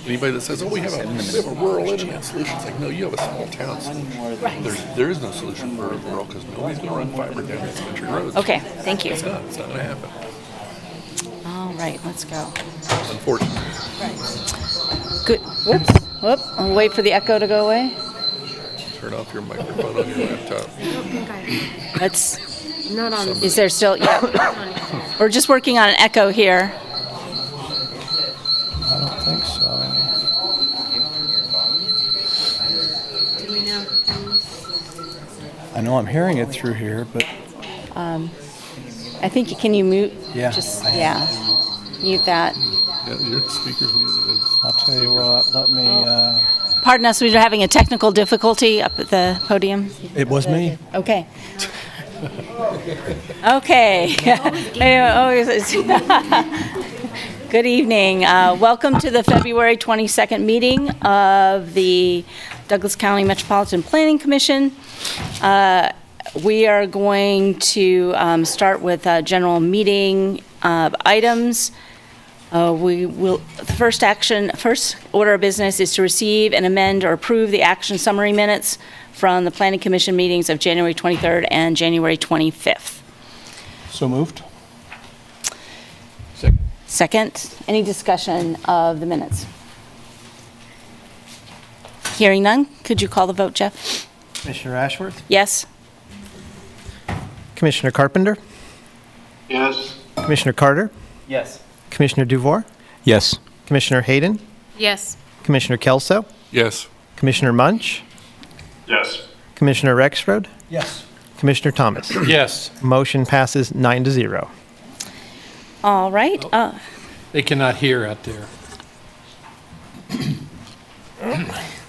Anybody that says, "Oh, we have a rural internet solution," it's like, no, you have a small town. There is no solution for rural because nobody's going to run fiber down these country roads. Okay, thank you. It's not going to happen. All right, let's go. Unfortunately. Good. Whoops. Whoop. I'll wait for the echo to go away. Turn off your microphone on your laptop. Let's. Not on. Is there still? Yeah. We're just working on an echo here. I don't think so. Do we know? I know I'm hearing it through here, but I think can you mute? Yeah, Just I have. yeah. Mute that. Yeah, your speaker's muted. I'll tell you what, let me, Pardon us, we were having a technical difficulty up at the podium. it was me. Okay. Okay. Good evening. Welcome to the February 22nd meeting of the Douglas County Metropolitan Planning Commission. We are going to start with general meeting items. The first order of business is to receive and amend or approve the action summary minutes from the Planning Commission meetings of January 23rd and January 25th. So moved. Second, any discussion of the minutes? Hearing none, could you call the vote, Jeff? Commissioner Ashworth? Yes? Commissioner Carpenter? Yes. Commissioner Carter? Yes. Commissioner Duvoir? Yes. Commissioner Hayden? Yes. Commissioner Kelso? Yes. Commissioner Munch? Yes. Commissioner Rexroad? Yes. Commissioner Thomas? Yes. Motion passes 9-0. All right. They cannot hear out there.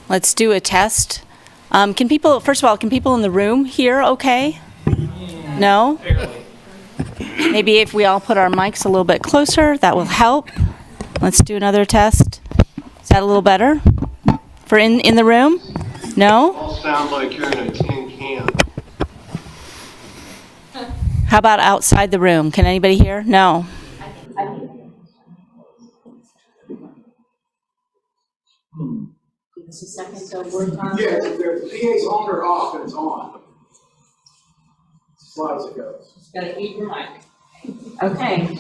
Let's do a test. Can people in the room hear okay? No? Maybe if we all put our mics a little bit closer, that will help. Let's do another test. Is that a little better? For in the room? No? All sound like you're in a tin can. How about outside the room? Can anybody hear? No. Give us a second to work on Yeah, the PA's on or off, and it's on. As far as it goes. Gotta keep your mic. Okay.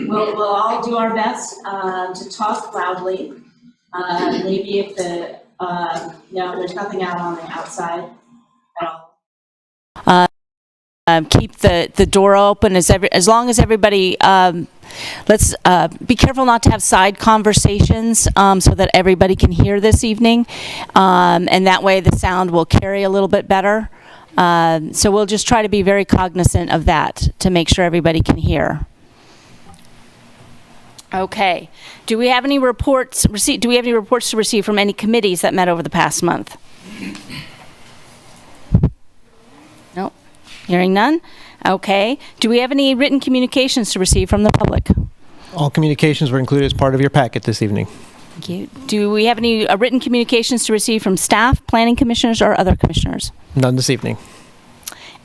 We'll all do our best to talk loudly. Maybe if no, there's nothing out on the outside at all. Keep the door open as long as everybody, let's be careful not to have side conversations so that everybody can hear this evening. And that way the sound will carry a little bit better. So we'll just try to be very cognizant of that to make sure everybody can hear. Okay. Do we have any reports to receive from any committees that met over the past month? Nope. Hearing none? Okay. Do we have any written communications to receive from the public? All communications were included as part of your packet this evening. Thank you. Do we have any written communications to receive from staff, planning commissioners, or other commissioners? None this evening.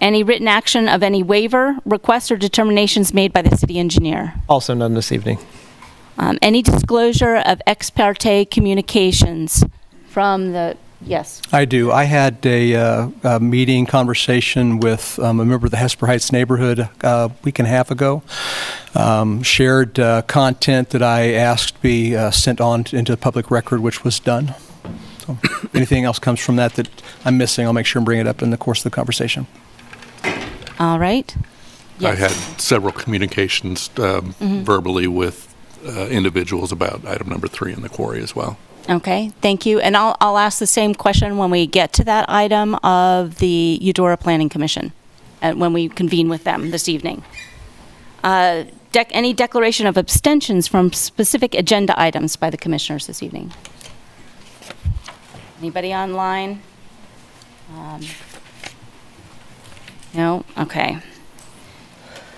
Any written action of any waiver, requests, or determinations made by the city engineer? Also none this evening. Any disclosure of ex parte communications from the, yes? I do. I had a meeting conversation with a member of the Hesper Heights neighborhood a week and a half ago. Shared content that I asked be sent on into the public record, which was done. So if anything else comes from that I'm missing, I'll make sure and bring it up in the course of the conversation. All right. I Yes. had several communications verbally with individuals about item number 3 in the quarry as well. Okay, thank you. And I'll ask the same question when we get to that item of the Eudora Planning Commission, when we convene with them this evening. Any declaration of abstentions from specific agenda items by the commissioners this evening? Anybody online? No? Okay.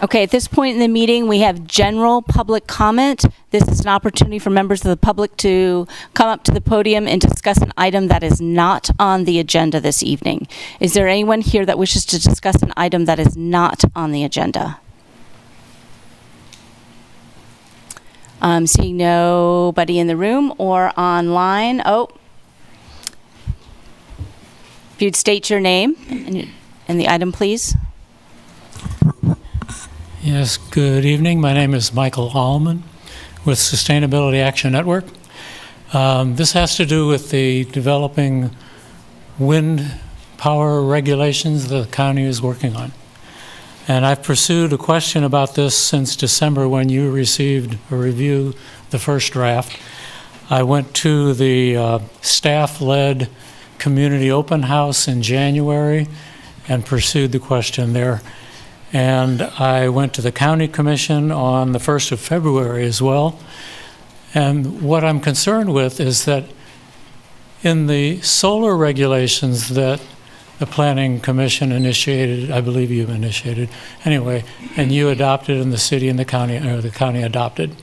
Okay, at this point in the meeting, we have general public comment. This is an opportunity for members of the public to come up to the podium and discuss an item that is not on the agenda this evening. Is there anyone here that wishes to discuss an item that is not on the agenda? Seeing nobody in the room or online. Oh, if you'd state your name and the item, please. Yes, good evening. My name is Michael Allman with Sustainability Action Network. This has to do with the developing wind power regulations the county is working on. And I've pursued a question about this since December when you received a review, the first draft. I went to the staff-led community open house in January and pursued the question there. And I went to the county commission on the 1st of February as well. And what I'm concerned with is that in the solar regulations that the Planning Commission initiated, I believe you initiated, anyway, and you adopted in the city and the county, or the county adopted,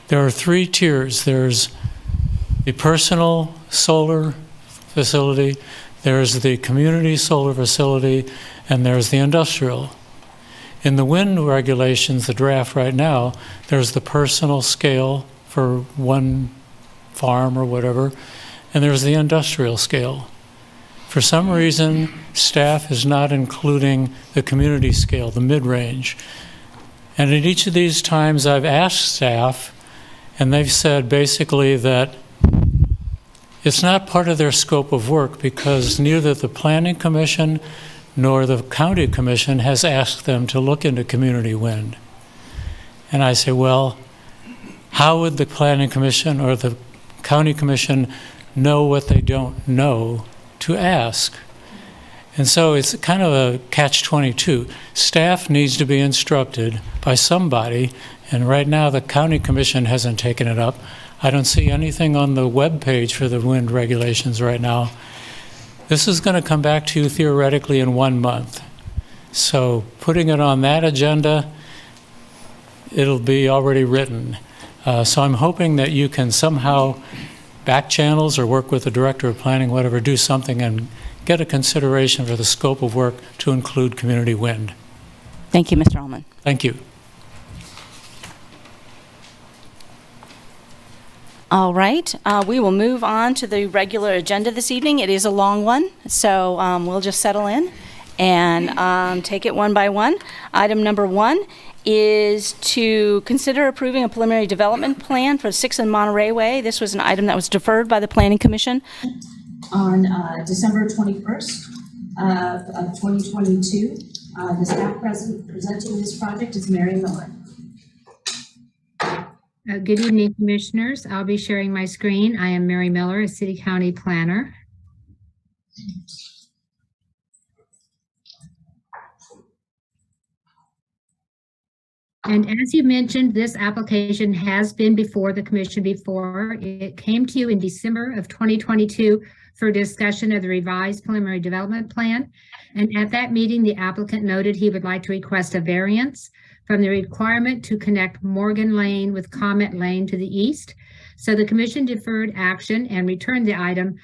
there are 3 tiers. There's the personal solar facility, there's the community solar facility, and there's the industrial. In the wind regulations, the draft right now, there's the personal scale for one farm or whatever, and there's the industrial scale. For some reason, staff is not including the community scale, the mid-range. And at each of these times I've asked staff, and they've said basically that it's not part of their scope of work because neither the Planning Commission nor the County Commission has asked them to look into community wind. And I say, well, how would the Planning Commission or the County Commission know what they don't know to ask? And so it's kind of a catch-22. Staff needs to be instructed by somebody, and right now the County Commission hasn't taken it up. I don't see anything on the web page for the wind regulations right now. This is going to come back to you theoretically in 1 month. So putting it on that agenda, it'll be already written. So I'm hoping that you can somehow back channels or work with the director of planning, whatever, do something and get a consideration for the scope of work to include community wind. Thank you, Mr. Allman. Thank you. All right, we will move on to the regular agenda this evening. It is a long one, so we'll just settle in and take it one by one. Item number 1 is to consider approving a preliminary development plan for 6 and Monterey Way. This was an item that was deferred by the Planning Commission. On December 21st of 2022, the staff presenting this project is Mary Miller. Good evening, Commissioners. I'll be sharing my screen. I am Mary Miller, a City County Planner. And as you mentioned, this application has been before the Commission before. It came to you in December of 2022 for discussion of the revised preliminary development plan. And at that meeting, the applicant noted he would like to request a variance from the requirement to connect Morgan Lane with Comet Lane to the east. So the Commission deferred action and returned the item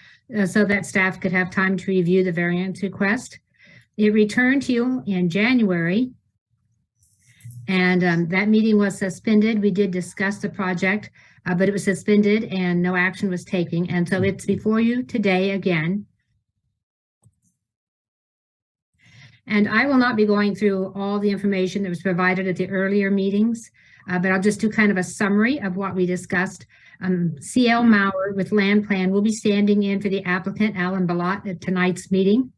so that staff could have time to review the variance request. It returned to you in January, and that meeting was suspended. We did discuss the project, but it was suspended and no action was taken. And so it's before you today again. And I will not be going through all the information that was provided at the earlier meetings, but I'll just do kind of a summary of what we discussed. C.L. Maurer with Land Plan will be standing in for the applicant, Alan Balot, at tonight's meeting.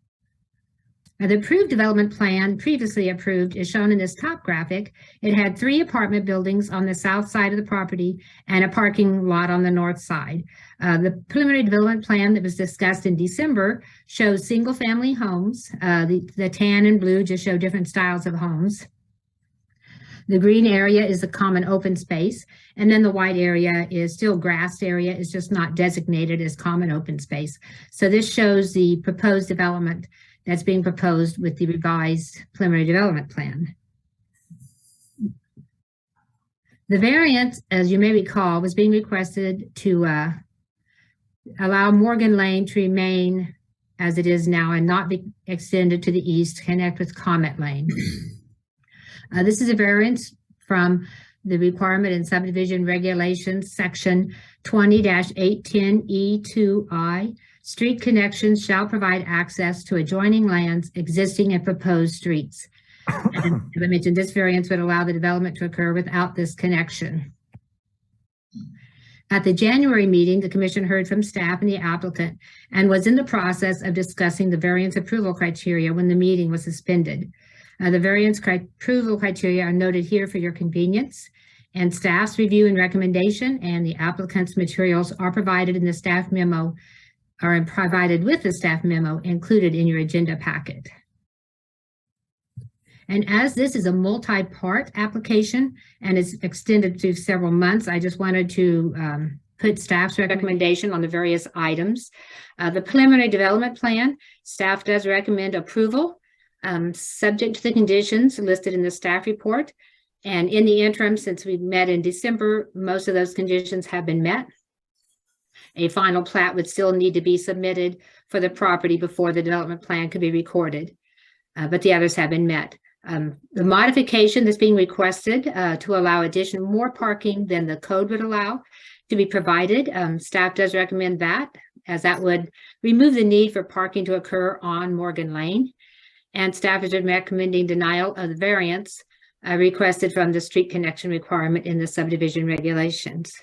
The approved development plan, previously approved, is shown in this top graphic. It had 3 apartment buildings on the south side of the property and a parking lot on the north side. The preliminary development plan that was discussed in December shows single-family homes. The tan and blue just show different styles of homes. The green area is a common open space, and then the white area is still grassed area. It's just not designated as common open space. So this shows the proposed development that's being proposed with the revised preliminary development plan. The variance, as you may recall, was being requested to allow Morgan Lane to remain as it is now and not be extended to the east to connect with Comet Lane. This is a variance from the requirement in subdivision regulations, section 20-810E2I, street connections shall provide access to adjoining lands, existing and proposed streets. And as I mentioned, this variance would allow the development to occur without this connection. At the January meeting, the commission heard from staff and the applicant and was in the process of discussing the variance approval criteria when the meeting was suspended. The variance approval criteria are noted here for your convenience, and staff's review and recommendation and the applicant's materials are provided in the staff memo, are provided with the staff memo included in your agenda packet. And as this is a multi-part application and is extended to several months, I just wanted to put staff's recommendation on the various items. The preliminary development plan, staff does recommend approval, subject to the conditions listed in the staff report. And in the interim, since we met in December, most of those conditions have been met. A final plat would still need to be submitted for the property before the development plan could be recorded, but the others have been met. The modification that's being requested to allow more parking than the code would allow to be provided. Staff does recommend that, as that would remove the need for parking to occur on Morgan Lane. And staff is recommending denial of the variance requested from the street connection requirement in the subdivision regulations.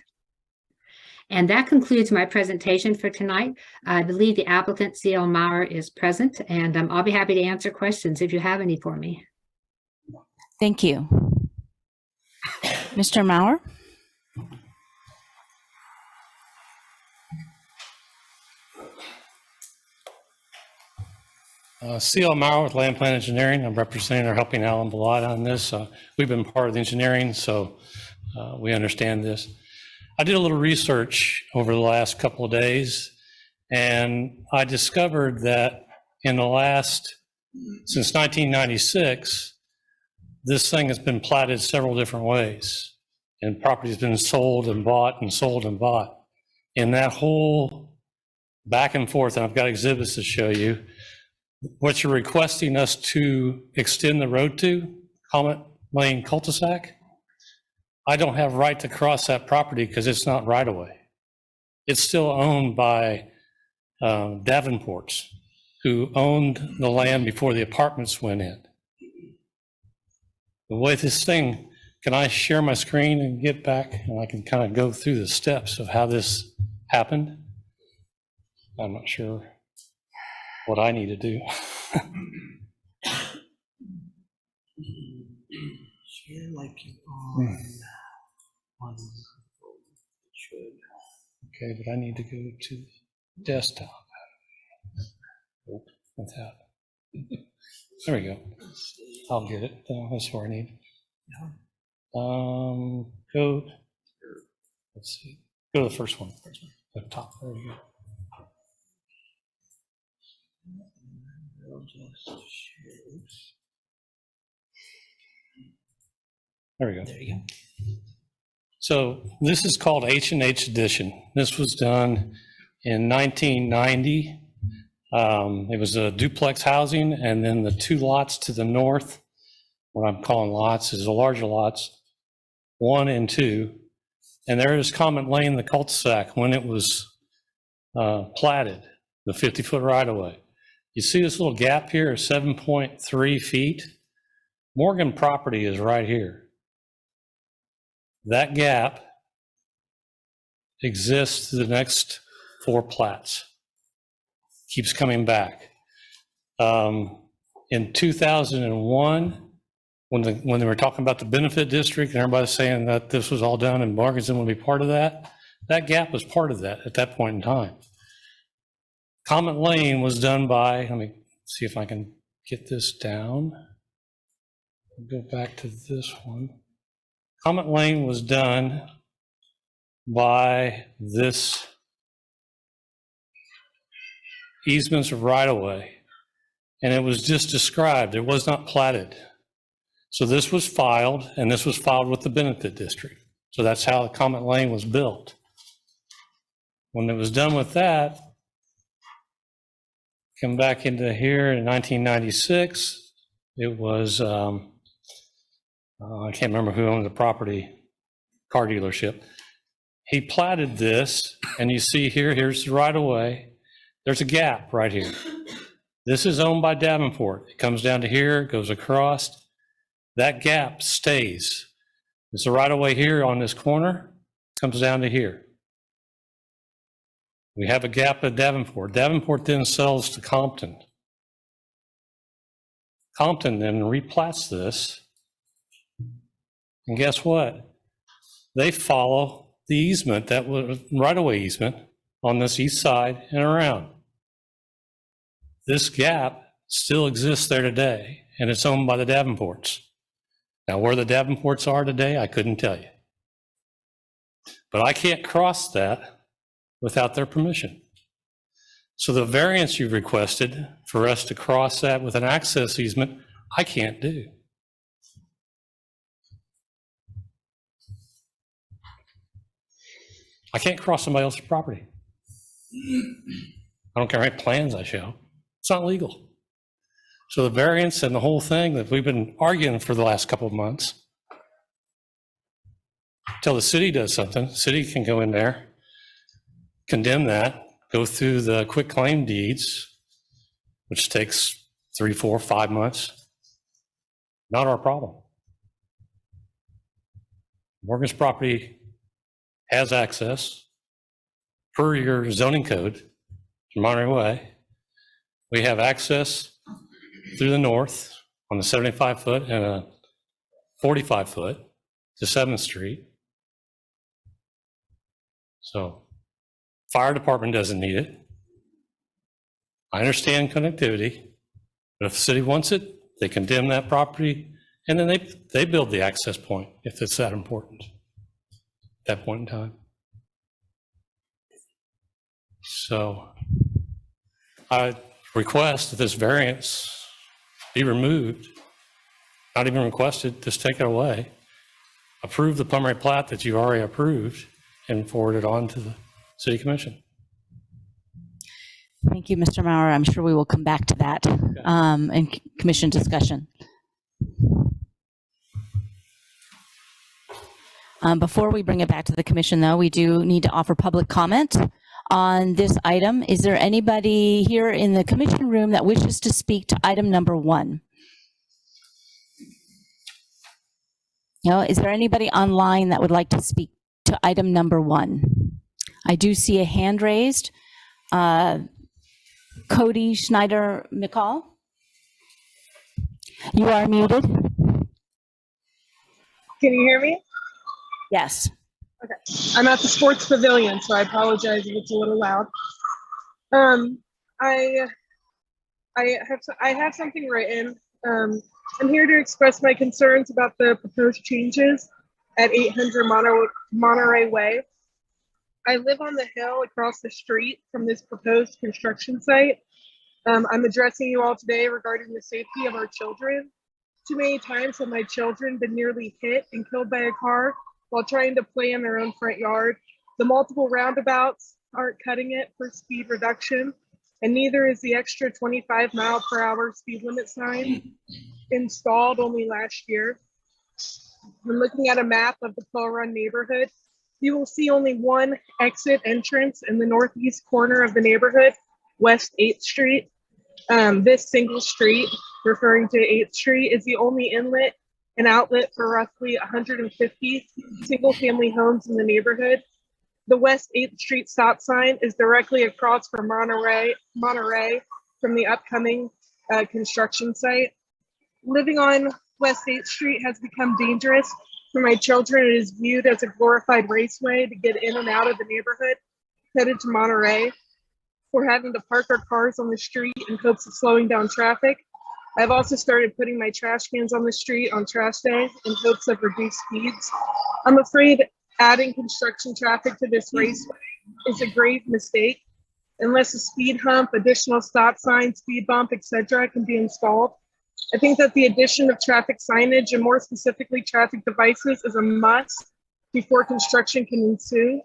And that concludes my presentation for tonight. I believe the applicant, C.L. Maurer, is present, and I'll be happy to answer questions if you have any for me. Thank you. Mr. Maurer? C.L. Maurer with Land Plan Engineering. I'm representing or helping Alan Balot on this. We've been part of the engineering, so we understand this. I did a little research over the last couple of days, and I discovered that since 1996, this thing has been platted several different ways, and property has been sold and bought and sold and bought. In that whole back and forth, and I've got exhibits to show you, what you're requesting us to extend the road to, Comet Lane cul-de-sac, I don't have right to cross that property because it's not right of way. It's still owned by Davenports, who owned the land before the apartments went in. The way this thing, can I share my screen and get back and I can kind of go through the steps of how this happened? I'm not sure what I need to do. Share like you on Okay, but I need to go to desktop. Oh, what's that? There we go. I'll get it. That's where I need. Go. Let's see. Go to the first one. The top. There we go. There we go. There you go. So this is called H&H Addition. This was done in 1990. It was a duplex housing, and then the two lots to the north, what I'm calling lots, is the larger lots, 1 and 2. And there is Comet Lane, the cul-de-sac, when it was platted, the 50-foot right-of-way. You see this little gap here of 7.3 feet? Morgan property is right here. That gap exists to the next 4 plats. Keeps coming back. In 2001, when they were talking about the benefit district and everybody's saying that this was all done and Morgan's going to be part of that, that gap was part of that at that point in time. Comet Lane was done by, let me see if I can get this down. Go back to this one. Comet Lane was done by this easements of right-of-way, and it was just described. It was not platted. So this was filed, and this was filed with the benefit district. So that's how the Comet Lane was built. When it was done with that, come back into here in 1996, it was, I can't remember who owned the property. car dealership. He platted this, and you see here's the right of way. There's a gap right here. This is owned by Davenport. It comes down to here, goes across. That gap stays. It's the right of way here on this corner, comes down to here. We have a gap at Davenport. Davenport then sells to Compton. Compton then replats this. And guess what? They follow the easement, that was right-of-way easement on this east side and around. This gap still exists there today, and it's owned by the Davenports. Now, where the Davenports are today, I couldn't tell you. But I can't cross that without their permission. So the variance you've requested for us to cross that with an access easement, I can't do. I can't cross somebody else's property. I don't care how many plans I show. It's not legal. So the variance and the whole thing that we've been arguing for the last couple of months, until the city does something, the city can go in there, condemn that, go through the quick claim deeds, which takes 3, 4, 5 months. Not our problem. Morgan's property has access per your zoning code to Monterey Way. We have access through the north on the 75-foot and a 45-foot to 7th Street. So fire department doesn't need it. I understand connectivity, but if the city wants it, they condemn that property and then they build the access point if it's that important at that point in time. So I request that this variance be removed, not even requested, just take it away. Approve the preliminary plat that you already approved and forward it on to the City Commission. Thank you, Mr. Maurer. I'm sure we will come back to that in commission discussion. Before we bring it back to the commission, though, we do need to offer public comment on this item. Is there anybody here in the commission room that wishes to speak to item number 1? No, is there anybody online that would like to speak to item number 1? I do see a hand raised. Cody Schneider-McCall, you are muted. Can you hear me? Yes. Okay. I'm at the sports pavilion, so I apologize if it's a little loud. I have something written. I'm here to express my concerns about the proposed changes at 800 Monterey Way. I live on the hill across the street from this proposed construction site. I'm addressing you all today regarding the safety of our children. Too many times have my children been nearly hit and killed by a car while trying to play in their own front yard. The multiple roundabouts aren't cutting it for speed reduction, and neither is the extra 25-mile-per-hour speed limit sign installed only last year. When looking at a map of the Pearl Run neighborhood, you will see only one exit entrance in the northeast corner of the neighborhood, West 8th Street. This single street, referring to 8th Street, is the only inlet and outlet for roughly 150 single-family homes in the neighborhood. The West 8th Street stop sign is directly across from Monterey from the upcoming construction site. Living on West 8th Street has become dangerous for my children. It is viewed as a glorified raceway to get in and out of the neighborhood headed to Monterey. We're having to park our cars on the street in hopes of slowing down traffic. I've also started putting my trash cans on the street on trash day in hopes of reduced speeds. I'm afraid adding construction traffic to this raceway is a grave mistake. Unless a speed hump, additional stop sign, speed bump, etc. can be installed, I think that the addition of traffic signage and more specifically traffic devices is a must before construction can ensue.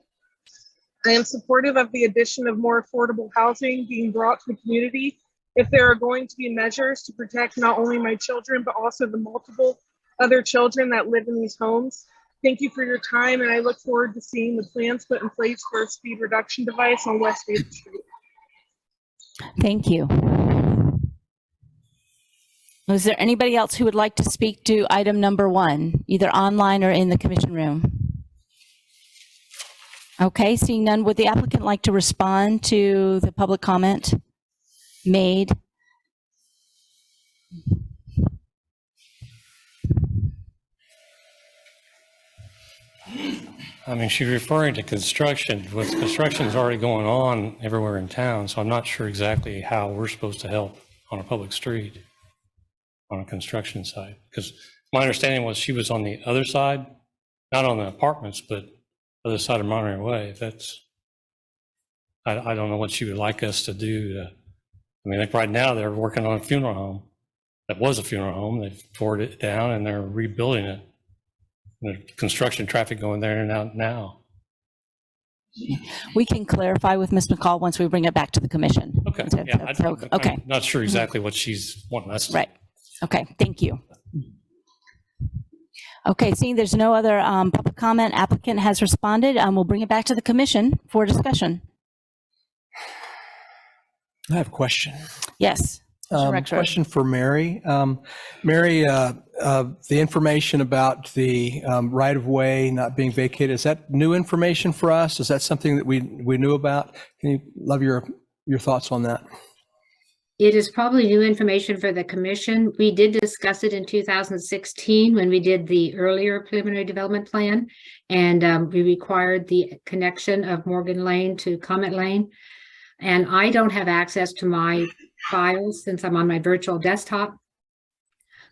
I am supportive of the addition of more affordable housing being brought to the community if there are going to be measures to protect not only my children, but also the multiple other children that live in these homes. Thank you for your time, and I look forward to seeing the plans put in place for a speed reduction device on West 8th Street. Thank you. Is there anybody else who would like to speak to item number 1, either online or in the commission room? Okay, seeing none, would the applicant like to respond to the public comment made? I mean, she's referring to construction. With construction's already going on everywhere in town, so I'm not sure exactly how we're supposed to help on a public street on a construction site. Because my understanding was she was on the other side, not on the apartments, but other side of Monterey Way. If that's, I don't know what she would like us to do. I mean, like right now they're working on a funeral home. That was a funeral home. They've tore it down and they're rebuilding it. There's construction traffic going there and out now. We can clarify with Ms. McCall once we bring it back to the commission. Okay. Yeah, Okay. I'm not sure exactly what she's wanting us to. Right. Okay. Thank you. Okay. Seeing there's no other public comment, applicant has responded. We'll bring it back to the commission for discussion. I have a question. Yes. Question for Mary. Mary, the information about the right-of-way not being vacated, is that new information for us? Is that something that we knew about? Can you love your thoughts on that? It is probably new information for the commission. We did discuss it in 2016 when we did the earlier preliminary development plan, and we required the connection of Morgan Lane to Comet Lane. And I don't have access to my files since I'm on my virtual desktop.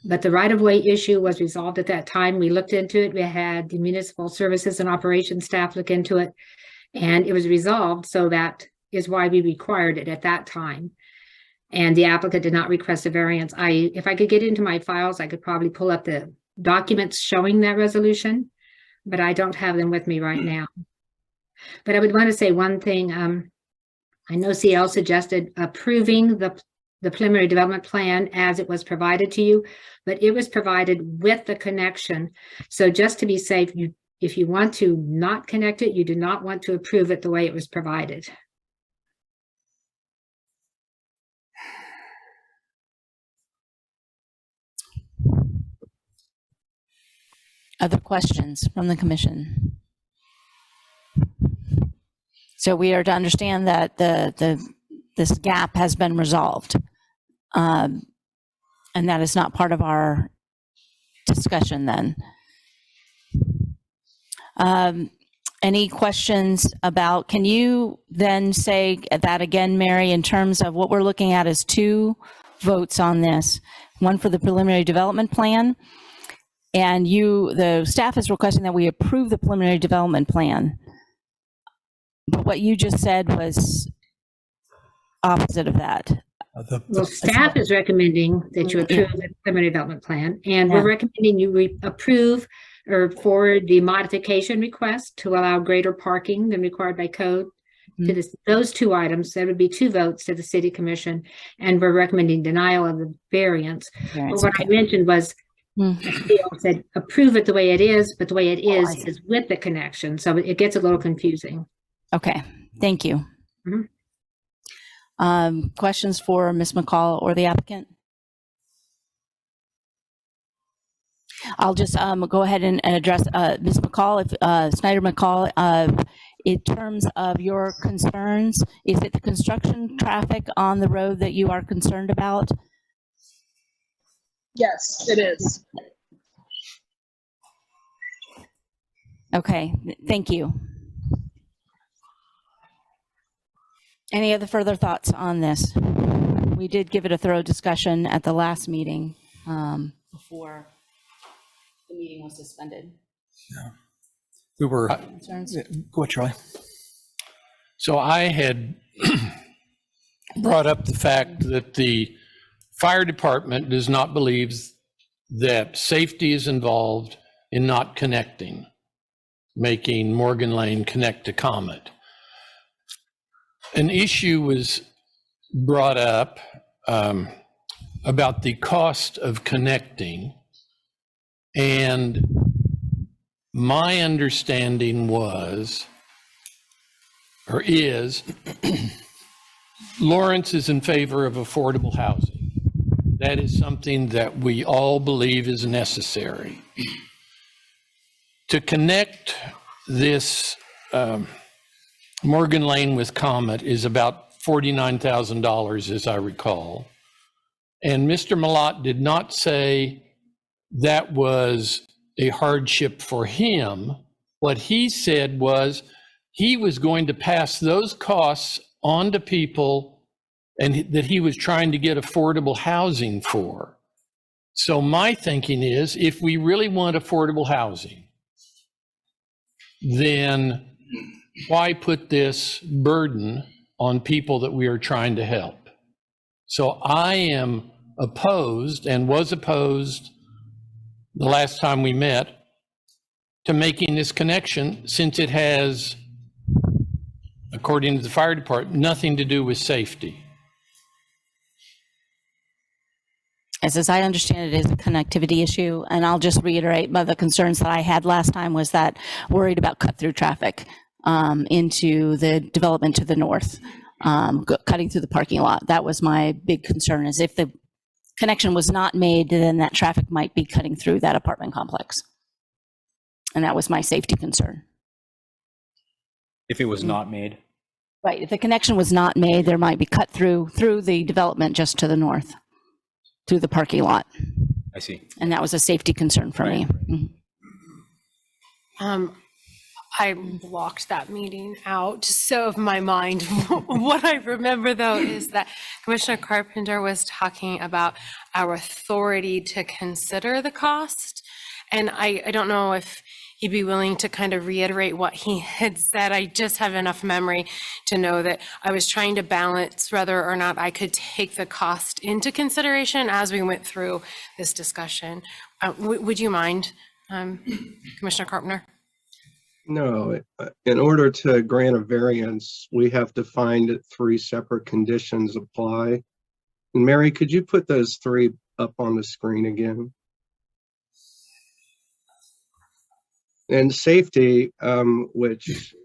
But the right-of-way issue was resolved at that time. We looked into it. We had the municipal services and operations staff look into it, and it was resolved. So that is why we required it at that time. And the applicant did not request a variance. If I could get into my files, I could probably pull up the documents showing that resolution, but I don't have them with me right now. But I would want to say one thing. I know CL suggested approving the preliminary development plan as it was provided to you, but it was provided with the connection. So just to be safe, if you want to not connect it, you do not want to approve it the way it was provided. Other questions from the commission? So we are to understand that this gap has been resolved, and that is not part of our discussion then. Any questions about, can you then say that again, Mary, in terms of what we're looking at is 2 votes on this, one for the preliminary development plan, and the staff is requesting that we approve the preliminary development plan. But what you just said was opposite of that. Well, staff is recommending that you approve the preliminary development plan, and we're recommending you approve or forward the modification request to allow greater parking than required by code to those 2 items. There would be 2 votes to the city commission, and we're recommending denial of the variance. But what I mentioned was, said approve it the way it is, but the way it is with the connection, so it gets a little confusing. Okay, thank you. Questions for Ms. McCall or the applicant? I'll just go ahead and address Ms. McCall, Snyder McCall, in terms of your concerns. Is it the construction traffic on the road that you are concerned about? Yes, it is. Okay, thank you. Any other further thoughts on this? We did give it a thorough discussion at the last meeting before the meeting was suspended. Yeah. We were. Concerns? Go ahead, Charlie. So I had brought up the fact that the fire department does not believe that safety is involved in not connecting, making Morgan Lane connect to Comet. An issue was brought up about the cost of connecting, and my understanding was, or is, Lawrence is in favor of affordable housing. That is something that we all believe is necessary. To connect this Morgan Lane with Comet is about $49,000, as I recall. And Mr. Malott did not say that was a hardship for him. What he said was he was going to pass those costs on to people and that he was trying to get affordable housing for. So my thinking is, if we really want affordable housing, then why put this burden on people that we are trying to help? So I am opposed and was opposed the last time we met to making this connection, since it has, according to the fire department, nothing to do with safety. As I understand it, is a connectivity issue, and I'll just reiterate, the concerns that I had last time was that worried about cut-through traffic into the development to the north, cutting through the parking lot. That was my big concern, is if the connection was not made, then that traffic might be cutting through that apartment complex. And that was my safety concern. If it was not made. Right, if the connection was not made, there might be cut through the development just to the north, through the parking lot. I see. And that was a safety concern for me. I blocked that meeting out so of my mind. What I remember, though, is that Commissioner Carpenter was talking about our authority to consider the cost. And I don't know if he'd be willing to kind of reiterate what he had said. I just have enough memory to know that I was trying to balance whether or not I could take the cost into consideration as we went through this discussion. Would you mind, Commissioner Carpenter? No, in order to grant a variance, we have to find that 3 separate conditions apply. And Mary, could you put those 3 up on the screen again? And safety, which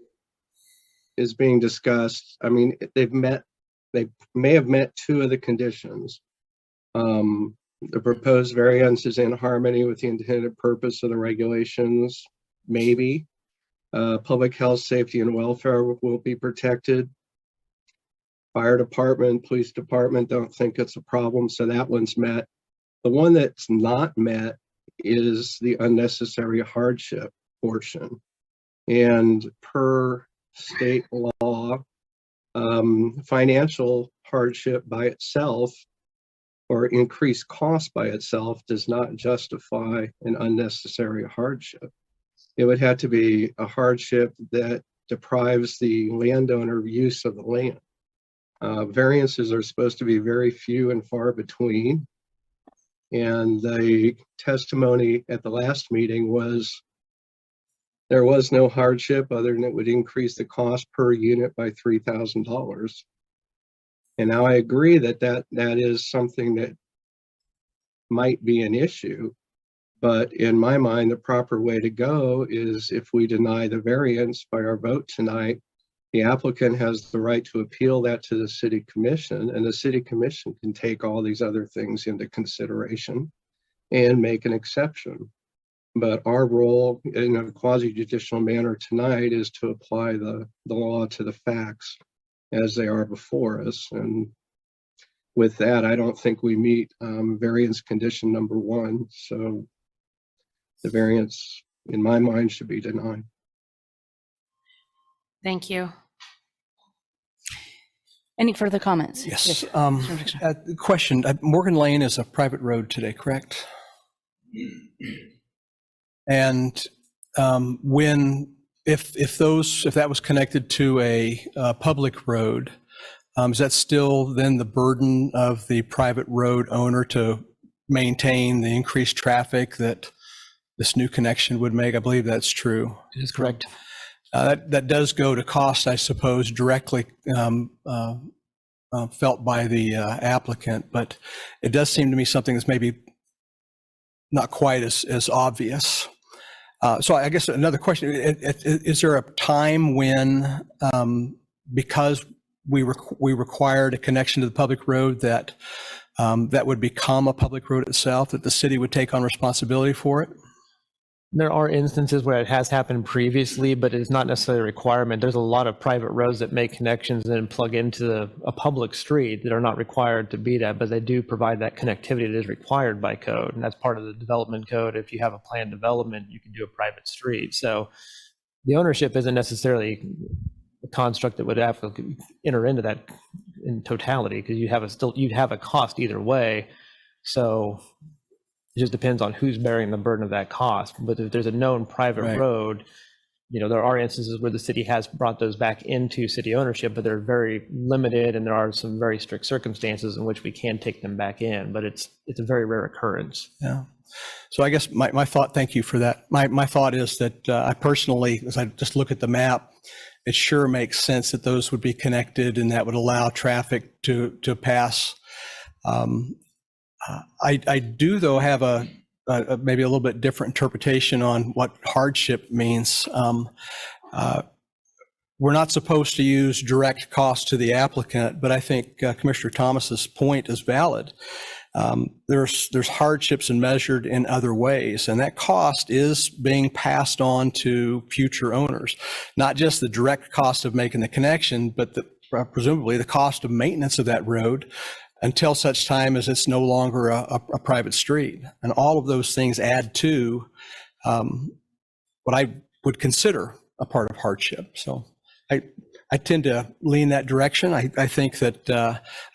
is being discussed, I mean, they may have met 2 of the conditions. The proposed variance is in harmony with the intended purpose of the regulations, maybe. Public health, safety, and welfare will be protected. Fire department, police department don't think it's a problem, so that one's met. The one that's not met is the unnecessary hardship portion. And per state law, financial hardship by itself or increased cost by itself does not justify an unnecessary hardship. It would have to be a hardship that deprives the landowner of use of the land. Variances are supposed to be very few and far between. And the testimony at the last meeting was there was no hardship other than it would increase the cost per unit by $3,000. And now I agree that that is something that might be an issue. But in my mind, the proper way to go is if we deny the variance by our vote tonight, the applicant has the right to appeal that to the city commission, and the city commission can take all these other things into consideration and make an exception. But our role in a quasi-judicial manner tonight is to apply the law to the facts as they are before us. And with that, I don't think we meet variance condition number 1. So the variance, in my mind, should be denied. Thank you. Any further comments? Yes. Question, Morgan Lane is a private road today, correct? And if that was connected to a public road, is that still then the burden of the private road owner to maintain the increased traffic that this new connection would make? I believe that's true. It is correct. That does go to cost, I suppose, directly felt by the applicant, but it does seem to me something that's maybe not quite as obvious. So I guess another question, is there a time when, because we required a connection to the public road that that would become a public road itself, that the city would take on responsibility for it? There are instances where it has happened previously, but it's not necessarily a requirement. There's a lot of private roads that make connections and plug into a public street that are not required to be that, but they do provide that connectivity that is required by code. And that's part of the development code. If you have a planned development, you can do a private street. So the ownership isn't necessarily a construct that would have to enter into that in totality, because you'd have a cost either way. So it just depends on who's bearing the burden of that cost. But if there's a known private road, there are instances where the city has brought those back into city ownership, but they're very limited, and there are some very strict circumstances in which we can take them back in. But it's a very rare occurrence. Yeah. So I guess my thought, thank you for that. My thought is that I personally, as I just look at the map, it sure makes sense that those would be connected, and that would allow traffic to pass. I do, though, have a maybe a little bit different interpretation on what hardship means. We're not supposed to use direct cost to the applicant, but I think Commissioner Thomas's point is valid. There's hardships and measured in other ways, and that cost is being passed on to future owners. Not just the direct cost of making the connection, but presumably the cost of maintenance of that road until such time as it's no longer a private street. And all of those things add to what I would consider a part of hardship. So I tend to lean that direction. I think that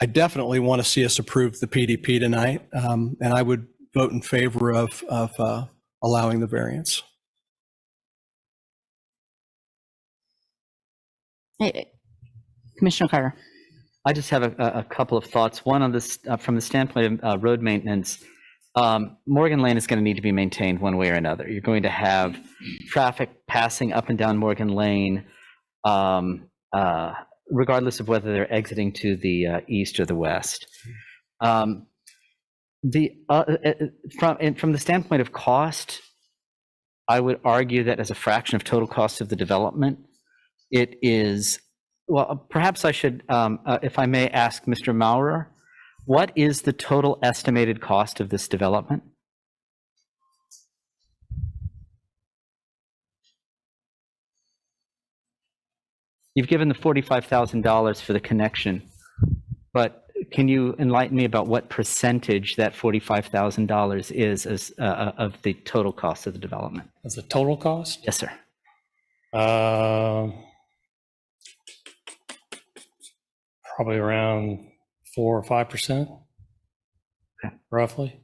I definitely want to see us approve the PDP tonight, and I would vote in favor of allowing the variance. Hey, Commissioner Carter. I just have a couple of thoughts. One on this, from the standpoint of road maintenance, Morgan Lane is going to need to be maintained one way or another. You're going to have traffic passing up and down Morgan Lane, regardless of whether they're exiting to the east or the west. From the standpoint of cost, I would argue that as a fraction of total cost of the development, it is. Well, perhaps I should, if I may ask Mr. Maurer, what is the total estimated cost of this development? You've given the $45,000 for the connection, but can you enlighten me about what percentage that $45,000 is as, of the total cost of the development? Of the total cost? Yes, sir. Probably around 4 or 5%, roughly,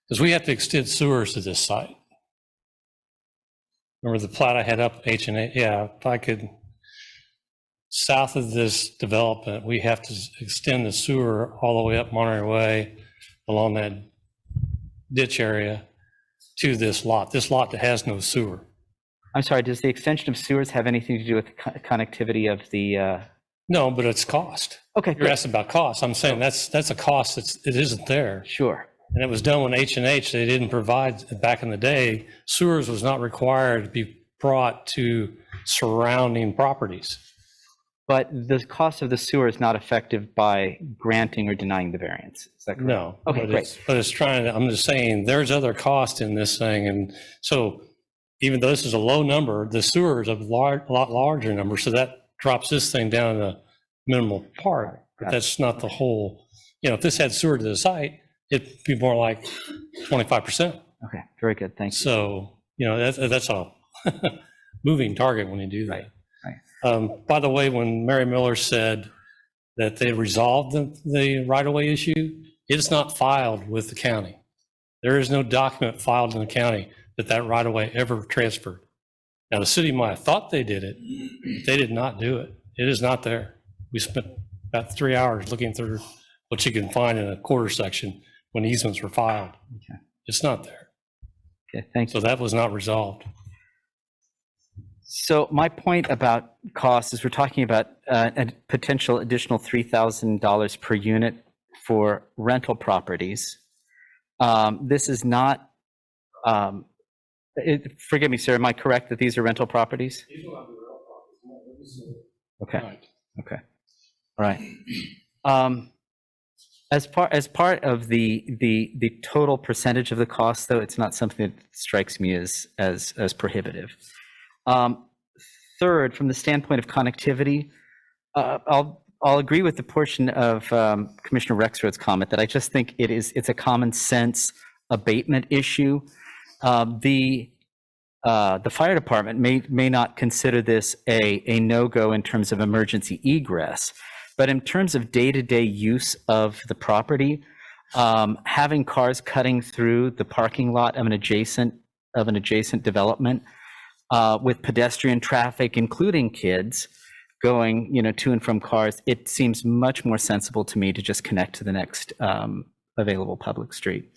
because we have to extend sewers to this site. Remember the plat I had up H&A? Yeah, if I could, south of this development, we have to extend the sewer all the way up Monterey Way along that ditch area to this lot that has no sewer. I'm sorry, does the extension of sewers have anything to do with the connectivity of the? No, but it's cost. Okay, you're asking about cost. I'm saying that's a cost it isn't there. Sure. And it was done when H&H, they didn't provide, back in the day, sewers was not required to be brought to surrounding properties. But the cost of the sewer is not affected by granting or denying the variance. Is that correct? No. Okay, great. But it's trying to, I'm just saying, there's other cost in this thing. And so even though this is a low number, the sewer is a lot larger number. So that drops this thing down to minimal part, but that's not the whole. If this had sewer to the site, it'd be more like 25%. Okay, very good, thanks. So, that's a moving target when you do that. Right. By the way, when Mary Miller said that they resolved the right-of-way issue, it is not filed with the county. There is no document filed in the county that right-of-way ever transferred. Now, the city might have thought they did it. They did not do it. It is not there. We spent about 3 hours looking through what you can find in a quarter section when easements were filed. Okay. It's not there. Okay, thanks. So that was not resolved. So my point about cost is we're talking about a potential additional $3,000 per unit for rental properties. This is not Forgive me, sir, am I correct that these are rental properties? Okay, okay, all right. As part of the total percentage of the cost, though, it's not something that strikes me as prohibitive. Third, from the standpoint of connectivity, I'll agree with the portion of Commissioner Rexroth's comment that I just think it's a common sense abatement issue. The fire department may not consider this a no-go in terms of emergency egress, but in terms of day-to-day use of the property, having cars cutting through the parking lot of an adjacent development with pedestrian traffic, including kids going, to and from cars, it seems much more sensible to me to just connect to the next available public street.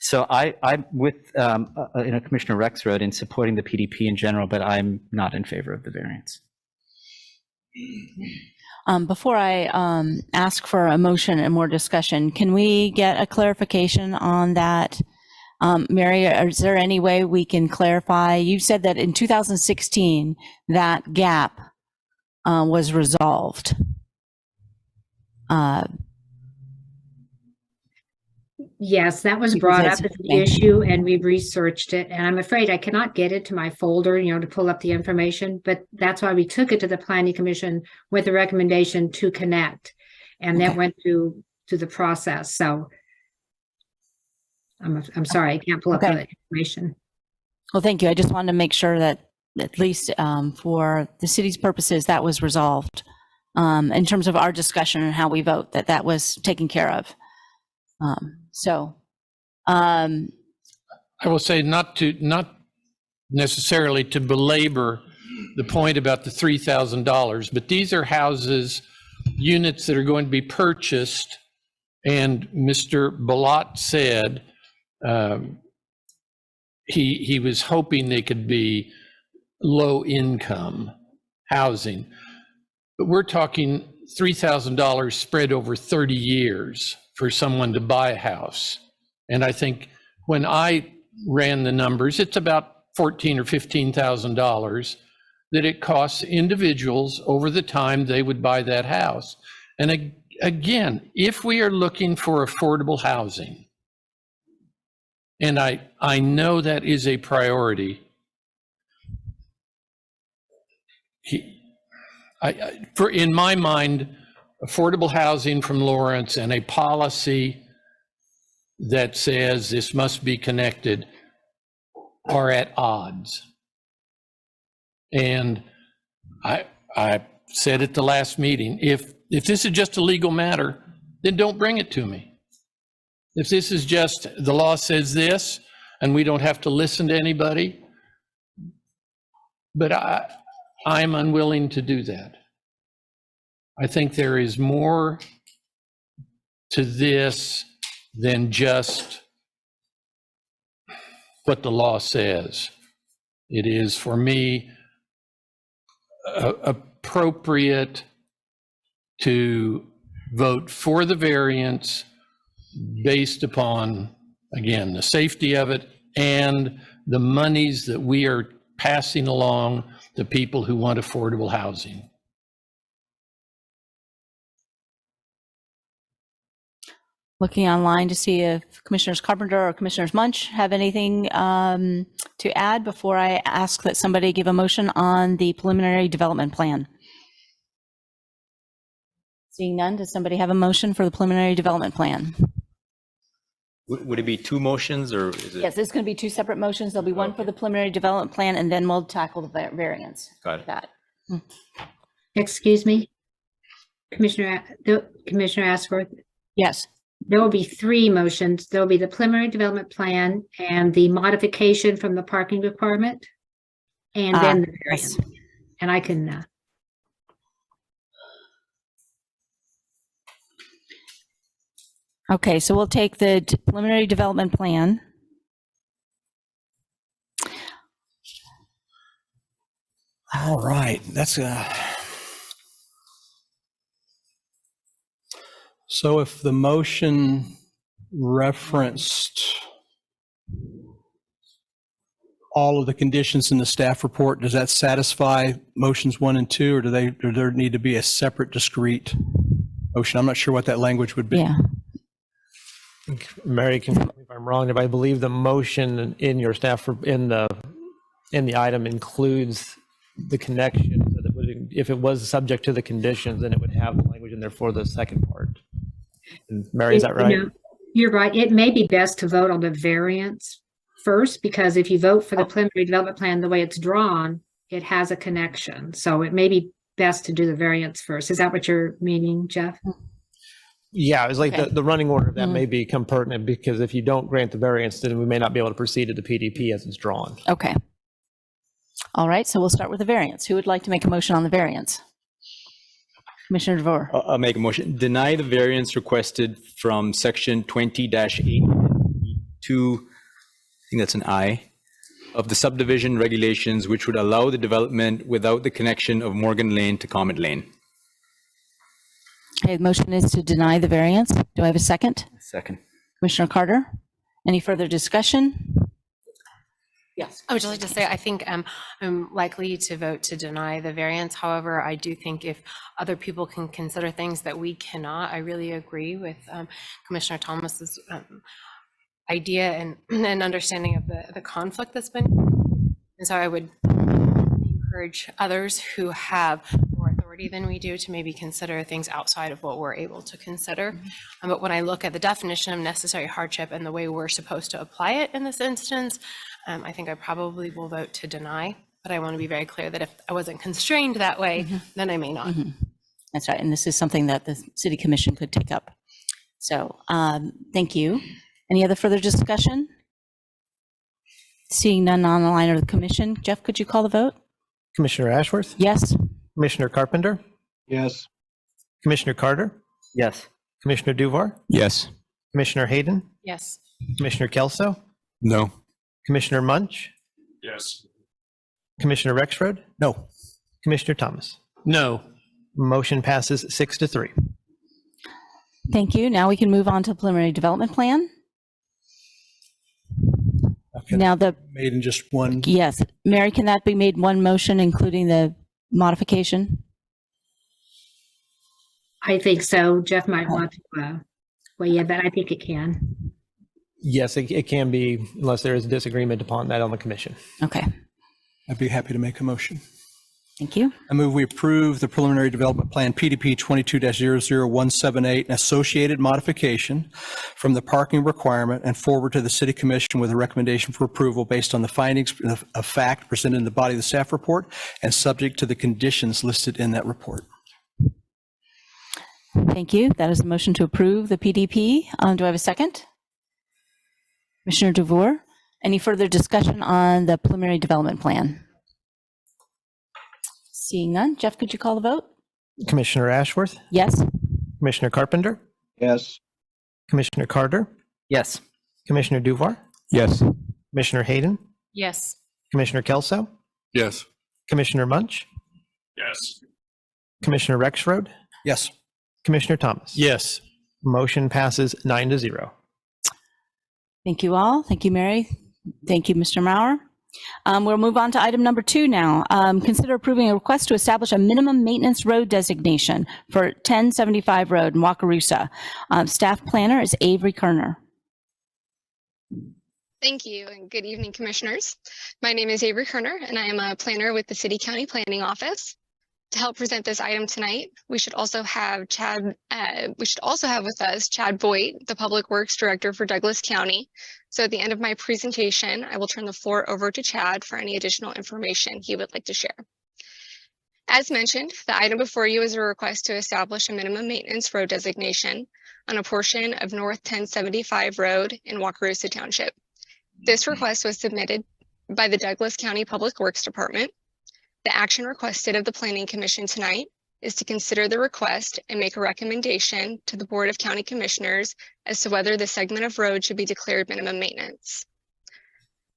So I'm with Commissioner Rexroth in supporting the PDP in general, but I'm not in favor of the variance. Before I ask for a motion and more discussion, can we get a clarification on that? Mary, is there any way we can clarify? You said that in 2016, that gap was resolved. Yes, that was brought up as the issue, and we researched it, and I'm afraid I cannot get it to my folder, to pull up the information, but that's why we took it to the Planning Commission with the recommendation to connect, and that went through the process. So I'm sorry, I can't pull up the information. Well, thank you. I just wanted to make sure that at least for the city's purposes, that was resolved in terms of our discussion and how we vote, that was taken care of. I will say not necessarily to belabor the point about the $3,000, but these are units that are going to be purchased, and Mr. Balot said he was hoping they could be low income housing, but we're talking $3,000 spread over 30 years for someone to buy a house. And I think when I ran the numbers, it's about $14,000 or $15,000 that it costs individuals over the time they would buy that house. And again, if we are looking for affordable housing, and I know that is a priority, in my mind, affordable housing from Lawrence and a policy that says this must be connected are at odds. And I said at the last meeting, if this is just a legal matter, then don't bring it to me. If this is just the law says this and we don't have to listen to anybody, but I'm unwilling to do that. I think there is more to this than just what the law says. It is, for me, appropriate to vote for the variance based upon, again, the safety of it and the monies that we are passing along to people who want affordable housing. Looking online to see if Commissioners Carpenter or Commissioners Munch have anything to add before I ask that somebody give a motion on the preliminary development plan. Seeing none, does somebody have a motion for the preliminary development plan? Would it be two motions, or is it? Yes, there's going to be two separate motions. There'll be one for the preliminary development plan, and then we'll tackle the variance. Got it. That. Excuse me, Commissioner Ashworth? Yes. There will be three motions. There will be the preliminary development plan and the modification from the parking requirement, and then the variance. Yes. And I can. Okay, so we'll take the preliminary development plan. All right, that's So if the motion referenced all of the conditions in the staff report, does that satisfy motions 1 and 2, or do there need to be a separate discrete motion? I'm not sure what that language would be. Yeah. Mary, can correct me if I'm wrong, if I believe the motion in your staff, in the item includes the connection, so that if it was subject to the conditions, then it would have the language in there for the second part. And Mary, is that right? You're right. It may be best to vote on the variance first, because if you vote for the preliminary development plan the way it's drawn, it has a connection. So it may be best to do the variance first. Is that what you're meaning, Jeff? Yeah, it's like Okay. the running order of that may become pertinent, because if you don't grant the variance, then we may not be able to proceed to the PDP as it's drawn. Okay. All right, so we'll start with the variance. Who would like to make a motion on the variance? Commissioner DeVore. I'll make a motion. Deny the variance requested from section 20-8 to, I think that's an I, of the subdivision regulations, which would allow the development without the connection of Morgan Lane to Comet Lane. Okay, the motion is to deny the variance. Do I have a second? Second. Commissioner Carter, any further discussion? Yes. I would just like to say, I think I'm likely to vote to deny the variance. However, I do think if other people can consider things that we cannot, I really agree with Commissioner Thomas's idea and understanding of the conflict that's been. And so I would encourage others who have more authority than we do to maybe consider things outside of what we're able to consider. But when I look at the definition of necessary hardship and the way we're supposed to apply it in this instance, I think I probably will vote to deny, but I want to be very clear that if I wasn't constrained that way, then I may not. That's right, and this is something that the City Commission could take up. So, thank you. Any other further discussion? Seeing none on the line of the commission, Jeff, could you call the vote? Commissioner Ashworth? Yes. Commissioner Carpenter? Yes. Commissioner Carter? Yes. Commissioner Duvar? Yes. Commissioner Hayden? Yes. Commissioner Kelso? No. Commissioner Munch? Yes. Commissioner Rexroad? No. Commissioner Thomas? No. Motion passes 6-3. Thank you. Now we can move on to the preliminary development plan. Okay. Now Made in just one. yes, Mary, can that be made one motion, including the modification? I think so. Jeff might want to, well, yeah, but I think it can. Yes, it can be, unless there is a disagreement upon that on the commission. Okay. I'd be happy to make a motion. Thank you. I move we approve the preliminary development plan PDP 22-00178 and associated modification from the parking requirement and forward to the City Commission with a recommendation for approval based on the findings of fact presented in the body of the staff report and subject to the conditions listed in that report. Thank you. That is a motion to approve the PDP. Do I have a second? Commissioner DeVore, any further discussion on the preliminary development plan? Seeing none, Jeff, could you call the vote? Commissioner Ashworth? Yes. Commissioner Carpenter? Yes. Commissioner Carter? Yes. Commissioner Duvar? Yes. Commissioner Hayden? Yes. Commissioner Kelso? Yes. Commissioner Munch? Yes. Commissioner Rexroad? Yes. Commissioner Thomas? Yes. Motion passes 9-0. Thank you all. Thank you, Mary. Thank you, Mr. Maurer. We'll move on to item number 2 now. Consider approving a request to establish a minimum maintenance road designation for 1075 Road in Wakarusa. Staff planner is Avery Kerner. Thank you, and good evening, commissioners. My name is Avery Kerner, and I am a planner with the City County Planning Office. To help present this item tonight, we should also have with us Chad Voigt, the Public Works Director for Douglas County. So at the end of my presentation, I will turn the floor over to Chad for any additional information he would like to share. As mentioned, the item before you is a request to establish a minimum maintenance road designation on a portion of North 1075 Road in Wakarusa Township. This request was submitted by the Douglas County Public Works Department. The action requested of the Planning Commission tonight is to consider the request and make a recommendation to the Board of County Commissioners as to whether the segment of road should be declared minimum maintenance.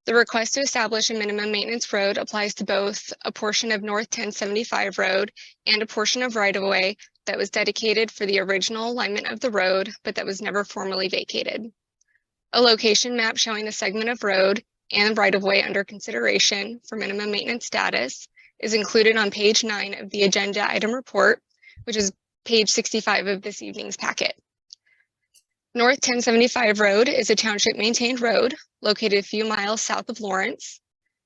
The request to establish a minimum maintenance road applies to both a portion of North 1075 Road and a portion of right-of-way that was dedicated for the original alignment of the road, but that was never formally vacated. A location map showing the segment of road and right-of-way under consideration for minimum maintenance status is included on page 9 of the agenda item report, which is page 65 of this evening's packet. North 1075 Road is a township-maintained road located a few miles south of Lawrence.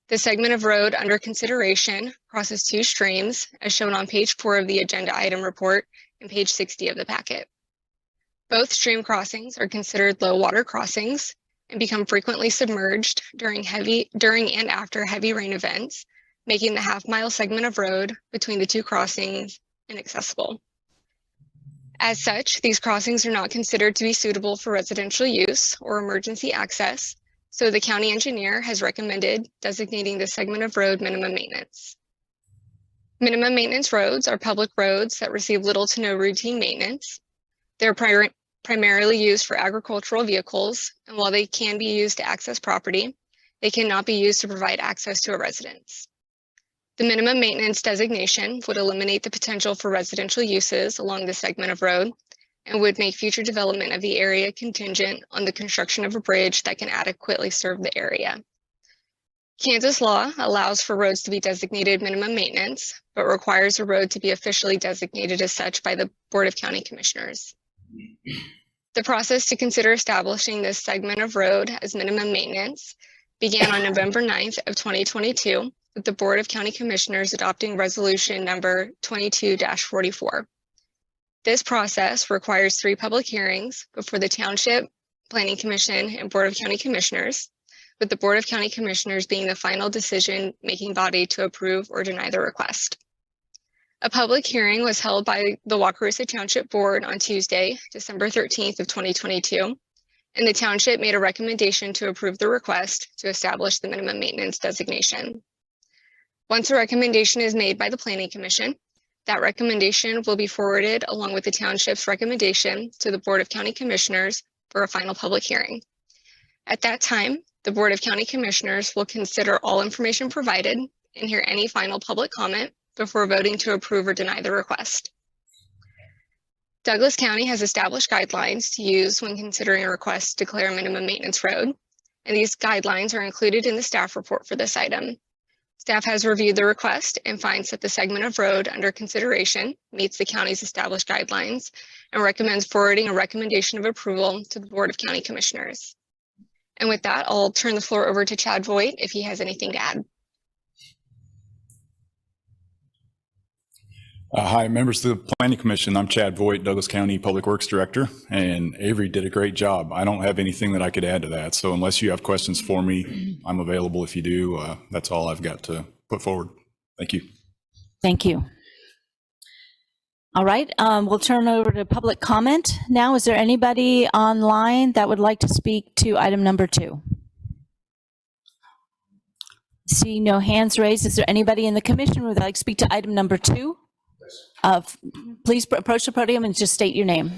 The segment of road under consideration crosses 2 streams, as shown on page 4 of the agenda item report and page 60 of the packet. Both stream crossings are considered low water crossings and become frequently submerged during and after heavy rain events, making the half-mile segment of road between the 2 crossings inaccessible. As such, these crossings are not considered to be suitable for residential use or emergency access, so the county engineer has recommended designating this segment of road minimum maintenance. Minimum maintenance roads are public roads that receive little to no routine maintenance. They're primarily used for agricultural vehicles, and while they can be used to access property, they cannot be used to provide access to a residence. The minimum maintenance designation would eliminate the potential for residential uses along this segment of road and would make future development of the area contingent on the construction of a bridge that can adequately serve the area. Kansas law allows for roads to be designated minimum maintenance, but requires a road to be officially designated as such by the Board of County Commissioners. The process to consider establishing this segment of road as minimum maintenance began on November 9th of 2022, with the Board of County Commissioners adopting resolution number 22-44. This process requires 3 public hearings before the Township, Planning Commission, and Board of County Commissioners, with the Board of County Commissioners being the final decision-making body to approve or deny the request. A public hearing was held by the Wakarusa Township Board on Tuesday, December 13th of 2022, and the Township made a recommendation to approve the request to establish the minimum maintenance designation. Once a recommendation is made by the Planning Commission, that recommendation will be forwarded along with the Township's recommendation to the Board of County Commissioners for a final public hearing. At that time, the Board of County Commissioners will consider all information provided and hear any final public comment before voting to approve or deny the request. Douglas County has established guidelines to use when considering a request to declare a minimum maintenance road, and these guidelines are included in the staff report for this item. Staff has reviewed the request and finds that the segment of road under consideration meets the county's established guidelines and recommends forwarding a recommendation of approval to the Board of County Commissioners. And with that, I'll turn the floor over to Chad Voigt if he has anything to add. Hi, members of the Planning Commission. I'm Chad Voigt, Douglas County Public Works Director, and Avery did a great job. I don't have anything that I could add to that. So unless you have questions for me, I'm available if you do. That's all I've got to put forward. Thank you. Thank you. All right, we'll turn over to public comment now. Is there anybody online that would like to speak to item number 2? See no hands raised. Is there anybody in the commission who would like to speak to item number 2? Please approach the podium and just state your name.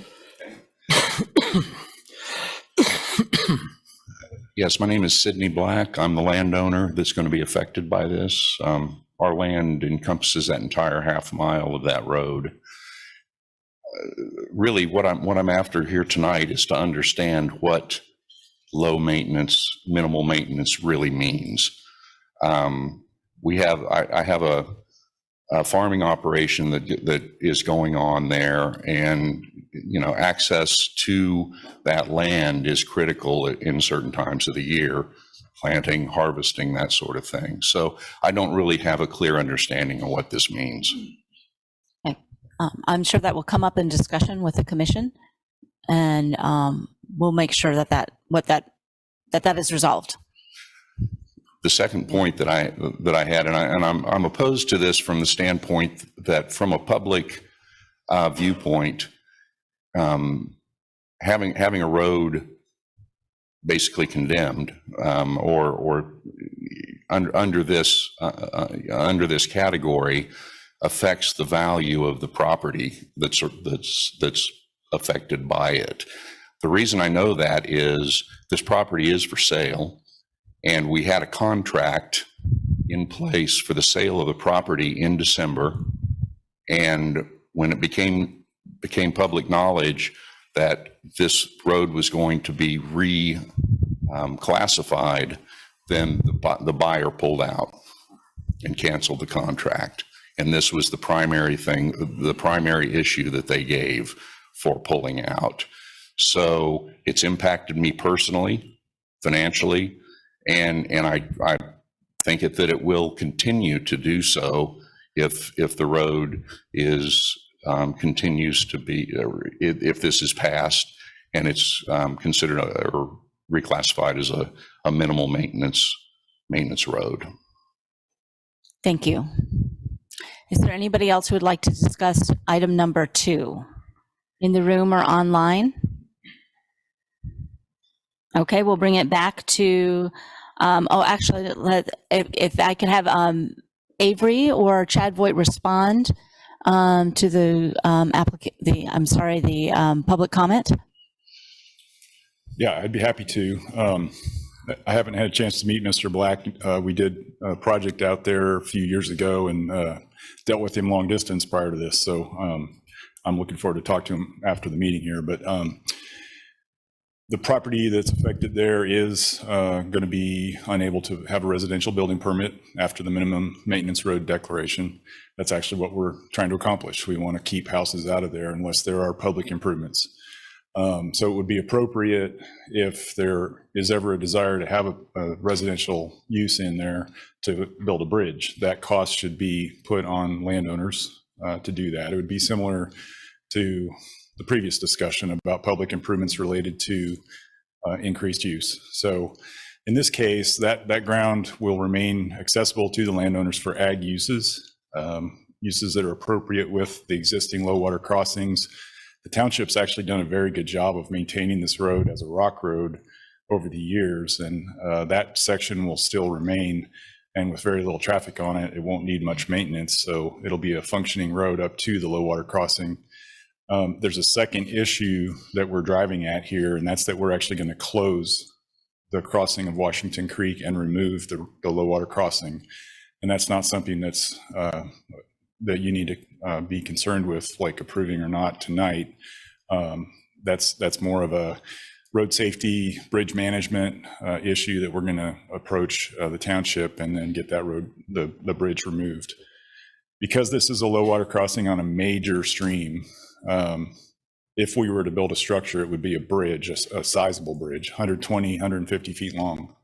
Yes, my name is Sidney Black. I'm the landowner that's going to be affected by this. Our land encompasses that entire half mile of that road. Really, what I'm after here tonight is to understand what low maintenance, minimal maintenance really means. I have a farming operation that is going on there, and access to that land is critical in certain times of the year, planting, harvesting, that sort of thing. So I don't really have a clear understanding of what this means. Okay. I'm sure that will come up in discussion with the commission, and we'll make sure that is resolved. The second point that I had, and I'm opposed to this from the standpoint that from a public viewpoint, having a road basically condemned or under this category affects the value of the property that's affected by it. The reason I know that is this property is for sale. And we had a contract in place for the sale of the property in December. And when it became public knowledge that this road was going to be reclassified, then the buyer pulled out and canceled the contract. And this was the primary thing, the primary issue that they gave for pulling out. So it's impacted me personally, financially, and I think that it will continue to do so if the road is continues to be, if this is passed and it's considered or reclassified as a minimal maintenance road. Thank you. Is there anybody else who would like to discuss item number 2 in the room or online? Okay, we'll bring it back to, actually, if I could have Avery or Chad Voigt respond to the public comment. Yeah, I'd be happy to. I haven't had a chance to meet Mr. Black. We did a project out there a few years ago and dealt with him long distance prior to this. So I'm looking forward to talk to him after the meeting here. But the property that's affected there is going to be unable to have a residential building permit after the minimum maintenance road declaration. That's actually what we're trying to accomplish. We want to keep houses out of there unless there are public improvements. So it would be appropriate if there is ever a desire to have a residential use in there to build a bridge. That cost should be put on landowners to do that. It would be similar to the previous discussion about public improvements related to increased use. So in this case, that ground will remain accessible to the landowners for ag uses, uses that are appropriate with the existing low water crossings. The township's actually done a very good job of maintaining this road as a rock road over the years, and that section will still remain. And with very little traffic on it, it won't need much maintenance. So it'll be a functioning road up to the low water crossing. There's a second issue that we're driving at here, and that's that we're actually going to close the crossing of Washington Creek and remove the low water crossing. And that's not something that's that you need to be concerned with, like approving or not tonight. That's more of a road safety, bridge management issue that we're going to approach the township and then get that road, the bridge removed. Because this is a low water crossing on a major stream, if we were to build a structure, it would be a bridge, a sizable bridge, 120, 150 feet long.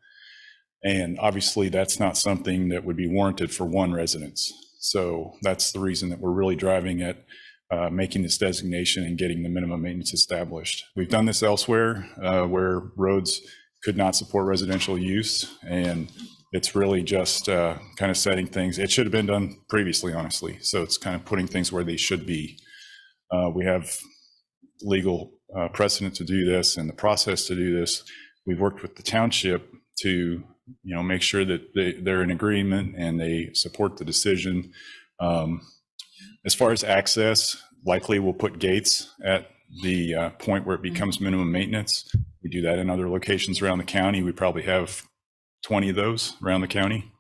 And obviously that's not something that would be warranted for one residence. So that's the reason that we're really driving at making this designation and getting the minimum maintenance established. We've done this elsewhere where roads could not support residential use, and it's really just kind of setting things. It should have been done previously, honestly. So it's kind of putting things where they should be. We have legal precedent to do this and the process to do this. We've worked with the township to make sure that they're in agreement and they support the decision. As far as access, likely we'll put gates at the point where it becomes minimum maintenance. We do that in other locations around the county. We probably have 20 of those around the county.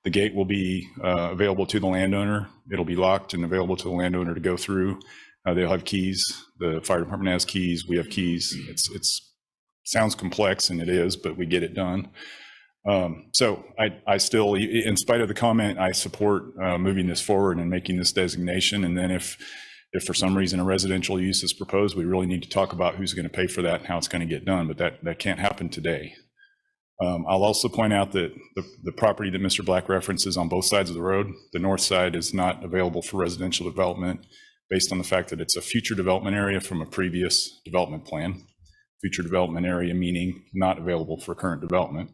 The gate will be available to the landowner. It'll be locked and available to the landowner to go through. They'll have keys. The fire department has keys. We have keys. It's sounds complex, and it is, but we get it done. So I still, in spite of the comment, I support moving this forward and making this designation. And then if for some reason a residential use is proposed, we really need to talk about who's going to pay for that and how it's going to get done. But that can't happen today. I'll also point out that the property that Mr. Black references on both sides of the road, the north side is not available for residential development based on the fact that it's a future development area from a previous development plan. Future development area meaning not available for current development.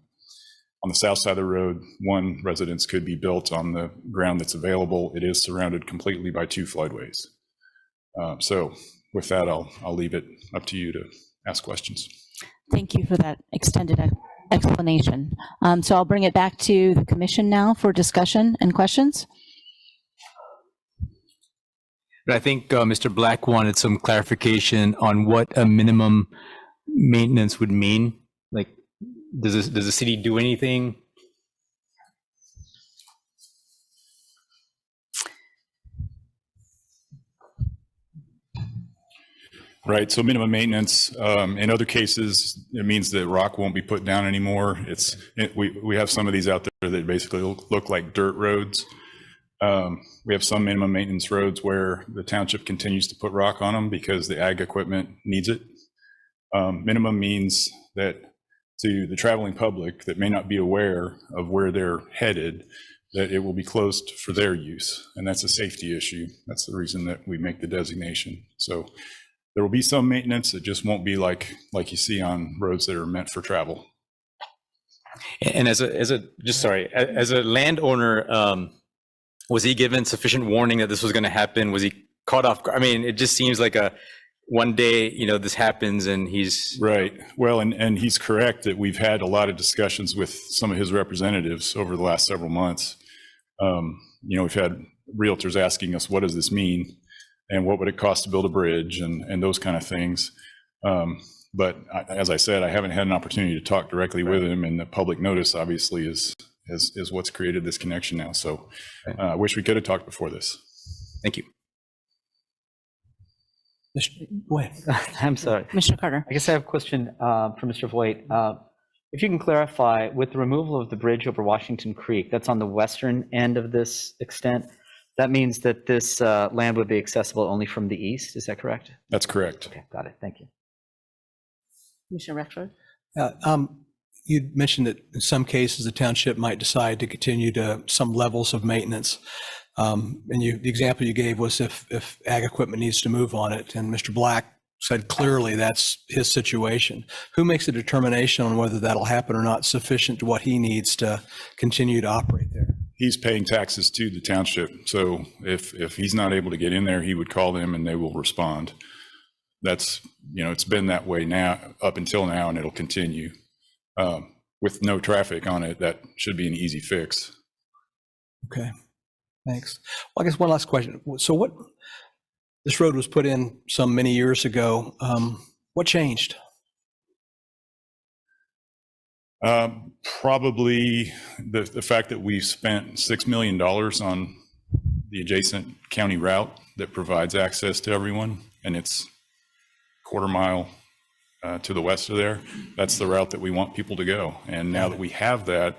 On the south side of the road, one residence could be built on the ground that's available. It is surrounded completely by 2 floodways. So with that, I'll leave it up to you to ask questions. Thank you for that extended explanation. So I'll bring it back to the commission now for discussion and questions. I think Mr. Black wanted some clarification on what a minimum maintenance would mean. Like, does the city do anything? Right, so minimum maintenance, in other cases, it means that rock won't be put down anymore. We have some of these out there that basically look like dirt roads. We have some minimum maintenance roads where the township continues to put rock on them because the ag equipment needs it. Minimum means that to the traveling public that may not be aware of where they're headed, that it will be closed for their use. And that's a safety issue. That's the reason that we make the designation. So there will be some maintenance. It just won't be like you see on roads that are meant for travel. And as a landowner, was he given sufficient warning that this was going to happen? Was he caught off? I mean, it just seems like one day, this happens and he's right. Well, and he's correct that we've had a lot of discussions with some of his representatives over the last several months. We've had realtors asking us, what does this mean? And what would it cost to build a bridge and those kind of things. But as I said, I haven't had an opportunity to talk directly with him, and the public notice obviously is what's created this connection now. So I wish we could have talked before this. Thank you. Go ahead. I'm sorry. Commissioner Carter. I guess I have a question for Mr. Voigt. If you can clarify, with the removal of the bridge over Washington Creek, that's on the western end of this extent, that means that this land would be accessible only from the east, is that correct? That's correct. Okay, got it, thank you. Commissioner Rexford. You mentioned that in some cases the township might decide to continue to some levels of maintenance. And the example you gave was if ag equipment needs to move on it, and Mr. Black said clearly that's his situation. Who makes a determination on whether that'll happen or not sufficient to what he needs to continue to operate there? He's paying taxes to the township. So if he's not able to get in there, he would call them and they will respond. That's, it's been that way now up until now, and it'll continue. With no traffic on it, that should be an easy fix. Okay, thanks. Well, I guess one last question. So this road was put in some many years ago. What changed? Probably the fact that we spent $6 million on the adjacent county route that provides access to everyone, and it's quarter mile to the west of there. That's the route that we want people to go. And now that we have that,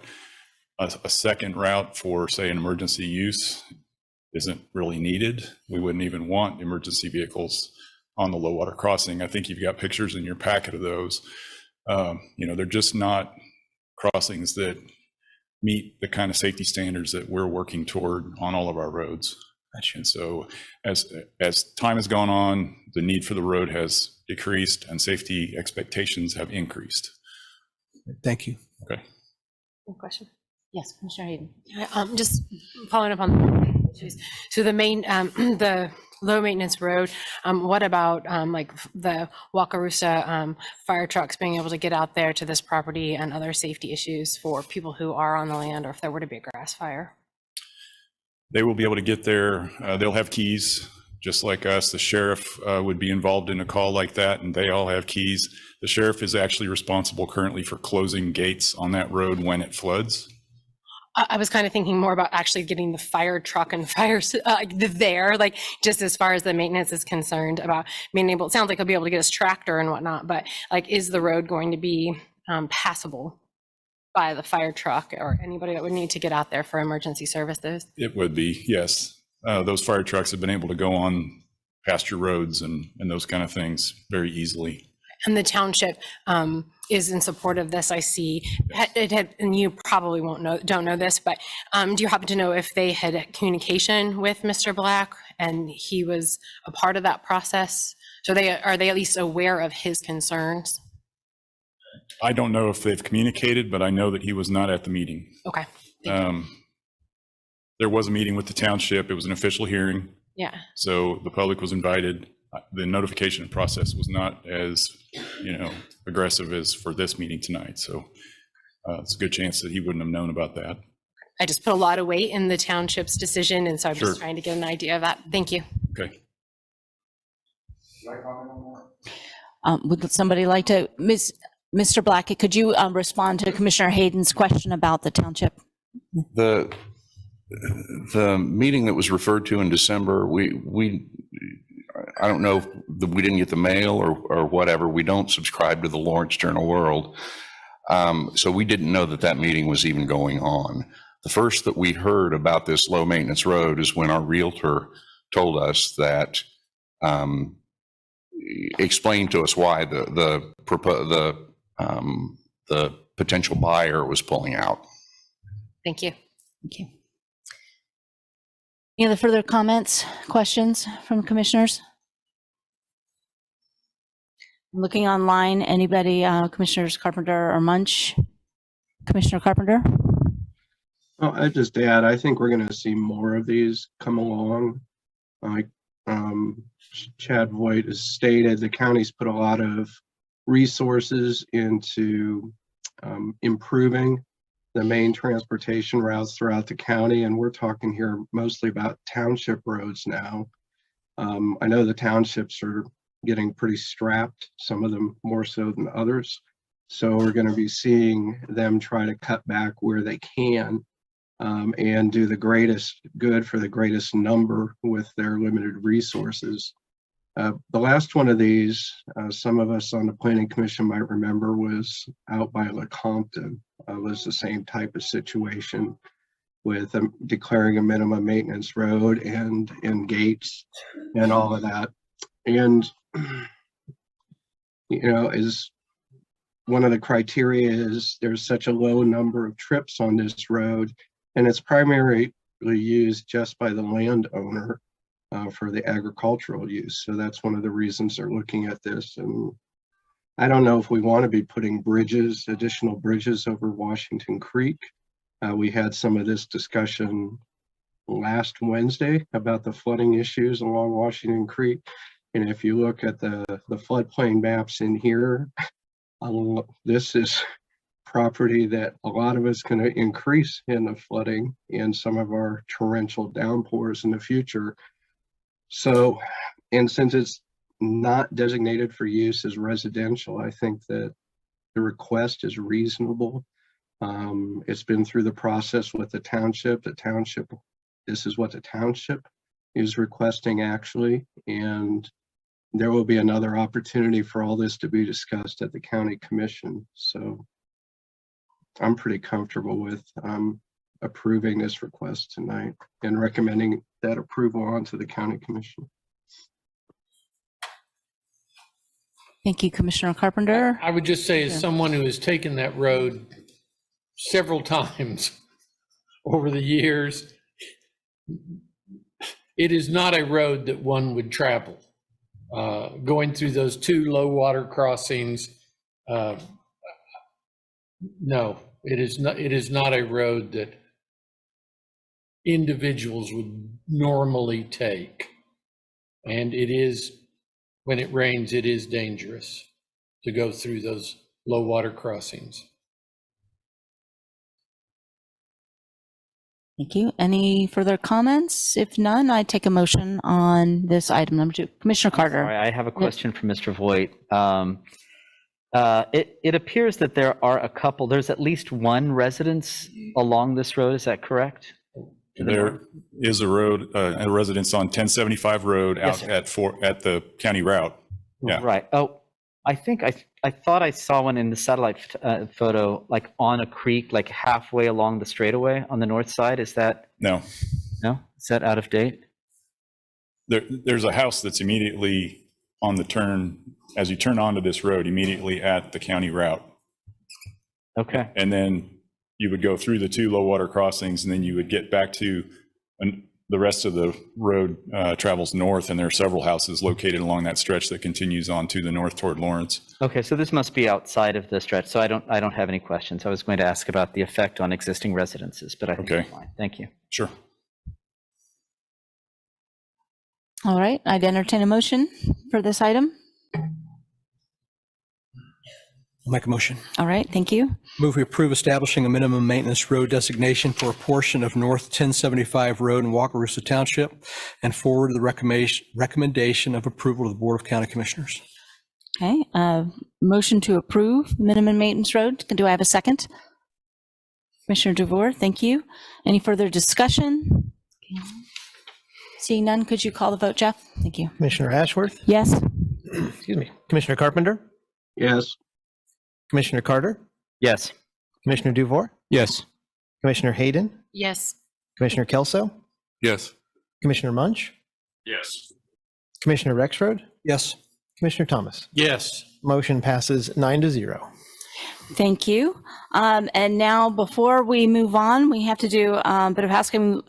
a second route for, say, an emergency use isn't really needed. We wouldn't even want emergency vehicles on the low water crossing. I think you've got pictures in your packet of those. They're just not crossings that meet the kind of safety standards that we're working toward on all of our roads. And so as time has gone on, the need for the road has decreased and safety expectations have increased. Thank you. Okay. One question. Yes, Commissioner Hayden. Just following up on the issues. So the main, the low maintenance road, what about like the Wakarusa fire trucks being able to get out there to this property, and other safety issues for people who are on the land, or if there were to be a grass fire? They will be able to get there. They'll have keys, just like us. The sheriff would be involved in a call like that, and they all have keys. The sheriff is actually responsible currently for closing gates on that road when it floods. I was kind of thinking more about actually getting the fire truck and fire there, like just as far as the maintenance is concerned, about being able, it sounds like he'll be able to get his tractor and whatnot, but like, is the road going to be passable by the fire truck or anybody that would need to get out there for emergency services? It would be, yes. Those fire trucks have been able to go on pasture roads and those kind of things very easily. And the township is in support of this, I see. And you probably don't know this, but do you happen to know if they had communication with Mr. Black and he was a part of that process? So are they at least aware of his concerns? I don't know if they've communicated, but I know that he was not at the meeting. Okay. There was a meeting with the township. It was an official hearing. Yeah. So the public was invited. The notification process was not as, aggressive as for this meeting tonight. So it's a good chance that he wouldn't have known about that. I just put a lot of weight in the township's decision, and so I'm just trying to get an idea of that. Thank you. Okay. Would somebody like to, Mr. Black, could you respond to Commissioner Hayden's question about the township? The meeting that was referred to in December, I don't know if we didn't get the mail or whatever. We don't subscribe to the Lawrence Journal World. So we didn't know that that meeting was even going on. The first that we heard about this low maintenance road is when our realtor told us that, explained to us why the potential buyer was pulling out. Thank you. Thank you. Any other further comments, questions from commissioners? Looking online, anybody, Commissioners Carpenter or Munch? Commissioner Carpenter? Oh, I'd just add, I think we're going to see more of these come along. Like Chad Voigt has stated, the county's put a lot of resources into improving the main transportation routes throughout the county, and we're talking here mostly about township roads now. I know the townships are getting pretty strapped, some of them more so than others. So we're going to be seeing them try to cut back where they can and do the greatest good for the greatest number with their limited resources. The last one of these, some of us on the Planning Commission might remember, was out by Lecompton. Was the same type of situation with declaring a minimum maintenance road and gates and all of that. And, you know, is one of the criteria is there's such a low number of trips on this road, and it's primarily used just by the landowner for the agricultural use. So that's one of the reasons they're looking at this. And I don't know if we want to be putting bridges, additional bridges over Washington Creek. We had some of this discussion last Wednesday about the flooding issues along Washington Creek. And if you look at the floodplain maps in here, this is property that a lot of us can increase in the flooding and some of our torrential downpours in the future. So, and since it's not designated for use as residential, I think that the request is reasonable. It's been through the process with the township. This is what the township is requesting actually, and there will be another opportunity for all this to be discussed at the county commission. So I'm pretty comfortable with approving this request tonight and recommending that approval onto the county commission. Thank you, Commissioner Carpenter. I would just say, as someone who has taken that road several times over the years, it is not a road that one would travel. Going through those two low water crossings, no, it is not a road that individuals would normally take. And it is, when it rains, it is dangerous to go through those low water crossings. Thank you. Any further comments? If none, I take a motion on this item number 2. Commissioner Carter. Sorry, I have a question for Mr. Voigt. It appears that there's at least one residence along this road. Is that correct? There is a residence on 1075 Road out at the county route. Yeah. Right. Oh, I think I thought I saw one in the satellite photo, like on a creek, like halfway along the straightaway on the north side. Is that? No. No? Is that out of date? There's a house that's immediately on the turn, as you turn onto this road, immediately at the county route. Okay. And then you would go through the two low water crossings, and then you would get back to the rest of the road travels north, and there are several houses located along that stretch that continues on to the north toward Lawrence. Okay, so this must be outside of the stretch, so I don't have any questions. I was going to ask about the effect on existing residences, but I think it's fine. Thank you. Sure. All right, I'd entertain a motion for this item. I'll make a motion. All right, thank you. Move we approve establishing a minimum maintenance road designation for a portion of North 1075 Road in Wakarusa Township and forward the recommendation of approval to the Board of County Commissioners. Okay, motion to approve minimum maintenance road. Do I have a second? Commissioner DeVore, thank you. Any further discussion? Okay. Seeing none, could you call the vote, Jeff? Thank you. Commissioner Ashworth, Yes. excuse me, Commissioner Carpenter, Yes. Commissioner Carter, Yes. Commissioner Duvore, Yes. Commissioner Hayden, Yes. Commissioner Kelso, Yes. Commissioner Munch, Yes. Commissioner Rexroad, Yes. Commissioner Thomas. Yes. Motion passes 9-0. Thank you. And now, before we move on, we have to do a bit of housekeeping.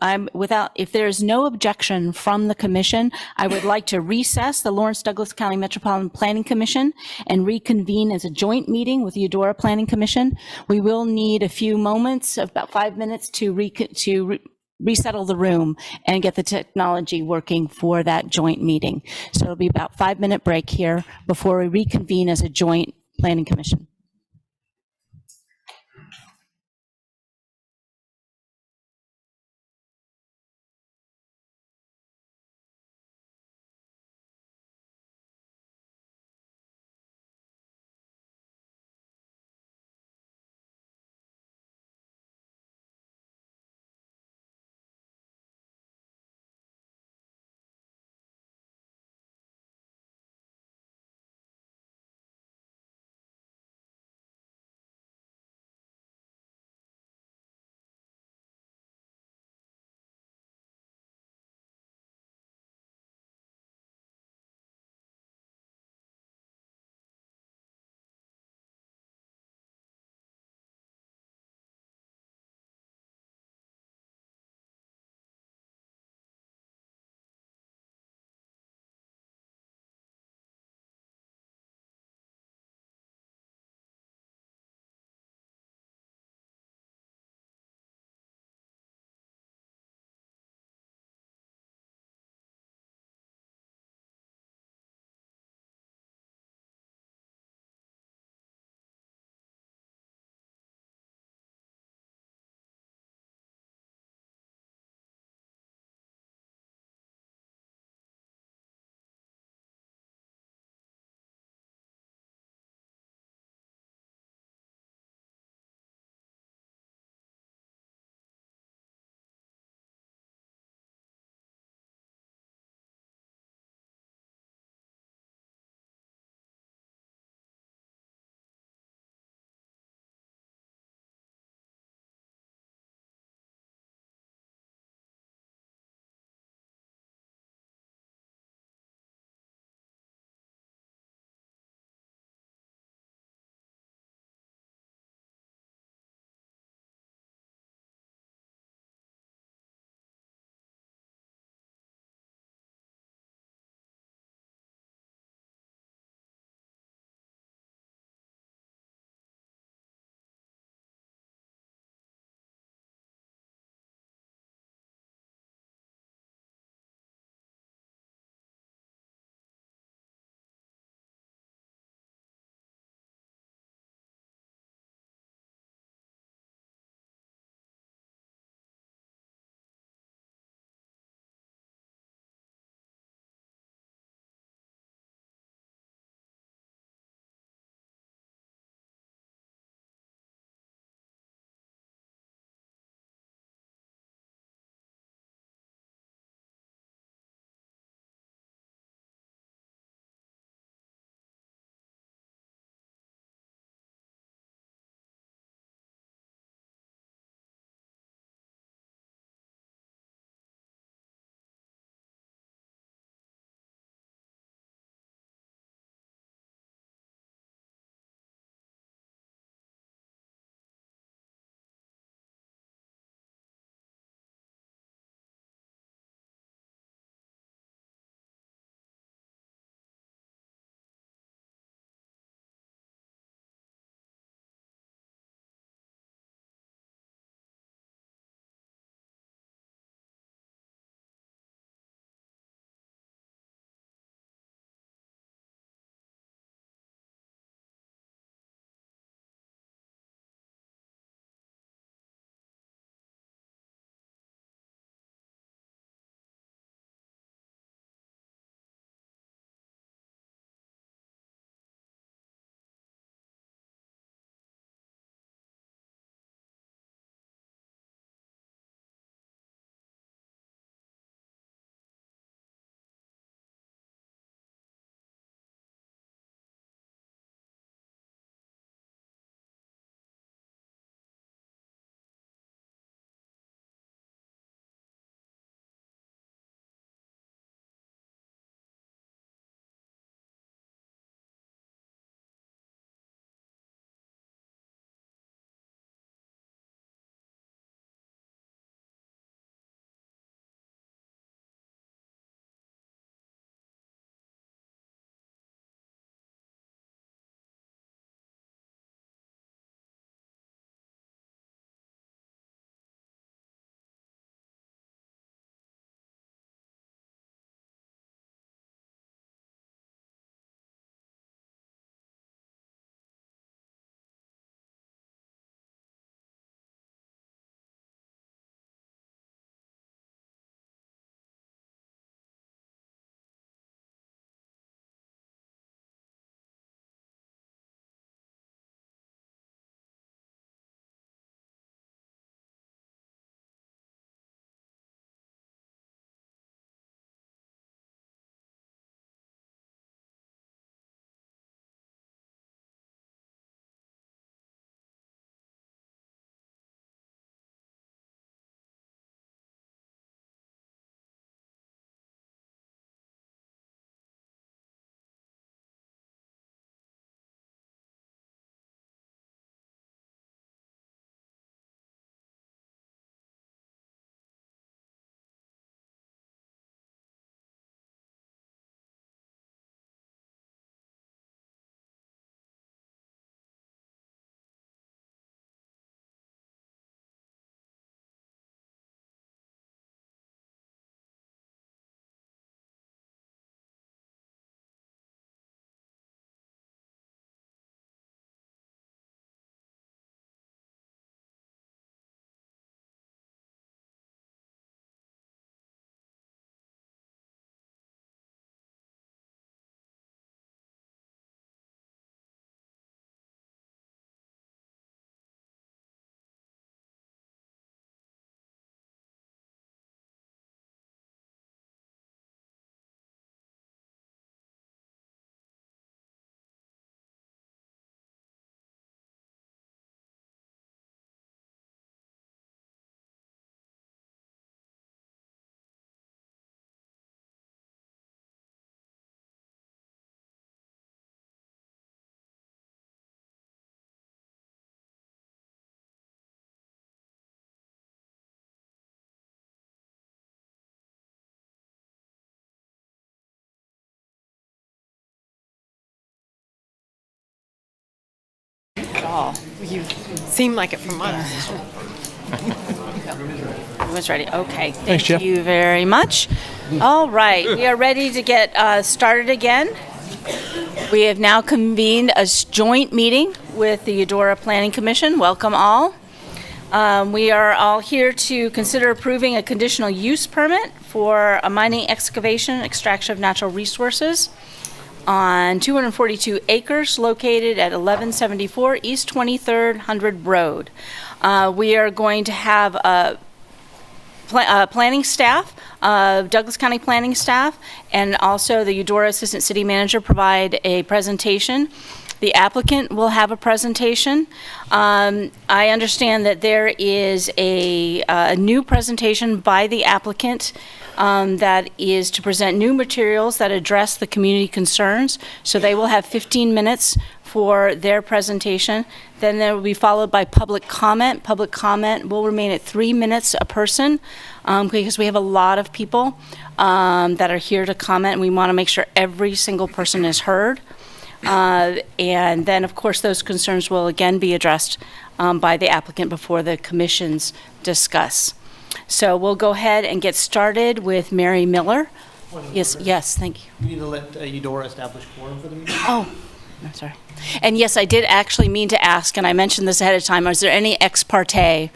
If there's no objection from the commission, I would like to recess the Lawrence Douglas County Metropolitan Planning Commission and reconvene as a joint meeting with the Eudora Planning Commission. We will need a few moments, about 5 minutes, to resettle the room and get the technology working for that joint meeting. So it'll be about a 5-minute break here before we reconvene as a joint planning commission. all. You seem like it from us. Everyone's ready. Okay. Thanks, Jeff. Thank you very much. All right, we are ready to get started again. We have now convened a joint meeting with the Eudora Planning Commission. Welcome all. We are all here to consider approving a conditional use permit for a mining excavation extraction of natural resources on 242 acres located at 1174 East 23rd 100 Road. We are going to have a planning staff, Douglas County planning staff, and also the Eudora Assistant City Manager provide a presentation. The applicant will have a presentation. I understand that there is a new presentation by the applicant that is to present new materials that address the community concerns. So they will have 15 minutes for their presentation. Then there will be followed by public comment. Public comment will remain at 3 minutes a person because we have a lot of people that are here to comment, and we want to make sure every single person is heard. And then, of course, those concerns will again be addressed by the applicant before the commissions discuss. So we'll go ahead and get started with Mary Miller. Yes, thank you. We need to let Eudora establish quorum for the meeting. Oh, I'm sorry. And yes, I did actually mean to ask, and I mentioned this ahead of time, is there any ex parte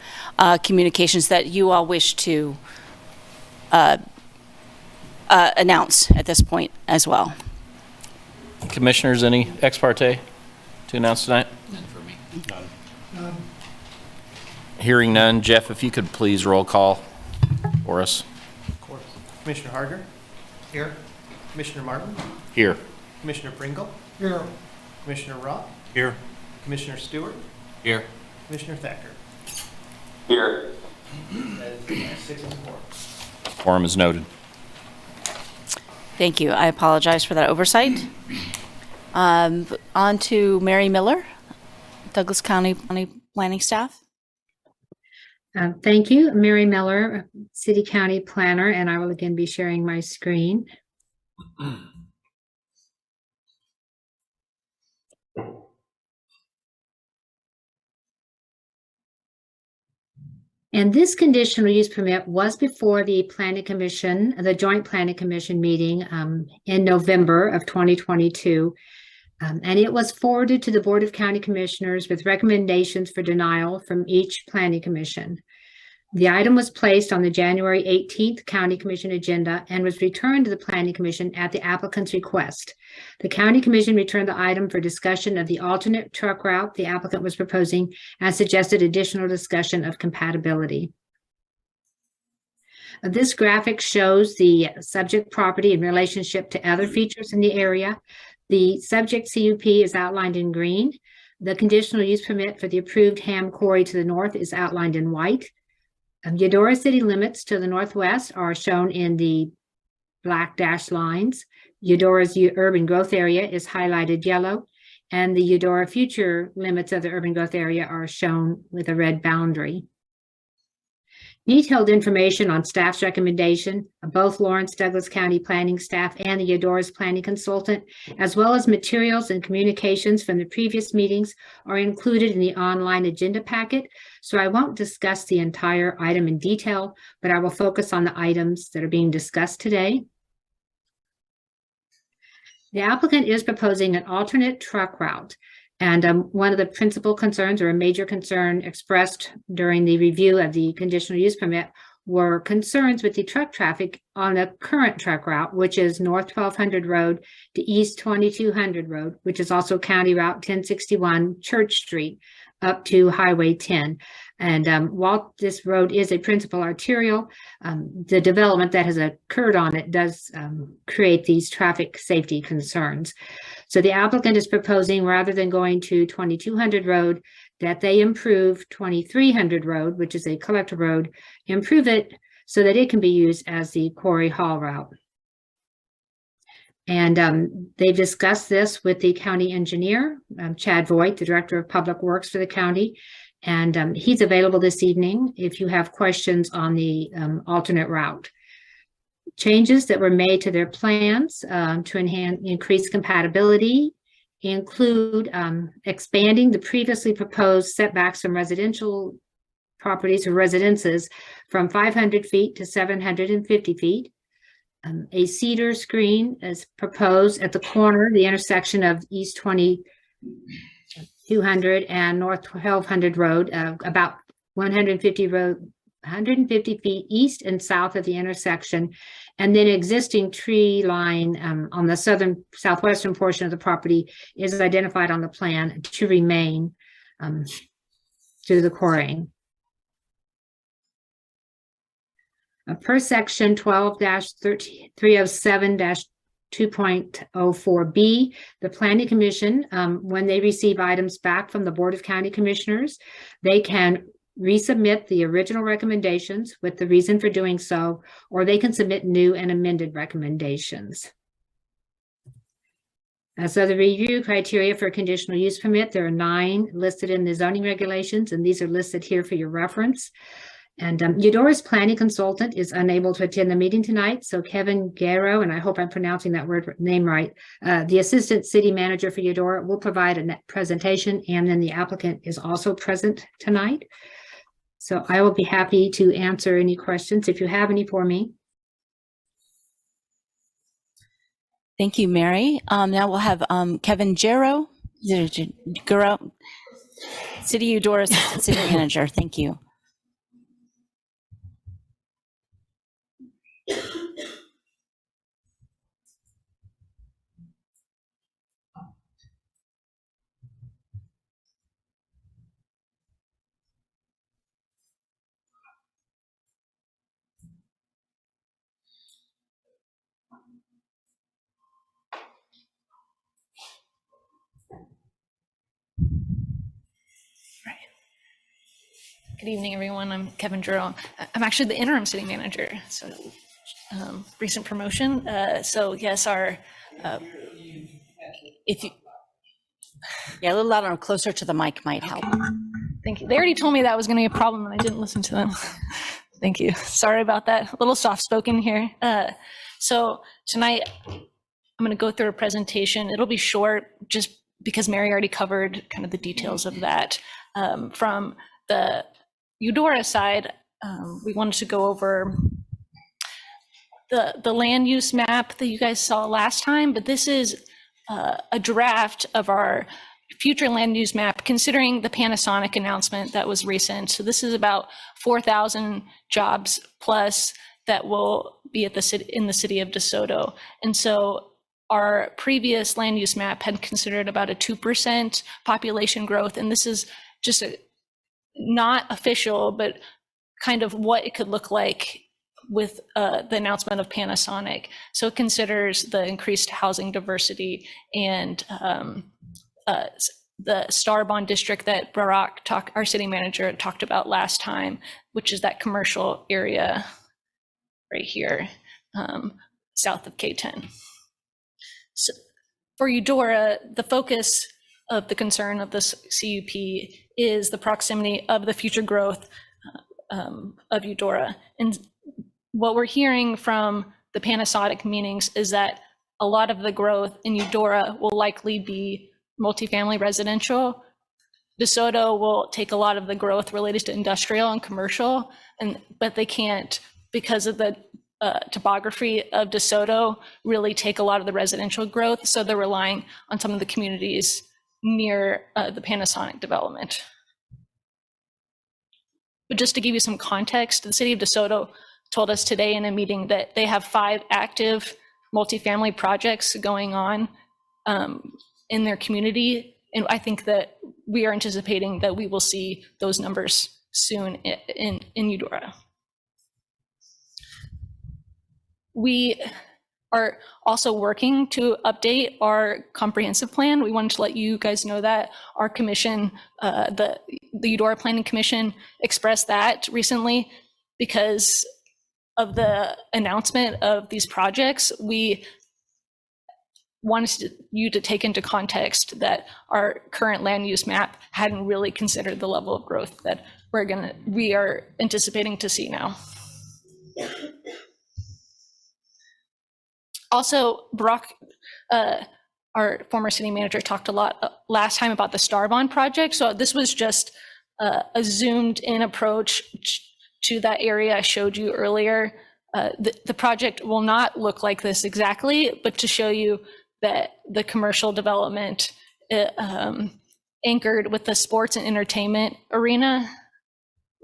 communications that you all wish to announce at this point as well? Commissioners, any ex parte to announce tonight? None for me. None. Hearing none, Jeff, if you could please roll call for us. Of course. Commissioner Harder? Here. Commissioner Martin? Here. Commissioner Pringle? Here. Commissioner Roth? Here. Commissioner Stewart? Here. Commissioner Thacker? Here. That is 6 and 4. Quorum is noted. Thank you. I apologize for that oversight. On to Mary Miller, Douglas County Planning Staff. Thank you, Mary Miller, City County Planner, and I will again be sharing my screen. And this conditional use permit was before the Planning Commission, the Joint Planning Commission meeting in November of 2022. And it was forwarded to the Board of County Commissioners with recommendations for denial from each Planning Commission. The item was placed on the January 18th County Commission agenda and was returned to the Planning Commission at the applicant's request. The County Commission returned the item for discussion of the alternate truck route the applicant was proposing and suggested additional discussion of compatibility. This graphic shows the subject property in relationship to other features in the area. The subject CUP is outlined in green. The conditional use permit for the approved ham quarry to the north is outlined in white. Eudora city limits to the northwest are shown in the black dashed lines. Eudora's urban growth area is highlighted yellow, and the Eudora future limits of the urban growth area are shown with a red boundary. Detailed information on staff's recommendation of both Lawrence Douglas County planning staff and the Eudora's planning consultant, as well as materials and communications from the previous meetings, are included in the online agenda packet. So I won't discuss the entire item in detail, but I will focus on the items that are being discussed today. The applicant is proposing an alternate truck route. And one of the principal concerns, or a major concern expressed during the review of the conditional use permit, were concerns with the truck traffic on the current truck route, which is North 1200 Road to East 2200 Road, which is also County Route 1061 Church Street up to Highway 10. And while this road is a principal arterial, the development that has occurred on it does create these traffic safety concerns. So the applicant is proposing, rather than going to 2200 Road, that they improve 2300 Road, which is a collector road, improve it so that it can be used as the quarry haul route. And they've discussed this with the county engineer, Chad Voigt, the Director of Public Works for the county. And he's available this evening if you have questions on the alternate route. Changes that were made to their plans to increase compatibility include expanding the previously proposed setbacks from residential properties or residences from 500 feet to 750 feet. A cedar screen is proposed at the corner, the intersection of East 2200 and North 1200 Road, about 150 feet east and south of the intersection, and then existing tree line on the southwestern portion of the property is identified on the plan to remain through the quarrying. Per section 12-307-2.04B, the Planning Commission, when they receive items back from the Board of County Commissioners, they can resubmit the original recommendations with the reason for doing so, or they can submit new and amended recommendations. So the review criteria for a conditional use permit, there are 9 listed in the zoning regulations, and these are listed here for your reference. And Eudora's planning consultant is unable to attend the meeting tonight, so Kevin Guerrero, and I hope I'm pronouncing that name right, the assistant city manager for Eudora, will provide a presentation, and then the applicant is also present tonight. So I will be happy to answer any questions if you have any for me. Thank you, Mary. Now we'll have Kevin Guerrero, City Eudora Assistant City Manager. Thank you. Good evening, everyone. I'm Kevin Jerome. I'm actually the interim city manager, so recent promotion. So yes, if you, yeah, a little louder or closer to the mic might help. Thank you. They already told me that was going to be a problem, and I didn't listen to them. Thank you. Sorry about that. A little soft-spoken here. So tonight, I'm going to go through a presentation. It'll be short, just because Mary already covered kind of the details of that. From the Eudora side, we wanted to go over the land use map that you guys saw last time, but this is a draft of our future land use map, considering the Panasonic announcement that was recent. So this is about 4,000 jobs plus that will be at in the city of DeSoto. And so our previous land use map had considered about a 2% population growth, and this is just not official, but kind of what it could look like with the announcement of Panasonic. So it considers the increased housing diversity and the Star Bond district that our city manager, talked about last time, which is that commercial area right here, south of K10. So for Eudora, the focus of the concern of this CUP is the proximity of the future growth of Eudora. And what we're hearing from the Panasonic meetings is that a lot of the growth in Eudora will likely be multifamily residential. DeSoto will take a lot of the growth related to industrial and commercial, but they can't, because of the topography of DeSoto, really take a lot of the residential growth. So they're relying on some of the communities near the Panasonic development. But just to give you some context, the city of DeSoto told us today in a meeting that they have 5 active multifamily projects going on in their community. And I think that we are anticipating that we will see those numbers soon in Eudora. We are also working to update our comprehensive plan. We wanted to let you guys know that our commission, the Eudora Planning Commission, expressed that recently because of the announcement of these projects. We wanted you to take into context that our current land use map hadn't really considered the level of growth that we are anticipating to see now. Also, Brock our former city manager talked a lot last time about the Star Bond project. So this was just a zoomed in approach to that area I showed you earlier. The project will not look like this exactly, but to show you that the commercial development anchored with the sports and entertainment arena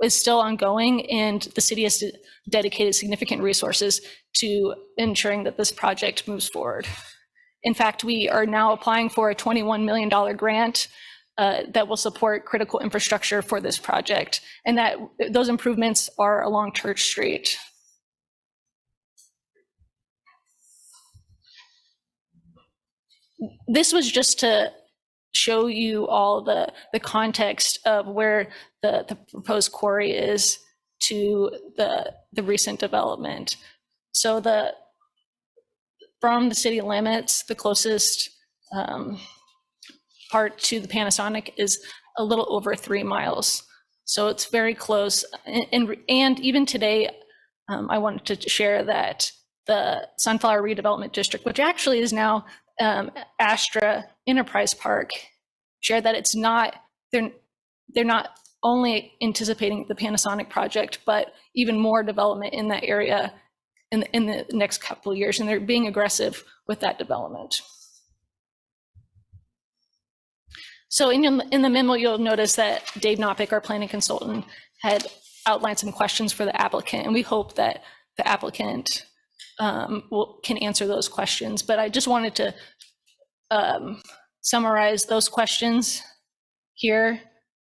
is still ongoing, and the city has dedicated significant resources to ensuring that this project moves forward. In fact, we are now applying for a $21 million grant that will support critical infrastructure for this project, and that those improvements are along Church Street. This was just to show you all the context of where the proposed quarry is to the recent development. So from the city limits, the closest part to the Panasonic is a little over 3 miles. So it's very close. And even today, I wanted to share that the Sunflower Redevelopment District, which actually is now Astra Enterprise Park, shared that it's not, they're not only anticipating the Panasonic project, but even more development in that area in the next couple of years, and they're being aggressive with that development. So in the memo, you'll notice that Dave Knopick, our planning consultant, had outlined some questions for the applicant, and we hope that the applicant can answer those questions. But I just wanted to summarize those questions here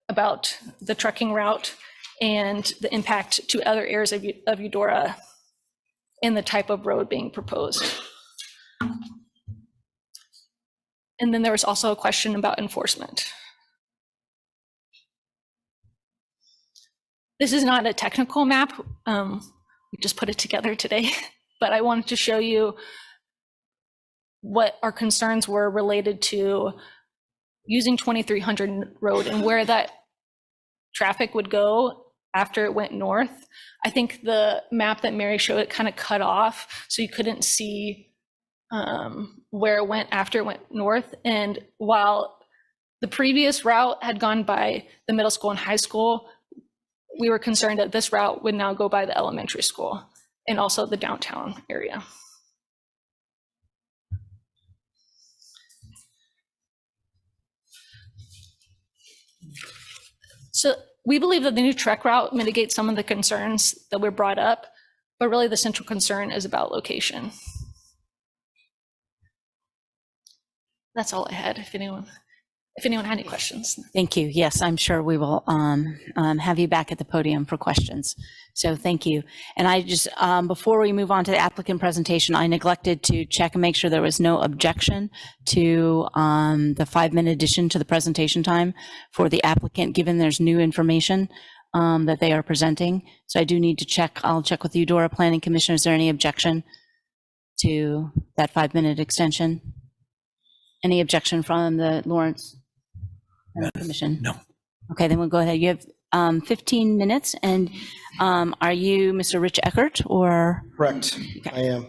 about the trucking route and the impact to other areas of Eudora and the type of road being proposed. And then there was also a question about enforcement. This is not a technical map. We just put it together today, but I wanted to show you what our concerns were related to using 2300 road and where that traffic would go after it went north. I think the map that Mary showed, it kind of cut off, so you couldn't see where it went after it went north. And while the previous route had gone by the middle school and high school, we were concerned that this route would now go by the elementary school and also the downtown area. So we believe that the new truck route mitigates some of the concerns that were brought up, but really the central concern is about location. That's all I had. If anyone had any questions. Thank you. Yes, I'm sure we will have you back at the podium for questions. So thank you. And I just, before we move on to the applicant presentation, I neglected to check and make sure there was no objection to the 5-minute addition to the presentation time for the applicant, given there's new information that they are presenting. So I do need to check. I'll check with the Eudora Planning Commission. Is there any objection to that 5-minute extension? Any objection from the Lawrence Commission? No. Okay, then we'll go ahead. You have 15 minutes, and are you Mr. Rich Eckert, or? Correct, okay. I am.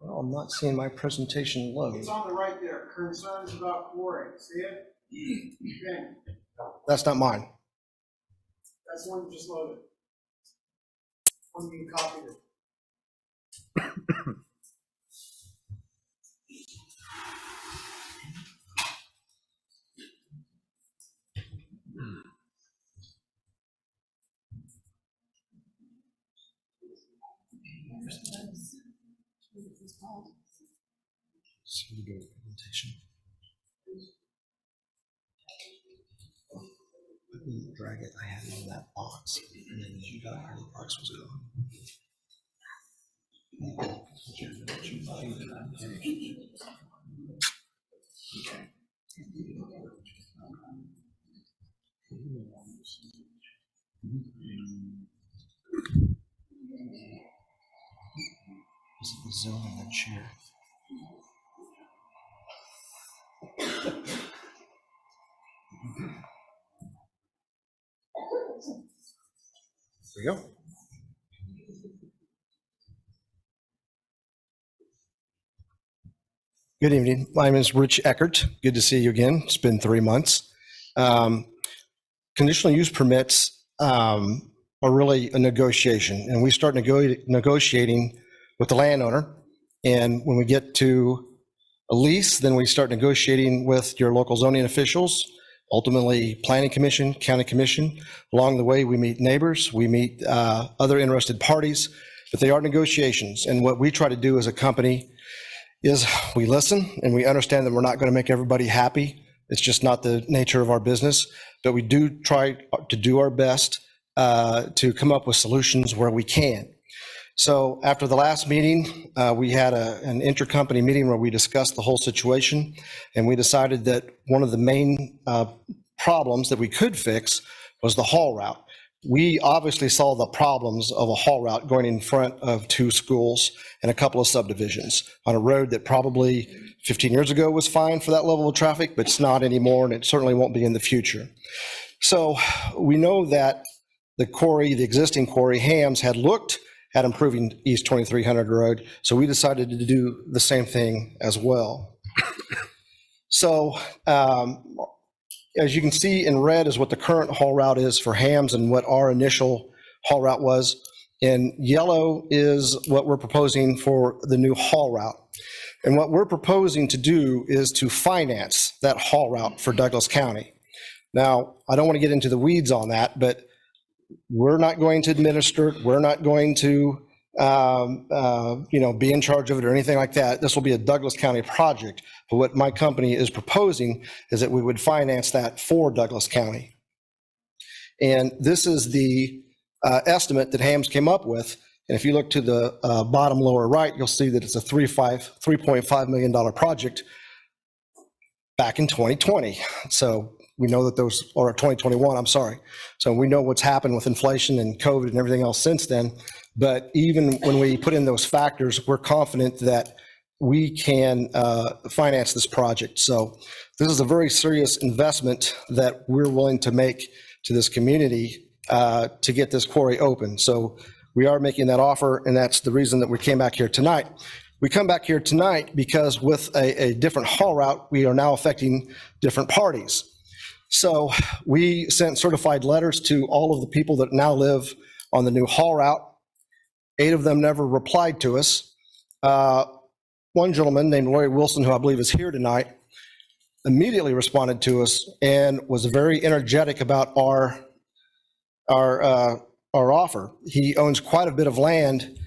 Well, I'm not seeing my presentation load. It's on the right there. Concerns about quarry. See it? Okay. That's not mine. That's the one you just loaded. One you copied it. Presentation. I didn't drag it. I had it in that box, and then you got where the box was going. Zoom and then share. There you go. Good evening. My name is Rich Eckert. Good to see you again. It's been 3 months. Conditional use permits are really a negotiation, and we start negotiating with the landowner. And when we get to a lease, then we start negotiating with your local zoning officials, ultimately planning commission, county commission. Along the way, we meet neighbors, we meet other interested parties, but they are negotiations. And what we try to do as a company is we listen and we understand that we're not going to make everybody happy. It's just not the nature of our business, but we do try to do our best to come up with solutions where we can. So after the last meeting, we had an intercompany meeting where we discussed the whole situation, and we decided that one of the main problems that we could fix was the haul route. We obviously saw the problems of a haul route going in front of 2 schools and a couple of subdivisions on a road that probably 15 years ago was fine for that level of traffic, but it's not anymore, and it certainly won't be in the future. So we know that the quarry, the existing quarry, Hams, had looked at improving East 2300 Road, so we decided to do the same thing as well. So as you can see in red is what the current haul route is for Hams and what our initial haul route was. In yellow is what we're proposing for the new haul route. And what we're proposing to do is to finance that haul route for Douglas County. Now, I don't want to get into the weeds on that, but we're not going to administer it. We're not going to be in charge of it or anything like that. This will be a Douglas County project. But what my company is proposing is that we would finance that for Douglas County. And this is the estimate that Hams came up with. And if you look to the bottom lower right, you'll see that it's a $3.5 million project back in 2020. So we know that those, or 2021, I'm sorry. So we know what's happened with inflation and COVID and everything else since then. But even when we put in those factors, we're confident that we can finance this project. So this is a very serious investment that we're willing to make to this community to get this quarry open. So we are making that offer, and that's the reason that we came back here tonight. We come back here tonight because with a different haul route, we are now affecting different parties. So we sent certified letters to all of the people that now live on the new haul route. 8 of them never replied to us. One gentleman named Larry Wilson, who I believe is here tonight, immediately responded to us and was very energetic about our offer. He owns quite a bit of land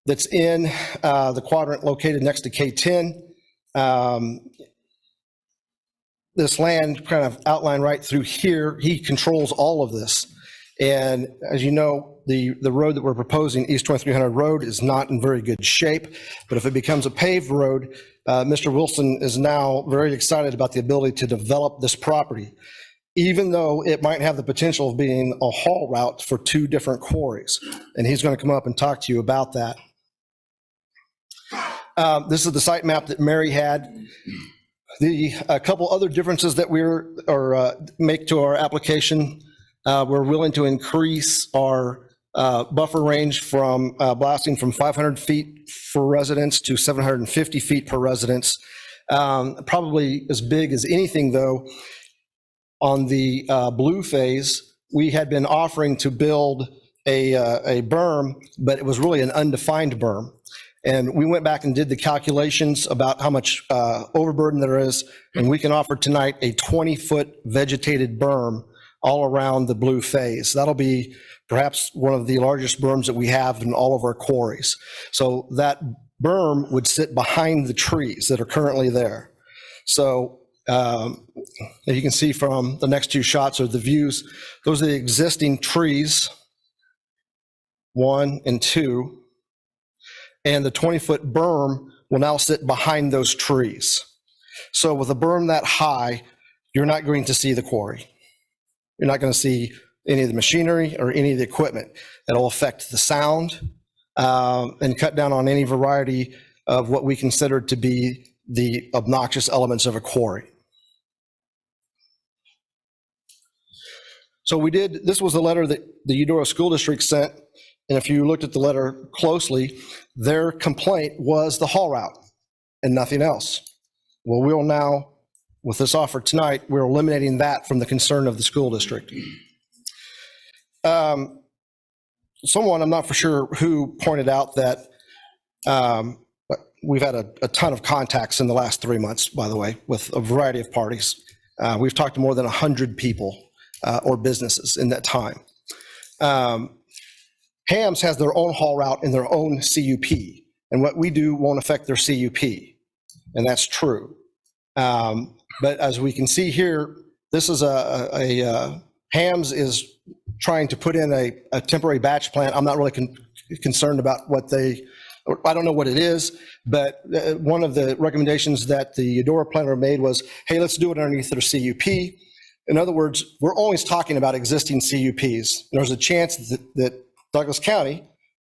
that's in the quadrant located next to K10. This land kind of outlined right through here, he controls all of this. And as you know, the road that we're proposing, East 2300 Road, is not in very good shape. But if it becomes a paved road, Mr. Wilson is now very excited about the ability to develop this property, even though it might have the potential of being a haul route for 2 different quarries. And he's going to come up and talk to you about that. This is the site map that Mary had. A couple other differences that make to our application, we're willing to increase our buffer range from blasting from 500 feet for residents to 750 feet per residence. Probably as big as anything, though, on the blue phase, we had been offering to build a berm, but it was really an undefined berm. And we went back and did the calculations about how much overburden there is, and we can offer tonight a 20-foot vegetated berm all around the blue phase. That'll be perhaps one of the largest berms that we have in all of our quarries. So that berm would sit behind the trees that are currently there. So as you can see from the next 2 shots or the views, those are the existing trees 1 and 2. And the 20-foot berm will now sit behind those trees. So with a berm that high, you're not going to see the quarry. You're not going to see any of the machinery or any of the equipment. It'll affect the sound and cut down on any variety of what we consider to be the obnoxious elements of a quarry. So this was a letter that the Eudora School District sent, and if you looked at the letter closely, their complaint was the haul route and nothing else. Well, we'll now, with this offer tonight, we're eliminating that from the concern of the school district. Someone, I'm not for sure who, pointed out that we've had a ton of contacts in the last 3 months, by the way, with a variety of parties. We've talked to more than 100 people or businesses in that time. Hams has their own haul route and their own CUP, and what we do won't affect their CUP, and that's true. But as we can see here, this is Hams is trying to put in a temporary batch plant. I'm not really concerned about I don't know what it is, but one of the recommendations that the Eudora planner made was, hey, let's do it underneath their CUP. In other words, we're always talking about existing CUPs. There's a chance that Douglas County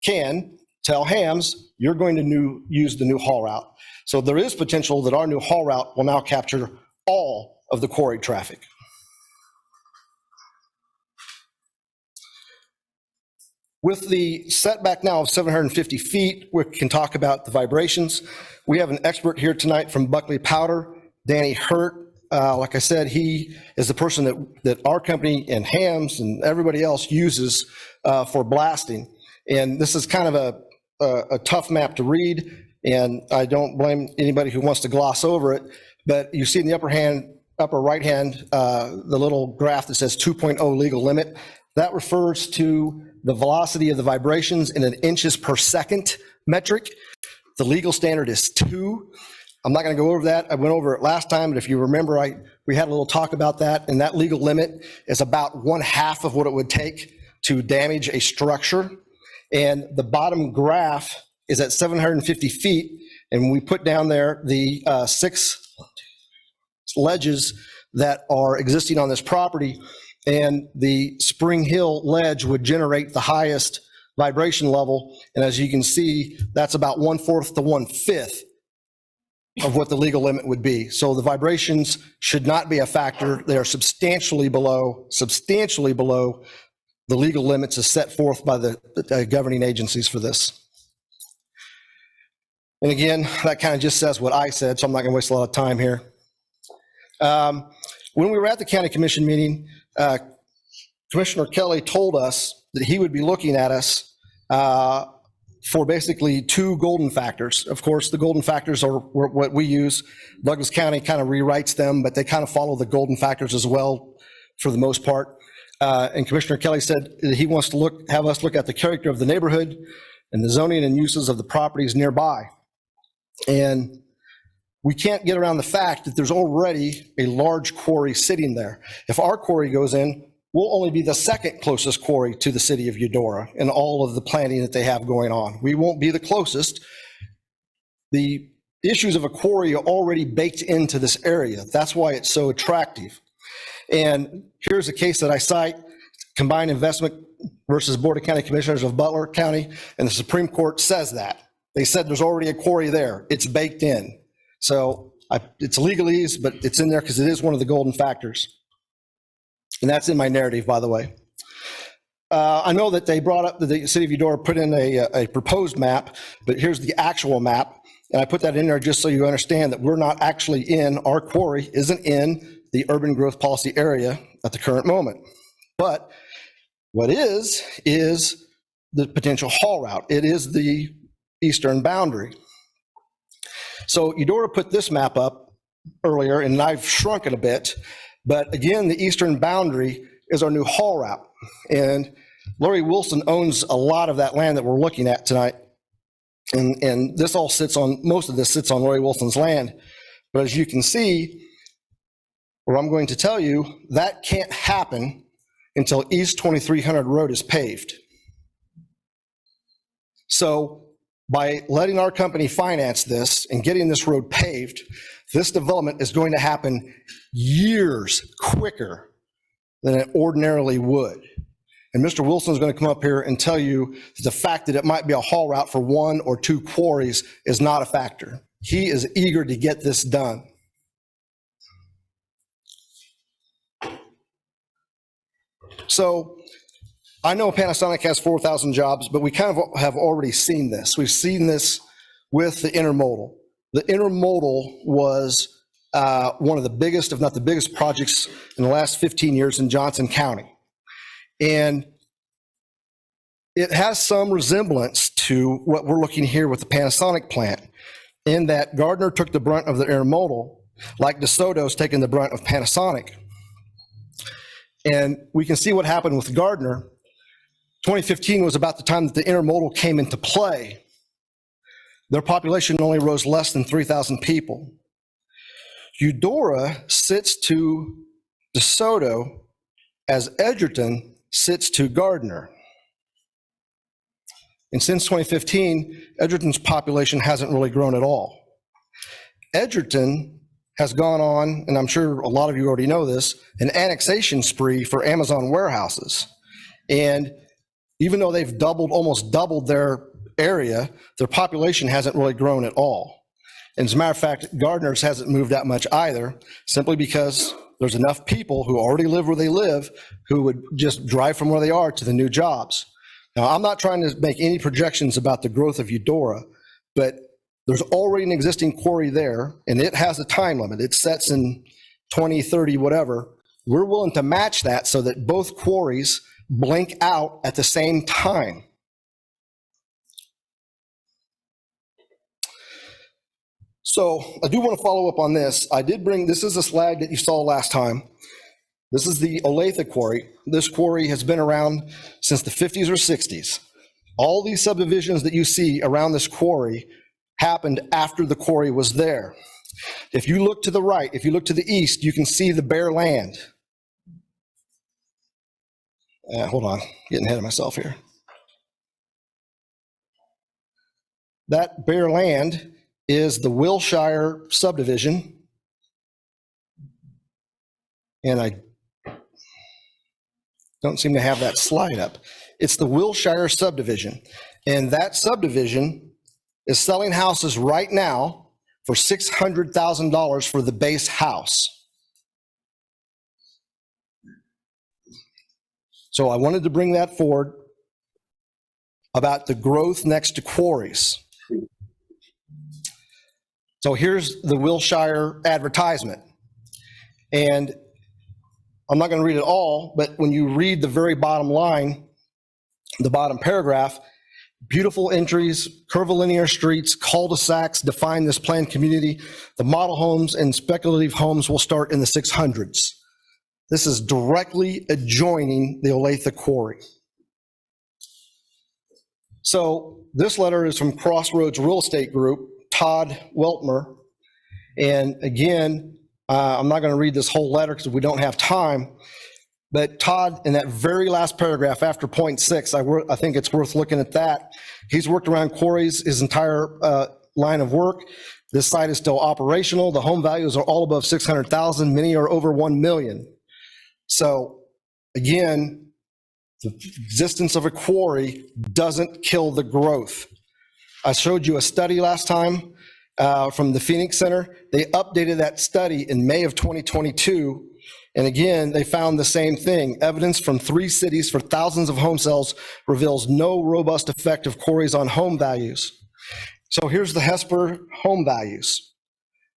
can tell Hams, you're going to use the new haul route. So there is potential that our new haul route will now capture all of the quarry traffic. With the setback now of 750 feet, we can talk about the vibrations. We have an expert here tonight from Buckley Powder, Danny Hurt. Like I said, he is the person that our company and Hams and everybody else uses for blasting. And this is kind of a tough map to read, and I don't blame anybody who wants to gloss over it, but you see in the upper right hand, the little graph that says 2.0 legal limit. That refers to the velocity of the vibrations in an inches per second metric. The legal standard is 2. I'm not going to go over that. I went over it last time, but if you remember, we had a little talk about that, and that legal limit is about 1/2 of what it would take to damage a structure. And the bottom graph is at 750 feet, and we put down there the 6 ledges that are existing on this property, and the Spring Hill ledge would generate the highest vibration level. And as you can see, that's about 1/4 to 1/5 of what the legal limit would be. So the vibrations should not be a factor. They are substantially below the legal limits as set forth by the governing agencies for this. And again, that kind of just says what I said, so I'm not going to waste a lot of time here. When we were at the county commission meeting, Commissioner Kelly told us that he would be looking at us for basically 2 golden factors. Of course, the golden factors are what we use. Douglas County kind of rewrites them, but they kind of follow the golden factors as well for the most part. And Commissioner Kelly said that he wants to have us look at the character of the neighborhood and the zoning and uses of the properties nearby. And we can't get around the fact that there's already a large quarry sitting there. If our quarry goes in, we'll only be the second closest quarry to the city of Eudora in all of the planning that they have going on. We won't be the closest. The issues of a quarry are already baked into this area. That's why it's so attractive. And here's a case that I cite, Combined Investment versus Board of County Commissioners of Butler County, and the Supreme Court says that. They said there's already a quarry there. It's baked in. So it's legalese, but it's in there because it is one of the golden factors. And that's in my narrative, by the way. I know that they brought up that the city of Eudora put in a proposed map, but here's the actual map. And I put that in there just so you understand that we're not actually our quarry isn't in the urban growth policy area at the current moment. But what is the potential haul route. It is the eastern boundary. So Eudora put this map up earlier, and I've shrunk it a bit. But again, the eastern boundary is our new haul route. And Lori Wilson owns a lot of that land that we're looking at tonight. And this all most of this sits on Lori Wilson's land. But as you can see, or I'm going to tell you, that can't happen until East 2300 Road is paved. So by letting our company finance this and getting this road paved, this development is going to happen years quicker than it ordinarily would. And Mr. Wilson is going to come up here and tell you that the fact that it might be a haul route for 1 or 2 quarries is not a factor. He is eager to get this done. So I know Panasonic has 4,000 jobs, but we kind of have already seen this. We've seen this with the intermodal. The intermodal was one of the biggest, if not the biggest projects in the last 15 years in Johnson County. And it has some resemblance to what we're looking here with the Panasonic plant, in that Gardner took the brunt of the intermodal, like DeSoto's taking the brunt of Panasonic. And we can see what happened with Gardner. 2015 was about the time that the intermodal came into play. Their population only rose less than 3,000 people. Eudora sits to DeSoto as Edgerton sits to Gardner. And since 2015, Edgerton's population hasn't really grown at all. Edgerton has gone on, and I'm sure a lot of you already know this, an annexation spree for Amazon warehouses. And even though they've almost doubled their area, their population hasn't really grown at all. And as a matter of fact, Gardner's hasn't moved that much either, simply because there's enough people who already live where they live who would just drive from where they are to the new jobs. Now, I'm not trying to make any projections about the growth of Eudora, but there's already an existing quarry there, and it has a time limit. It sets in 2030, whatever. We're willing to match that so that both quarries blink out at the same time. So I do want to follow up on this. I did bring, this is a slide that you saw last time. This is the Olathe quarry. This quarry has been around since the 50s or 60s. All these subdivisions that you see around this quarry happened after the quarry was there. If you look to the right, if you look to the east, you can see the bare land. Hold on, getting ahead of myself here. That bare land is the Wilshire subdivision. And I don't seem to have that slide up. It's the Wilshire subdivision. And that subdivision is selling houses right now for $600,000 for the base house. So I wanted to bring that forward about the growth next to quarries. So here's the Wilshire advertisement. And I'm not going to read it all, but when you read the very bottom line, the bottom paragraph, beautiful entries, curvilinear streets, cul-de-sacs define this planned community. The model homes and speculative homes will start in the 600s. This is directly adjoining the Olathe quarry. So this letter is from Crossroads Real Estate Group, Todd Weltmer. And again, I'm not going to read this whole letter because we don't have time, but Todd, in that very last paragraph after point 6, I think it's worth looking at that. He's worked around quarries his entire line of work. This site is still operational. The home values are all above 600,000. Many are over 1 million. So again, the existence of a quarry doesn't kill the growth. I showed you a study last time from the Phoenix Center. They updated that study in May of 2022. And again, they found the same thing. Evidence from 3 cities for thousands of home sales reveals no robust effect of quarries on home values. So here's the Hesper home values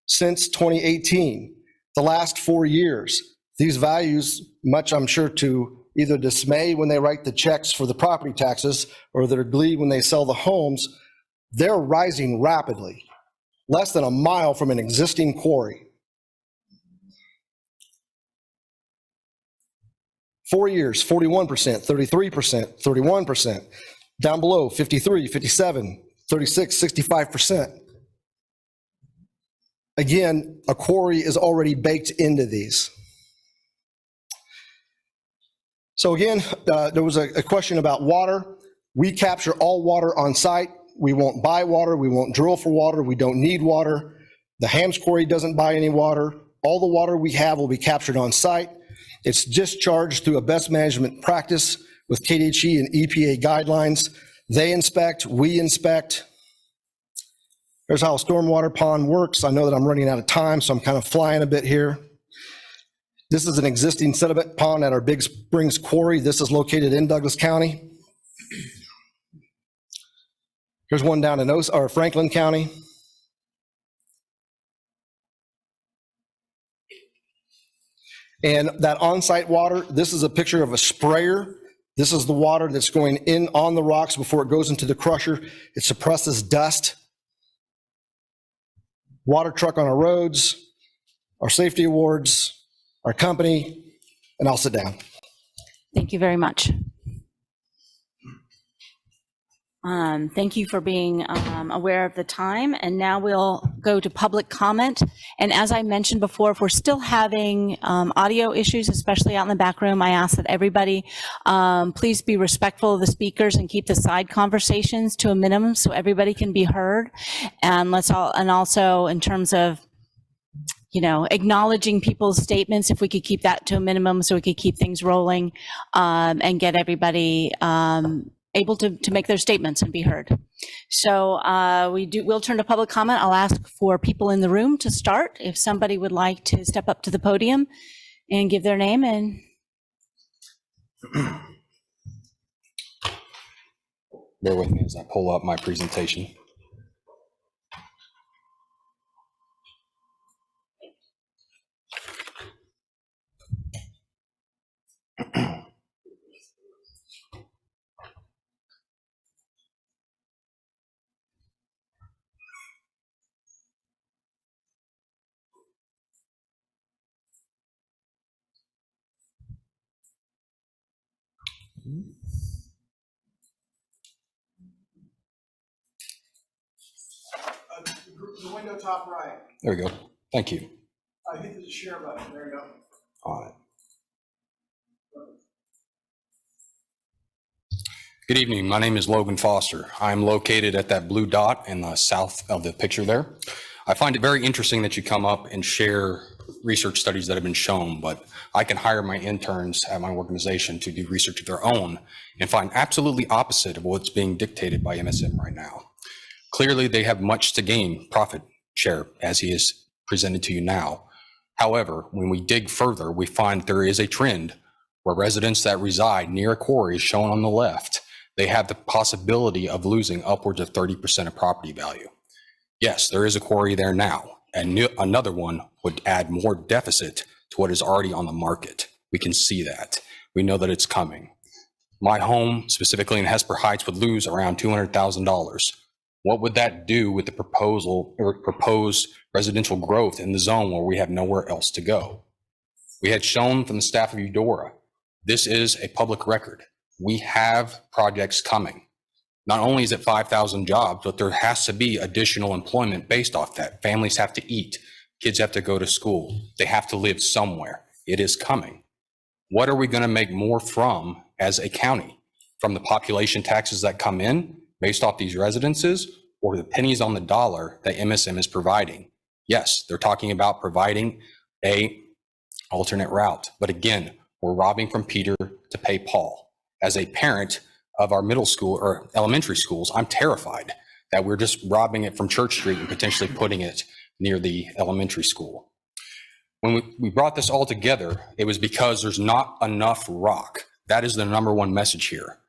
since 2018, the last 4 years. These values, much I'm sure to either dismay when they write the checks for the property taxes or their glee when they sell the homes, they're rising rapidly, less than a mile from an existing quarry. 4 years, 41%, 33%, 31%. Down below, 53, 57, 36, 65%. Again, a quarry is already baked into these. So again, there was a question about water. We capture all water on site. We won't buy water. We won't drill for water. We don't need water. The Hams Quarry doesn't buy any water. All the water we have will be captured on site. It's discharged through a best management practice with KDHE and EPA guidelines. They inspect, we inspect. Here's how a stormwater pond works. I know that I'm running out of time, so I'm kind of flying a bit here. This is an existing sediment pond at our Big Springs Quarry. This is located in Douglas County. Here's one down in Franklin County. And that on-site water, this is a picture of a sprayer. This is the water that's going in on the rocks before it goes into the crusher. It suppresses dust. Water truck on our roads, our safety awards, our company, and I'll sit down. Thank you very much. Thank you for being aware of the time. And now we'll go to public comment. And as I mentioned before, if we're still having audio issues, especially out in the back room, I ask that everybody please be respectful of the speakers and keep the side conversations to a minimum so everybody can be heard. And also in terms of acknowledging people's statements, if we could keep that to a minimum so we could keep things rolling and get everybody able to make their statements and be heard. So we'll turn to public comment. I'll ask for people in the room to start. If somebody would like to step up to the podium and give their name and. Bear with me as I pull up my presentation. The window top right. There we go. Thank you. Hit the share button. There you go. On it. Good evening. My name is Logan Foster. I'm located at that blue dot in the south of the picture there. I find it very interesting that you come up and share research studies that have been shown, but I can hire my interns at my organization to do research of their own and find absolutely opposite of what's being dictated by MSM right now. Clearly, they have much to gain profit share as he is presented to you now. However, when we dig further, we find there is a trend where residents that reside near a quarry, as shown on the left, they have the possibility of losing upwards of 30% of property value. Yes, there is a quarry there now, and another one would add more deficit to what is already on the market. We can see that. We know that it's coming. My home, specifically in Hesper Heights, would lose around $200,000. What would that do with the proposal or proposed residential growth in the zone where we have nowhere else to go? We had shown from the staff of Eudora, this is a public record. We have projects coming. Not only is it 5,000 jobs, but there has to be additional employment based off that. Families have to eat. Kids have to go to school. They have to live somewhere. It is coming. What are we going to make more from as a county? From the population taxes that come in based off these residences, or the pennies on the dollar that MSM is providing? Yes, they're talking about providing a alternate route. But again, we're robbing from Peter to pay Paul. As a parent of our middle school or elementary schools, I'm terrified that we're just robbing it from Church Street and potentially putting it near the elementary school. When we brought this all together, it was because there's not enough rock. That is the number one message here.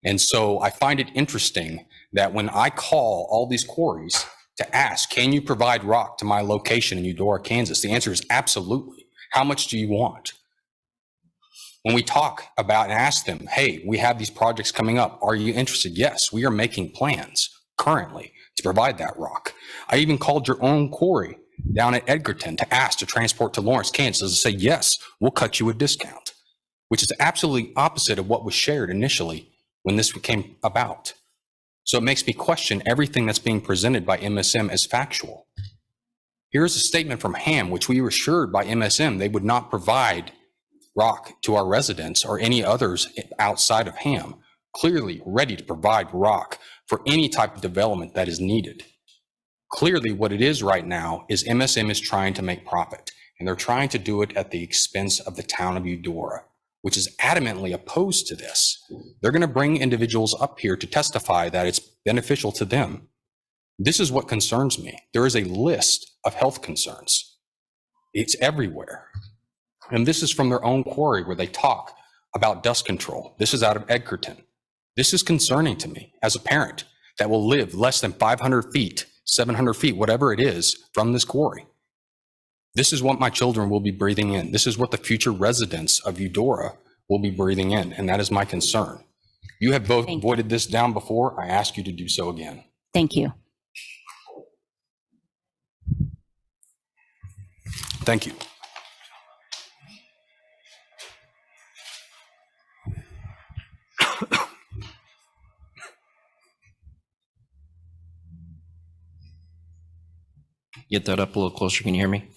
And so I find it interesting that when I call all these quarries to ask, can you provide rock to my location in Eudora, Kansas? The answer is absolutely. How much do you want? When we talk about and ask them, hey, we have these projects coming up. Are you interested? Yes, we are making plans currently to provide that rock. I even called your own quarry down at Edgerton to ask to transport to Lawrence, Kansas, and say, yes, we'll cut you a discount, which is absolutely opposite of what was shared initially when this came about. So it makes me question everything that's being presented by MSM as factual. Here's a statement from HAM, which we were assured by MSM they would not provide rock to our residents or any others outside of HAM. clearly ready to provide rock for any type of development that is needed. Clearly, what it is right now is MSM is trying to make profit, and they're trying to do it at the expense of the town of Eudora, which is adamantly opposed to this. They're going to bring individuals up here to testify that it's beneficial to them. This is what concerns me. There is a list of health concerns. It's everywhere. And this is from their own quarry where they talk about dust control. This is out of Edgerton. This is concerning to me as a parent that will live less than 500 feet, 700 feet, whatever it is, from this quarry. This is what my children will be breathing in. This is what the future residents of Eudora will be breathing in, and that is my concern. You have both voided this down before. I ask you to do so again. Thank you. Thank you. Get that up a little closer. Can you hear me?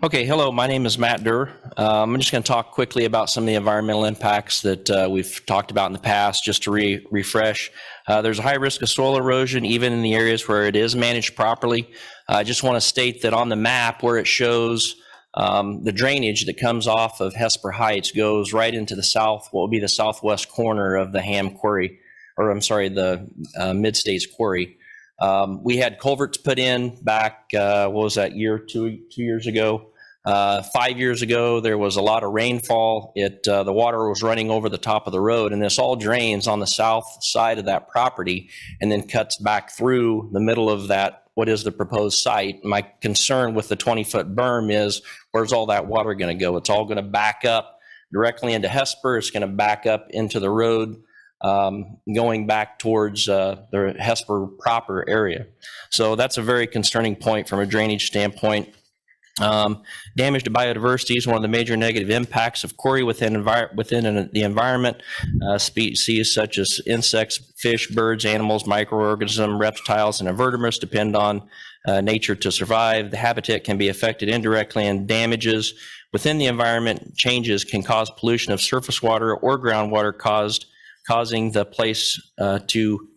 Okay, hello, my name is Matt Durr. I'm just going to talk quickly about some of the environmental impacts that we've talked about in the past, just to refresh. There's a high risk of soil erosion, even in the areas where it is managed properly. I just want to state that on the map where it shows the drainage that comes off of Hesper Heights goes right into the south, what would be the southwest corner of the Ham Quarry, or I'm sorry, the Mid-States Quarry. We had culverts put in back, what was that year, two years ago? 5 years ago, there was a lot of rainfall. The water was running over the top of the road, and this all drains on the south side of that property and then cuts back through the middle of that, what is the proposed site. My concern with the 20-foot berm is, where's all that water going to go? It's all going to back up directly into Hesper. It's going to back up into the road, going back towards the Hesper proper area. So that's a very concerning point from a drainage standpoint. Damage to biodiversity is one of the major negative impacts of quarry within the environment. Species such as insects, fish, birds, animals, microorganisms, reptiles, and invertebrates depend on nature to survive. The habitat can be affected indirectly, and damages within the environment changes can cause pollution of surface water or groundwater, causing the place to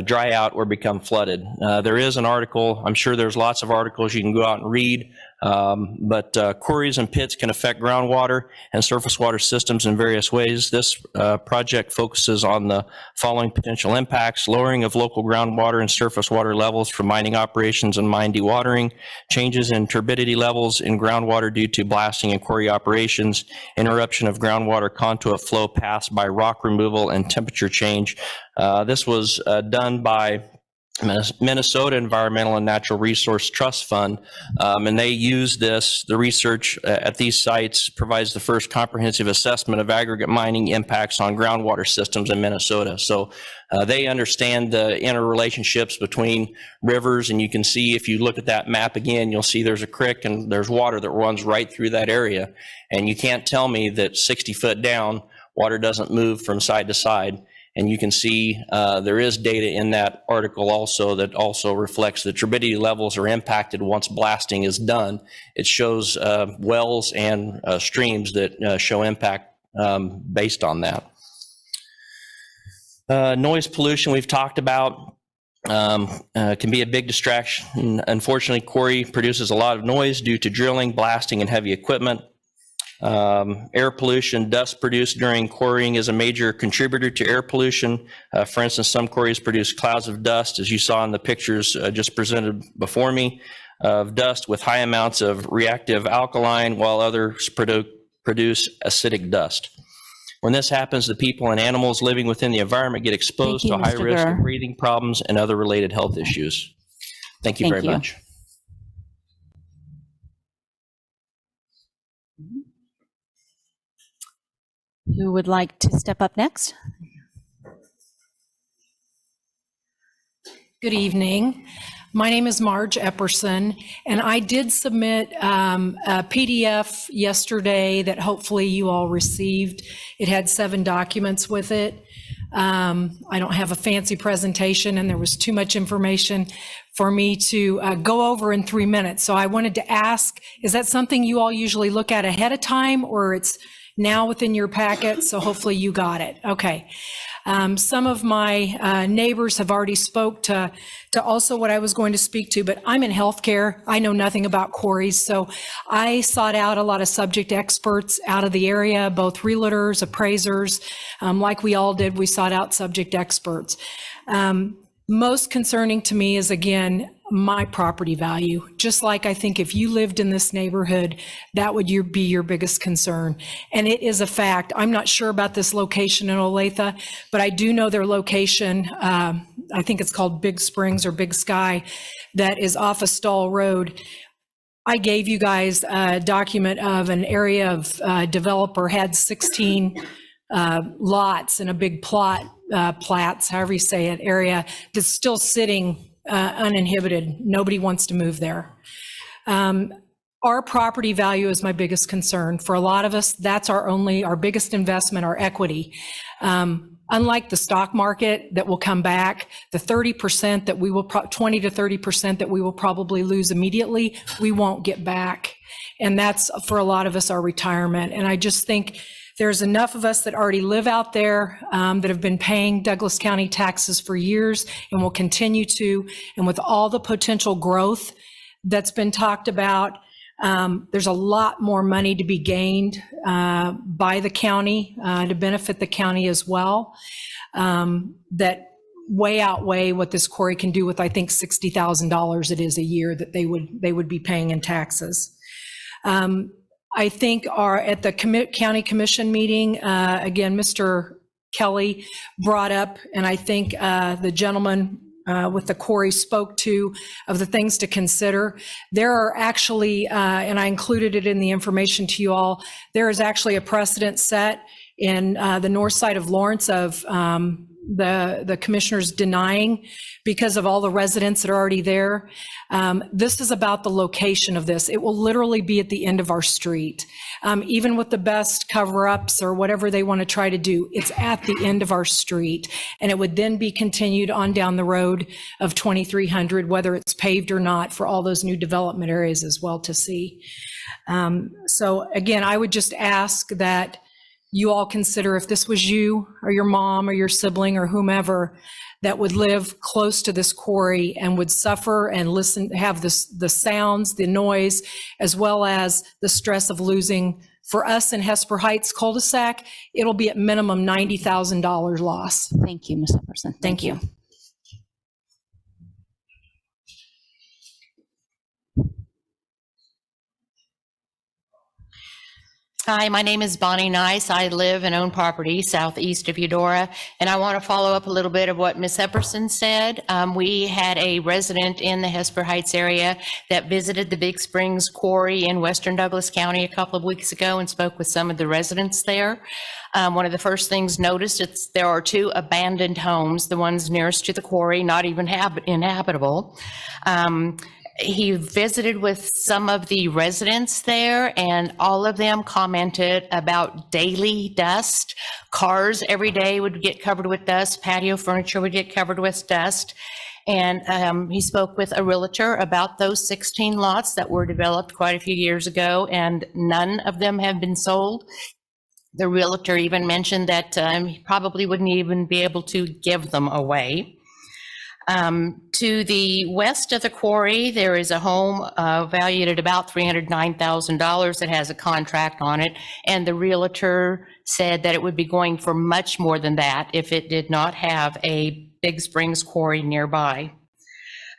dry out or become flooded. There is an article, I'm sure there's lots of articles you can go out and read, but quarries and pits can affect groundwater and surface water systems in various ways. This project focuses on the following potential impacts: lowering of local groundwater and surface water levels from mining operations and mine dewatering, changes in turbidity levels in groundwater due to blasting and quarry operations, interruption of groundwater conduit flow paths by rock removal, and temperature change. This was done by Minnesota Environmental and Natural Resource Trust Fund, and they use this. The research at these sites provides the first comprehensive assessment of aggregate mining impacts on groundwater systems in Minnesota. So they understand the interrelationships between rivers, and you can see, if you look at that map again, you'll see there's a creek and there's water that runs right through that area. And you can't tell me that 60 foot down, water doesn't move from side to side. And you can see there is data in that article also that also reflects the turbidity levels are impacted once blasting is done. It shows wells and streams that show impact based on that. Noise pollution we've talked about can be a big distraction. Unfortunately, quarry produces a lot of noise due to drilling, blasting, and heavy equipment. Air pollution, dust produced during quarrying is a major contributor to air pollution. For instance, some quarries produce clouds of dust, as you saw in the pictures just presented before me, of dust with high amounts of reactive alkaline, while others produce acidic dust. When this happens, the people and animals living within the environment get exposed to a high risk of breathing problems and other related health issues. Thank you very much. Who would like to step up next? Good evening. My name is Marge Epperson, and I did submit a PDF yesterday that hopefully you all received. It had 7 documents with it. I don't have a fancy presentation, and there was too much information for me to go over in 3 minutes. So I wanted to ask, is that something you all usually look at ahead of time, or it's now within your packet? So hopefully you got it. Okay. Some of my neighbors have already spoke to also what I was going to speak to, but I'm in healthcare. I know nothing about quarries, so I sought out a lot of subject experts out of the area, both realtors, appraisers, like we all did. We sought out subject experts. Most concerning to me is, again, my property value. Just like I think if you lived in this neighborhood, that would be your biggest concern. And it is a fact. I'm not sure about this location in Olathe, but I do know their location. I think it's called Big Springs or Big Sky, that is off of Stall Road. I gave you guys a document of an area of developer had 16 lots in a big plot, plats, however you say it, area that's still sitting uninhibited. Nobody wants to move there. Our property value is my biggest concern. For a lot of us, that's our biggest investment, our equity. Unlike the stock market that will come back, the 30% that we will, 20 to 30% that we will probably lose immediately, we won't get back. And that's, for a lot of us, our retirement. And I just think there's enough of us that already live out there that have been paying Douglas County taxes for years and will continue to. And with all the potential growth that's been talked about, there's a lot more money to be gained by the county to benefit the county as well, that way outweigh what this quarry can do with, I think, $60,000 it is a year that they would be paying in taxes. I think at the county commission meeting, again, Mr. Kelly brought up, and I think the gentleman with the quarry spoke to, of the things to consider. There are actually, and I included it in the information to you all, there is actually a precedent set in the north side of Lawrence of the commissioners denying because of all the residents that are already there. This is about the location of this. It will literally be at the end of our street. Even with the best cover-ups or whatever they want to try to do, it's at the end of our street. And it would then be continued on down the road of 2300, whether it's paved or not, for all those new development areas as well to see. So again, I would just ask that you all consider, if this was you or your mom or your sibling or whomever that would live close to this quarry and would suffer and have the sounds, the noise, as well as the stress of losing. For us in Hesper Heights cul-de-sac, it'll be at minimum $90,000 loss. Thank you, Ms. Epperson. Thank you. Hi, my name is Bonnie Nice. I live and own property southeast of Eudora, and I want to follow up a little bit of what Ms. Epperson said. We had a resident in the Hesper Heights area that visited the Big Springs Quarry in western Douglas County a couple of weeks ago and spoke with some of the residents there. One of the first things noticed, there are 2 abandoned homes, the ones nearest to the quarry, not even inhabitable. He visited with some of the residents there, and all of them commented about daily dust. Cars every day would get covered with dust. Patio furniture would get covered with dust. And he spoke with a realtor about those 16 lots that were developed quite a few years ago, and none of them have been sold. The realtor even mentioned that he probably wouldn't even be able to give them away. To the west of the quarry, there is a home valued at about $309,000 that has a contract on it, and the realtor said that it would be going for much more than that if it did not have a Big Springs quarry nearby.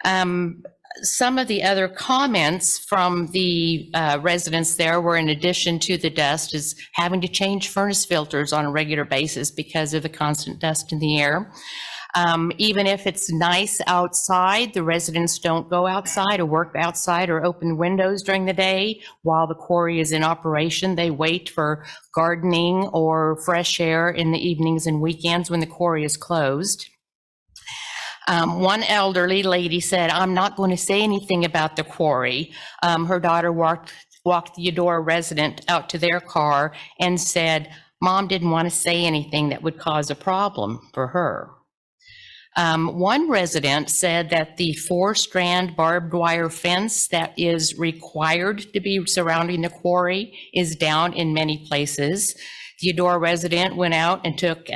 Some of the other comments from the residents there were, in addition to the dust, is having to change furnace filters on a regular basis because of the constant dust in the air. Even if it's nice outside, the residents don't go outside or work outside or open windows during the day while the quarry is in operation. They wait for gardening or fresh air in the evenings and weekends when the quarry is closed. One elderly lady said, "I'm not going to say anything about the quarry." Her daughter walked the Eudora resident out to their car and said, "Mom didn't want to say anything that would cause a problem for her." One resident said that the 4-strand barbed wire fence that is required to be surrounding the quarry is down in many places. The Eudora resident went out and took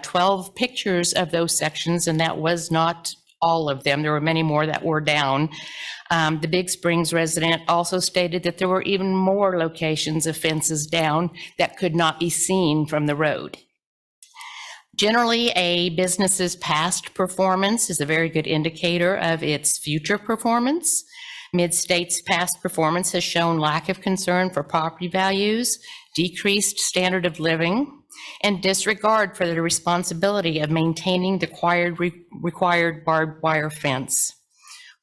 12 pictures of those sections, and that was not all of them. There were many more that were down. The Big Springs resident also stated that there were even more locations of fences down that could not be seen from the road. Generally, a business's past performance is a very good indicator of its future performance. Mid-State's past performance has shown lack of concern for property values, decreased standard of living, and disregard for the responsibility of maintaining the required barbed wire fence.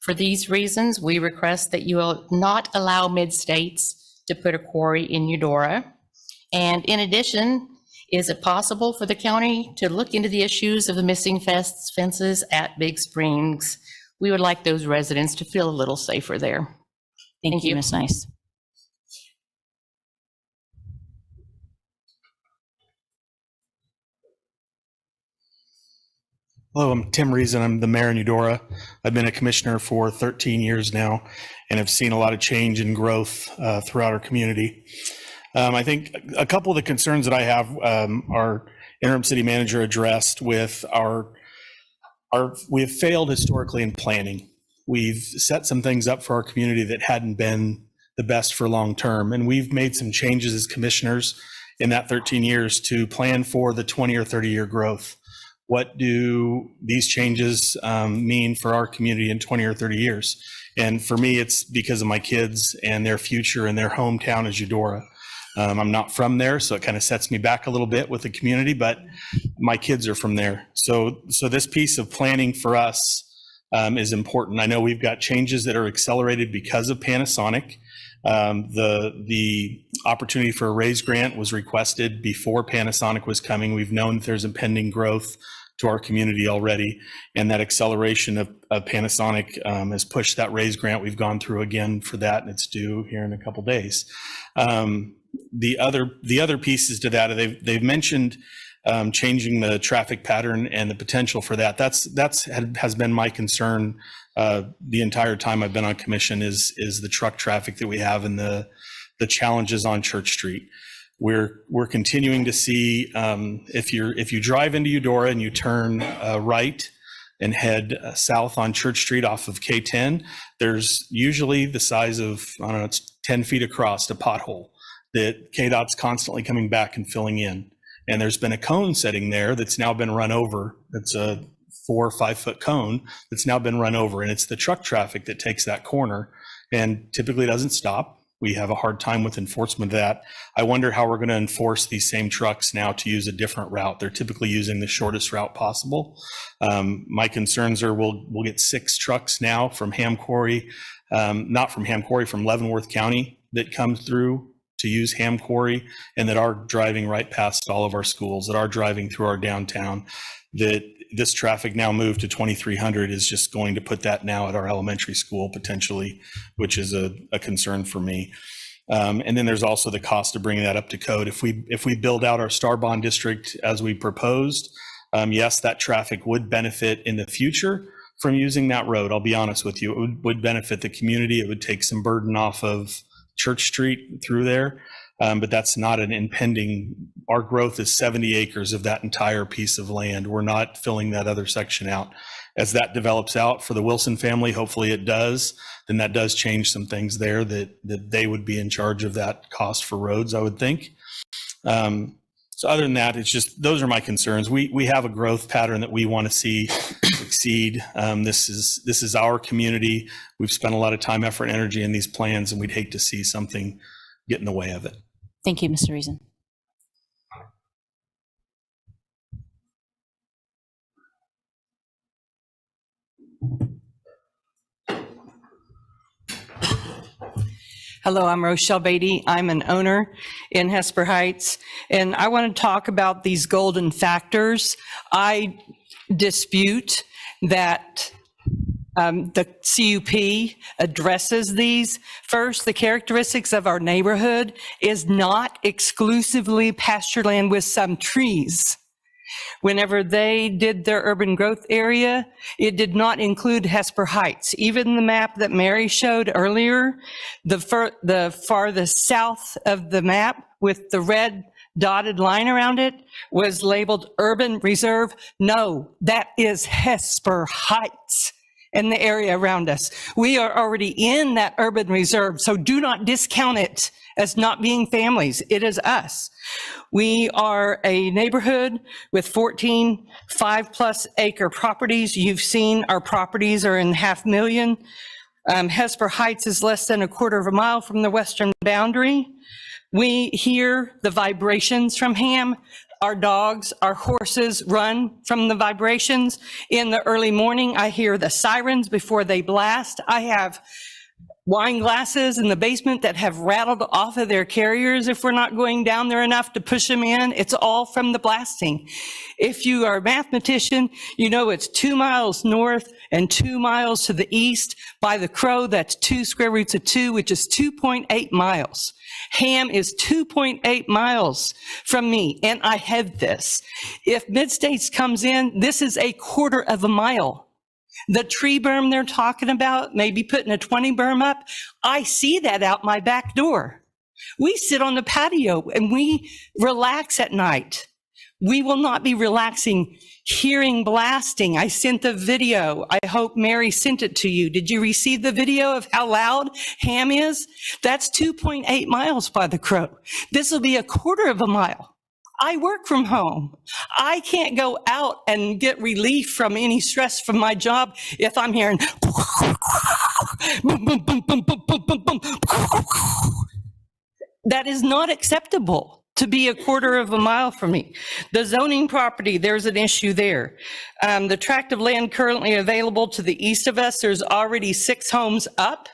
For these reasons, we request that you will not allow Mid-States to put a quarry in Eudora. And in addition, is it possible for the county to look into the issues of the missing fences at Big Springs? We would like those residents to feel a little safer there. Thank you, Ms. Nice. Hello, I'm Tim Reason. I'm the mayor in Eudora. I've been a commissioner for 13 years now and have seen a lot of change and growth throughout our community. I think a couple of the concerns that I have, our interim city manager addressed with we have failed historically in planning. We've set some things up for our community that hadn't been the best for long term, and we've made some changes as commissioners in that 13 years to plan for the 20 or 30 year growth. What do these changes mean for our community in 20 or 30 years? And for me, it's because of my kids and their future and their hometown is Eudora. I'm not from there, so it kind of sets me back a little bit with the community, but my kids are from there. So this piece of planning for us is important. I know we've got changes that are accelerated because of Panasonic. The opportunity for a raise grant was requested before Panasonic was coming. We've known that there's impending growth to our community already, and that acceleration of Panasonic has pushed that raise grant. We've gone through again for that, and it's due here in a couple days. The other pieces to that, they've mentioned changing the traffic pattern and the potential for that. Has been my concern the entire time I've been on commission is the truck traffic that we have and the challenges on Church Street. We're continuing to see if you drive into Eudora and you turn right and head south on Church Street off of K10, there's usually the size of, I don't know, it's 10 feet across, a pothole that KDOT's constantly coming back and filling in. And there's been a cone setting there that's now been run over. It's a 4 or 5 foot cone that's now been run over, and it's the truck traffic that takes that corner and typically doesn't stop. We have a hard time with enforcement of that. I wonder how we're going to enforce these same trucks now to use a different route. They're typically using the shortest route possible. My concerns are we'll get 6 trucks now from Ham Quarry, not from Ham Quarry, from Leavenworth County that comes through to use Ham Quarry, and that are driving right past all of our schools, that are driving through our downtown. That this traffic now moved to 2300 is just going to put that now at our elementary school potentially, which is a concern for me. And then there's also the cost of bringing that up to code. If we build out our Star Bond district as we proposed, yes, that traffic would benefit in the future from using that road. I'll be honest with you, it would benefit the community. It would take some burden off of Church Street through there. But that's not an impending, our growth is 70 acres of that entire piece of land. We're not filling that other section out. As that develops out for the Wilson family, hopefully it does, then that does change some things there that they would be in charge of that cost for roads, I would think. So other than that, it's just, those are my concerns. We have a growth pattern that we want to see succeed. This is our community. We've spent a lot of time, effort, and energy in these plans, and we'd hate to see something get in the way of it. Thank you, Mr. Reason. Hello, I'm Rochelle Beatty. I'm an owner in Hesper Heights, and I want to talk about these golden factors. I dispute that the CUP addresses these. First, the characteristics of our neighborhood is not exclusively pasture land with some trees. Whenever they did their urban growth area, it did not include Hesper Heights. Even the map that Mary showed earlier, the farthest south of the map with the red dotted line around it was labeled urban reserve. No, that is Hesper Heights and the area around us. We are already in that urban reserve, so do not discount it as not being families. It is us. We are a neighborhood with 14 5+ acre properties. You've seen our properties are in $500,000. Hesper Heights is less than a quarter of a mile from the western boundary. We hear the vibrations from Ham. Our dogs, our horses run from the vibrations. In the early morning, I hear the sirens before they blast. I have wine glasses in the basement that have rattled off of their carriers if we're not going down there enough to push them in. It's all from the blasting. If you are a mathematician, you know it's 2 miles north and 2 miles to the east. By the Crow, that's 2 square roots of 2, which is 2.8 miles. Ham is 2.8 miles from me, and I have this. If Mid-States comes in, this is a quarter of a mile. The tree berm they're talking about, maybe putting a 20 berm up, I see that out my back door. We sit on the patio and we relax at night. We will not be relaxing hearing blasting. I sent the video. I hope Mary sent it to you. Did you receive the video of how loud Ham is? That's 2.8 miles by the Crow. This will be a quarter of a mile. I work from home. I can't go out and get relief from any stress from my job if I'm hearing boom, boom, boom, boom, boom, boom, boom, boom. That is not acceptable to be a quarter of a mile from me. The zoning property, there's an issue there. The tract of land currently available to the east of us, there's already 6 homes up.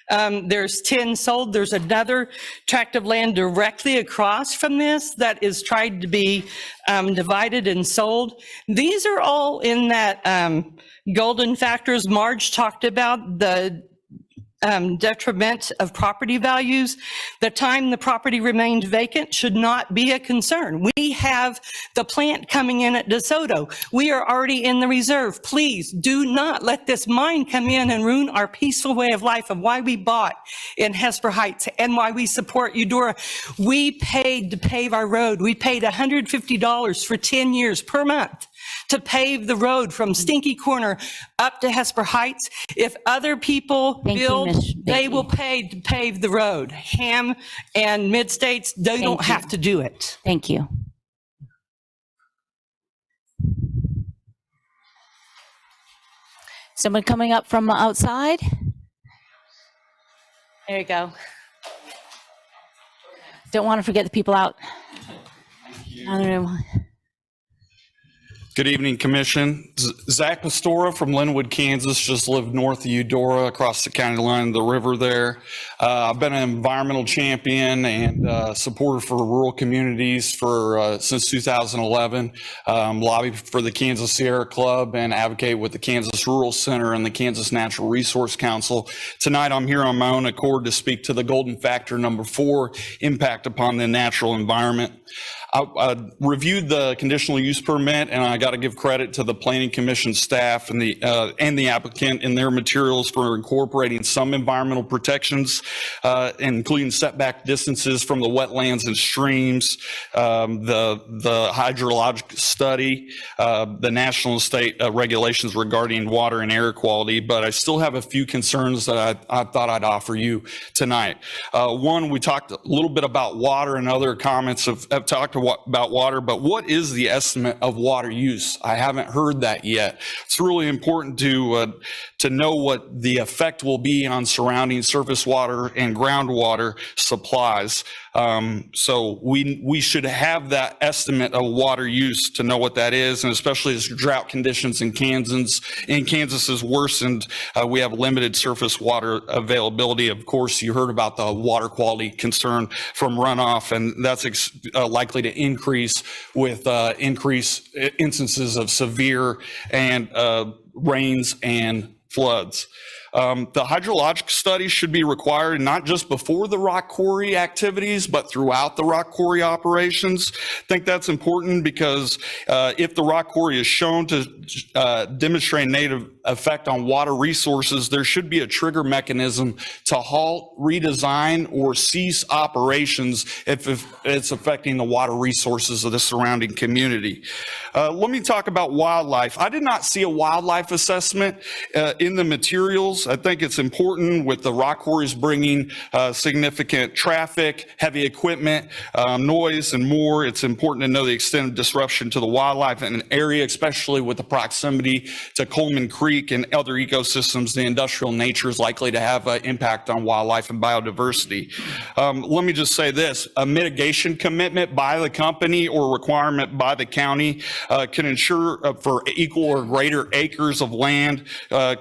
There's 10 sold. There's another tract of land directly across from this that is tried to be divided and sold. These are all in that golden factors Marge talked about, the detriment of property values. The time the property remained vacant should not be a concern. We have the plant coming in at DeSoto. We are already in the reserve. Please do not let this mine come in and ruin our peaceful way of life of why we bought in Hesper Heights and why we support Eudora. We paid to pave our road. We paid $150 for 10 years per month to pave the road from Stinky Corner up to Hesper Heights. If other people build, they will pay to pave the road. Ham and Mid-States, they don't have to do it. Thank you. Someone coming up from outside? There you go. Don't want to forget the people out. Good evening, Commission. Zach Pastora from Linwood, Kansas, just lived north of Eudora, across the county line of the river there. I've been an environmental champion and supporter for rural communities for since 2011. Lobbied for the Kansas Sierra Club and advocate with the Kansas Rural Center and the Kansas Natural Resource Council. Tonight, I'm here on my own accord to speak to the golden factor number 4, impact upon the natural environment. I reviewed the conditional use permit, and I got to give credit to the Planning Commission staff and the applicant in their materials for incorporating some environmental protections, including setback distances from the wetlands and streams, the hydrologic study, the national and state regulations regarding water and air quality. But I still have a few concerns that I thought I'd offer you tonight. One, we talked a little bit about water, and other comments have talked about water, but what is the estimate of water use? I haven't heard that yet. It's really important to know what the effect will be on surrounding surface water and groundwater supplies. So we should have that estimate of water use to know what that is, and especially as drought conditions in Kansas has worsened, we have limited surface water availability. Of course, you heard about the water quality concern from runoff, and that's likely to increase with increased instances of severe and rains and floods. The hydrologic study should be required not just before the rock quarry activities, but throughout the rock quarry operations. I think that's important because if the rock quarry is shown to demonstrate a negative effect on water resources, there should be a trigger mechanism to halt, redesign, or cease operations if it's affecting the water resources of the surrounding community. Let me talk about wildlife. I did not see a wildlife assessment in the materials. I think it's important with the rock quarries bringing significant traffic, heavy equipment, noise, and more. It's important to know the extent of disruption to the wildlife in an area, especially with the proximity to Coleman Creek and other ecosystems. The industrial nature is likely to have an impact on wildlife and biodiversity. Let me just say this, a mitigation commitment by the company or requirement by the county can ensure for equal or greater acres of land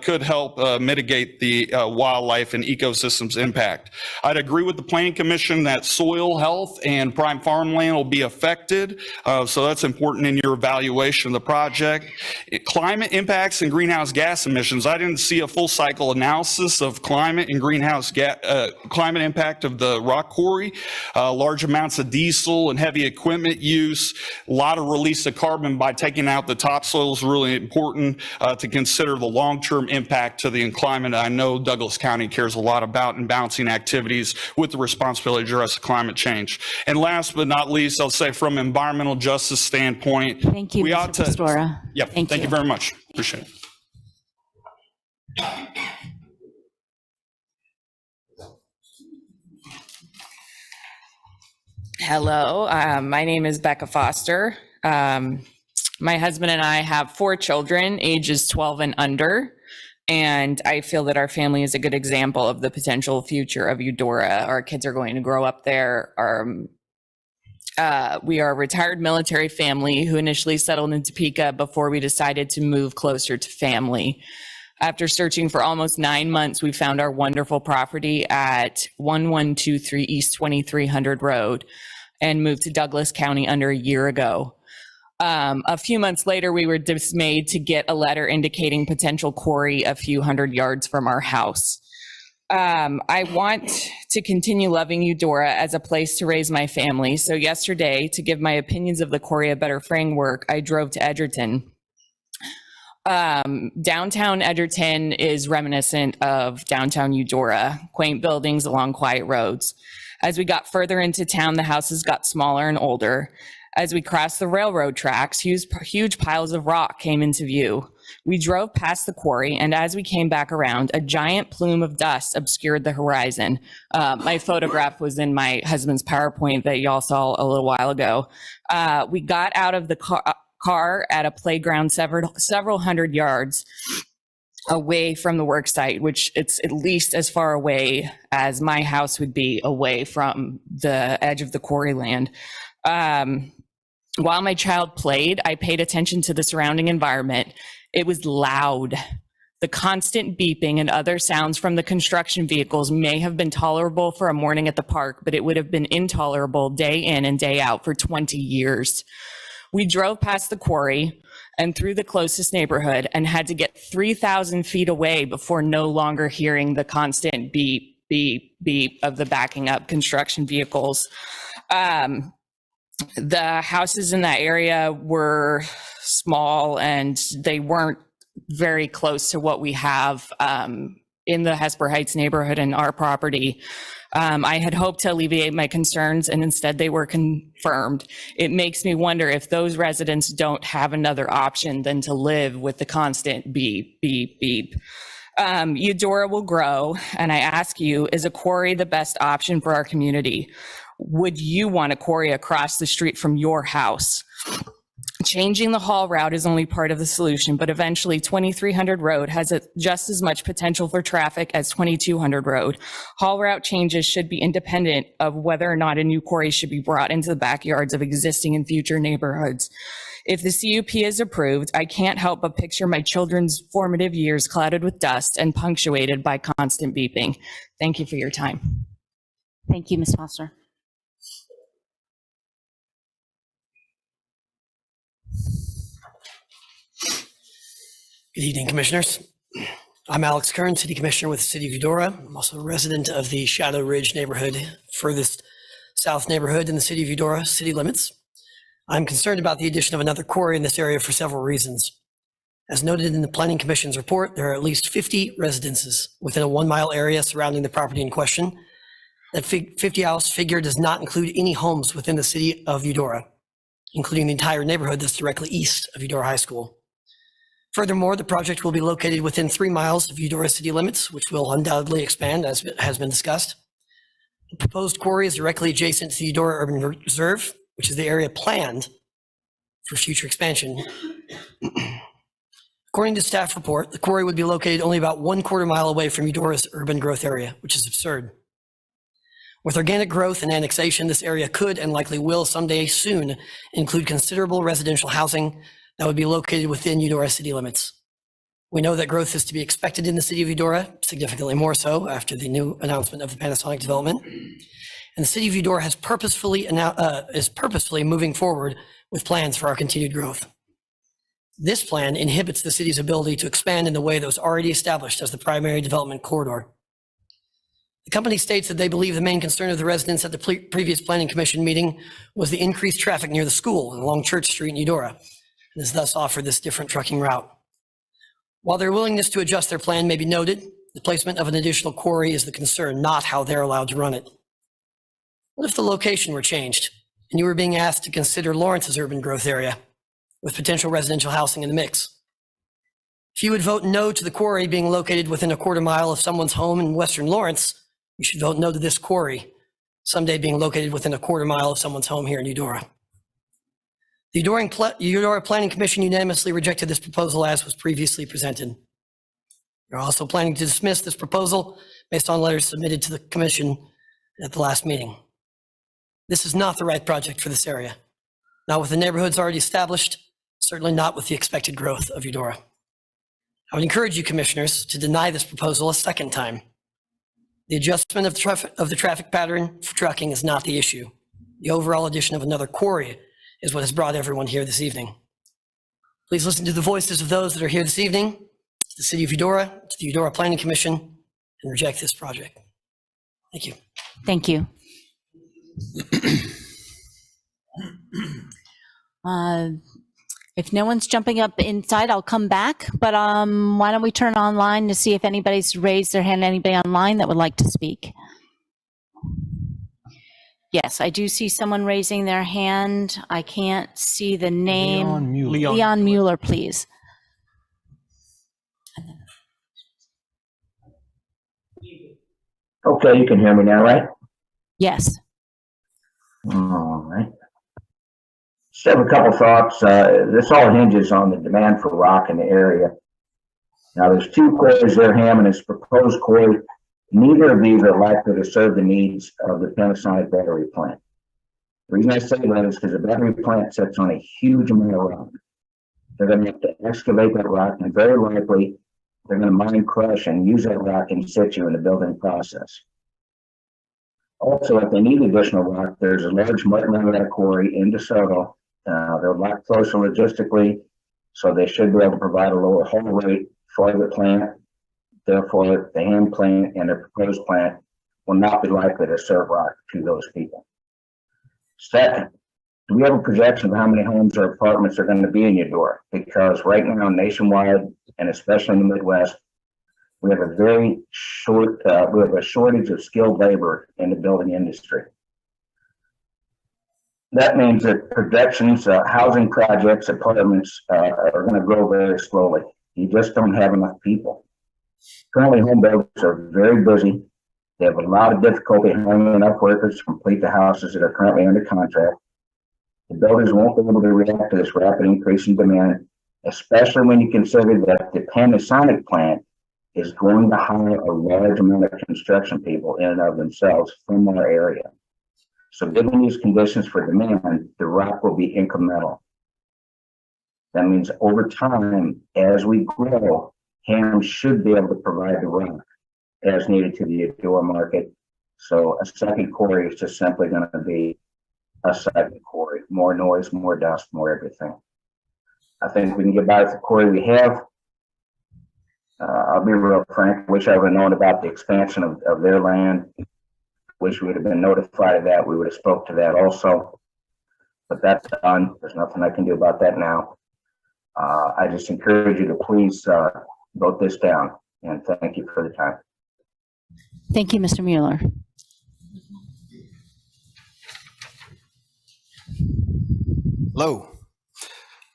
could help mitigate the wildlife and ecosystems impact. I'd agree with the Planning Commission that soil health and prime farmland will be affected, so that's important in your evaluation of the project. Climate impacts and greenhouse gas emissions. I didn't see a full cycle analysis of climate and greenhouse climate impact of the rock quarry. Large amounts of diesel and heavy equipment use, a lot of release of carbon by taking out the topsoil is really important to consider the long-term impact to the climate. I know Douglas County cares a lot about and balancing activities with the responsibility to address climate change. And last but not least, I'll say from an environmental justice standpoint, Thank you, we ought to. Pastora. Yep, thank you very much. Appreciate it. Hello, my name is Becca Foster. My husband and I have 4 children, ages 12 and under, and I feel that our family is a good example of the potential future of Eudora. Our kids are going to grow up there. We are a retired military family who initially settled in Topeka before we decided to move closer to family. After searching for almost 9 months, we found our wonderful property at 1123 East 2300 Road and moved to Douglas County under a year ago. A few months later, we were dismayed to get a letter indicating potential quarry a few hundred yards from our house. I want to continue loving Eudora as a place to raise my family. So yesterday, to give my opinions of the quarry a better framework, I drove to Edgerton. Downtown Edgerton is reminiscent of downtown Eudora, quaint buildings along quiet roads. As we got further into town, the houses got smaller and older. As we crossed the railroad tracks, huge piles of rock came into view. We drove past the quarry, and as we came back around, a giant plume of dust obscured the horizon. My photograph was in my husband's PowerPoint that y'all saw a little while ago. We got out of the car at a playground several hundred yards away from the work site, which it's at least as far away as my house would be away from the edge of the quarry land. While my child played, I paid attention to the surrounding environment. It was loud. The constant beeping and other sounds from the construction vehicles may have been tolerable for a morning at the park, but it would have been intolerable day in and day out for 20 years. We drove past the quarry and through the closest neighborhood and had to get 3,000 feet away before no longer hearing the constant beep, beep, beep of the backing up construction vehicles. The houses in that area were small and they weren't very close to what we have in the Hesper Heights neighborhood and our property. I had hoped to alleviate my concerns and instead they were confirmed. It makes me wonder if those residents don't have another option than to live with the constant beep, beep, beep. Eudora will grow, and I ask you, is a quarry the best option for our community? Would you want a quarry across the street from your house? Changing the haul route is only part of the solution, but eventually 2300 Road has just as much potential for traffic as 2200 Road. Haul route changes should be independent of whether or not a new quarry should be brought into the backyards of existing and future neighborhoods. If the CUP is approved, I can't help but picture my children's formative years clouded with dust and punctuated by constant beeping. Thank you for your time. Thank you, Ms. Foster. Good evening, Commissioners. I'm Alex Kern, City Commissioner with the City of Eudora. I'm also a resident of the Shadow Ridge neighborhood, furthest south neighborhood in the City of Eudora city limits. I'm concerned about the addition of another quarry in this area for several reasons. As noted in the Planning Commission's report, there are at least 50 residences within a 1 mile area surrounding the property in question. That 50 house figure does not include any homes within the City of Eudora, including the entire neighborhood that's directly east of Eudora High School. Furthermore, the project will be located within 3 miles of Eudora city limits, which will undoubtedly expand, as has been discussed. The proposed quarry is directly adjacent to the Eudora Urban Reserve, which is the area planned for future expansion. According to staff report, the quarry would be located only about 1/4 mile away from Eudora's urban growth area, which is absurd. With organic growth and annexation, this area could and likely will someday soon include considerable residential housing that would be located within Eudora city limits. We know that growth is to be expected in the City of Eudora, significantly more so after the new announcement of the Panasonic development. And the City of Eudora has is purposefully moving forward with plans for our continued growth. This plan inhibits the city's ability to expand in the way that was already established as the primary development corridor. The company states that they believe the main concern of the residents at the previous Planning Commission meeting was the increased traffic near the school and along Church Street in Eudora, and has thus offered this different trucking route. While their willingness to adjust their plan may be noted, the placement of an additional quarry is the concern, not how they're allowed to run it. What if the location were changed and you were being asked to consider Lawrence's urban growth area with potential residential housing in the mix? If you would vote no to the quarry being located within 1/4 mile of someone's home in Western Lawrence, you should vote no to this quarry someday being located within 1/4 mile of someone's home here in Eudora. The Eudora Planning Commission unanimously rejected this proposal as was previously presented. You're also planning to dismiss this proposal based on letters submitted to the commission at the last meeting. This is not the right project for this area. Not with the neighborhoods already established, certainly not with the expected growth of Eudora. I would encourage you, commissioners, to deny this proposal a second time. The adjustment of the traffic pattern for trucking is not the issue. The overall addition of another quarry is what has brought everyone here this evening. Please listen to the voices of those that are here this evening, to the City of Eudora, to the Eudora Planning Commission, and reject this project. Thank you. Thank you. If no one's jumping up inside, I'll come back, but why don't we turn online to see if anybody's raised their hand, anybody online that would like to speak? Yes, I do see someone raising their hand. I can't see the name. Leon Mueller, please. Okay, you can hear me now, right? Yes. All right. Just have a couple thoughts. This all hinges on the demand for rock in the area. Now, there's 2 quarries there, Hammond and its proposed quarry. Neither of these are likely to serve the needs of the Panasonic battery plant. The reason I say that is because the battery plant sits on a huge amount of rock. They're going to have to excavate that rock, and very likely they're going to mine, crush, and use that rock in situ in the building process. Also, if they need additional rock, there's a large Monterey quarry in DeSoto. They're a lot closer logistically, so they should be able to provide a lower haul rate for the plant. Therefore, the hand plant and the proposed plant will not be likely to serve rock to those people. Second, do we have a projection of how many homes or apartments are going to be in Eudora? Because right now, nationwide, and especially in the Midwest, we have a very shortage of skilled labor in the building industry. That means that projections, housing projects, apartments are going to grow very slowly. You just don't have enough people. Currently, home builders are very busy. They have a lot of difficulty hiring enough workers to complete the houses that are currently under contract. The builders won't be able to react to this rapid increase in demand, especially when you consider that the Panasonic plant is going to hire a large amount of construction people in and of themselves from our area. So given these conditions for demand, the rock will be incremental. That means over time, as we grow, Ham should be able to provide the rock as needed to the Eudora market. So a second quarry is just simply going to be a second quarry. More noise, more dust, more everything. I think we can get by with the quarry we have. I'll be real frank. Wish I would have known about the expansion of their land. Wish we would have been notified of that. We would have spoke to that also. But that's done. There's nothing I can do about that now. I just encourage you to please vote this down. And thank you for the time. Thank you, Mr. Mueller. Hello.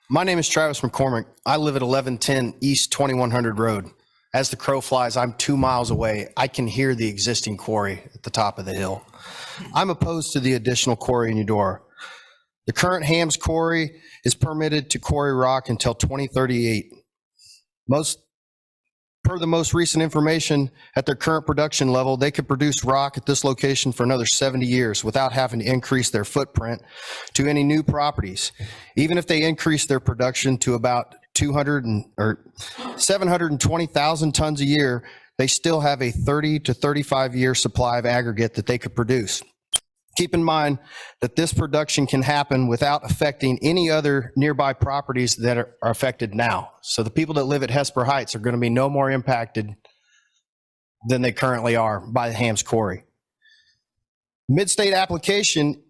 My name is Travis McCormick. I live at 1110 East 2100 Road. As the crow flies, I'm 2 miles away. I can hear the existing quarry at the top of the hill. I'm opposed to the additional quarry in Eudora. The current Hams quarry is permitted to quarry rock until 2038. Per the most recent information, at their current production level, they could produce rock at this location for another 70 years without having to increase their footprint to any new properties. Even if they increase their production to about 720,000 tons a year, they still have a 30 to 35 year supply of aggregate that they could produce. Keep in mind that this production can happen without affecting any other nearby properties that are affected now. So the people that live at Hesper Heights are going to be no more impacted than they currently are by the Hams Quarry. Mid-state application,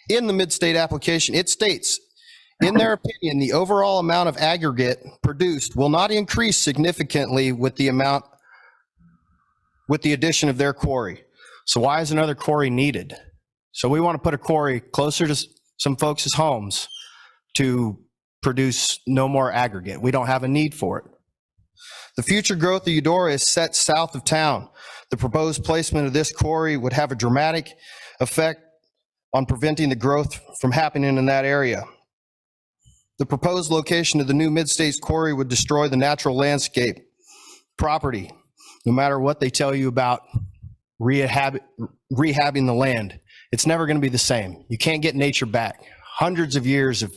in the mid-state application, it states, in their opinion, the overall amount of aggregate produced will not increase significantly with the addition of their quarry. So why is another quarry needed? So we want to put a quarry closer to some folks' homes to produce no more aggregate. We don't have a need for it. The future growth of Eudora is set south of town. The proposed placement of this quarry would have a dramatic effect on preventing the growth from happening in that area. The proposed location of the new Mid-States quarry would destroy the natural landscape property, no matter what they tell you about rehabbing the land. It's never going to be the same. You can't get nature back. Hundreds of years of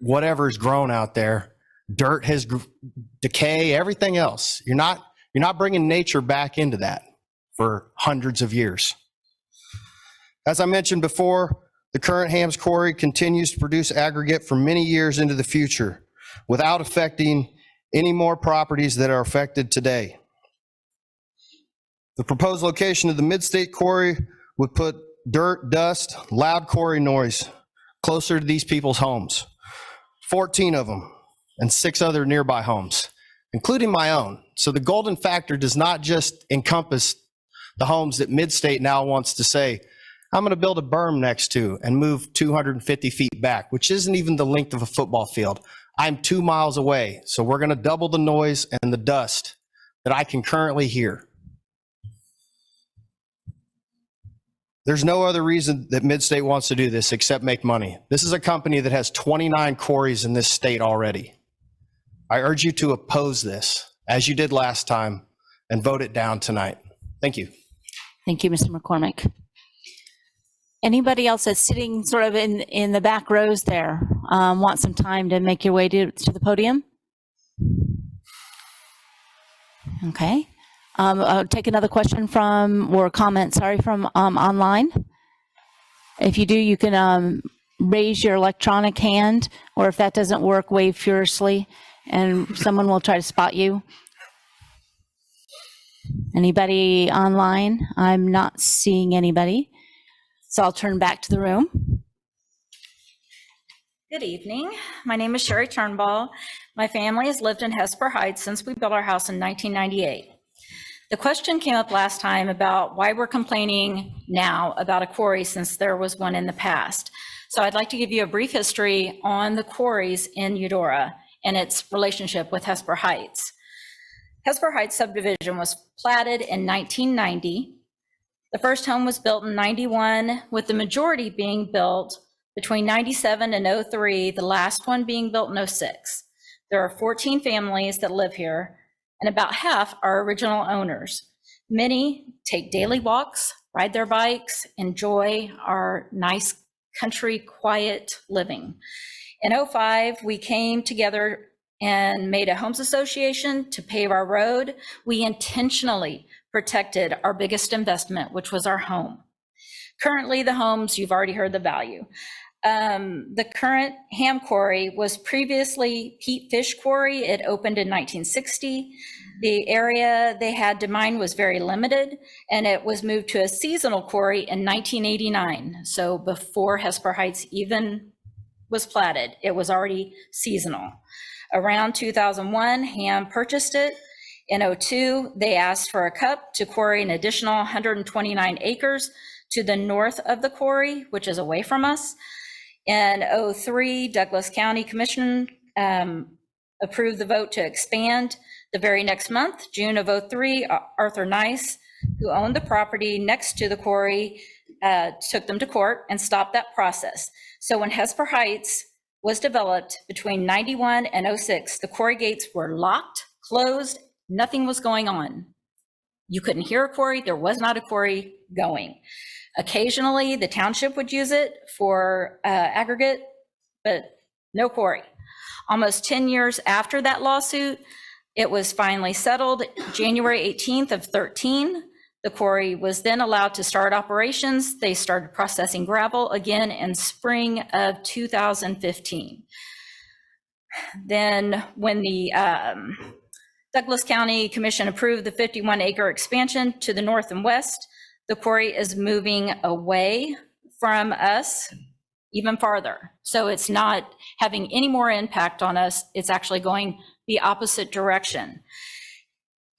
whatever is grown out there, dirt has decay, everything else. You're not bringing nature back into that for hundreds of years. As I mentioned before, the current Hams Quarry continues to produce aggregate for many years into the future without affecting any more properties that are affected today. The proposed location of the Mid-State Quarry would put dirt, dust, loud quarry noise closer to these people's homes. 14 of them and 6 other nearby homes, including my own. So the golden factor does not just encompass the homes that Mid-State now wants to say, I'm going to build a berm next to and move 250 feet back, which isn't even the length of a football field. I'm 2 miles away, so we're going to double the noise and the dust that I can currently hear. There's no other reason that Mid-State wants to do this except make money. This is a company that has 29 quarries in this state already. I urge you to oppose this, as you did last time, and vote it down tonight. Thank you. Thank you, Mr. McCormick. Anybody else that's sitting sort of in the back rows there want some time to make your way to the podium? Okay. I'll take another question or comment, from online. If you do, you can raise your electronic hand, or if that doesn't work, wave furiously, and someone will try to spot you. Anybody online? I'm not seeing anybody. So I'll turn back to the room. Good evening. My name is Sherry Turnbull. My family has lived in Hesper Heights since we built our house in 1998. The question came up last time about why we're complaining now about a quarry since there was one in the past. So I'd like to give you a brief history on the quarries in Eudora and its relationship with Hesper Heights. Hesper Heights subdivision was platted in 1990. The first home was built in 91, with the majority being built between 97 and 03, the last one being built in 06. There are 14 families that live here, and about half are original owners. Many take daily walks, ride their bikes, enjoy our nice country quiet living. In 05, we came together and made a homes association to pave our road. We intentionally protected our biggest investment, which was our home. Currently, the homes, you've already heard the value. The current Ham Quarry was previously Pete Fish Quarry. It opened in 1960. The area they had to mine was very limited, and it was moved to a seasonal quarry in 1989. So before Hesper Heights even was platted, it was already seasonal. Around 2001, Ham purchased it. In 2002, they asked for a CUP to quarry an additional 129 acres to the north of the quarry, which is away from us. In 2003, Douglas County Commission approved the vote to expand. The very next month, June of 2003, Arthur Nice, who owned the property next to the quarry, took them to court and stopped that process. So when Hesper Heights was developed between 91 and 06, the quarry gates were locked, closed, nothing was going on. You couldn't hear a quarry, there was not a quarry going. Occasionally, the township would use it for aggregate, but no quarry. Almost 10 years after that lawsuit, it was finally settled. January 18th of 13, the quarry was then allowed to start operations. They started processing gravel again in spring of 2015. Then when the Douglas County Commission approved the 51-acre expansion to the north and west, the quarry is moving away from us even farther. So it's not having any more impact on us. It's actually going the opposite direction.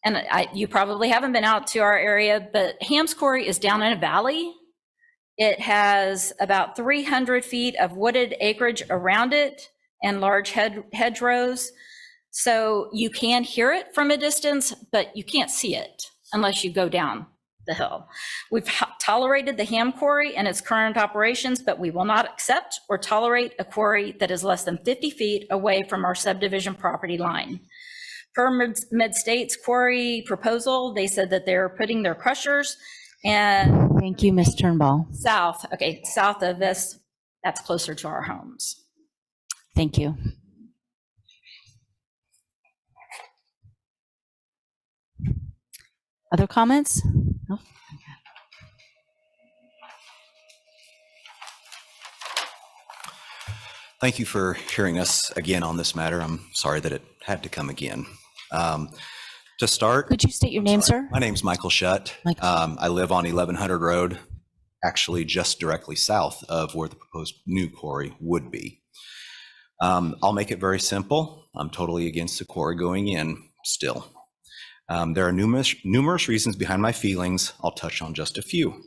And you probably haven't been out to our area, but Ham's Quarry is down in a valley. It has about 300 feet of wooded acreage around it and large hedgerows. So you can hear it from a distance, but you can't see it unless you go down the hill. We've tolerated the Ham Quarry and its current operations, but we will not accept or tolerate a quarry that is less than 50 feet away from our subdivision property line. Per Mid-State's quarry proposal, they said that they're putting their crushers and— Thank you, Ms. Turnbull. South of this, that's closer to our homes. Thank you. Other comments? No? Thank you for hearing us again on this matter. I'm sorry that it had to come again. To start— Could you state your name, sir? My name's Michael Shutt. I live on 1100 Road, actually just directly south of where the proposed new quarry would be. I'll make it very simple. I'm totally against the quarry going in still. There are numerous reasons behind my feelings. I'll touch on just a few.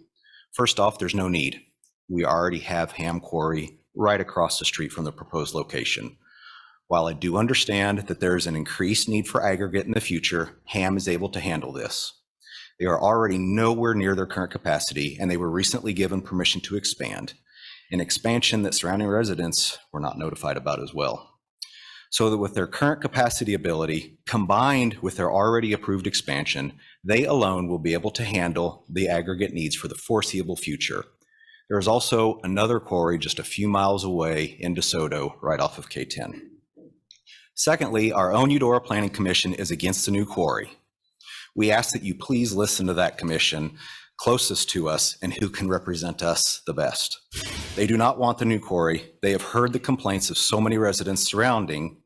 First off, there's no need. We already have Ham Quarry right across the street from the proposed location. While I do understand that there is an increased need for aggregate in the future, Ham is able to handle this. They are already nowhere near their current capacity, and they were recently given permission to expand, an expansion that surrounding residents were not notified about as well. So that with their current capacity ability, combined with their already approved expansion, they alone will be able to handle the aggregate needs for the foreseeable future. There is also another quarry just a few miles away in DeSoto, right off of K10. Secondly, our own Eudora Planning Commission is against the new quarry. We ask that you please listen to that commission closest to us and who can represent us the best. They do not want the new quarry. They have heard the complaints of so many residents surrounding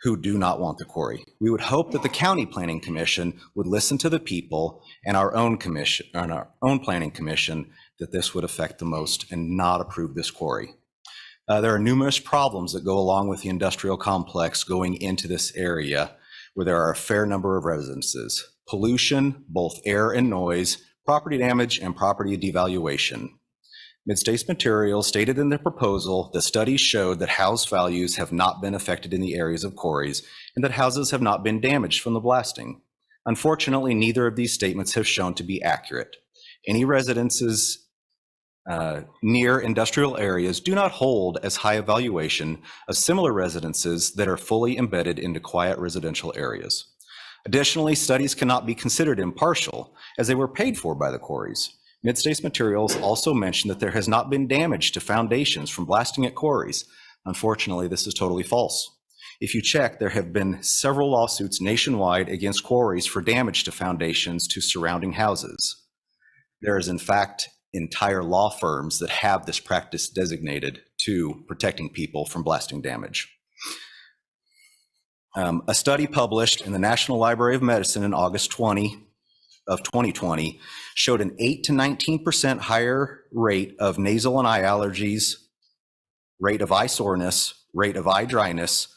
who do not want the quarry. We would hope that the County Planning Commission would listen to the people and our own commission, and our own planning commission, that this would affect the most and not approve this quarry. There are numerous problems that go along with the industrial complex going into this area where there are a fair number of residences. Pollution, both air and noise, property damage, and property devaluation. Mid-States Materials stated in their proposal that studies showed that house values have not been affected in the areas of quarries and that houses have not been damaged from the blasting. Unfortunately, neither of these statements have shown to be accurate. Any residences near industrial areas do not hold as high a valuation of similar residences that are fully embedded into quiet residential areas. Additionally, studies cannot be considered impartial as they were paid for by the quarries. Mid-States Materials also mentioned that there has not been damage to foundations from blasting at quarries. Unfortunately, this is totally false. If you check, there have been several lawsuits nationwide against quarries for damage to foundations to surrounding houses. There is, in fact, entire law firms that have this practice designated to protecting people from blasting damage. A study published in the National Library of Medicine in August 2020 showed an 8 to 19% higher rate of nasal and eye allergies, rate of eye soreness, rate of eye dryness,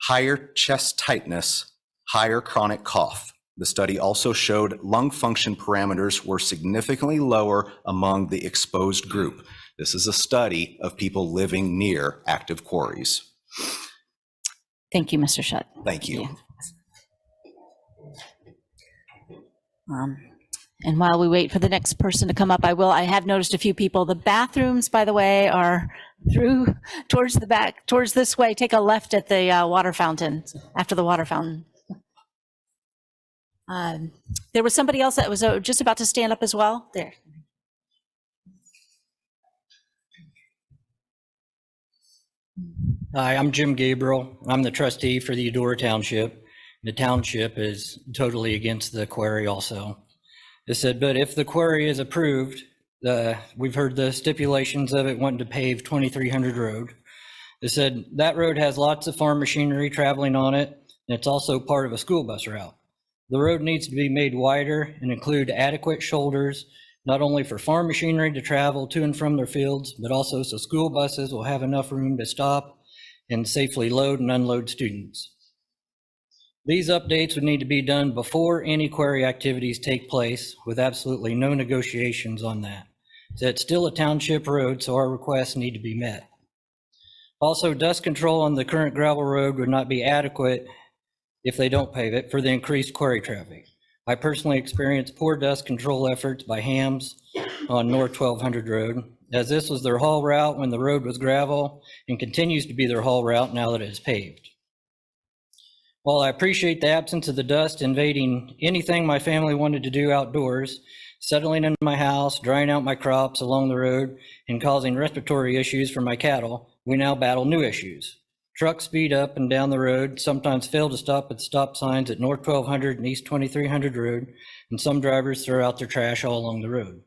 higher chest tightness, higher chronic cough. The study also showed lung function parameters were significantly lower among the exposed group. This is a study of people living near active quarries. Thank you, Mr. Shutt. Thank you. And while we wait for the next person to come up, I have noticed a few people. The bathrooms, by the way, are through towards the back, towards this way. Take a left at the water fountain, after the water fountain. There was somebody else that was just about to stand up as well. There. Hi, I'm Jim Gabriel. I'm the trustee for the Eudora Township. The township is totally against the quarry also. It said, but if the quarry is approved, we've heard the stipulations of it wanting to pave 2300 road. It said that road has lots of farm machinery traveling on it, and it's also part of a school bus route. The road needs to be made wider and include adequate shoulders, not only for farm machinery to travel to and from their fields, but also so school buses will have enough room to stop and safely load and unload students. These updates would need to be done before any quarry activities take place, with absolutely no negotiations on that. So it's still a township road, so our requests need to be met. Also, dust control on the current gravel road would not be adequate if they don't pave it for the increased quarry traffic. I personally experienced poor dust control efforts by Hams on North 1200 Road, as this was their haul route when the road was gravel and continues to be their haul route now that it is paved. While I appreciate the absence of the dust invading anything my family wanted to do outdoors, settling in my house, drying out my crops along the road, and causing respiratory issues for my cattle, we now battle new issues. Trucks speed up and down the road, sometimes fail to stop at stop signs at North 1200 and East 2300 Road, and some drivers throw out their trash all along the road.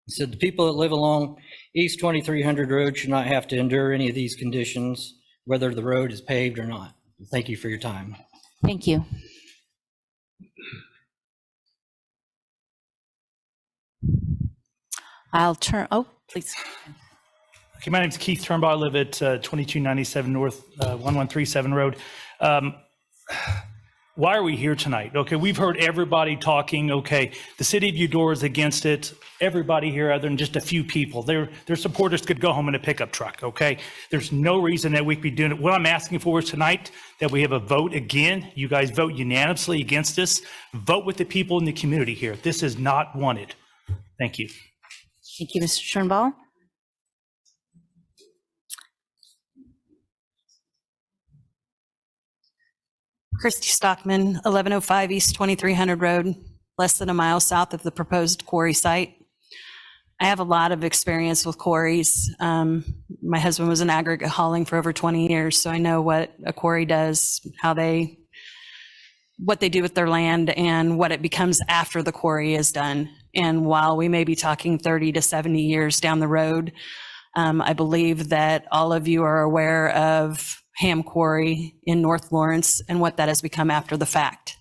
He said the people that live along East 2300 Road should not have to endure any of these conditions, whether the road is paved or not. Thank you for your time. Thank you. I'll turn, oh, please. Okay, my name is Keith Turnbaugh. I live at 2297 North 1137 Road. Why are we here tonight? Okay, we've heard everybody talking. Okay, the city of Eudora is against it. Everybody here, other than just a few people, their supporters could go home in a pickup truck. Okay, there's no reason that we could be doing it. What I'm asking for is tonight that we have a vote again. You guys vote unanimously against this. Vote with the people in the community here. This is not wanted. Thank you. Thank you, Mr. Turnbull. Christy Stockman, 1105 East 2300 Road, less than a mile south of the proposed quarry site. I have a lot of experience with quarries. My husband was in aggregate hauling for over 20 years, so I know what a quarry does, what they do with their land, and what it becomes after the quarry is done. And while we may be talking 30 to 70 years down the road, I believe that all of you are aware of Ham Quarry in North Lawrence and what that has become after the fact.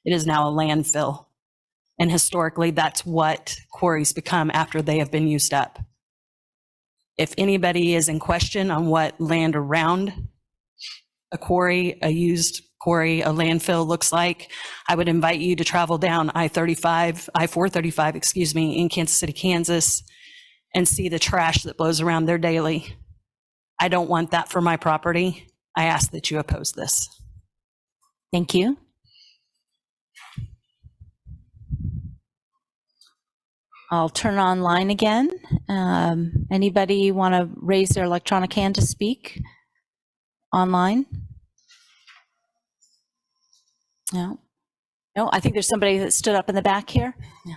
It is now a landfill. And historically, that's what quarries become after they have been used up. If anybody is in question on what land around a quarry, a used quarry, a landfill looks like, I would invite you to travel down I-435, excuse me, in Kansas City, Kansas, and see the trash that blows around there daily. I don't want that for my property. I ask that you oppose this. Thank you. I'll turn online again. Anybody want to raise their electronic hand to speak online? No. No, I think there's somebody that stood up in the back here. Yeah.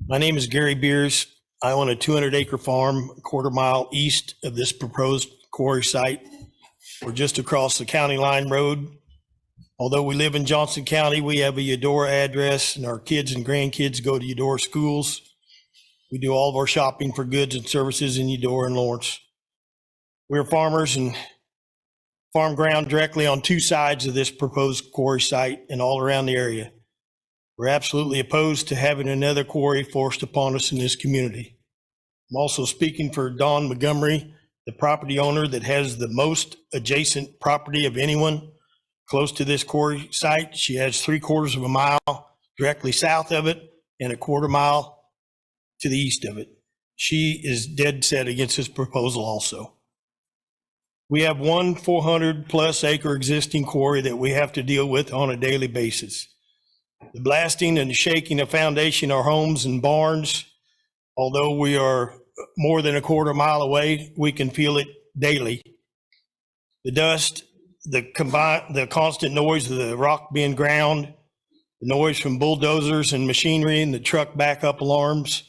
My name is Gary Beers. I own a 200-acre farm a quarter mile east of this proposed quarry site. We're just across the county line road. Although we live in Johnson County, we have a Eudora address, and our kids and grandkids go to Eudora schools. We do all of our shopping for goods and services in Eudora and Lawrence. We're farmers and farm ground directly on two sides of this proposed quarry site and all around the area. We're absolutely opposed to having another quarry forced upon us in this community. I'm also speaking for Dawn Montgomery, the property owner that has the most adjacent property of anyone close to this quarry site. She has 3/4 of a mile directly south of it and 1/4 mile to the east of it. She is dead set against this proposal also. We have one 400+ acre existing quarry that we have to deal with on a daily basis. The blasting and shaking of foundation our homes and barns, although we are more than 1/4 mile away, we can feel it daily. The dust, the constant noise of the rock being ground, the noise from bulldozers and machinery and the truck backup alarms.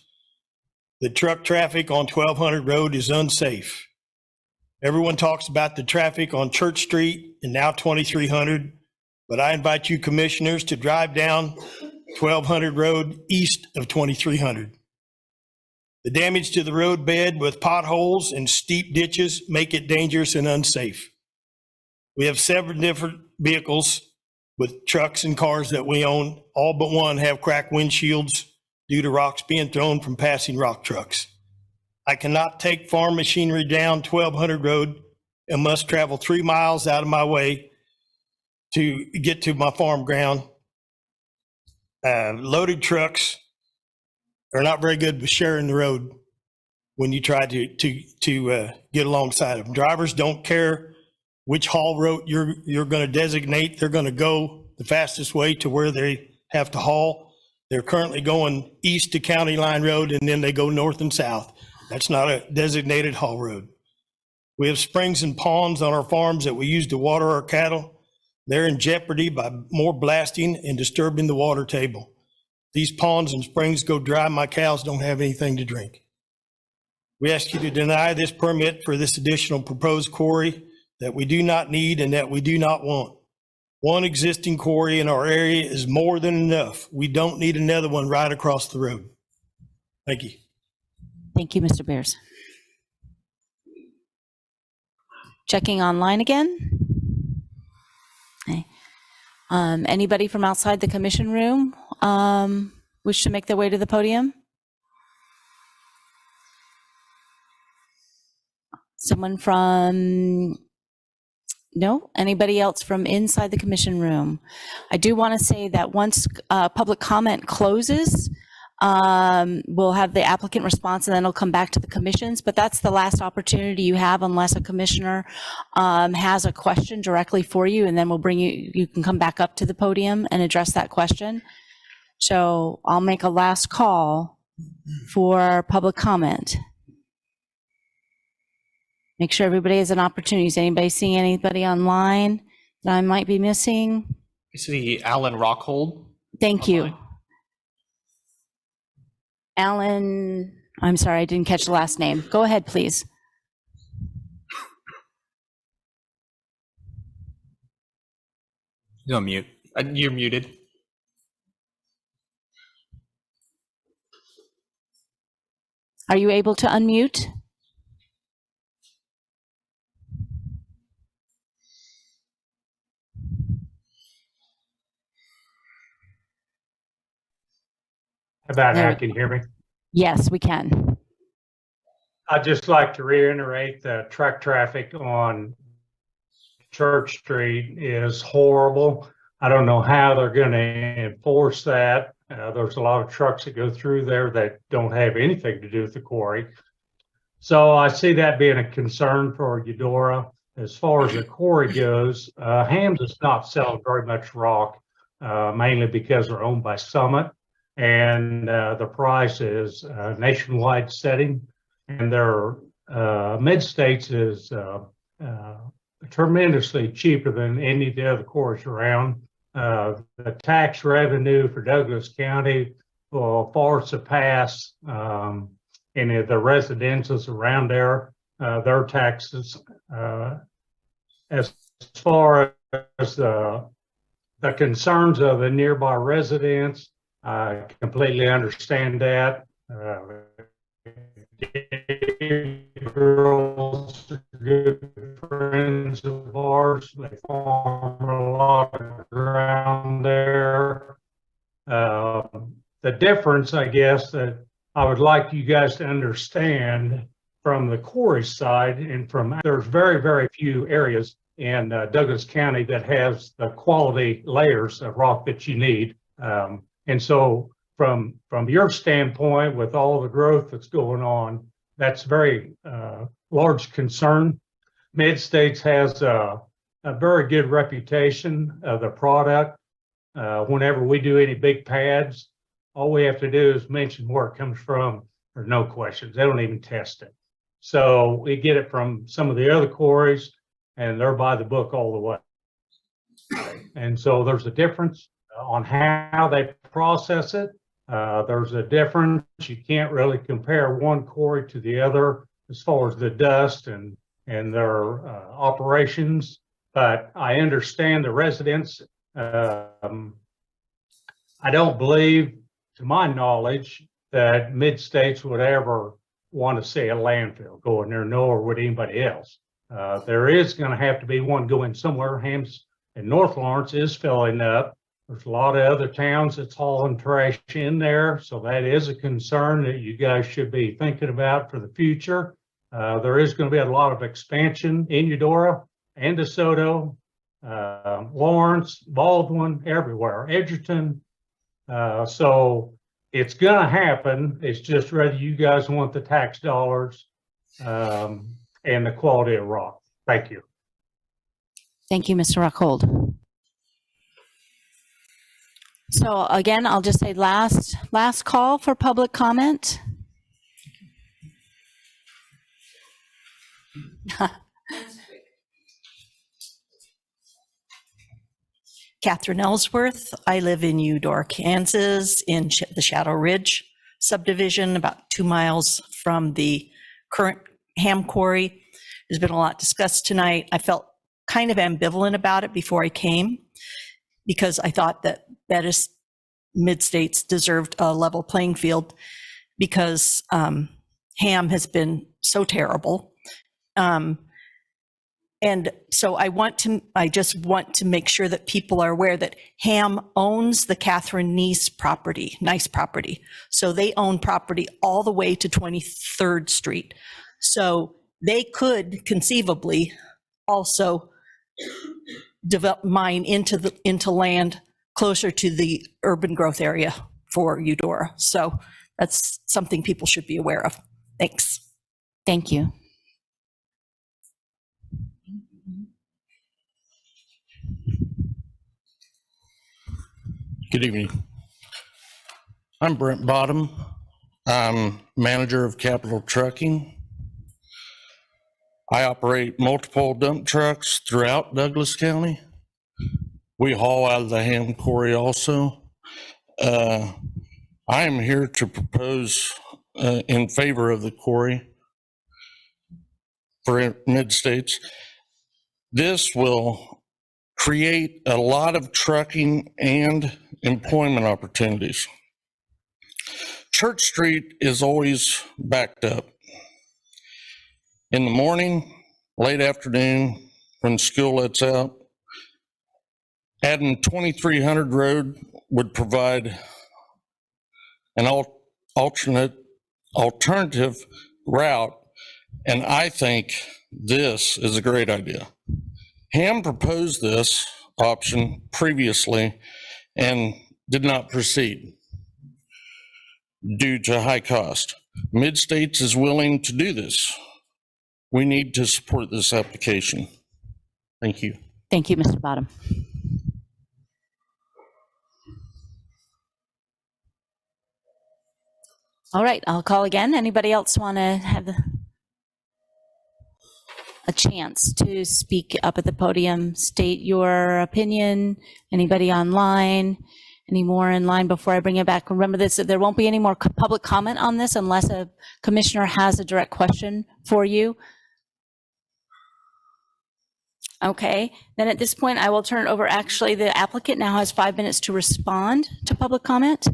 The truck traffic on 1200 Road is unsafe. Everyone talks about the traffic on Church Street and now 2300, but I invite you commissioners to drive down 1200 Road east of 2300. The damage to the road bed with potholes and steep ditches make it dangerous and unsafe. We have 7 different vehicles with trucks and cars that we own. All but one have cracked windshields due to rocks being thrown from passing rock trucks. I cannot take farm machinery down 1200 Road and must travel 3 miles out of my way to get to my farm ground. Loaded trucks are not very good with sharing the road when you try to get alongside of them. Drivers don't care which haul route you're going to designate. They're going to go the fastest way to where they have to haul. They're currently going east to County Line Road, and then they go north and south. That's not a designated haul road. We have springs and ponds on our farms that we use to water our cattle. They're in jeopardy by more blasting and disturbing the water table. These ponds and springs go dry. My cows don't have anything to drink. We ask you to deny this permit for this additional proposed quarry that we do not need and that we do not want. One existing quarry in our area is more than enough. We don't need another one right across the road. Thank you. Thank you, Mr. Beers. Checking online again. Okay. Anybody from outside the commission room wish to make their way to the podium? Someone from, no? Anybody else from inside the commission room? I do want to say that once public comment closes, we'll have the applicant response and then it'll come back to the commissions, but that's the last opportunity you have unless a commissioner has a question directly for you, and then we'll bring you can come back up to the podium and address that question. So I'll make a last call for public comment. Make sure everybody has an opportunity. Is anybody seeing anybody online that I might be missing? I see Alan Rockhold. Thank you. Alan, I'm sorry, I didn't catch the last name. Go ahead, please. No, mute. You're muted. Are you able to unmute? How about now? Can you hear me? Yes, we can. I'd just like to reiterate the truck traffic on Church Street is horrible. I don't know how they're going to enforce that. There's a lot of trucks that go through there that don't have anything to do with the quarry. So I see that being a concern for Eudora. As far as the quarry goes, Hams is not selling very much rock, mainly because they're owned by Summit. And the price is nationwide setting, and their mid-states is tremendously cheaper than any of the other quarries around. The tax revenue for Douglas County will far surpass any of the residences around there. Their taxes, as far as the the concerns of the nearby residents, I completely understand that. Girls are good friends of ours. They farm a lot of ground there. The difference, I guess, that I would like you guys to understand from the quarry side and from, there's very, very few areas in Douglas County that has the quality layers of rock that you need. And so from your standpoint, with all the growth that's going on, that's very large concern. Mid-States has a very good reputation of the product. Whenever we do any big pads, all we have to do is mention where it comes from. There's no questions. They don't even test it. So we get it from some of the other quarries, and they're by the book all the way. And so there's a difference on how they process it. There's a difference. You can't really compare one quarry to the other as far as the dust and their operations. But I understand the residents. I don't believe, to my knowledge, that Mid-States would ever want to see a landfill go in there, nor would anybody else. There is going to have to be one going somewhere. Hams and North Lawrence is filling up. There's a lot of other towns that's hauling trash in there, so that is a concern that you guys should be thinking about for the future. There is going to be a lot of expansion in Eudora and DeSoto, Lawrence, Baldwin, everywhere, Edgerton. So it's going to happen. It's just whether you guys want the tax dollars and the quality of rock. Thank you. Thank you, Mr. Rockhold. So again, I'll just say last call for public comment. Catherine Ellsworth. I live in Eudora, Kansas, in the Shadow Ridge subdivision, about 2 miles from the current Ham quarry. There's been a lot discussed tonight. I felt kind of ambivalent about it before I came, because I thought that Mid-States deserved a level playing field, because Ham has been so terrible. And so I just want to make sure that people are aware that Ham owns the Catherine Nice property. So they own property all the way to 23rd Street. So they could conceivably also develop mine into land closer to the urban growth area for Eudora. So that's something people should be aware of. Thanks. Thank you. Good evening. I'm Brent Bottom. I'm manager of Capital Trucking. I operate multiple dump trucks throughout Douglas County. We haul out of the Ham quarry also. I am here to propose in favor of the quarry for Mid-States. This will create a lot of trucking and employment opportunities. Church Street is always backed up. In the morning, late afternoon, when school lets out, adding 2300 Road would provide an alternative route, and I think this is a great idea. Ham proposed this option previously and did not proceed due to high cost. Mid-States is willing to do this. We need to support this application. Thank you. Thank you, Mr. Bottom. All right, I'll call again. Anybody else want to have a chance to speak up at the podium, state your opinion? Anybody online? Any more in line before I bring it back? Remember this, there won't be any more public comment on this unless a commissioner has a direct question for you. Okay, then at this point, I will turn it over. Actually, the applicant now has 5 minutes to respond to public comment.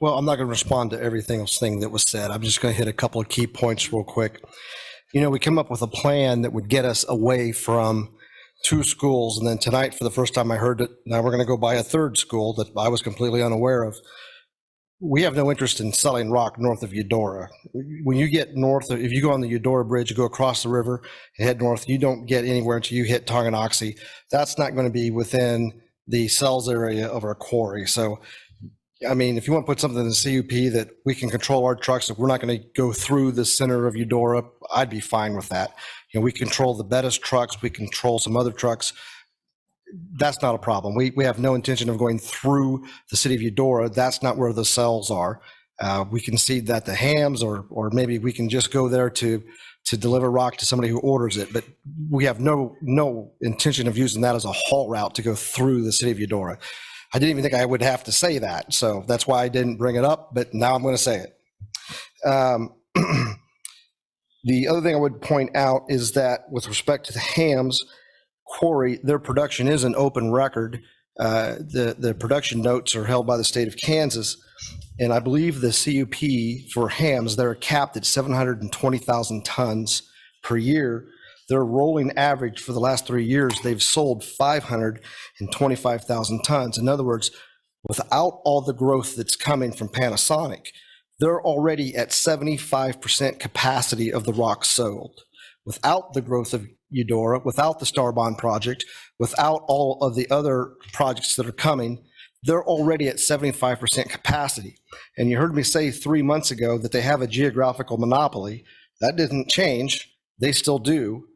Well, I'm not going to respond to everything else thing that was said. I'm just going to hit a couple of key points real quick. You know, we came up with a plan that would get us away from 2 schools. And then tonight, for the first time I heard it, now we're going to go buy a 3rd school that I was completely unaware of. We have no interest in selling rock north of Eudora. When you get north, if you go on the Eudora Bridge, you go across the river and head north, you don't get anywhere until you hit Tonganoxie. That's not going to be within the sales area of our quarry. So, I mean, if you want to put something in the CUP that we can control our trucks, if we're not going to go through the center of Eudora, I'd be fine with that. You know, we control the Bettis trucks, we control some other trucks. That's not a problem. We have no intention of going through the city of Eudora. That's not where the cells are. We can cede that to Hams, or maybe we can just go there to deliver rock to somebody who orders it. But we have no intention of using that as a haul route to go through the city of Eudora. I didn't even think I would have to say that, so that's why I didn't bring it up, but now I'm going to say it. The other thing I would point out is that with respect to the Hams quarry, their production is an open record. The production notes are held by the state of Kansas, and I believe the CUP for Hams, they're capped at 720,000 tons per year. Their rolling average for the last 3 years, they've sold 525,000 tons. In other words, without all the growth that's coming from Panasonic, they're already at 75% capacity of the rock sold. Without the growth of Eudora, without the Starbond project, without all of the other projects that are coming, they're already at 75% capacity. And you heard me say 3 months ago that they have a geographical monopoly. That didn't change. They still do.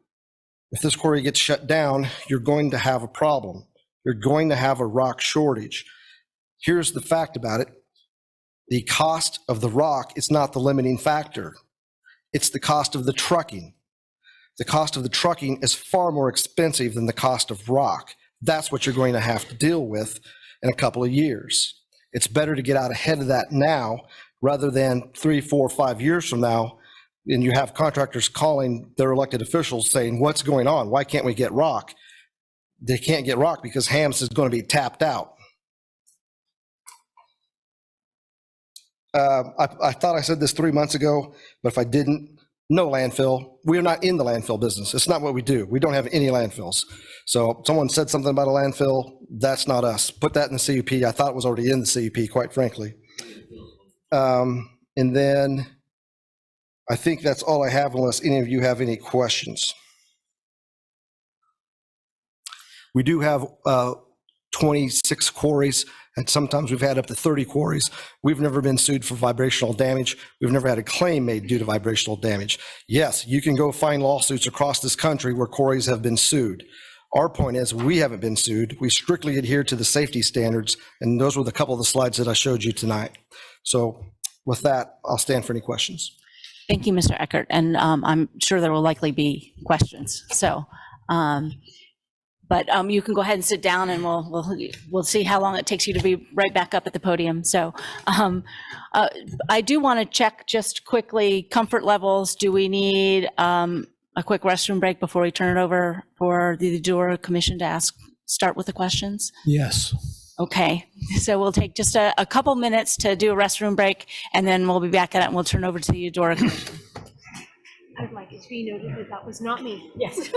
If this quarry gets shut down, you're going to have a problem. You're going to have a rock shortage. Here's the fact about it. The cost of the rock is not the limiting factor. It's the cost of the trucking. The cost of the trucking is far more expensive than the cost of rock. That's what you're going to have to deal with in a couple of years. It's better to get out ahead of that now rather than 3, 4, 5 years from now, and you have contractors calling their elected officials saying, what's going on? Why can't we get rock? They can't get rock because Hams is going to be tapped out. I thought I said this 3 months ago, but if I didn't, no landfill. We're not in the landfill business. It's not what we do. We don't have any landfills. So someone said something about a landfill. That's not us. Put that in the CUP. I thought it was already in the CUP, quite frankly. And then I think that's all I have unless any of you have any questions. We do have 26 quarries, and sometimes we've had up to 30 quarries. We've never been sued for vibrational damage. We've never had a claim made due to vibrational damage. Yes, you can go find lawsuits across this country where quarries have been sued. Our point is we haven't been sued. We strictly adhere to the safety standards, and those were the couple of the slides that I showed you tonight. So with that, I'll stand for any questions. Thank you, Mr. Eckert, and I'm sure there will likely be questions. So, but you can go ahead and sit down, and we'll see how long it takes you to be right back up at the podium. So, I do want to check just quickly comfort levels. Do we need a quick restroom break before we turn it over for the Eudora Commission to start with the questions? Yes. Okay, so we'll take just a couple minutes to do a restroom break, and then we'll be back at it, and we'll turn over to the Eudora Commission. I'd like it to be noted that that was not me. Yes.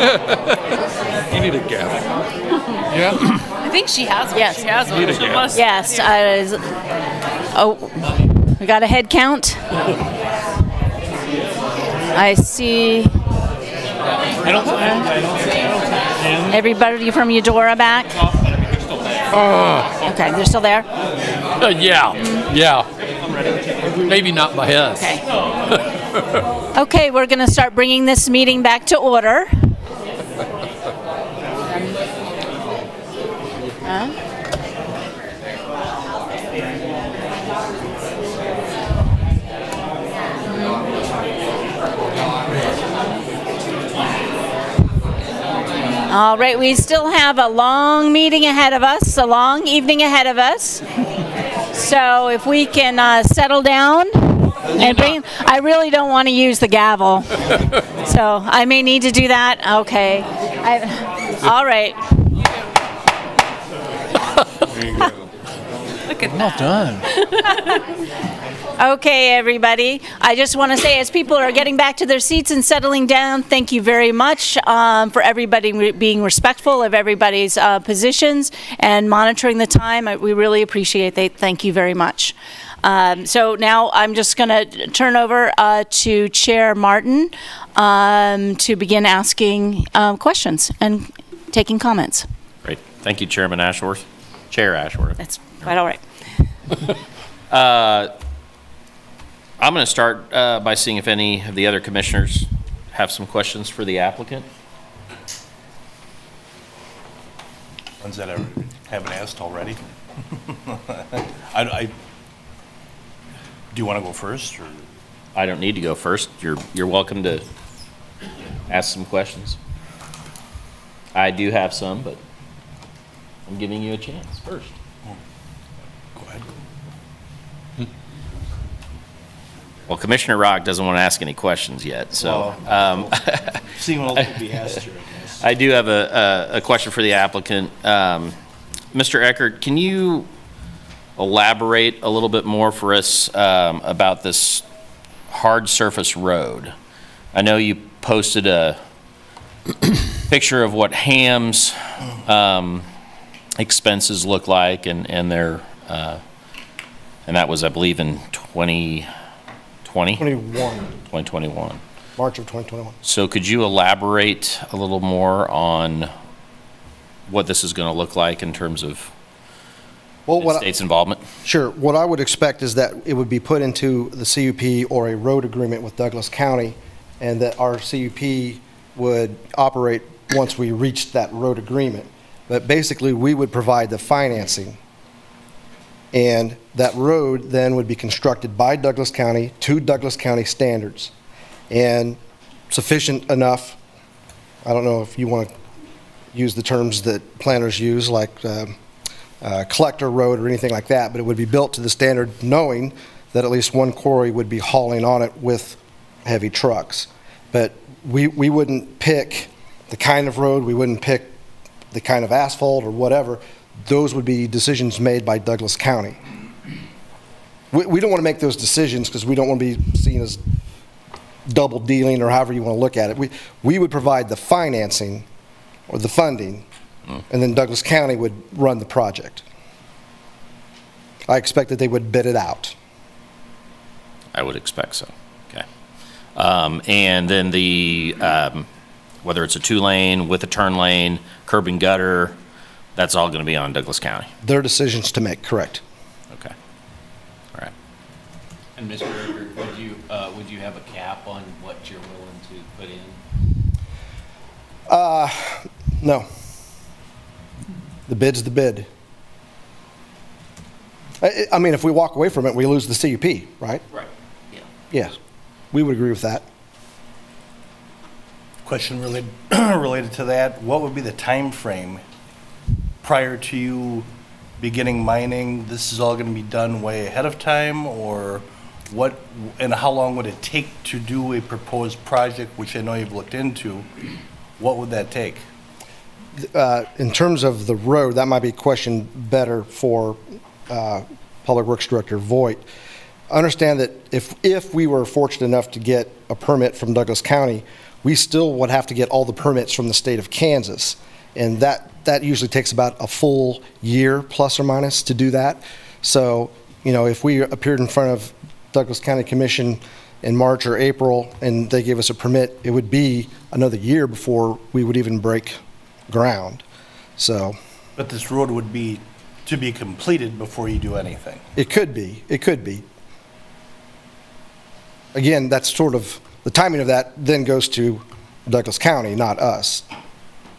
You need a gavel. Yeah? I think she has one. Yes. She has one. Need a She gavel. must- Yes. We got a head count. I see everybody from Eudora back. Okay, they're still there? Yeah. Maybe not by us. Okay. Okay, we're going to start bringing this meeting back to order. All right, we still have a long meeting ahead of us, a long evening ahead of us. So if we can settle down and bring, I really don't want to use the gavel. So I may need to do that. Okay. All right. Look at Well done. Okay, everybody. I just want to say, as people are getting back to their seats and settling down, thank you very much for everybody being respectful of everybody's positions and monitoring the time. We really appreciate it. Thank you very much. So now I'm just going to turn over to Chair Martin to begin asking questions and taking comments. Great. Thank you, Chairman Ashworth. Chair Ashworth. That's quite all right. I'm going to start by seeing if any of the other commissioners have some questions for the applicant. Ones that I haven't asked already. Do you want to go first, or? I don't need to go first. You're welcome to ask some questions. I do have some, but I'm giving you a chance first. Go ahead. Well, Commissioner Rock doesn't want to ask any questions yet, so. Seeing what else will be asked here, I guess. I do have a question for the applicant. Mr. Eckert, can you elaborate a little bit more for us about this hard surface road? I know you posted a picture of what Ham's expenses look like, and their and that was, I believe, in 2021. March of 2021. So could you elaborate a little more on what this is going to look like in terms of the state's involvement? Sure. What I would expect is that it would be put into the CUP or a road agreement with Douglas County, and that our CUP would operate once we reached that road agreement. But basically, we would provide the financing, and that road then would be constructed by Douglas County to Douglas County standards, and sufficient enough. I don't know if you want to use the terms that planners use, like collector road or anything like that, but it would be built to the standard, knowing that at least one quarry would be hauling on it with heavy trucks. But we wouldn't pick the kind of road, we wouldn't pick the kind of asphalt or whatever. Those would be decisions made by Douglas County. We don't want to make those decisions because we don't want to be seen as double dealing, or however you want to look at it. We would provide the financing or the funding, and then Douglas County would run the project. I expect that they would bid it out. I would expect so. Okay. And then the whether it's a 2-lane with a turn lane, curb and gutter, that's all going to be on Douglas County. Their decisions to make, correct. Okay. All right. And Mr. Eckert, would you have a cap on what you're willing to put in? No. The bid's the bid. I mean, if we walk away from it, we lose the CUP, right? Right. Yeah. Yes, we would agree with that. Question related to that, what would be the time frame prior to you beginning mining? This is all going to be done way ahead of time, or what, and how long would it take to do a proposed project, which I know you've looked into? What would that take? In terms of the road, that might be a question better for Public Works Director Voigt. Understand that if we were fortunate enough to get a permit from Douglas County, we still would have to get all the permits from the state of Kansas. And that usually takes about a full year, plus or minus, to do that. So, if we appeared in front of Douglas County Commission in March or April and they gave us a permit, it would be another year before we would even break ground. So. But this road would be to be completed before you do anything. It could be. Again, that's sort of, the timing of that then goes to Douglas County, not us.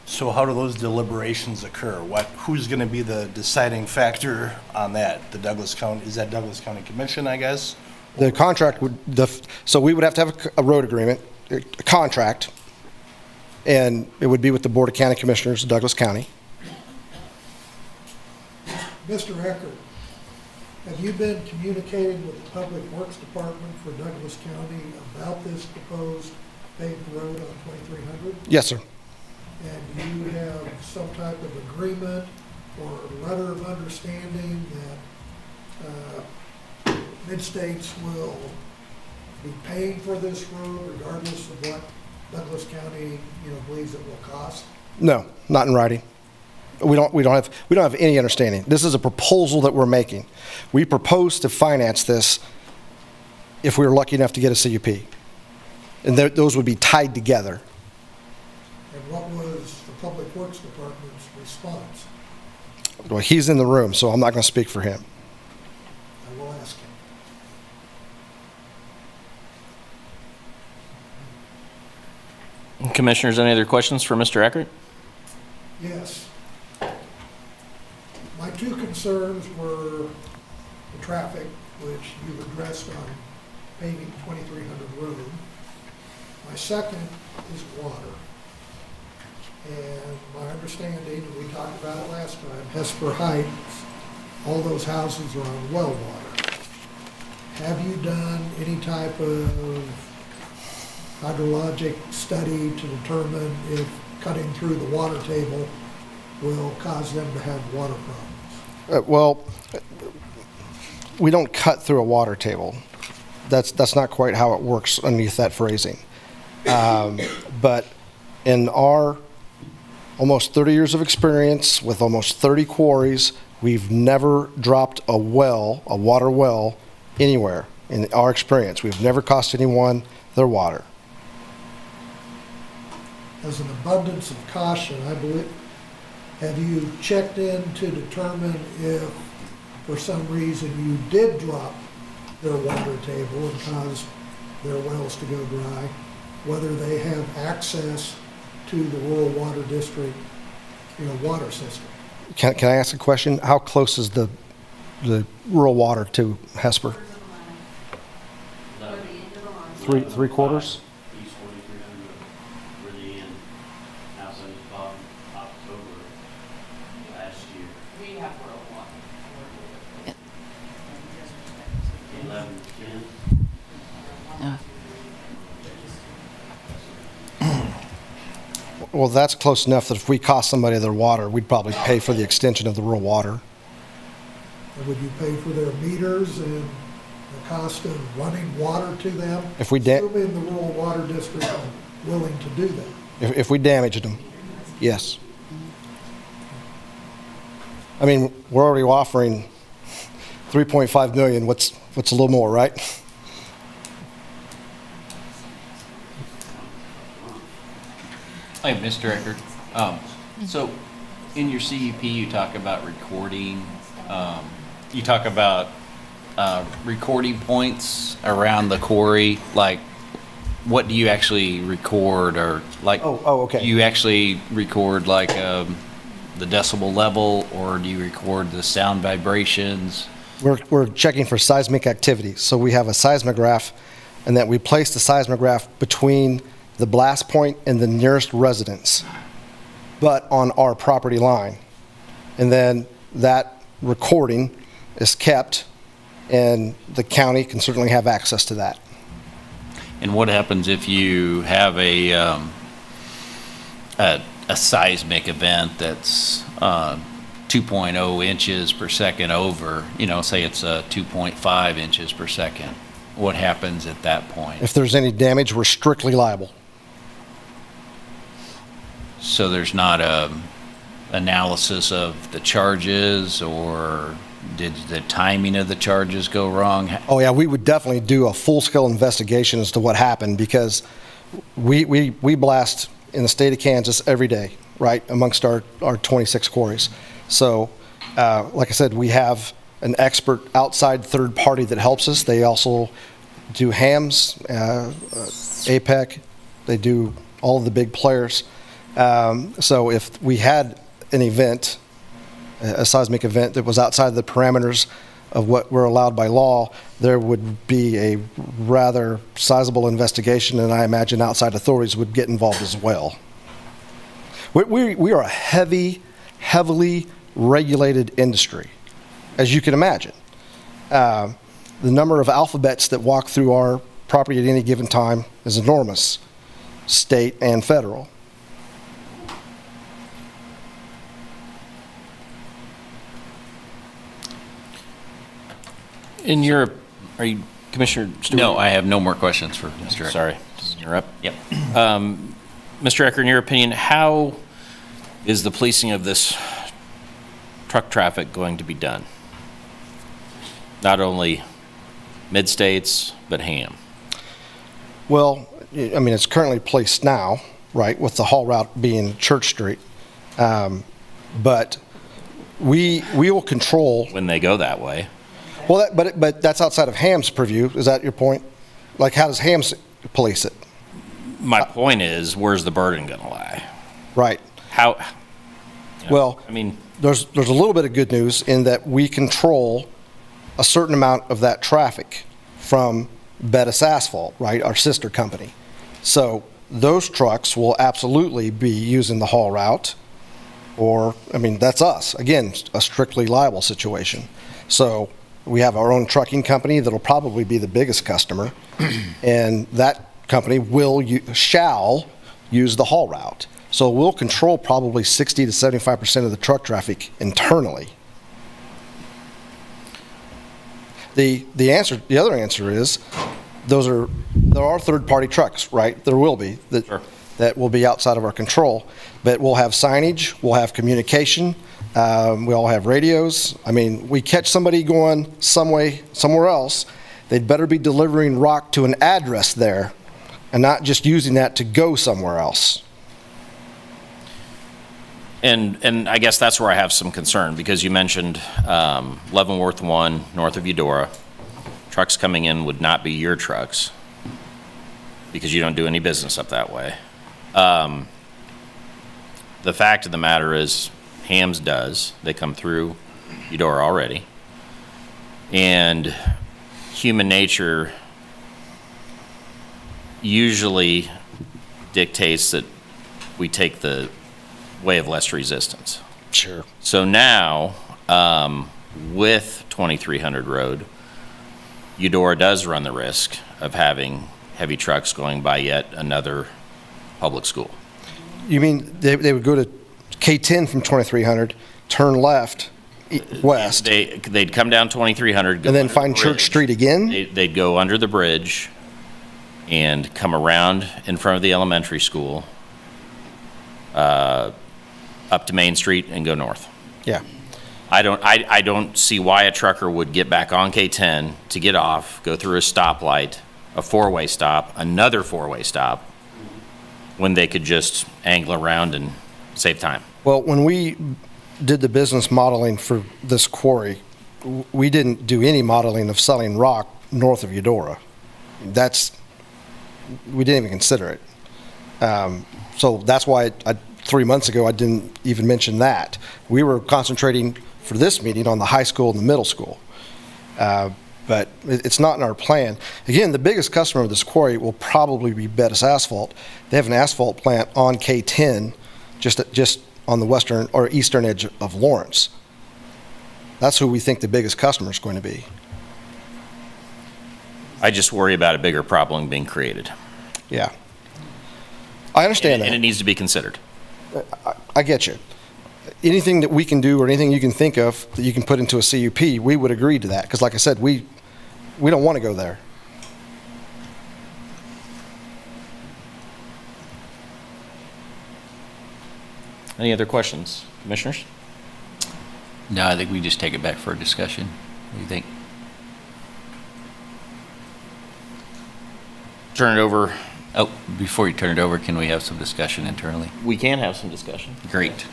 So how do those deliberations occur? Who's going to be the deciding factor on that? The Douglas County, is that Douglas County Commission, I guess? The contract would, so we would have to have a road agreement, a contract, and it would be with the Board of County Commissioners of Douglas County. Mr. Eckert, have you been communicating with the Public Works Department for Douglas County about this proposed paved road on 2300? Yes, sir. And do you have some type of agreement or letter of understanding that Mid-States will be paying for this road regardless of what Douglas County, believes it will cost? No, not in writing. We don't have any understanding. This is a proposal that we're making. We propose to finance this if we were lucky enough to get a CUP. And those would be tied together. And what was the Public Works Department's response? Well, he's in the room, so I'm not going to speak for him. I will ask him. Commissioners, any other questions for Mr. Eckert? Yes. My two concerns were the traffic, which you've addressed on paving 2300 road. My second is water. And my understanding, and we talked about it last time, Hesper Heights, all those houses are on well water. Have you done any type of hydrologic study to determine if cutting through the water table will cause them to have water problems? Well, we don't cut through a water table. That's not quite how it works underneath that phrasing. But in our almost 30 years of experience with almost 30 quarries, we've never dropped a water well, anywhere in our experience. We've never cost anyone their water. As an abundance of caution, I believe, have you checked in to determine if, for some reason, you did drop their water table and cause their wells to go dry, whether they have access to the rural water district, water system? Can I ask a question? How close is the rural water to Hesper? Three quarters? East 4300, where the end, house on the bottom, October last year. We have rural water. 11, 10. Well, that's close enough that if we cost somebody their water, we'd probably pay for the extension of the rural water. And would you pay for their meters and the cost of running water to them? If we assuming the rural water district is willing to do that. If we damaged them, yes. I mean, we're already offering 3.5 million. What's a little more, right? Hey, Mr. Eckert. So in your CUP, you talk about recording, you talk about recording points around the quarry. Like, what do you actually record, or like? Okay. Do you actually record like the decibel level, or do you record the sound vibrations? We're checking for seismic activity. So we have a seismograph, and that we place the seismograph between the blast point and the nearest residence, but on our property line. And then that recording is kept, and the county can certainly have access to that. And what happens if you have a seismic event that's 2.0 inches per second over, say it's 2.5 inches per second? What happens at that point? If there's any damage, we're strictly liable. So there's not a analysis of the charges, or did the timing of the charges go wrong? Oh, yeah, we would definitely do a full-scale investigation as to what happened, because we blast in the state of Kansas every day, right, amongst our 26 quarries. So, like I said, we have an expert outside third party that helps us. They also do HAMS, APEC, they do all of the big players. So if we had an event, a seismic event that was outside the parameters of what we're allowed by law, there would be a rather sizable investigation, and I imagine outside authorities would get involved as well. We are a heavily regulated industry, as you can imagine. The number of alphabets that walk through our property at any given time is enormous, state and federal. Are you Commissioner Stewart? No, I have no more questions for Mr. Eckert. Sorry, you're up. Yep. Mr. Eckert, in your opinion, how is the policing of this truck traffic going to be done? Not only mid-states, but ham. Well, I mean, it's currently placed now, right, with the haul route being Church Street. But we will control. When they go that way. Well, but that's outside of HAM's purview. Is that your point? Like, how does HAM's police it? My point is, where's the burden going to lie? Right. How? Well, I mean, there's a little bit of good news in that we control a certain amount of that traffic from Bettis Asphalt, right, our sister company. So those trucks will absolutely be using the haul route, or, I mean, that's us. Again, a strictly liable situation. So we have our own trucking company that'll probably be the biggest customer, and that company shall use the haul route. So we'll control probably 60 to 75% of the truck traffic internally. The other answer is, there are third-party trucks, right? There will be that will be outside of our control, but we'll have signage, we'll have communication, we all have radios. I mean, we catch somebody going somewhere else, they'd better be delivering rock to an address there and not just using that to go somewhere else. And I guess that's where I have some concern, because you mentioned Leavenworth 1, north of Eudora. Trucks coming in would not be your trucks, because you don't do any business up that way. The fact of the matter is, HAMS does. They come through Eudora already. And human nature usually dictates that we take the way of less resistance. Sure. So now, with 2300 Road, Eudora does run the risk of having heavy trucks going by yet another public school. You mean they would go to K10 from 2300, turn left, west? They'd come down 2300. And then find Church Street again? They'd go under the bridge and come around in front of the elementary school, up to Main Street and go north. Yeah. I don't see why a trucker would get back on K10 to get off, go through a stoplight, a four-way stop, another four-way stop, when they could just angle around and save time. Well, when we did the business modeling for this quarry, we didn't do any modeling of selling rock north of Eudora. We didn't even consider it. So that's why 3 months ago, I didn't even mention that. We were concentrating for this meeting on the high school and the middle school. But it's not in our plan. Again, the biggest customer of this quarry will probably be Bettis Asphalt. They have an asphalt plant on K10, just on the western or eastern edge of Lawrence. That's who we think the biggest customer is going to be. I just worry about a bigger problem being created. Yeah. I understand that. And it needs to be considered. I get you. Anything that we can do or anything you can think of that you can put into a CUP, we would agree to that. Because like I said, we don't want to go there. Any other questions, commissioners? No, I think we just take it back for a discussion. What do you think? Turn it over. Oh, before you turn it over, can we have some discussion internally? We can have some discussion. Great.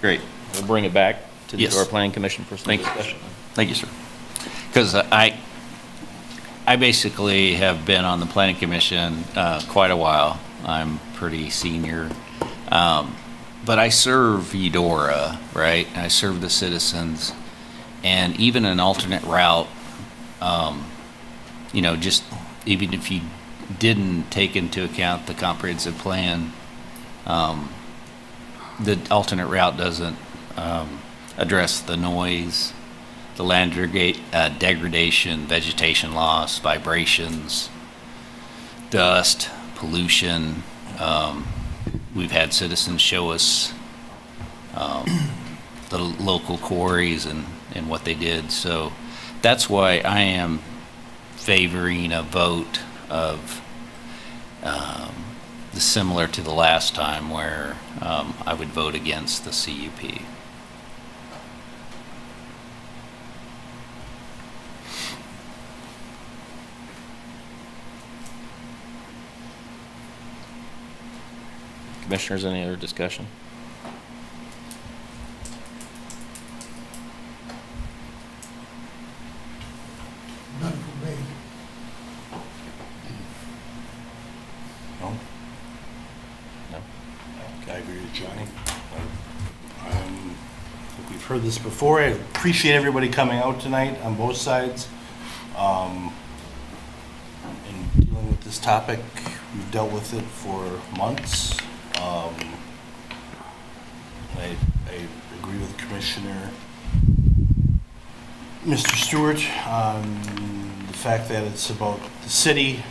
Great. We'll bring it back to the Yes. Eudora Planning Commission for some Thank you. discussion. Thank you, sir. Because I basically have been on the planning commission quite a while. I'm pretty senior. But I serve Eudora, right? I serve the citizens. And even an alternate route, just even if you didn't take into account the comprehensive plan, the alternate route doesn't address the noise, the land degradation, vegetation loss, vibrations, dust, pollution. We've had citizens show us the local quarries and what they did. So that's why I am favoring a vote of similar to the last time where I would vote against the CUP. Commissioners, any other discussion? None for me. No? No. I agree with Johnny. I think we've heard this before. I appreciate everybody coming out tonight on both sides. In dealing with this topic, we've dealt with it for months. I agree with Commissioner Mr. Stewart on the fact that it's about the city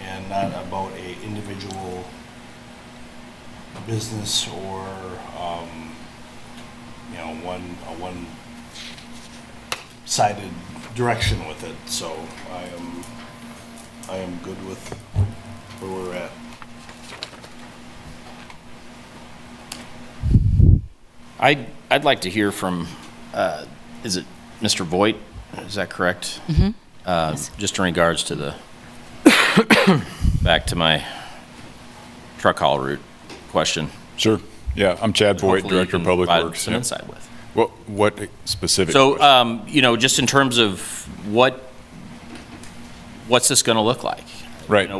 and not about a individual business or a one-sided direction with it. So I am good with where we're at. I'd like to hear from, is it Mr. Voigt? Is that correct? Just in regards to the, back to my truck haul route question. Sure. Yeah, I'm Chad Voigt, Hopefully you Director of can Public provide Works. some Yep. insight with. What specific? So, just in terms of what's this going to look like? Right.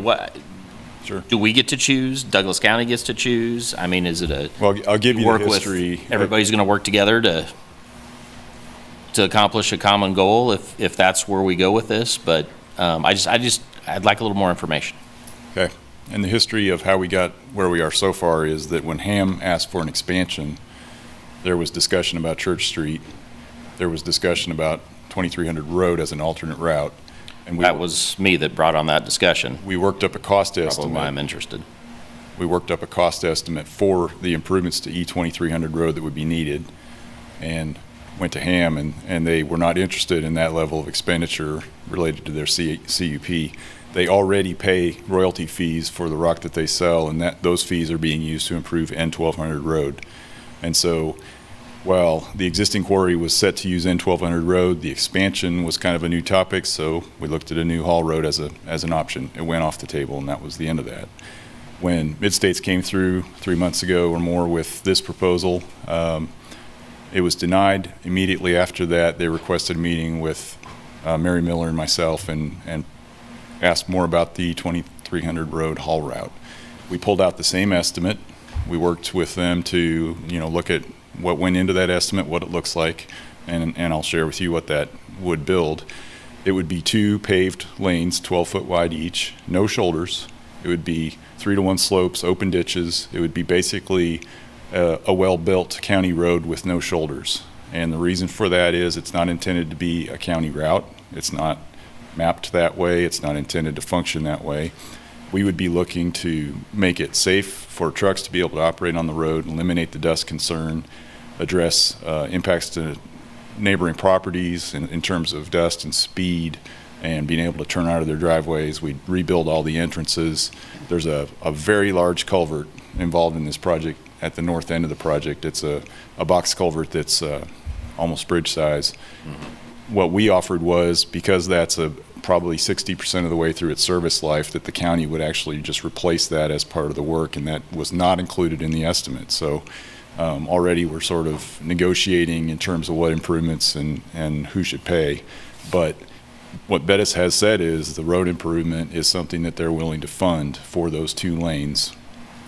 Sure. Do we get to choose? Douglas County gets to choose? I mean, is it a? Well, I'll give you the work with history. Everybody's going to work together to accomplish a common goal if that's where we go with this. But I'd like a little more information. Okay. And the history of how we got where we are so far is that when Ham asked for an expansion, there was discussion about Church Street. There was discussion about 2300 Road as an alternate route. And That was me that brought on that discussion. We worked up a cost Probably estimate. why I'm interested. We worked up a cost estimate for the improvements to E2300 Road that would be needed and went to Ham, and they were not interested in that level of expenditure related to their CUP. They already pay royalty fees for the rock that they sell, and those fees are being used to improve N1200 Road. And so while the existing quarry was set to use N1200 Road, the expansion was kind of a new topic, so we looked at a new haul road as an option. It went off the table, and that was the end of that. When Mid-States came through 3 months ago or more with this proposal, it was denied. Immediately after that, they requested a meeting with Mary Miller and myself and asked more about the 2300 Road haul route. We pulled out the same estimate. We worked with them to look at what went into that estimate, what it looks like, and I'll share with you what that would build. It would be 2 paved lanes, 12 foot wide each, no shoulders. It would be 3-to-1 slopes, open ditches. It would be basically a well-built county road with no shoulders. And the reason for that is it's not intended to be a county route. It's not mapped that way. It's not intended to function that way. We would be looking to make it safe for trucks to be able to operate on the road, eliminate the dust concern, address impacts to neighboring properties in terms of dust and speed, and being able to turn out of their driveways. We'd rebuild all the entrances. There's a very large culvert involved in this project at the north end of the project. It's a box culvert that's almost bridge size. What we offered was, because that's probably 60% of the way through its service life, that the county would actually just replace that as part of the work, and that was not included in the estimate. So already we're sort of negotiating in terms of what improvements and who should pay. But what Bettis has said is the road improvement is something that they're willing to fund for those 2 lanes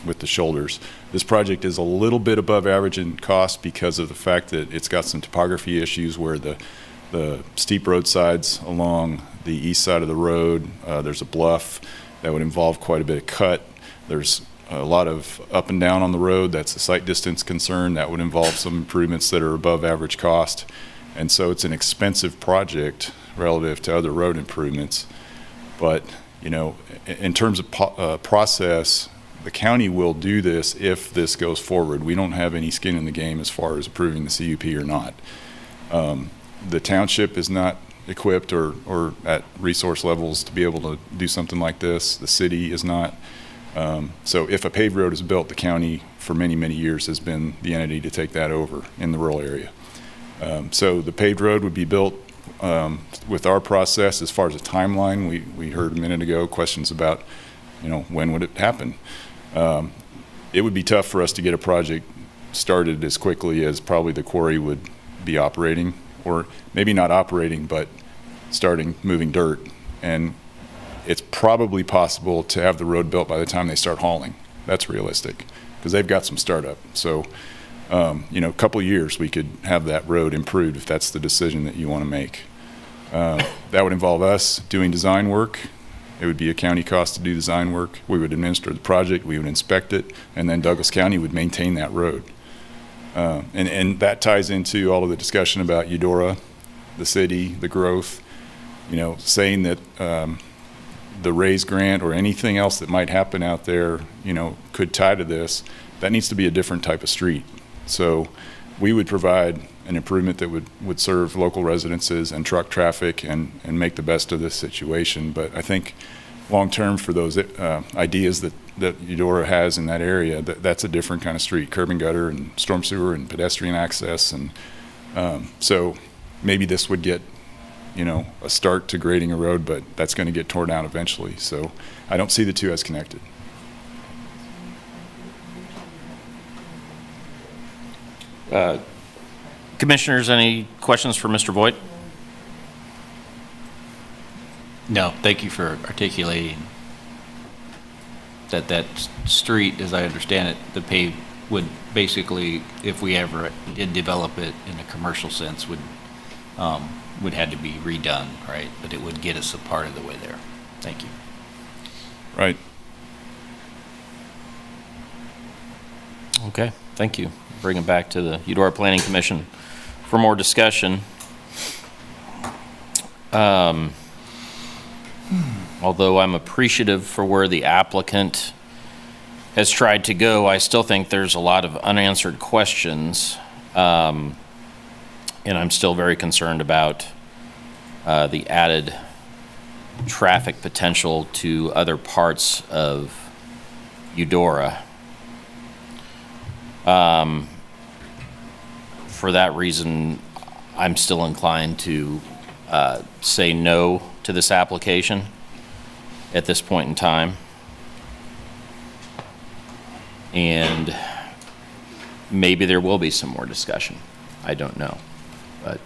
with the shoulders. This project is a little bit above average in cost because of the fact that it's got some topography issues where the steep roadsides along the east side of the road, there's a bluff that would involve quite a bit of cut. There's a lot of up and down on the road. That's a sight distance concern. That would involve some improvements that are above average cost. And so it's an expensive project relative to other road improvements. But, you know, in terms of process, the county will do this if this goes forward. We don't have any skin in the game as far as approving the CUP or not. The township is not equipped or at resource levels to be able to do something like this. The city is not. So if a paved road is built, the county for many, many years has been the entity to take that over in the rural area. So the paved road would be built with our process. As far as a timeline, we heard a minute ago questions about, you know, when would it happen? It would be tough for us to get a project started as quickly as probably the quarry would be operating, or maybe not operating, but starting moving dirt. And it's probably possible to have the road built by the time they start hauling. That's realistic, because they've got some startup. So, you know, a couple of years we could have that road improved if that's the decision that you want to make. That would involve us doing design work. It would be a county cost to do design work. We would administer the project, we would inspect it, and then Douglas County would maintain that road. And that ties into all of the discussion about Eudora, the city, the growth, you know, saying that the RAISE grant or anything else that might happen out there, you know, could tie to this. That needs to be a different type of street. So we would provide an improvement that would serve local residences and truck traffic and make the best of this situation. But I think long-term for those ideas that Eudora has in that area, that's a different kind of street, curb and gutter and storm sewer and pedestrian access. And so maybe this would get, you know, a start to grading a road, but that's going to get torn down eventually. So I don't see the two as connected. Commissioners, any questions for Mr. Voigt? No, thank you for articulating that street, as I understand it, the pave would basically, if we ever did develop it in a commercial sense, would have to be redone, right? But it would get us a part of the way there. Thank you. Right. Okay, thank you. Bring it back to the Eudora Planning Commission for more discussion. Although I'm appreciative for where the applicant has tried to go, I still think there's a lot of unanswered questions. And I'm still very concerned about the added traffic potential to other parts of Eudora. For that reason, I'm still inclined to say no to this application at this point in time. And maybe there will be some more discussion. I don't know. But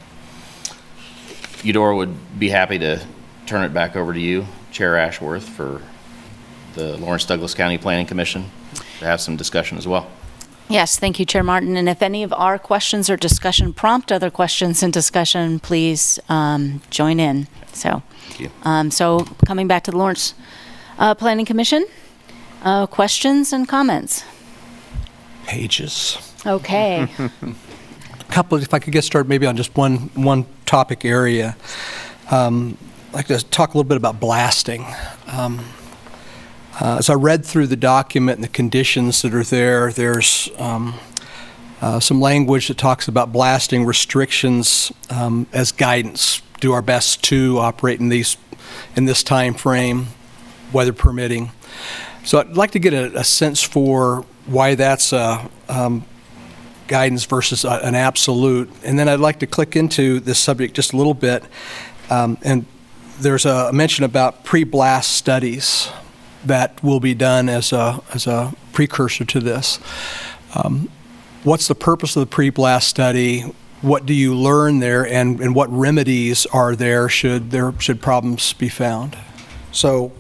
Eudora would be happy to turn it back over to you, Chair Ashworth, for the Lawrence Douglas County Planning Commission to have some discussion as well. Yes, thank you, Chair Martin. And if any of our questions or discussion prompt other questions and discussion, please join in. So, Thank you. So coming back to the Lawrence Planning Commission, questions and comments? Pages. Okay. Couple, if I could get started maybe on just one topic area. I'd like to talk a little bit about blasting. As I read through the document and the conditions that are there, there's some language that talks about blasting restrictions as guidance. Do our best to operate in this time frame, weather permitting. So I'd like to get a sense for why that's guidance versus an absolute. And then I'd like to click into this subject just a little bit. And there's a mention about pre-blast studies that will be done as a precursor to this. What's the purpose of the pre-blast study? What do you learn there, and what remedies are there should problems be found? So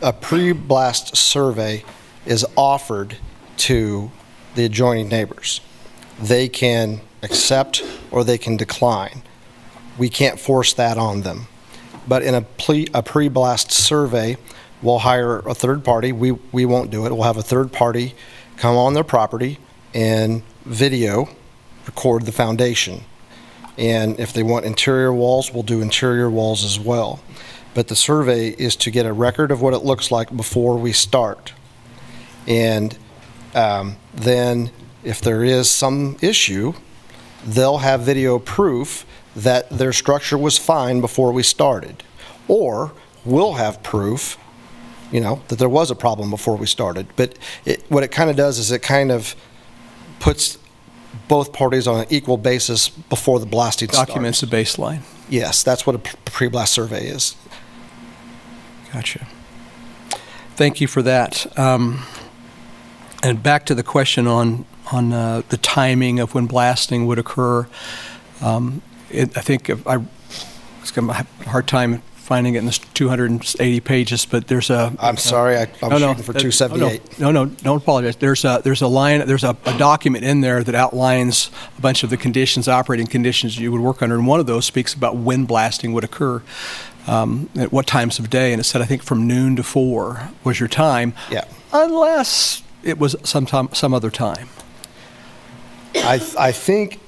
a pre-blast survey is offered to the adjoining neighbors. They can accept or they can decline. We can't force that on them. But in a pre-blast survey, we'll hire a third party. We won't do it. We'll have a third party come on their property and record the foundation. And if they want interior walls, we'll do interior walls as well. But the survey is to get a record of what it looks like before we start. And then if there is some issue, they'll have video proof that their structure was fine before we started. Or we'll have proof, that there was a problem before we started. But what it kind of does is it kind of puts both parties on an equal basis before the blasting starts. Documents a baseline. Yes, that's what a pre-blast survey is. Gotcha. Thank you for that. And back to the question on the timing of when blasting would occur. I think I was going to have a hard time finding it in this 280 pages, but there's a. I'm sorry, I was shooting for 278. No, don't apologize. There's a line, there's a document in there that outlines a bunch of the conditions, operating conditions you would work under, and one of those speaks about when blasting would occur, at what times of day, and it said, I think, from noon to 4 was your time. Yeah. Unless it was some other time. I think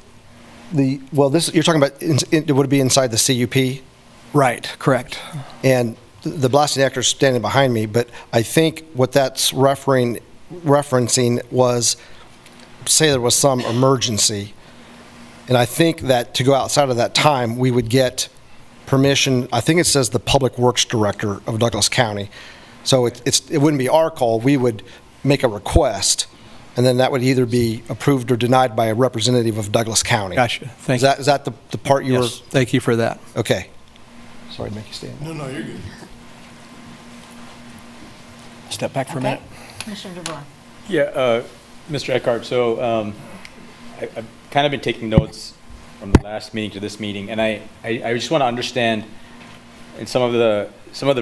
you're talking about, would it be inside the CUP? Right, correct. And the blasting actor is standing behind me, but I think what that's referencing was, say there was some emergency, and I think that to go outside of that time, we would get permission. I think it says the Public Works Director of Douglas County. So it wouldn't be our call. We would make a request, and then that would either be approved or denied by a representative of Douglas County. Gotcha. Thank you. Is that the part you were? Thank you for that. Okay. Sorry to make you stand. No, you're good. Step back for a minute. Commissioner DeVore. Yeah, Mr. Eckhart, so I've kind of been taking notes from the last meeting to this meeting, and I just want to understand, and some of the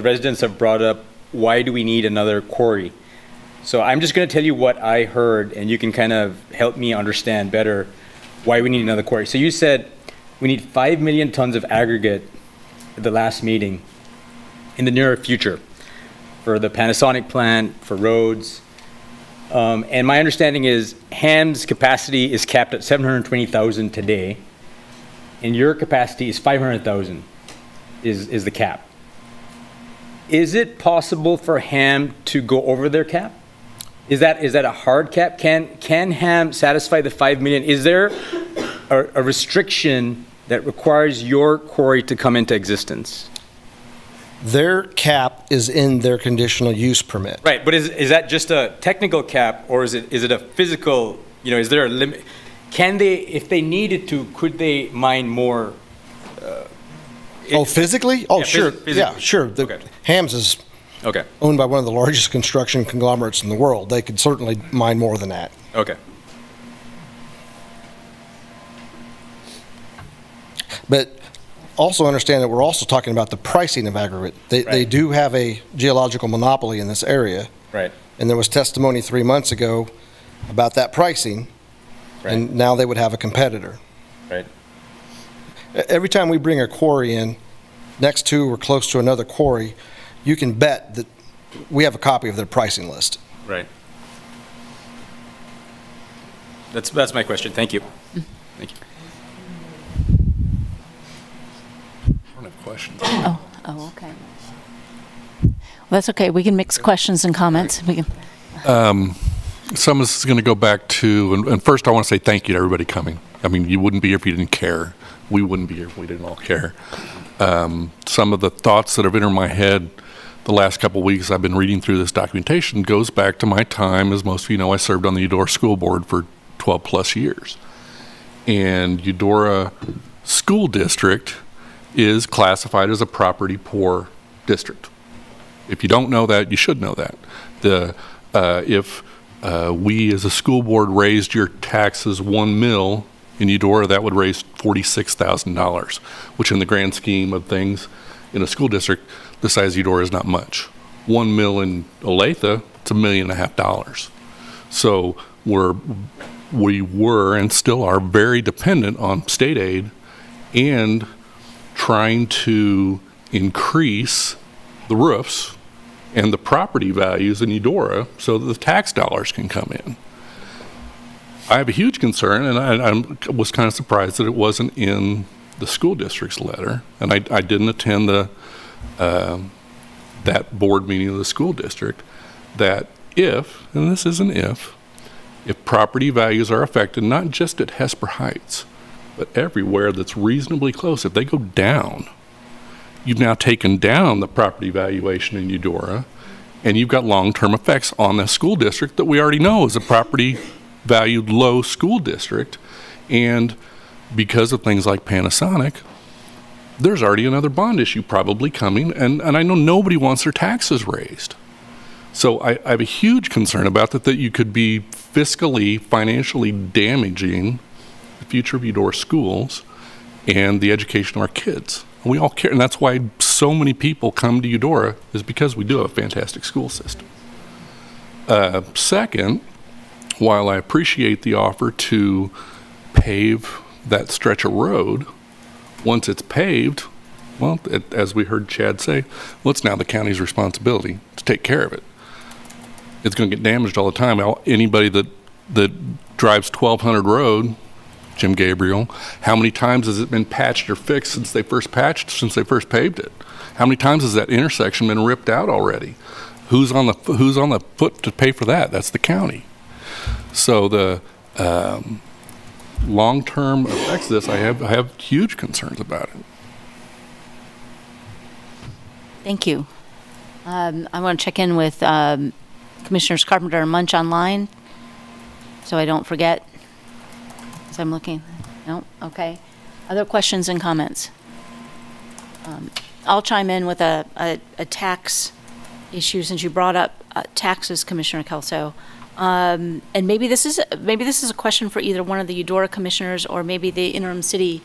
residents have brought up, why do we need another quarry? So I'm just going to tell you what I heard, and you can kind of help me understand better why we need another quarry. So you said we need 5 million tons of aggregate at the last meeting in the near future for the Panasonic plant, for roads. And my understanding is HAM's capacity is capped at 720,000 today, and your capacity is 500,000 is the cap. Is it possible for HAM to go over their cap? Is that a hard cap? Can HAM satisfy the 5 million? Is there a restriction that requires your quarry to come into existence? Their cap is in their conditional use permit. Right, but is that just a technical cap, or is it a physical, is there a limit? Can they, if they needed to, could they mine more? Physically? Oh, Yeah, sure. physically. Yeah, sure. Okay. HAMS is owned by one of the largest construction conglomerates in the world. They could certainly mine more than that. Okay. But also understand that we're also talking about the pricing of aggregate. They do have a geological monopoly in this area. Right. And there was testimony 3 months ago about that pricing, and now they would have a competitor. Right. Every time we bring a quarry in, next to or close to another quarry, you can bet that we have a copy of their pricing list. Right. That's my question. Thank you. Thank you. I don't have questions. Oh, okay. Well, that's okay. We can mix questions and comments. We can. Some of this is going to go back to, and first I want to say thank you to everybody coming. I mean, you wouldn't be here if you didn't care. We wouldn't be here if we didn't all care. Some of the thoughts that have entered my head the last couple of weeks I've been reading through this documentation goes back to my time. As most of you know, I served on the Eudora School Board for 12 plus years. And Eudora School District is classified as a property poor district. If you don't know that, you should know that. If we as a school board raised your taxes $1 million in Eudora, that would raise $46,000, which in the grand scheme of things in a school district the size of Eudora is not much. $1 million in Olathe, it's $1.5 million. So we were and still are very dependent on state aid and trying to increase the roofs and the property values in Eudora so that the tax dollars can come in. I have a huge concern, and I was kind of surprised that it wasn't in the school district's letter, and I didn't attend that board meeting of the school district, that if, and this is an if property values are affected, not just at Hesper Heights, but everywhere that's reasonably close, if they go down, you've now taken down the property valuation in Eudora, and you've got long-term effects on the school district that we already know is a property valued low school district. And because of things like Panasonic, there's already another bond issue probably coming, and I know nobody wants their taxes raised. So I have a huge concern about that you could be fiscally, financially damaging the future of Eudora schools and the education of our kids. And we all care, and that's why so many people come to Eudora, is because we do have a fantastic school system. Second, while I appreciate the offer to pave that stretch of road, once it's paved, well, as we heard Chad say, well, it's now the county's responsibility to take care of it. It's going to get damaged all the time. Anybody that drives 1200 Road, Jim Gabriel, how many times has it been patched or fixed since they first paved it? How many times has that intersection been ripped out already? Who's on the foot to pay for that? That's the county. So the long-term effects of this, I have huge concerns about it. Thank you. I want to check in with Commissioners Carpenter and Munch online, so I don't forget. As I'm looking, no, okay. Other questions and comments? I'll chime in with a tax issue since you brought up taxes, Commissioner Kelso. And maybe this is a question for either one of the Eudora commissioners or maybe the interim city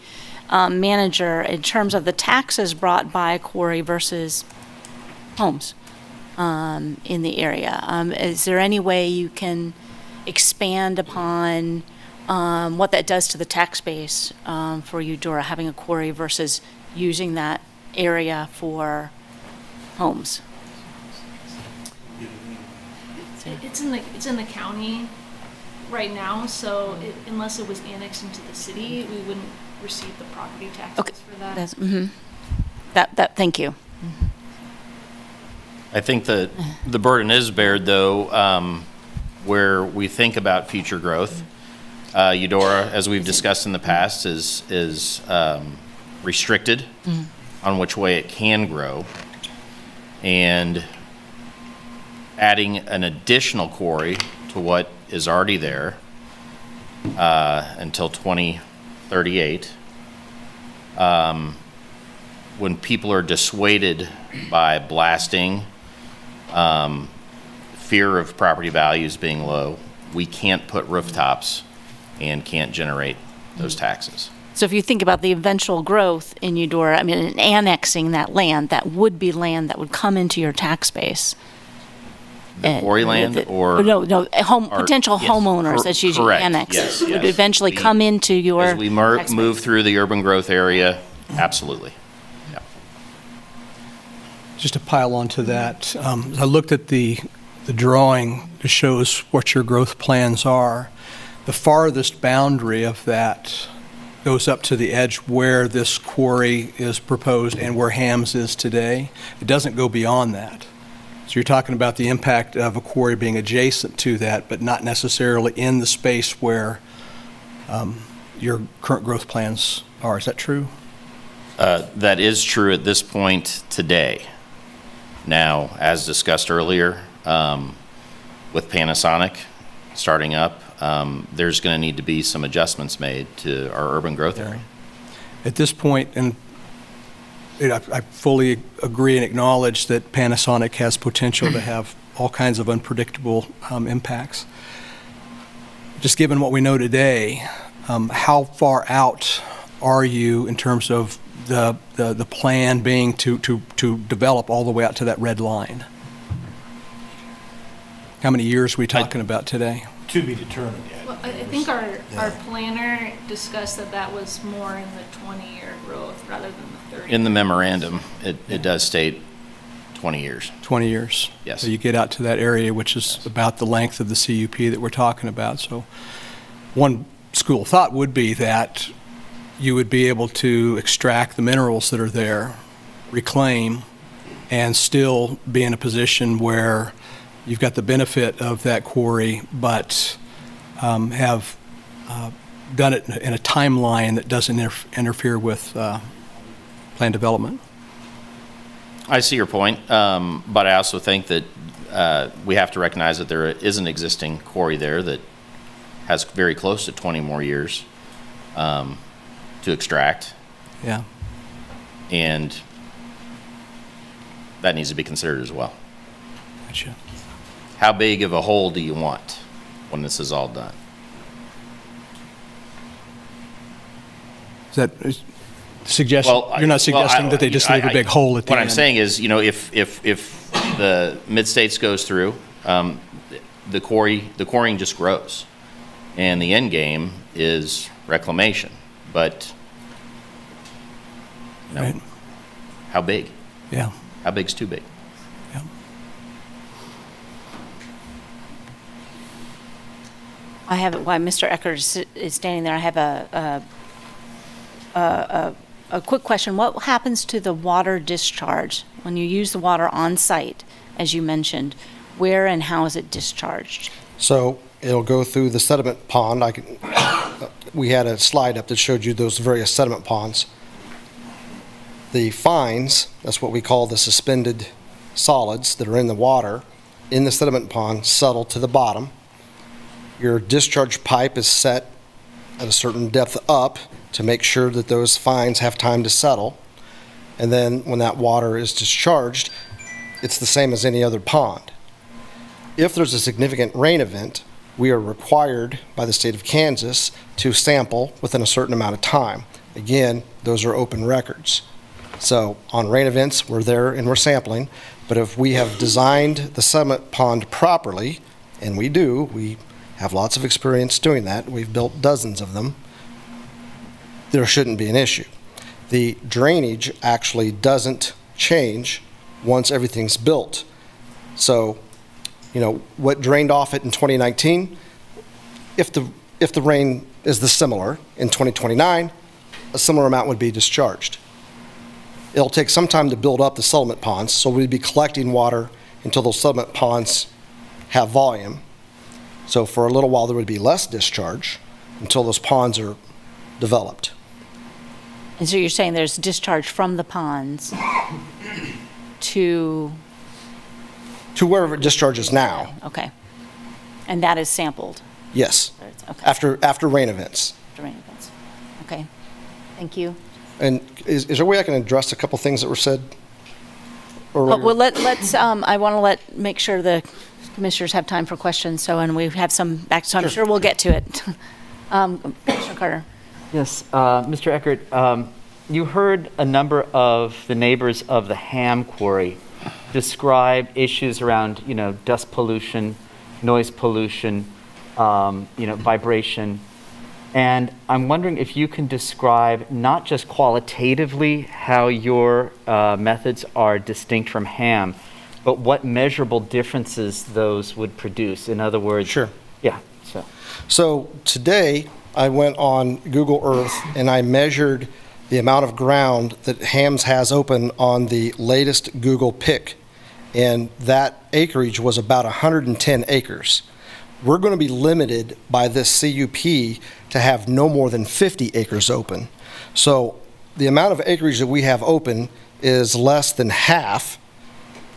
manager in terms of the taxes brought by a quarry versus homes in the area. Is there any way you can expand upon what that does to the tax base for Eudora, having a quarry versus using that area for homes? It's in the county right now, so unless it was annexed into the city, we wouldn't receive the property taxes for that. That thank you. I think the burden is bared, though, where we think about future growth. Eudora, as we've discussed in the past, is restricted on which way it can grow. And adding an additional quarry to what is already there until 2038, when people are dissuaded by blasting, fear of property values being low, we can't put rooftops and can't generate those taxes. So if you think about the eventual growth in Eudora, I mean, in annexing that land, that would be land that would come into your tax base. The quarry land or? No, potential homeowners that you annex would eventually come into your as we move through the urban growth area, absolutely. Yeah. Just to pile onto that, I looked at the drawing that shows what your growth plans are. The farthest boundary of that goes up to the edge where this quarry is proposed and where Hams is today. It doesn't go beyond that. So you're talking about the impact of a quarry being adjacent to that, but not necessarily in the space where your current growth plans are. Is that true? That is true at this point today. Now, as discussed earlier, with Panasonic starting up, there's going to need to be some adjustments made to our urban growth area. At this point, and I fully agree and acknowledge that Panasonic has potential to have all kinds of unpredictable impacts. Just given what we know today, how far out are you in terms of the plan being to develop all the way out to that red line? How many years are we talking about today? To be determined yet. Well, I think our planner discussed that was more in the 20-year growth rather than the 30. In the memorandum, it does state 20 years. 20 years. Yes. So you get out to that area, which is about the length of the CUP that we're talking about. So one school of thought would be that you would be able to extract the minerals that are there, reclaim, and still be in a position where you've got the benefit of that quarry, but have done it in a timeline that doesn't interfere with planned development. I see your point, but I also think that we have to recognize that there is an existing quarry there that has very close to 20 more years to extract. Yeah. And that needs to be considered as well. Gotcha. How big of a hole do you want when this is all done? Is that suggestion? You're not suggesting that they just leave a big hole at the end? What I'm saying is, if the Mid-States goes through, the quarrying just grows. And the end game is reclamation. But, right. How big? Yeah. How big's too big? Yeah. I have, while Mr. Eckert is standing there, I have a quick question. What happens to the water discharge when you use the water on site, as you mentioned? Where and how is it discharged? So it'll go through the sediment pond. We had a slide up that showed you those various sediment ponds. The fines, that's what we call the suspended solids that are in the water, in the sediment pond, settle to the bottom. Your discharge pipe is set at a certain depth up to make sure that those fines have time to settle. And then when that water is discharged, it's the same as any other pond. If there's a significant rain event, we are required by the state of Kansas to sample within a certain amount of time. Again, those are open records. So on rain events, we're there and we're sampling. But if we have designed the sediment pond properly, and we do, we have lots of experience doing that. We've built dozens of them. There shouldn't be an issue. The drainage actually doesn't change once everything's built. So, what drained off it in 2019, if the rain is the similar in 2029, a similar amount would be discharged. It'll take some time to build up the sediment ponds, so we'd be collecting water until those sediment ponds have volume. So for a little while, there would be less discharge until those ponds are developed. And so you're saying there's discharge from the ponds to wherever it discharges now. Okay. And that is sampled? Yes. Okay. After rain events. After rain events. Okay. Thank you. And is there a way I can address a couple things that were said earlier? Well, let's, I want to make sure the commissioners have time for questions, and we have some back, so I'm sure we'll get to it. Commissioner Carter. Yes, Mr. Eckert, you heard a number of the neighbors of the Ham Quarry describe issues around, dust pollution, noise pollution, vibration. And I'm wondering if you can describe not just qualitatively how your methods are distinct from Ham, but what measurable differences those would produce. In other words, sure. Yeah. So today I went on Google Earth and I measured the amount of ground that Ham's has open on the latest Google pick, and that acreage was about 110 acres. We're going to be limited by this CUP to have no more than 50 acres open. So the amount of acreage that we have open is less than half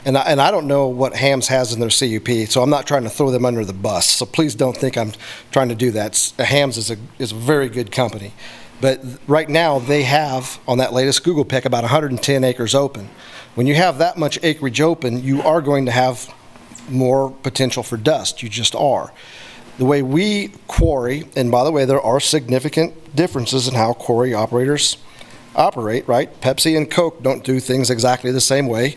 And I don't know what Hams has in their CUP, so I'm not trying to throw them under the bus. So please don't think I'm trying to do that. Hams is a very good company. But right now, they have, on that latest Google pick, about 110 acres open. When you have that much acreage open, you are going to have more potential for dust. You just are. The way we quarry, and by the way, there are significant differences in how quarry operators operate, right? Pepsi and Coke don't do things exactly the same way.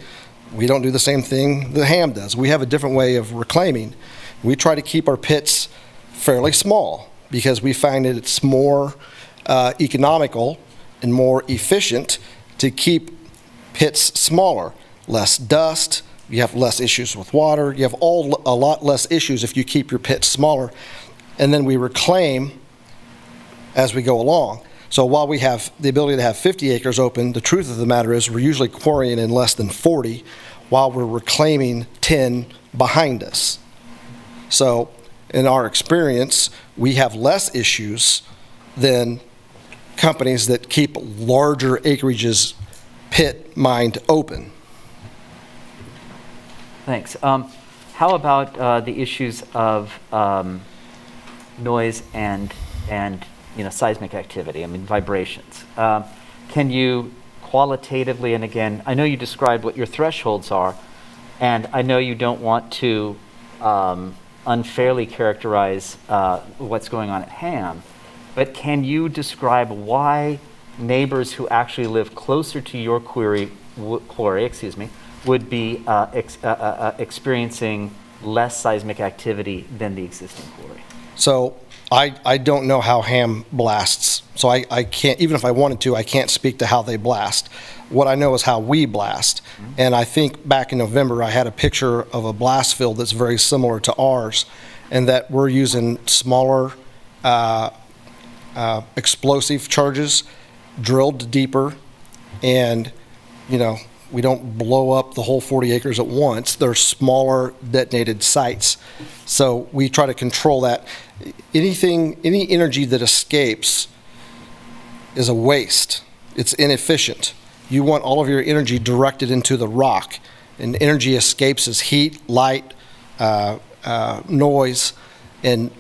We don't do the same thing that Ham does. We have a different way of reclaiming. We try to keep our pits fairly small because we find that it's more economical and more efficient to keep pits smaller. Less dust, you have less issues with water, you have a lot less issues if you keep your pits smaller. And then we reclaim as we go along. So while we have the ability to have 50 acres open, the truth of the matter is we're usually quarrying in less than 40 while we're reclaiming 10 behind us. So in our experience, we have less issues than companies that keep larger acreages pit mined open. Thanks. How about the issues of noise and seismic activity? I mean, vibrations. Can you qualitatively, and again, I know you described what your thresholds are, and I know you don't want to unfairly characterize what's going on at Ham, but can you describe why neighbors who actually live closer to your quarry, would be experiencing less seismic activity than the existing quarry? So I don't know how Ham blasts. So I can't, even if I wanted to, I can't speak to how they blast. What I know is how we blast. And I think back in November, I had a picture of a blast field that's very similar to ours, and that we're using smaller explosive charges drilled deeper, and we don't blow up the whole 40 acres at once. They're smaller detonated sites. So we try to control that. Any energy that escapes is a waste. It's inefficient. You want all of your energy directed into the rock, and energy escapes as heat, light, noise, and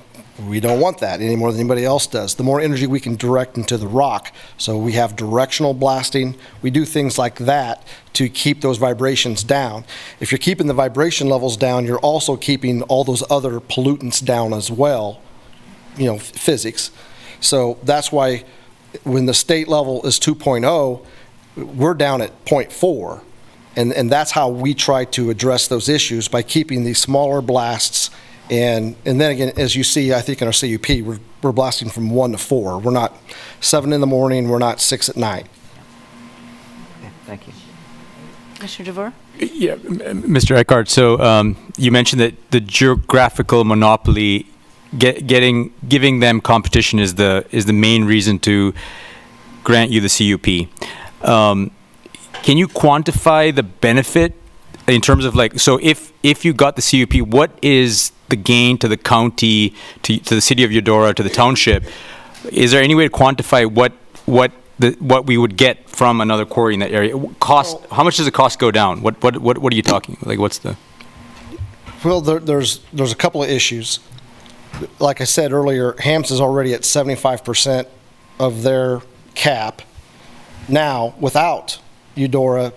we don't want that any more than anybody else does. The more energy we can direct into the rock, so we have directional blasting. We do things like that to keep those vibrations down. If you're keeping the vibration levels down, you're also keeping all those other pollutants down as well, physics. So that's why when the state level is 2.0, we're down at 0.4. And that's how we try to address those issues, by keeping these smaller blasts. And then again, as you see, I think in our CUP, we're blasting from 1 to 4. We're not 7 in the morning, we're not 6 at night. Okay, thank you. Mr. DeVore? Yeah, Mr. Eckhart, so you mentioned that the geographical monopoly, giving them competition is the main reason to grant you the CUP. Can you quantify the benefit in terms of so if you got the CUP, what is the gain to the county, to the city of Eudora, to the township? Is there any way to quantify what we would get from another quarry in that area? Cost? How much does the cost go down? What are you talking? What's the? Well, there's a couple of issues. Like I said earlier, Hams is already at 75% of their cap. Now, without Eudora,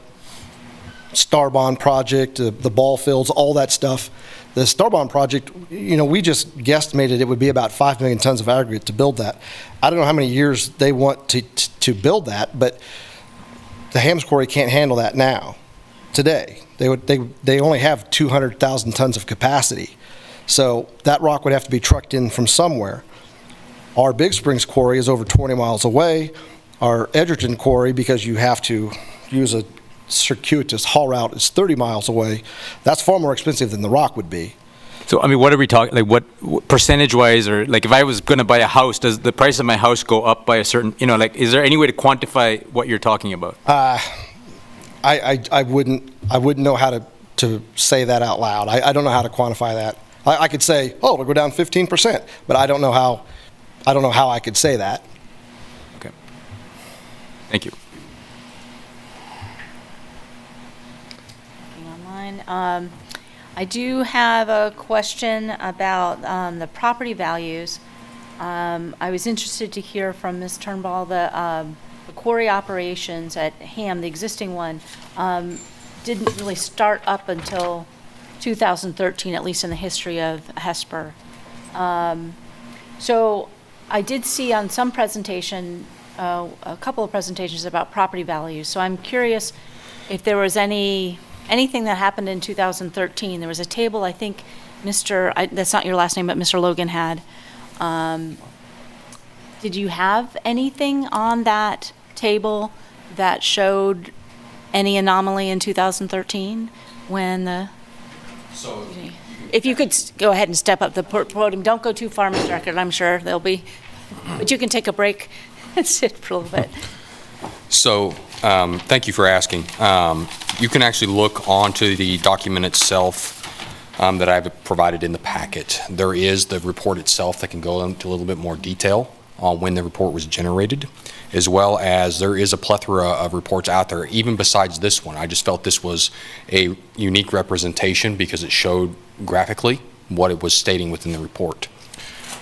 Starbond project, the ball fields, all that stuff. The Starbond project, we just guesstimated it would be about 5 million tons of aggregate to build that. I don't know how many years they want to build that, but the Hams quarry can't handle that now, today. They only have 200,000 tons of capacity. So that rock would have to be trucked in from somewhere. Our Big Springs quarry is over 20 miles away. Our Edgerton quarry, because you have to use a circuitous haul route, is 30 miles away. That's far more expensive than the rock would be. So, I mean, what are we talking, what percentage-wise, or if I was going to buy a house, does the price of my house go up by a certain, is there any way to quantify what you're talking about? I wouldn't know how to say that out loud. I don't know how to quantify that. I could say, it'll go down 15%, but I don't know how I could say that. Okay. Thank you. online. I do have a question about the property values. I was interested to hear from Ms. Turnbull, the quarry operations at Ham, the existing one, didn't really start up until 2013, at least in the history of Hesper. So I did see on some presentation, a couple of presentations about property values. So I'm curious if there was anything that happened in 2013. There was a table, I think, that's not your last name, but Mr. Logan had. Did you have anything on that table that showed any anomaly in 2013 when the... So if you could go ahead and step up the podium. Don't go too far, Mr. Eckert. I'm sure there'll be... But you can take a break and sit for a little bit. So, thank you for asking. You can actually look onto the document itself that I've provided in the packet. There is the report itself that can go into a little bit more detail on when the report was generated, as well as there is a plethora of reports out there, even besides this one. I just felt this was a unique representation because it showed graphically what it was stating within the report.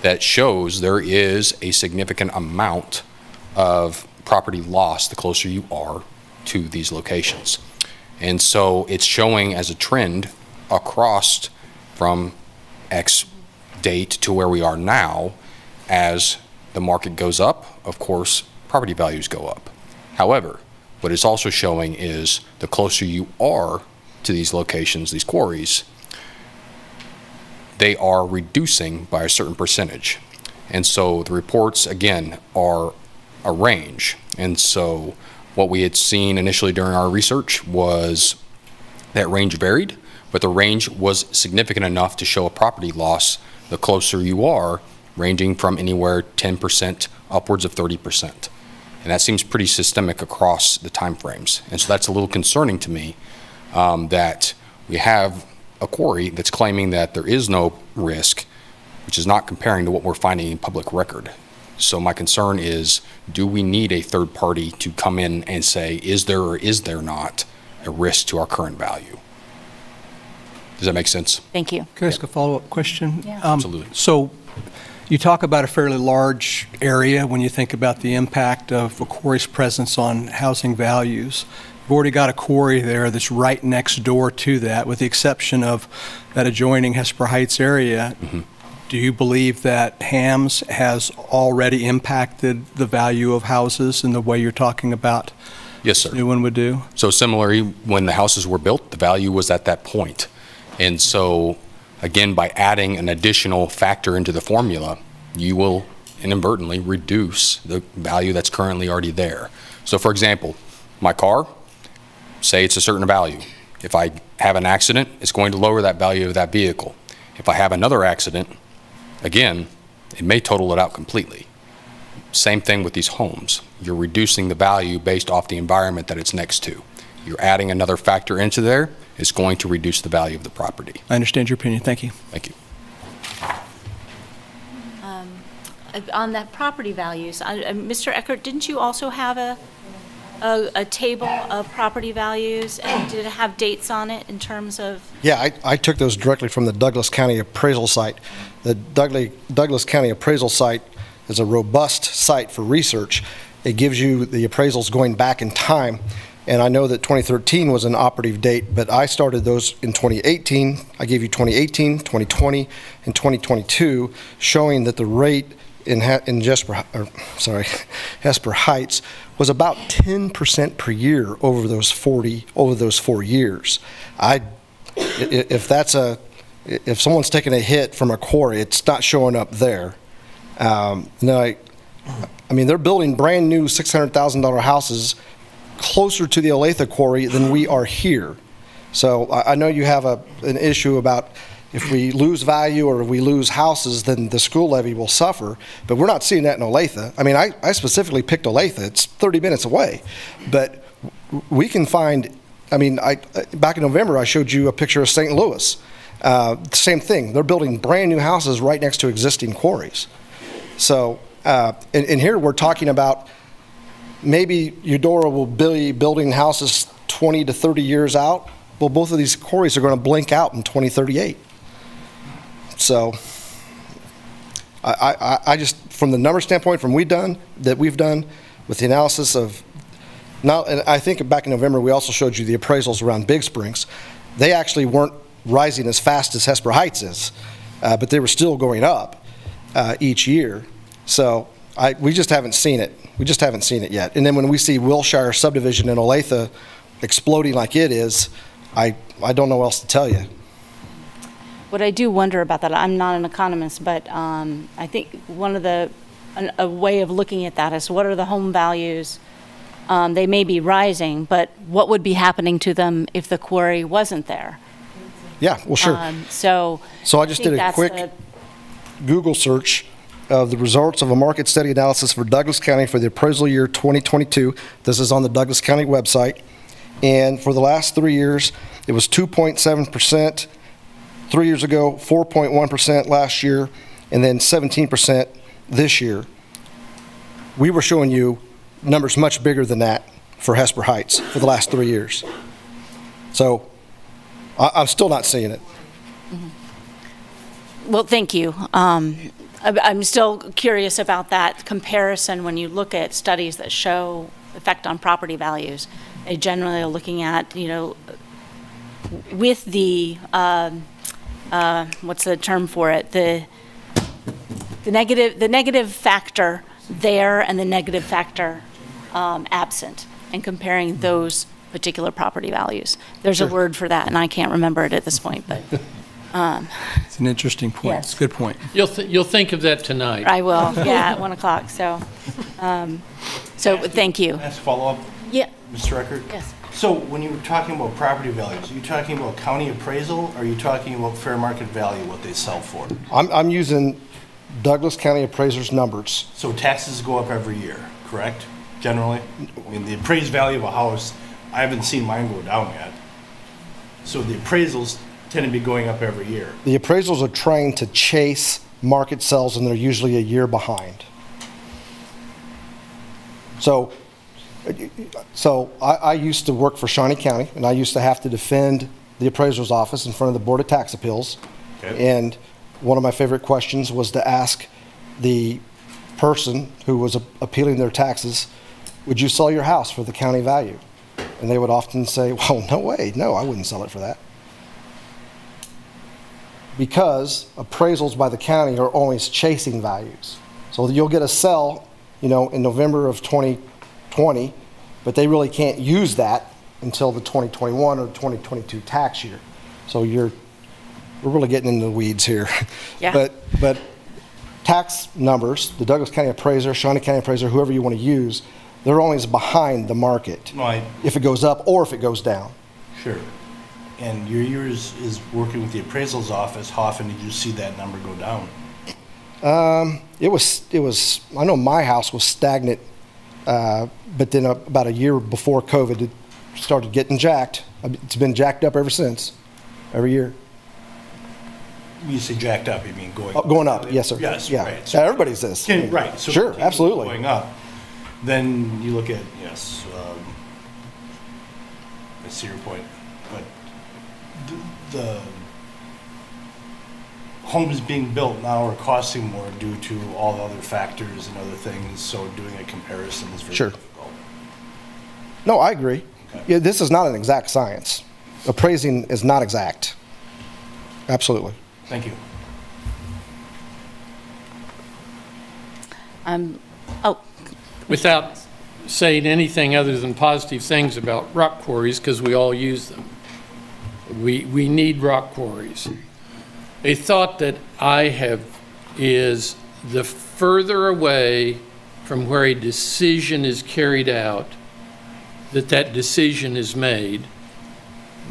That shows there is a significant amount of property loss the closer you are to these locations. And so it's showing as a trend across from X date to where we are now. As the market goes up, of course, property values go up. However, what it's also showing is the closer you are to these locations, these quarries, they are reducing by a certain percentage. And so the reports, again, are a range. And so what we had seen initially during our research was that range varied, but the range was significant enough to show a property loss the closer you are, ranging from anywhere 10% upwards of 30%. And that seems pretty systemic across the timeframes. And so that's a little concerning to me, that we have a quarry that's claiming that there is no risk, which is not comparing to what we're finding in public record. So my concern is, do we need a third party to come in and say, is there or is there not a risk to our current value? Does that make sense? Thank you. Can I ask a follow-up question? Yeah. Absolutely. So you talk about a fairly large area when you think about the impact of a quarry's presence on housing values. We've already got a quarry there that's right next door to that, with the exception of that adjoining Hesper Heights area. Mm-hmm. Do you believe that Hams has already impacted the value of houses in the way you're talking about? Yes, sir. New one would do? So similarly, when the houses were built, the value was at that point. And so, again, by adding an additional factor into the formula, you will inadvertently reduce the value that's currently already there. So for example, my car, say it's a certain value. If I have an accident, it's going to lower that value of that vehicle. If I have another accident, again, it may total it out completely. Same thing with these homes. You're reducing the value based off the environment that it's next to. You're adding another factor into there, it's going to reduce the value of the property. I understand your opinion. Thank you. Thank you. On that property values, Mr. Eckert, didn't you also have a table of property values, and did it have dates on it in terms of? Yeah, I took those directly from the Douglas County appraisal site. The Douglas County appraisal site is a robust site for research. It gives you the appraisals going back in time, and I know that 2013 was an operative date, but I started those in 2018. I gave you 2018, 2020, and 2022, showing that the rate in Hesper Heights was about 10% per year over those 4 years. If someone's taking a hit from a quarry, it's not showing up there. They're building brand new $600,000 houses closer to the Olathe quarry than we are here. So I know you have an issue about if we lose value or if we lose houses, then the school levy will suffer. But we're not seeing that in Olathe. I specifically picked Olathe. It's 30 minutes away. But we can find, back in November, I showed you a picture of St. Louis. Same thing. They're building brand new houses right next to existing quarries. So, and here we're talking about maybe Eudora will be building houses 20 to 30 years out. well, both of these quarries are going to blink out in 2038. So I just, from the number standpoint, from we've done with the analysis of, now, and I think back in November, we also showed you the appraisals around Big Springs. They actually weren't rising as fast as Hesper Heights is, but they were still going up each year. So we just haven't seen it. We just haven't seen it yet. And then when we see Wilshire subdivision in Olathe exploding like it is, I don't know what else to tell you. What I do wonder about that, I'm not an economist, but I think a way of looking at that is what are the home values? They may be rising, but what would be happening to them if the quarry wasn't there? Yeah, well, sure. So I just did a quick Google search of the results of a market study analysis for Douglas County for the appraisal year 2022. This is on the Douglas County website. And for the last 3 years, it was 2.7%. 3 years ago, 4.1% last year, and then 17% this year. We were showing you numbers much bigger than that for Hesper Heights for the last 3 years. So I'm still not seeing it. Well, thank you. I'm still curious about that comparison when you look at studies that show effect on property values. They generally are looking at, with the, what's the term for it? The negative factor there and the negative factor absent, and comparing those particular property values. There's a word for that, and I can't remember it at this point, but. It's an interesting point. Yes. It's a good point. You'll think of that tonight. I will, yeah, at 1 o'clock, so thank you. Last follow-up? Yeah. Mr. Eckert? Yes. So when you were talking about property values, are you talking about county appraisal, or are you talking about fair market value, what they sell for? I'm using Douglas County appraisers' numbers. So taxes go up every year, correct? Generally? I mean, the appraised value of a house, I haven't seen mine go down yet. So the appraisals tend to be going up every year. The appraisals are trying to chase market sales, and they're usually a year behind. So I used to work for Shawnee County, and I used to have to defend the appraiser's office in front of the Board of Tax Appeals. Okay. And one of my favorite questions was to ask the person who was appealing their taxes, would you sell your house for the county value? And they would often say, well, no way, no, I wouldn't sell it for that. Because appraisals by the county are always chasing values. So you'll get a sell, in November of 2020, but they really can't use that until the 2021 or 2022 tax year. So we're really getting into the weeds here. Yeah. But tax numbers, the Douglas County appraiser, Shawnee County appraiser, whoever you want to use, they're always behind the market. Right. If it goes up or if it goes down. Sure. And yours is working with the appraisal's office. How often did you see that number go down? It was, I know my house was stagnant, but then about a year before COVID, it started getting jacked. It's been jacked up ever since, every year. When you say jacked up, you mean going up? Going up, yes, sir. Yes, yeah. right. So everybody's this. Right. So sure, absolutely. Going up. Then you look at, yes, I see your point. But the homes being built now are costing more due to all the other factors and other things, so doing a comparison is very difficult. No, I agree. Okay. Yeah, this is not an exact science. Appraising is not exact. Absolutely. Thank you. Without saying anything other than positive things about rock quarries, because we all use them. We need rock quarries. A thought that I have is the further away from where a decision is carried out, that decision is made,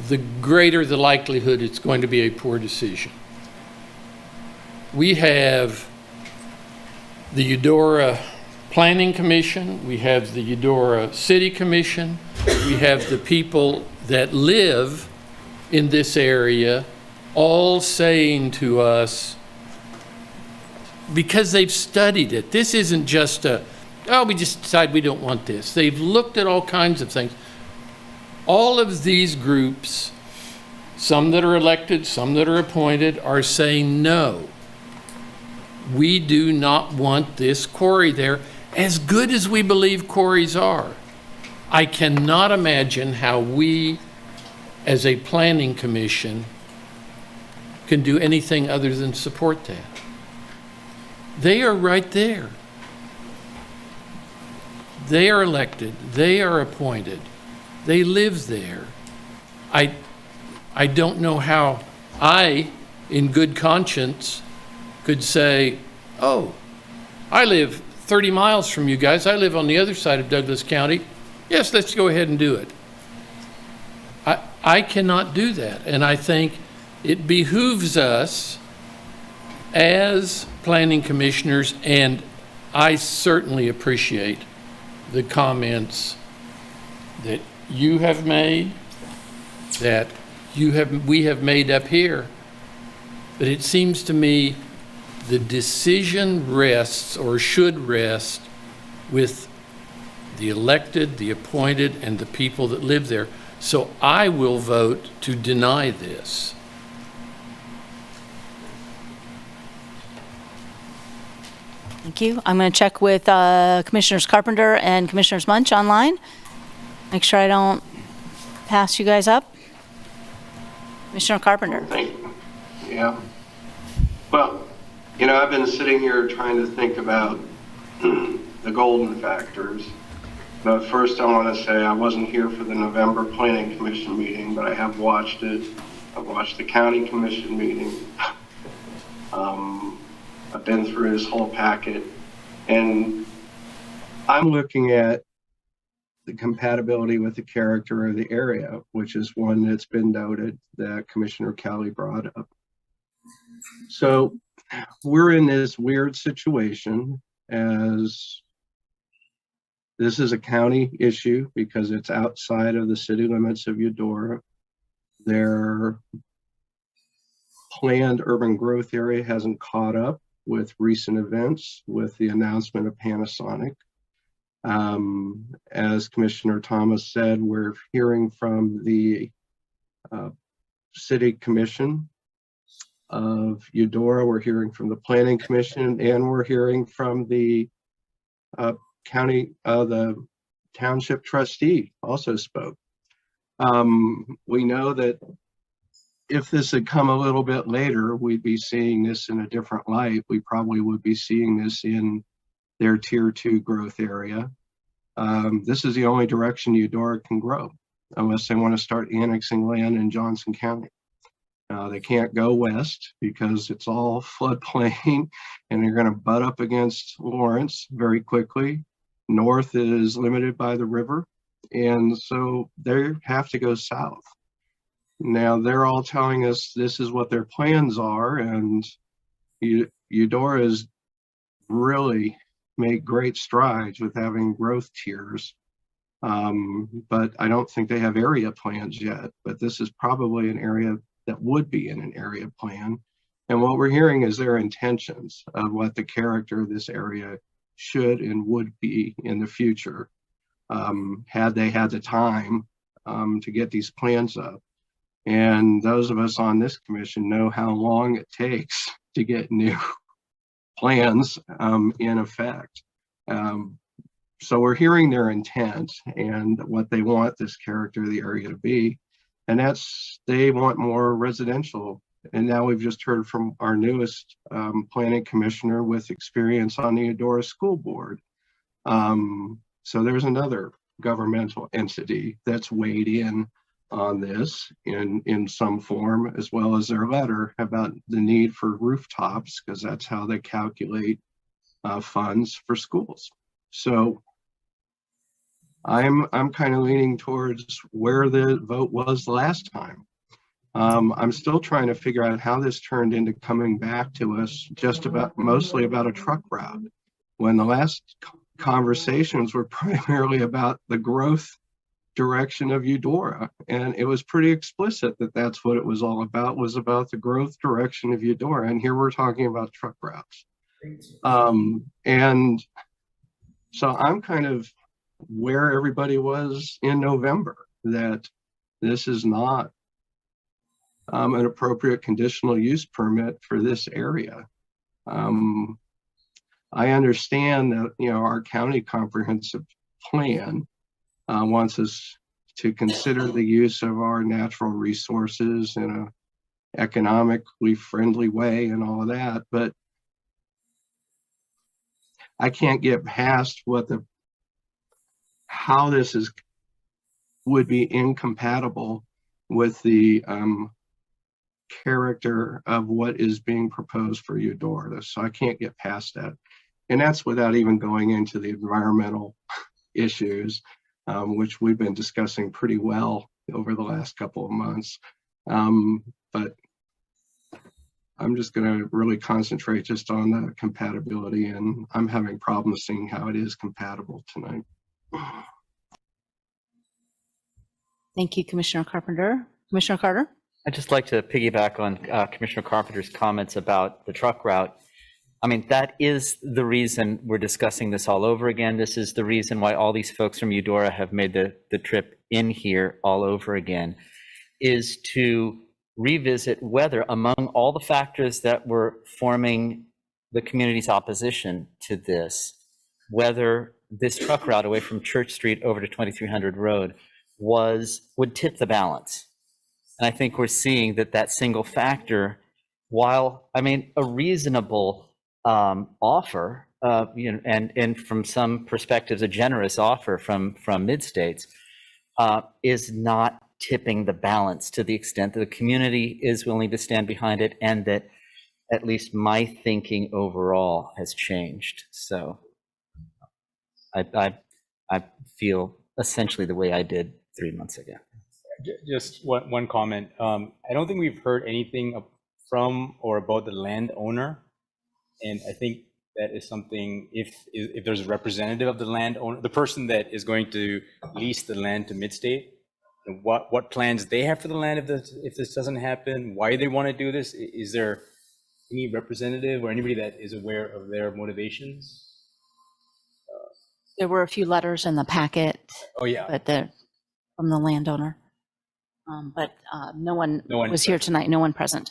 the greater the likelihood it's going to be a poor decision. We have the Eudora Planning Commission, we have the Eudora City Commission, we have the people that live in this area all saying to us, because they've studied it, this isn't just we just decide we don't want this. They've looked at all kinds of things. All of these groups some that are elected, some that are appointed, are saying, no, we do not want this quarry there, as good as we believe quarries are. I cannot imagine how we, as a planning commission, can do anything other than support that. They are right there. They are elected, they are appointed, they live there. I don't know how I, in good conscience, could say, oh, I live 30 miles from you guys, I live on the other side of Douglas County, yes, let's go ahead and do it. I cannot do that, and I think it behooves us as planning commissioners, and I certainly appreciate the comments that you have made, that we have made up here, but it seems to me the decision rests, or should rest, with the elected, the appointed, and the people that live there. So I will vote to deny this. Thank you. I'm going to check with Commissioners Carpenter and Commissioners Munch online. Make sure I don't pass you guys up. Commissioner Carpenter. Thank you. Yeah. Well, you know, I've been sitting here trying to think about the golden factors. But first I want to say I wasn't here for the November Planning Commission meeting, but I have watched it. I've watched the County Commission meeting. I've been through this whole packet, and I'm looking at the compatibility with the character of the area, which is one that's been noted that Commissioner Kelly brought up. So we're in this weird situation, as this is a county issue because it's outside of the city limits of Eudora. Their planned urban growth area hasn't caught up with recent events, with the announcement of Panasonic. As Commissioner Thomas said, we're hearing from the City Commission of Eudora, we're hearing from the Planning Commission, and we're hearing from the the Township Trustee also spoke. We know that if this had come a little bit later, we'd be seeing this in a different light. We probably would be seeing this in their Tier 2 growth area. This is the only direction Eudora can grow, unless they want to start annexing land in Johnson County. They can't go west because it's all floodplain, and they're going to butt up against Lawrence very quickly. North is limited by the river, and so they have to go south. Now, they're all telling us this is what their plans are, and Eudora has really made great strides with having growth tiers. But I don't think they have area plans yet, but this is probably an area that would be in an area plan. And what we're hearing is their intentions of what the character of this area should and would be in the future, had they had the time to get these plans up. And those of us on this commission know how long it takes to get new plans in effect. So we're hearing their intent and what they want this character of the area to be. And that's, they want more residential. And now we've just heard from our newest planning commissioner with experience on the Eudora School Board. So there's another governmental entity that's weighed in on this in some form, as well as their letter about the need for rooftops, because that's how they calculate funds for schools. So I'm kind of leaning towards where the vote was last time. I'm still trying to figure out how this turned into coming back to us just about mostly about a truck route, when the last conversations were primarily about the growth direction of Eudora. And it was pretty explicit that that's what it was all about, was about the growth direction of Eudora. And here we're talking about truck routes. And so I'm kind of where everybody was in November, that this is not an appropriate conditional use permit for this area. I understand that, our county comprehensive plan wants us to consider the use of our natural resources in a economically friendly way and all of that, but I can't get past how this would be incompatible with the character of what is being proposed for Eudora. So I can't get past that. And that's without even going into the environmental issues, which we've been discussing pretty well over the last couple of months. But I'm just going to really concentrate just on the compatibility, and I'm having problems seeing how it is compatible tonight. Thank you, Commissioner Carpenter. Commissioner Carter? I'd just like to piggyback on Commissioner Carpenter's comments about the truck route. I mean, that is the reason we're discussing this all over again. This is the reason why all these folks from Eudora have made the trip in here all over again, is to revisit whether, among all the factors that were forming the community's opposition to this, whether this truck route away from Church Street over to 2300 Road would tip the balance. And I think we're seeing that single factor, while, I mean, a reasonable offer, and from some perspectives, a generous offer from mid-states, is not tipping the balance to the extent that the community is willing to stand behind it, and that at least my thinking overall has changed. So I feel essentially the way I did 3 months ago. Just one comment. I don't think we've heard anything from or about the landowner, and I think that is something. If there's a representative of the landowner, the person that is going to lease the land to Midstate, what plans they have for the land if this doesn't happen, why they want to do this. Is there any representative or anybody that is aware of their motivations? There were a few letters in the packet. Oh yeah, but from the landowner. But no one was here tonight, no one present.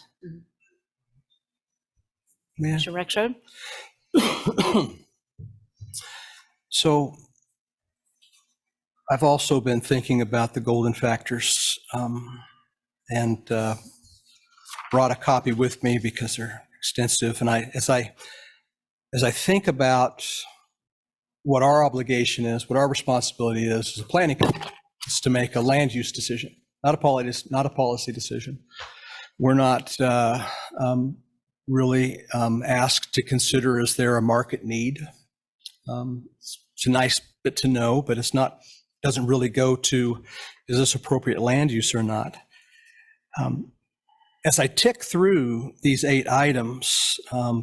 Yeah. Mr. Rexroad? So I've also been thinking about the golden factors, and brought a copy with me because they're extensive. And as I think about what our obligation is, what our responsibility is as a planning committee, is to make a land use decision, not a policy decision. We're not really asked to consider, is there a market need? It's a nice bit to know, but doesn't really go to, is this appropriate land use or not? As I tick through these 8 items,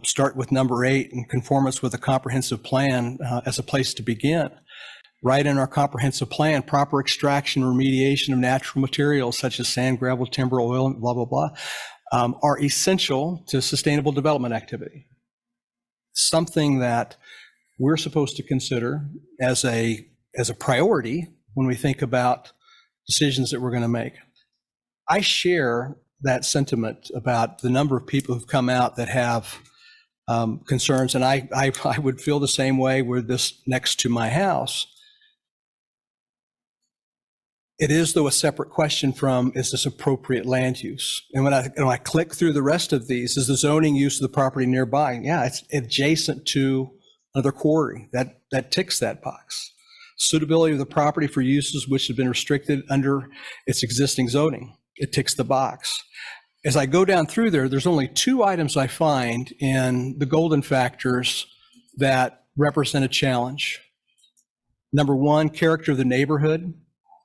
start with number 8, in conformance with a comprehensive plan as a place to begin. Right in our comprehensive plan, proper extraction, remediation of natural materials such as sand, gravel, timber, oil, and blah, blah, blah, are essential to sustainable development activity. Something that we're supposed to consider as a priority when we think about decisions that we're going to make. I share that sentiment about the number of people who've come out that have concerns, and I would feel the same way with this next to my house. It is, though, a separate question from, is this appropriate land use? And when I click through the rest of these, is the zoning use of the property nearby? Yeah, it's adjacent to another quarry. That ticks that box. Suitability of the property for uses which have been restricted under its existing zoning. It ticks the box. As I go down through there's only 2 items I find in the golden factors that represent a challenge. Number 1, character of the neighborhood.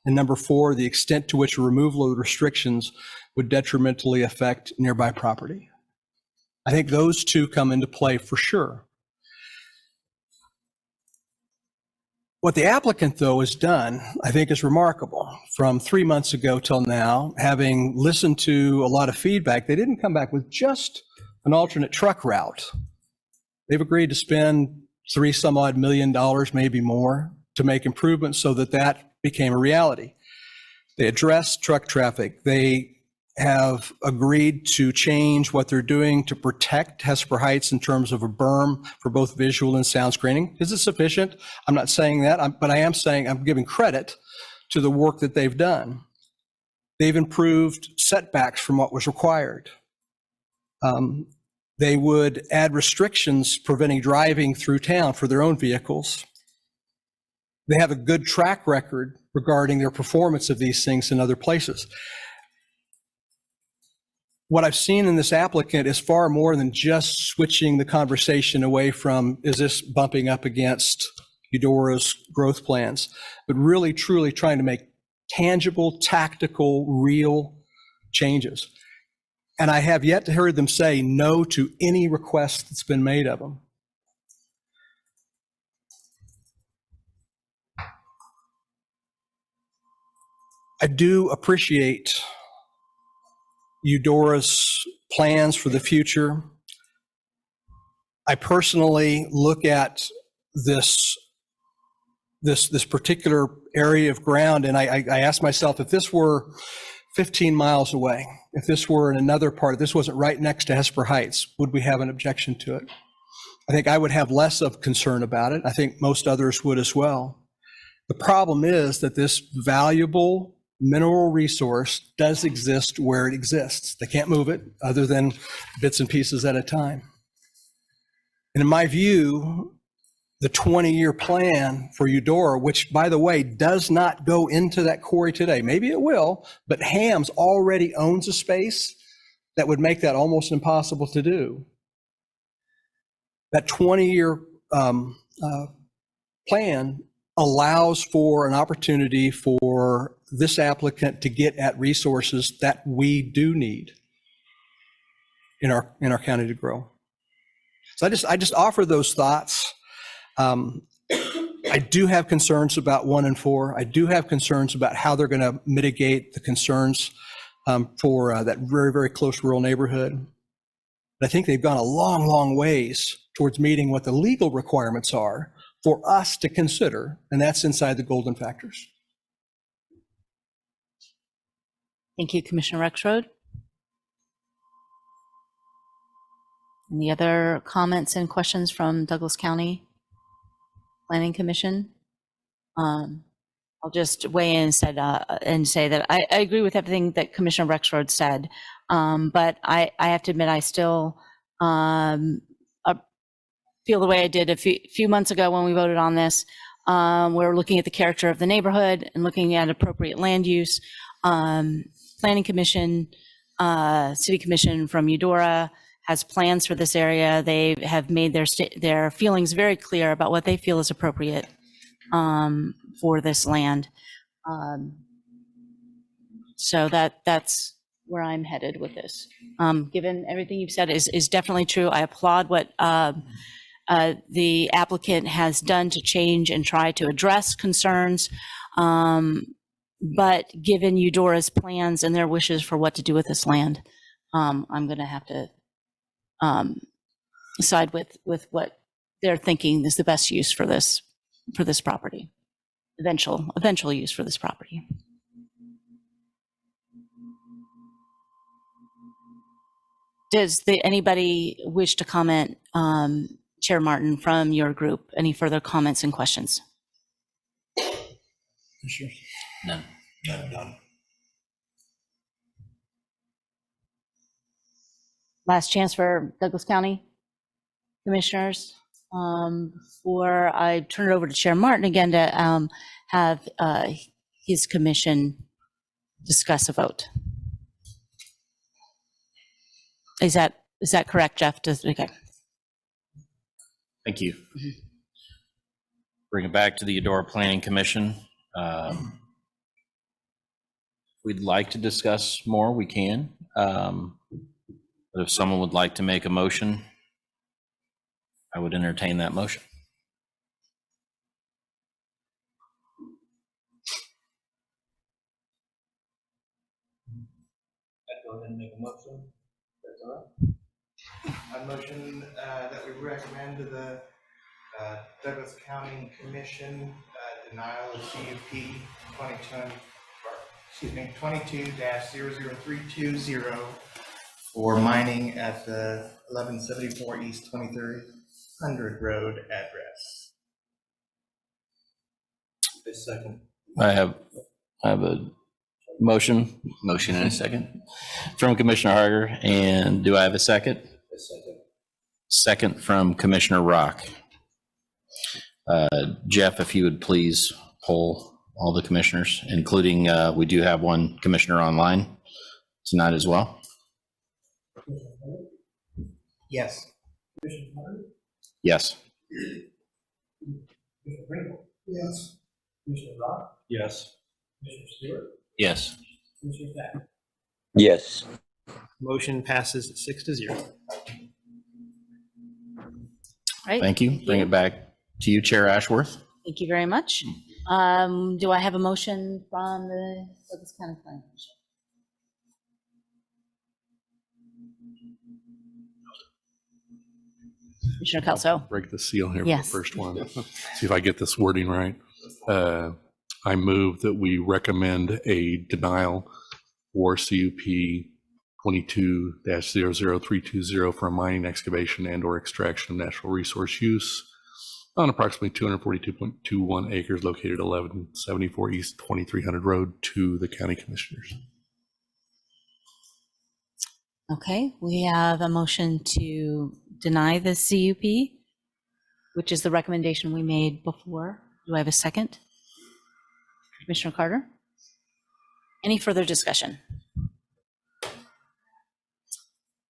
And number 4, the extent to which a removal of the restrictions would detrimentally affect nearby property. I think those 2 come into play for sure. What the applicant, though, has done, I think, is remarkable. From 3 months ago till now, having listened to a lot of feedback, they didn't come back with just an alternate truck route. They've agreed to spend $3-some-odd million, maybe more, to make improvements so that became a reality. They addressed truck traffic. They have agreed to change what they're doing to protect Hesper Heights in terms of a berm for both visual and sound screening. Is it sufficient? I'm not saying that, but I am saying I'm giving credit to the work that they've done. They've improved setbacks from what was required. They would add restrictions preventing driving through town for their own vehicles. They have a good track record regarding their performance of these things in other places. What I've seen in this applicant is far more than just switching the conversation away from, is this bumping up against Eudora's growth plans, but really truly trying to make tangible, tactical, real changes. And I have yet to hear them say no to any request that's been made of them. I do appreciate Eudora's plans for the future. I personally look at this particular area of ground, and I ask myself, if this were 15 miles away, if this were in another part, if this wasn't right next to Hesper Heights, would we have an objection to it? I think I would have less of concern about it. I think most others would as well. The problem is that this valuable mineral resource does exist where it exists. They can't move it other than bits and pieces at a time. And in my view, the 20-year plan for Eudora, which, by the way, does not go into that quarry today. Maybe it will, but Ham's already owns a space that would make that almost impossible to do. That 20-year plan allows for an opportunity for this applicant to get at resources that we do need in our county to grow. So I just offer those thoughts. I do have concerns about 1 and 4. I do have concerns about how they're going to mitigate the concerns for that very, very close rural neighborhood. But I think they've gone a long, long ways towards meeting what the legal requirements are for us to consider, and that's inside the golden factors. Thank you, Commissioner Rexroad. Any other comments and questions from Douglas County Planning Commission? I'll just weigh in and say that I agree with everything that Commissioner Rexroad said, but I have to admit I still feel the way I did a few months ago when we voted on this. We're looking at the character of the neighborhood and looking at appropriate land use. Planning Commission, City Commission from Eudora has plans for this area. They have made their feelings very clear about what they feel is appropriate for this land. So that's where I'm headed with this. Given everything you've said is definitely true. I applaud what the applicant has done to change and try to address concerns. But given Eudora's plans and their wishes for what to do with this land, I'm going to have to side with what they're thinking is the best use for this property, eventual use for this property. Does anybody wish to comment, Chair Martin, from your group? Any further comments and questions? Sure. None. None. Last chance for Douglas County Commissioners. Before I turn it over to Chair Martin again to have his commission discuss a vote. Is that correct, Jeff? Okay. Thank you. Bring it back to the Eudora Planning Commission. We'd like to discuss more, we can. But if someone would like to make a motion, I would entertain that motion. I'd go ahead and make a motion. That's all right. A motion that we recommend to the Douglas County Commission denial of CUP 22 22 00320 for mining at the 1174 East 2300 Road address. A second. I have a motion and a second from Commissioner Harger. And do I have a second? A second. Second from Commissioner Rock. Jeff, if you would please poll all the commissioners, including, we do have one commissioner online tonight as well. Yes. Yes. Yes. Yes. Yes. Yes. Motion passes 6-0. Right. Thank you. Bring it back to you, Chair Ashworth. Thank you very much. Do I have a motion from the Douglas County Planning Commission? Commissioner Kelso. Break the seal here for the Yes. first one. See if I get this wording right. I move that we recommend a denial for CUP 22-00320 for a mining, excavation, and/or extraction of natural resource use on approximately 242.21 acres located at 1174 East 2300 Road to the county commissioners. Okay, we have a motion to deny the CUP, which is the recommendation we made before. Do I have a second? Commissioner Carter? Any further discussion?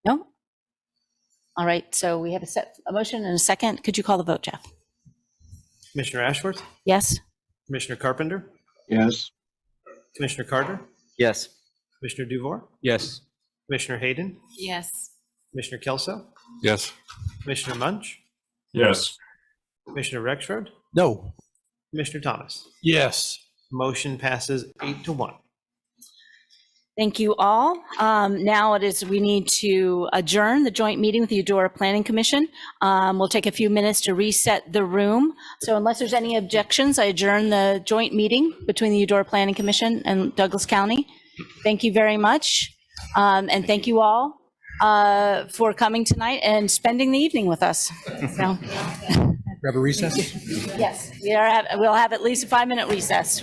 No? All right, so we have a motion and a second. Could you call the vote, Jeff? Commissioner Ashworth? Yes? Commissioner Carpenter? Yes. Commissioner Carter? Yes. Commissioner Duvall? Yes. Commissioner Hayden? Yes. Commissioner Kelso? Yes. Commissioner Munch? Yes. Commissioner Rexford? No. Commissioner Thomas? Yes. Motion passes 8-1. Thank you all. Now we need to adjourn the joint meeting with the Eudora Planning Commission. We'll take a few minutes to reset the room. So unless there's any objections, I adjourn the joint meeting between the Eudora Planning Commission and Douglas County. Thank you very much. And thank you all for coming tonight and spending the evening with us. So, Grab a recess? yes, we'll have at least a 5-minute recess.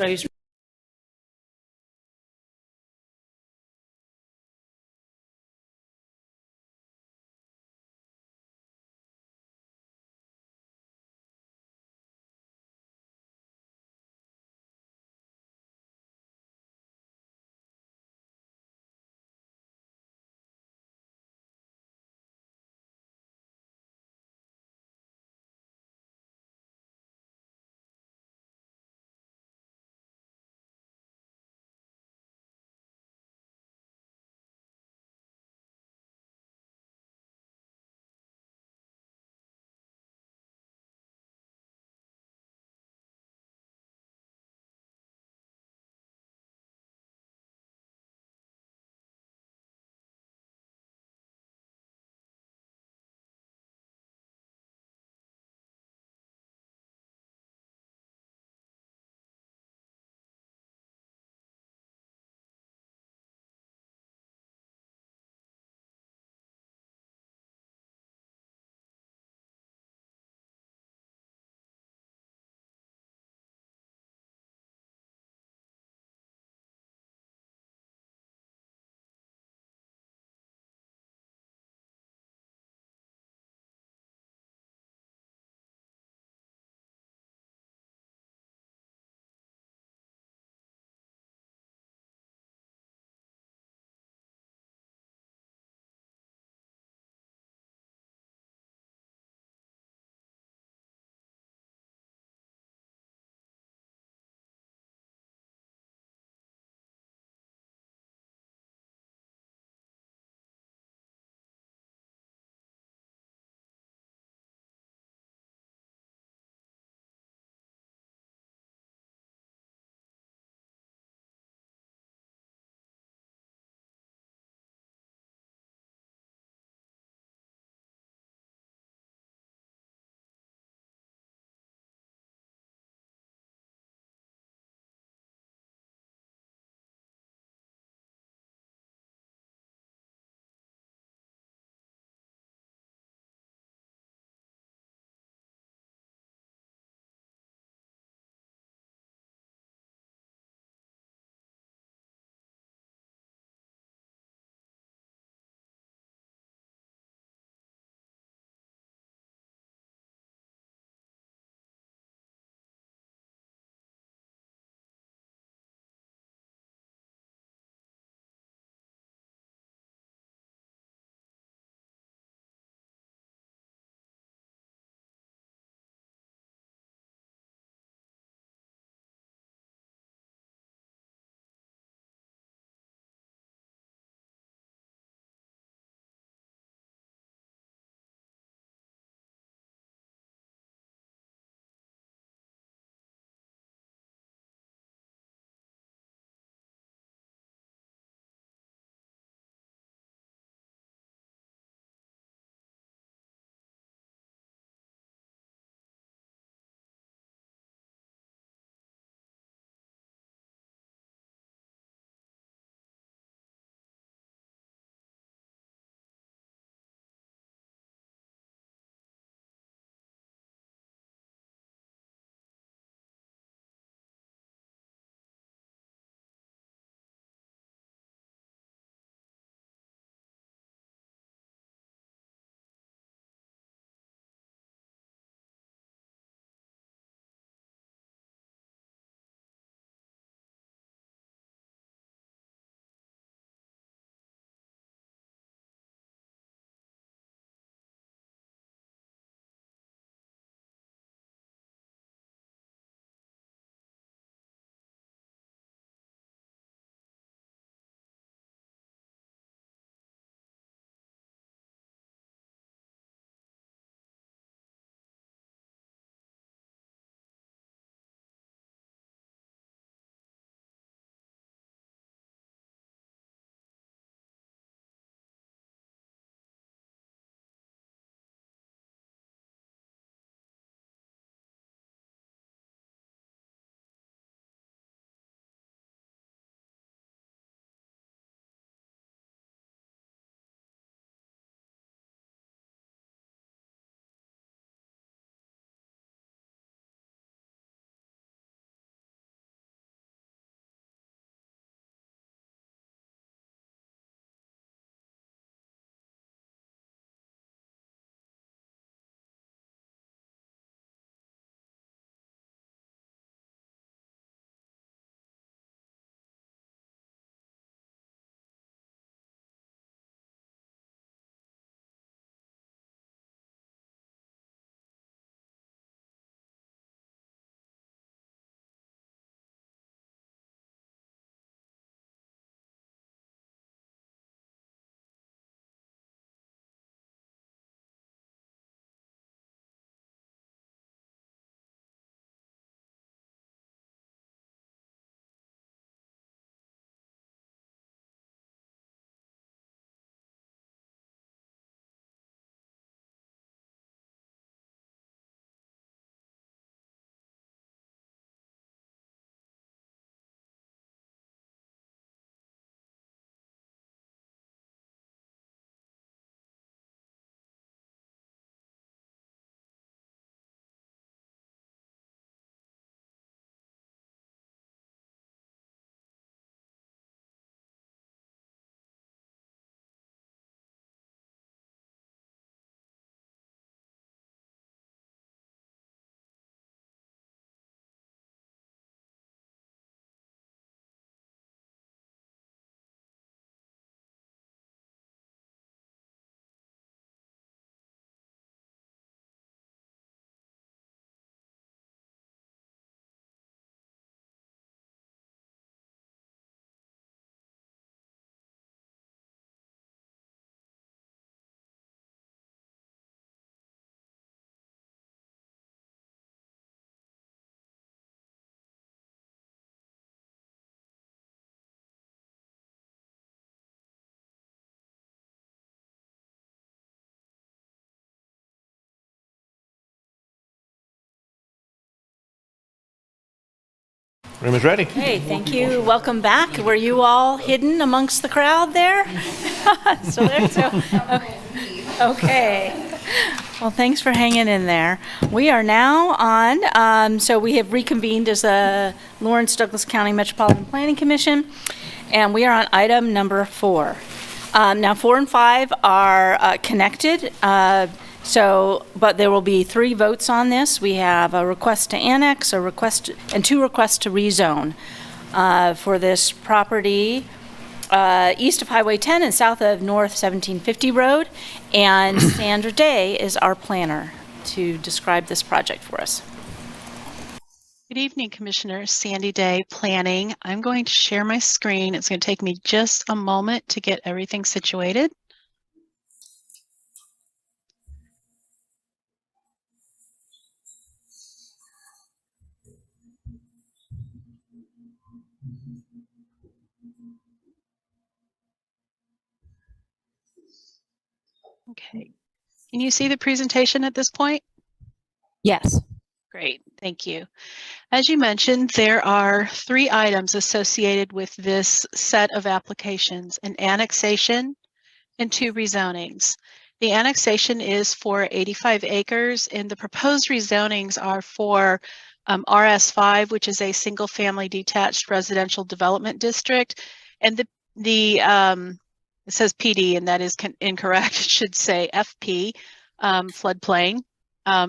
Room is ready. Hey, thank you. Welcome back. Were you all hidden amongst the crowd there? Okay. Well, thanks for hanging in there. We are now on, so we have reconvened as the Lawrence Douglas County Metropolitan Planning Commission, and we are on item number 4. Now, 4 and 5 are connected, but there will be 3 votes on this. We have a request to annex, and 2 requests to rezone for this property east of Highway 10 and south of North 1750 Road. And Sandra Day is our planner to describe this project for us. Good evening, Commissioner. Sandy Day, Planning. I'm going to share my screen. It's going to take me just a moment to get everything situated. Okay. Can you see the presentation at this point? Yes. Great. Thank you. As you mentioned, there are 3 items associated with this set of applications: an annexation and 2 rezonings. The annexation is for 85 acres, and the proposed rezonings are for RS5, which is a single-family detached residential development district, and it says PD, and that is incorrect. It should say FP, floodplain,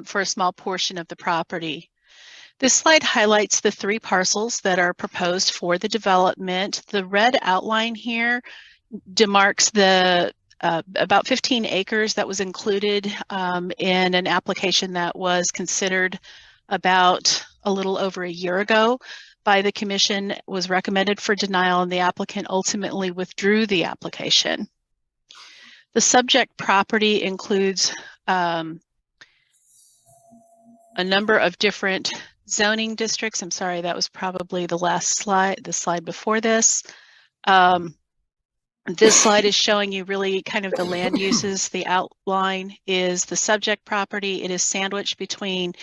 for a small portion of the property. This slide highlights the 3 parcels that are proposed for the development. The red outline here demarks the about 15 acres that was included in an application that was considered about a little over a year ago by the commission, was recommended for denial, and the applicant ultimately withdrew the application. The subject property includes a number of different zoning districts. I'm sorry, that was probably the last slide, the slide before this. This slide is showing you really kind of the land uses. The outline is the subject property. It is sandwiched between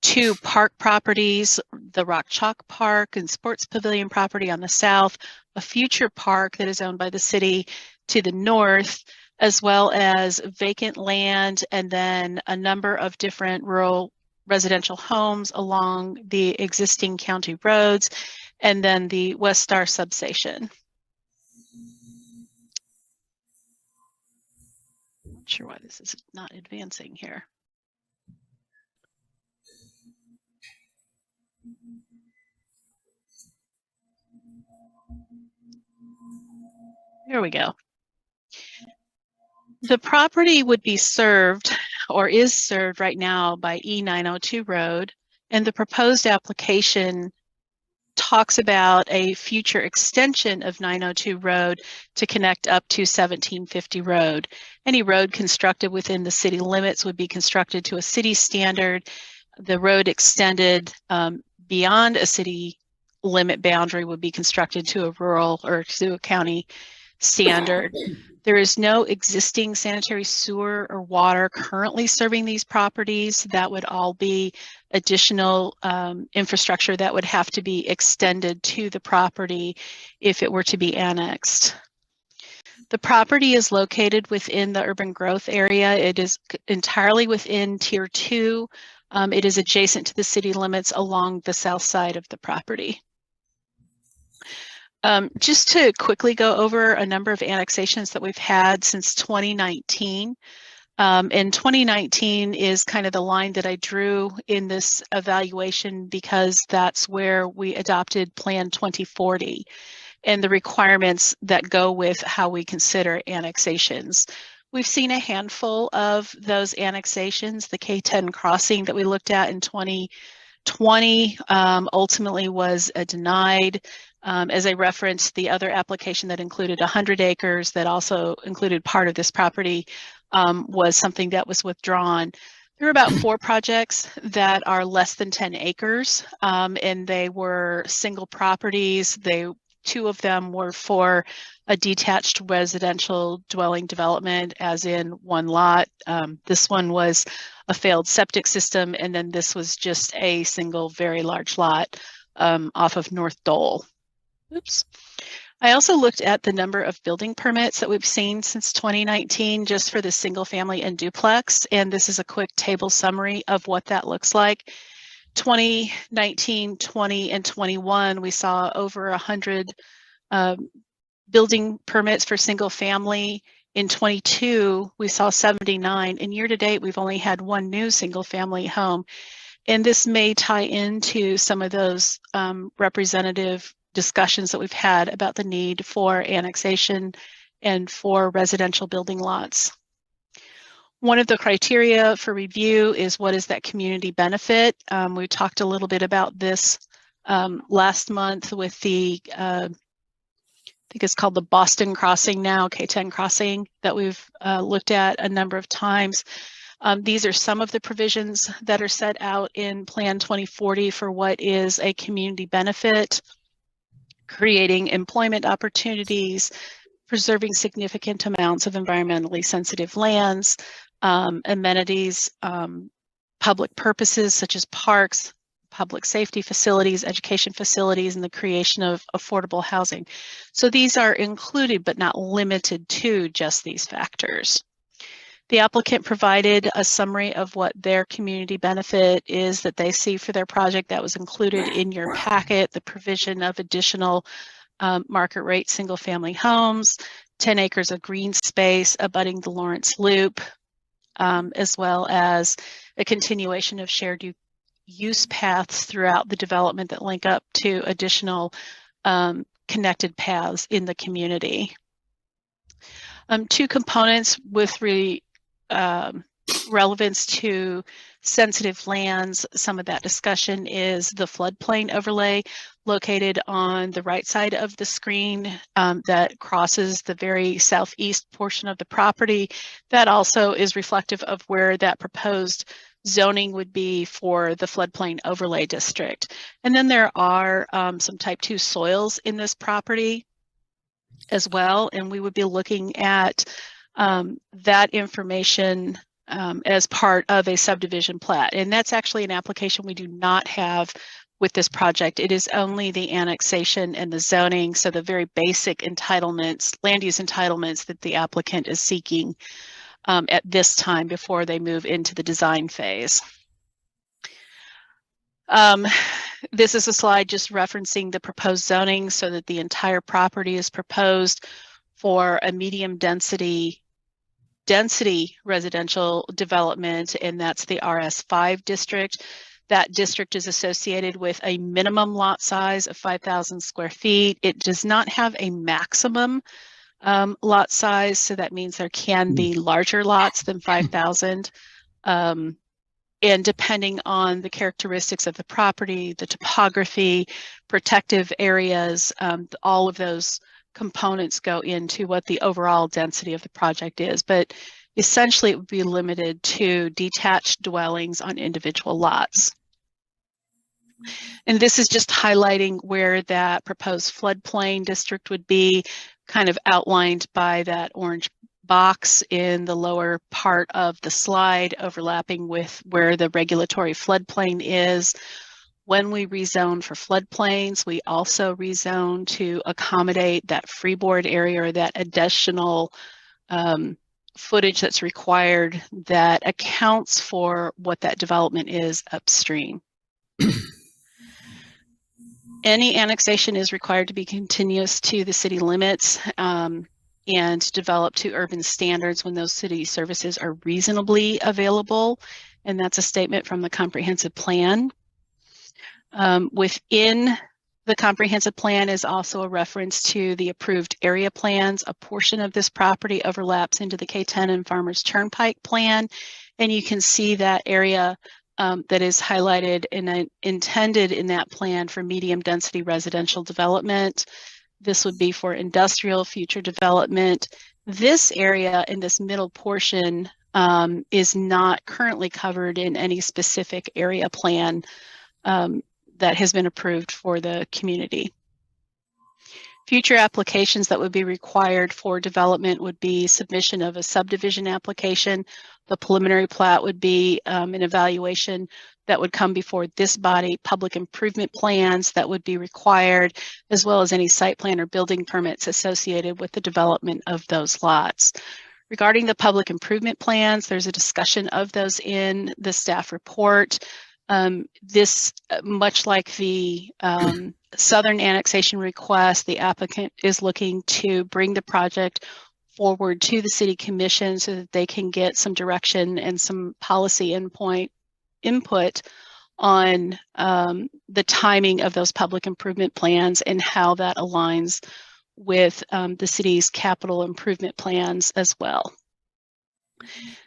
2 park properties, the Rock Chalk Park and Sports Pavilion property on the south, a future park that is owned by the city to the north, as well as vacant land, and then a number of different rural residential homes along the existing county roads, and then the West Star substation. Not sure why this is not advancing here. There we go. The property would be served, or is served right now, by E902 Road, and the proposed application talks about a future extension of 902 Road to connect up to 1750 Road. Any road constructed within the city limits would be constructed to a city standard. The road extended beyond a city limit boundary would be constructed to a rural or to a county standard. There is no existing sanitary sewer or water currently serving these properties. That would all be additional infrastructure that would have to be extended to the property if it were to be annexed. The property is located within the urban growth area. It is entirely within Tier 2. It is adjacent to the city limits along the south side of the property. Just to quickly go over a number of annexations that we've had since 2019. And 2019 is kind of the line that I drew in this evaluation because that's where we adopted Plan 2040 and the requirements that go with how we consider annexations. We've seen a handful of those annexations. The K10 crossing that we looked at in 2020 ultimately was denied. As I referenced, the other application that included 100 acres that also included part of this property was something that was withdrawn. There are about 4 projects that are less than 10 acres, and they were single properties. 2 of them were for a detached residential dwelling development, as in 1 lot. This one was a failed septic system, and then this was just a single very large lot off of North Dole. Oops. I also looked at the number of building permits that we've seen since 2019 just for the single family and duplex, and this is a quick table summary of what that looks like. 2019, 20, and 21, we saw over 100 building permits for single family. In 22, we saw 79, and year to date, we've only had one new single family home. And this may tie into some of those representative discussions that we've had about the need for annexation and for residential building lots. One of the criteria for review is what is that community benefit? We talked a little bit about this last month with the, I think it's called the Boston Crossing now, K10 Crossing, that we've looked at a number of times. These are some of the provisions that are set out in Plan 2040 for what is a community benefit, creating employment opportunities, preserving significant amounts of environmentally sensitive lands, amenities, public purposes such as parks, public safety facilities, education facilities, and the creation of affordable housing. So these are included but not limited to just these factors. The applicant provided a summary of what their community benefit is that they see for their project. That was included in your packet, the provision of additional market rate single family homes, 10 acres of green space abutting the Lawrence Loop, as well as a continuation of shared use paths throughout the development that link up to additional connected paths in the community. Two components with relevance to sensitive lands. Some of that discussion is the floodplain overlay located on the right side of the screen that crosses the very southeast portion of the property. That also is reflective of where that proposed zoning would be for the floodplain overlay district. And then there are some type 2 soils in this property as well, and we would be looking at that information as part of a subdivision plat. And that's actually an application we do not have with this project. It is only the annexation and the zoning, so the very basic entitlements, land use entitlements that the applicant is seeking at this time before they move into the design phase. This is a slide just referencing the proposed zoning so that the entire property is proposed for a medium density residential development, and that's the RS5 district. That district is associated with a minimum lot size of 5,000 square feet. It does not have a maximum lot size, so that means there can be larger lots than 5,000. And depending on the characteristics of the property, the topography, protective areas, all of those components go into what the overall density of the project is. But essentially, it would be limited to detached dwellings on individual lots. And this is just highlighting where that proposed floodplain district would be, kind of outlined by that orange box in the lower part of the slide, overlapping with where the regulatory floodplain is. When we rezone for floodplains, we also rezone to accommodate that freeboard area or that additional footage that's required that accounts for what that development is upstream. Any annexation is required to be continuous to the city limits and developed to urban standards when those city services are reasonably available. And that's a statement from the comprehensive plan. Within the comprehensive plan is also a reference to the approved area plans. A portion of this property overlaps into the K10 and Farmers Turnpike plan. And you can see that area that is highlighted and intended in that plan for medium density residential development. This would be for industrial future development. This area in this middle portion is not currently covered in any specific area plan that has been approved for the community. Future applications that would be required for development would be submission of a subdivision application. The preliminary plat would be an evaluation that would come before this body, public improvement plans that would be required, as well as any site plan or building permits associated with the development of those lots. Regarding the public improvement plans, there's a discussion of those in the staff report. This, much like the southern annexation request, the applicant is looking to bring the project forward to the city commission so that they can get some direction and some policy input on the timing of those public improvement plans and how that aligns with the city's capital improvement plans as well.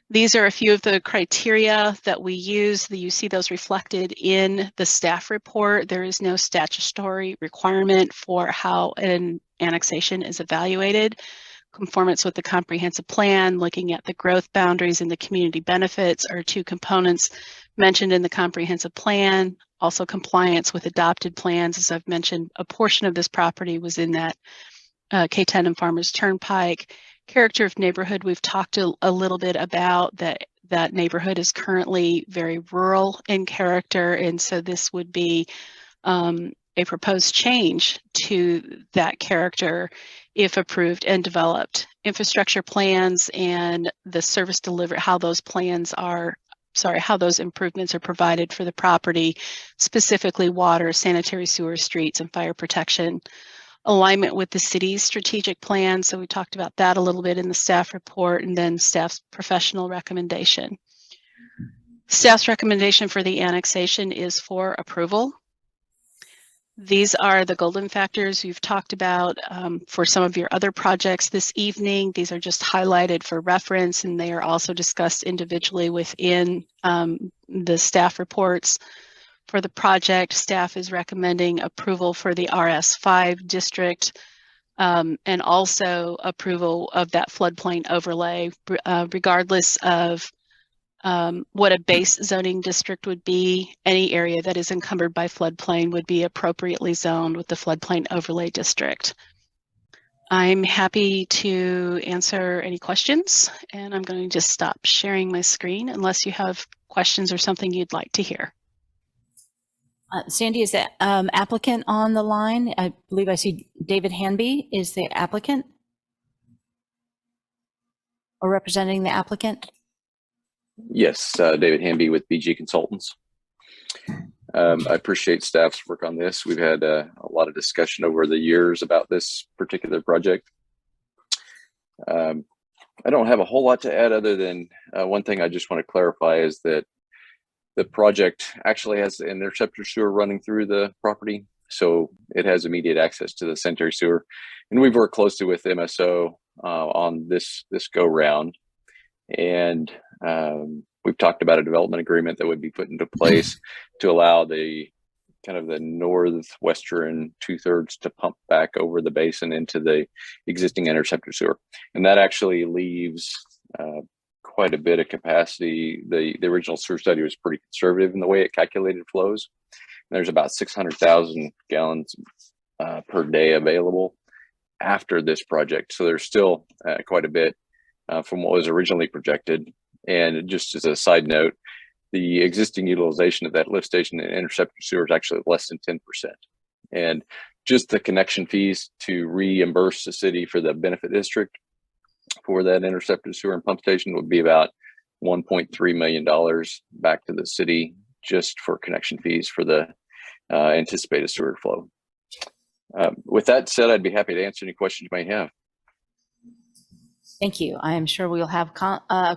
These are a few of the criteria that we use. You see those reflected in the staff report. There is no statutory requirement for how an annexation is evaluated. Conformance with the comprehensive plan, looking at the growth boundaries and the community benefits are two components mentioned in the comprehensive plan. Also compliance with adopted plans. As I've mentioned, a portion of this property was in that K10 and Farmers Turnpike. Character of neighborhood, we've talked a little bit about that neighborhood is currently very rural in character, and so this would be a proposed change to that character if approved and developed. Infrastructure plans and the service delivery, how those improvements are provided for the property, specifically water, sanitary sewer, streets, and fire protection. Alignment with the city's strategic plan, so we talked about that a little bit in the staff report, and then staff's professional recommendation. Staff's recommendation for the annexation is for approval. These are the golden factors you've talked about for some of your other projects this evening. These are just highlighted for reference, and they are also discussed individually within the staff reports. For the project, staff is recommending approval for the RS5 district and also approval of that floodplain overlay, regardless of what a base zoning district would be. Any area that is encumbered by floodplain would be appropriately zoned with the floodplain overlay district. I'm happy to answer any questions, and I'm going to just stop sharing my screen unless you have questions or something you'd like to hear. Sandy, is the applicant on the line? I believe I see David Hanby is the applicant or representing the applicant. Yes, David Hanby with BG Consultants. I appreciate staff's work on this. We've had a lot of discussion over the years about this particular project. I don't have a whole lot to add other than one thing I just want to clarify is that the project actually has an interceptor sewer running through the property, so it has immediate access to the sanitary sewer. And we've worked closely with MSO on this go round, and we've talked about a development agreement that would be put into place to allow the kind of the northwestern 2/3 to pump back over the basin into the existing interceptor sewer, and that actually leaves quite a bit of capacity. The original sewer study was pretty conservative in the way it calculated flows. There's about 600,000 gallons per day available after this project. So there's still quite a bit from what was originally projected. And just as a side note, the existing utilization of that lift station and interceptor sewer is actually less than 10%. And just the connection fees to reimburse the city for the benefit district for that interceptor sewer and pump station would be about $1.3 million back to the city just for connection fees for the anticipated sewer flow. With that said, I'd be happy to answer any questions you may have. Thank you. I am sure we will have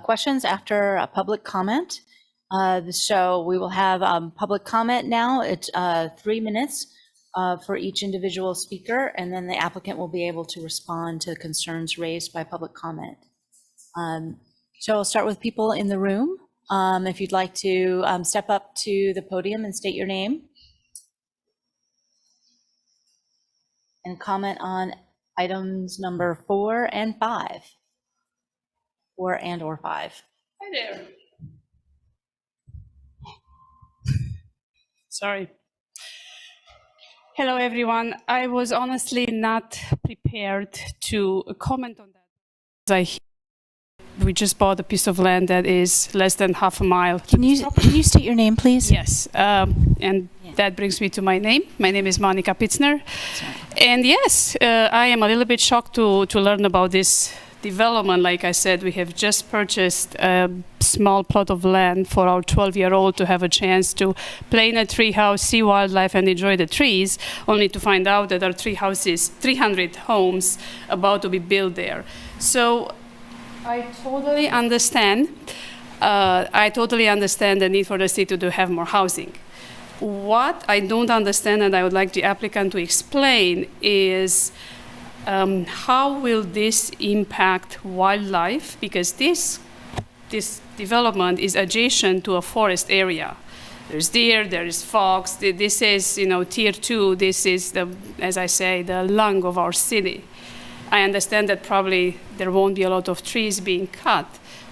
questions after a public comment. So we will have public comment now. It's 3 minutes for each individual speaker, and then the applicant will be able to respond to concerns raised by public comment. So I'll start with people in the room. If you'd like to step up to the podium and state your name and comment on items number 4 and 5. 4 and or 5. Hi there. Sorry. Hello, everyone. I was honestly not prepared to comment on that. we just bought a piece of land that is less than half a mile. Can you state your name, please? Yes, and that brings me to my name. My name is Monica Pitzner. And yes, I am a little bit shocked to learn about this development. Like I said, we have just purchased a small plot of land for our 12-year-old to have a chance to play in a tree house, see wildlife, and enjoy the trees, only to find out that there are 300 homes about to be built there. So I totally understand. The need for the city to have more housing. What I don't understand, and I would like the applicant to explain, is how will this impact wildlife? Because this development is adjacent to a forest area. There's deer, there is fox. This is, tier 2. This is as I say, the lung of our city. I understand that probably there won't be a lot of trees being cut,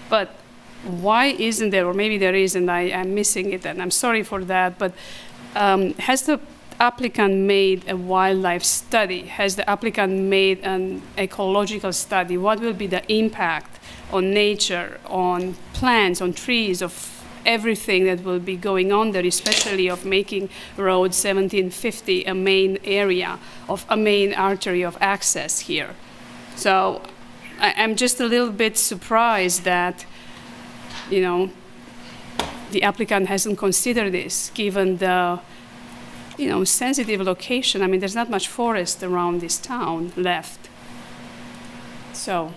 but why isn't there, or maybe there is, and I'm missing it, and I'm sorry for that, but has the applicant made a wildlife study? Has the applicant made an ecological study? What will be the impact on nature, on plants, on trees, of everything that will be going on there, especially of making Road 1750 a main area, of a main artery of access here? So I'm just a little bit surprised that, the applicant hasn't considered this, given the, sensitive location. I mean, there's not much forest around this town left. So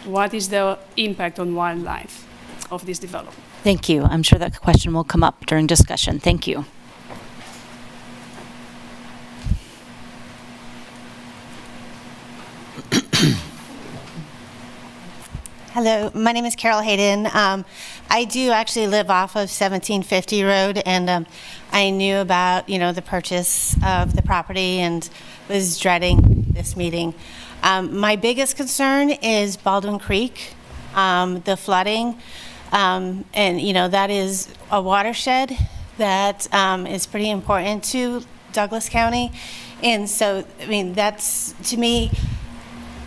what is the impact on wildlife of this development? Thank you. I'm sure that question will come up during discussion. Thank you. Hello, my name is Carol Hayden. I do actually live off of 1750 Road, and I knew about, the purchase of the property and was dreading this meeting. My biggest concern is Baldwin Creek, the flooding, and, that is a watershed that is pretty important to Douglas County. And so, that's, to me,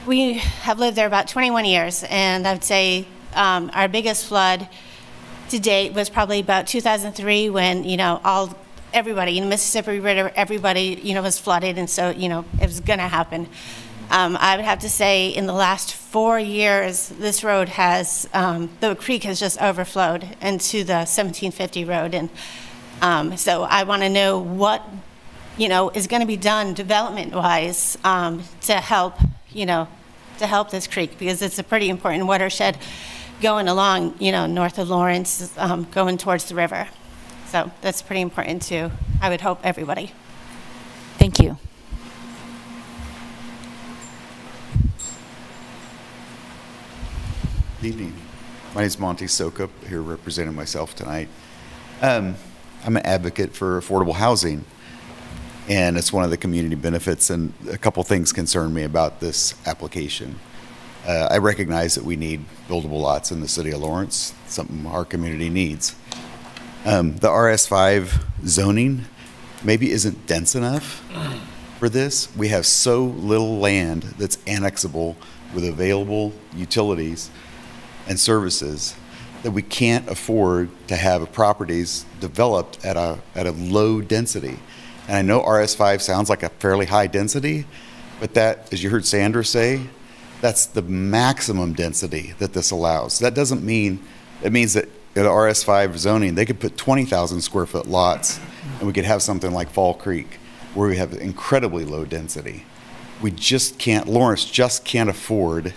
we have lived there about 21 years, and I would say our biggest flood to date was probably about 2003 when, everybody, Mississippi River, everybody, was flooded, and so, it was going to happen. I would have to say in the last 4 years, this road has, the creek has just overflowed into the 1750 road, and so I want to know what, is going to be done development-wise to help, to help this creek, because it's a pretty important watershed going along, north of Lawrence, going towards the river. So that's pretty important to, I would hope, everybody. Thank you. Good evening. My name is Monty Sokup, here representing myself tonight. I'm an advocate for affordable housing, and it's one of the community benefits, and a couple things concern me about this application. I recognize that we need buildable lots in the city of Lawrence, something our community needs. The RS5 zoning maybe isn't dense enough for this. We have so little land that's annexable with available utilities and services that we can't afford to have properties developed at a low density. And I know RS5 sounds like a fairly high density, but that, as you heard Sandra say, that's the maximum density that this allows. That doesn't mean, it means that in RS5 zoning, they could put 20,000 square foot lots, and we could have something like Fall Creek, where we have incredibly low density. We just can't, Lawrence just can't afford,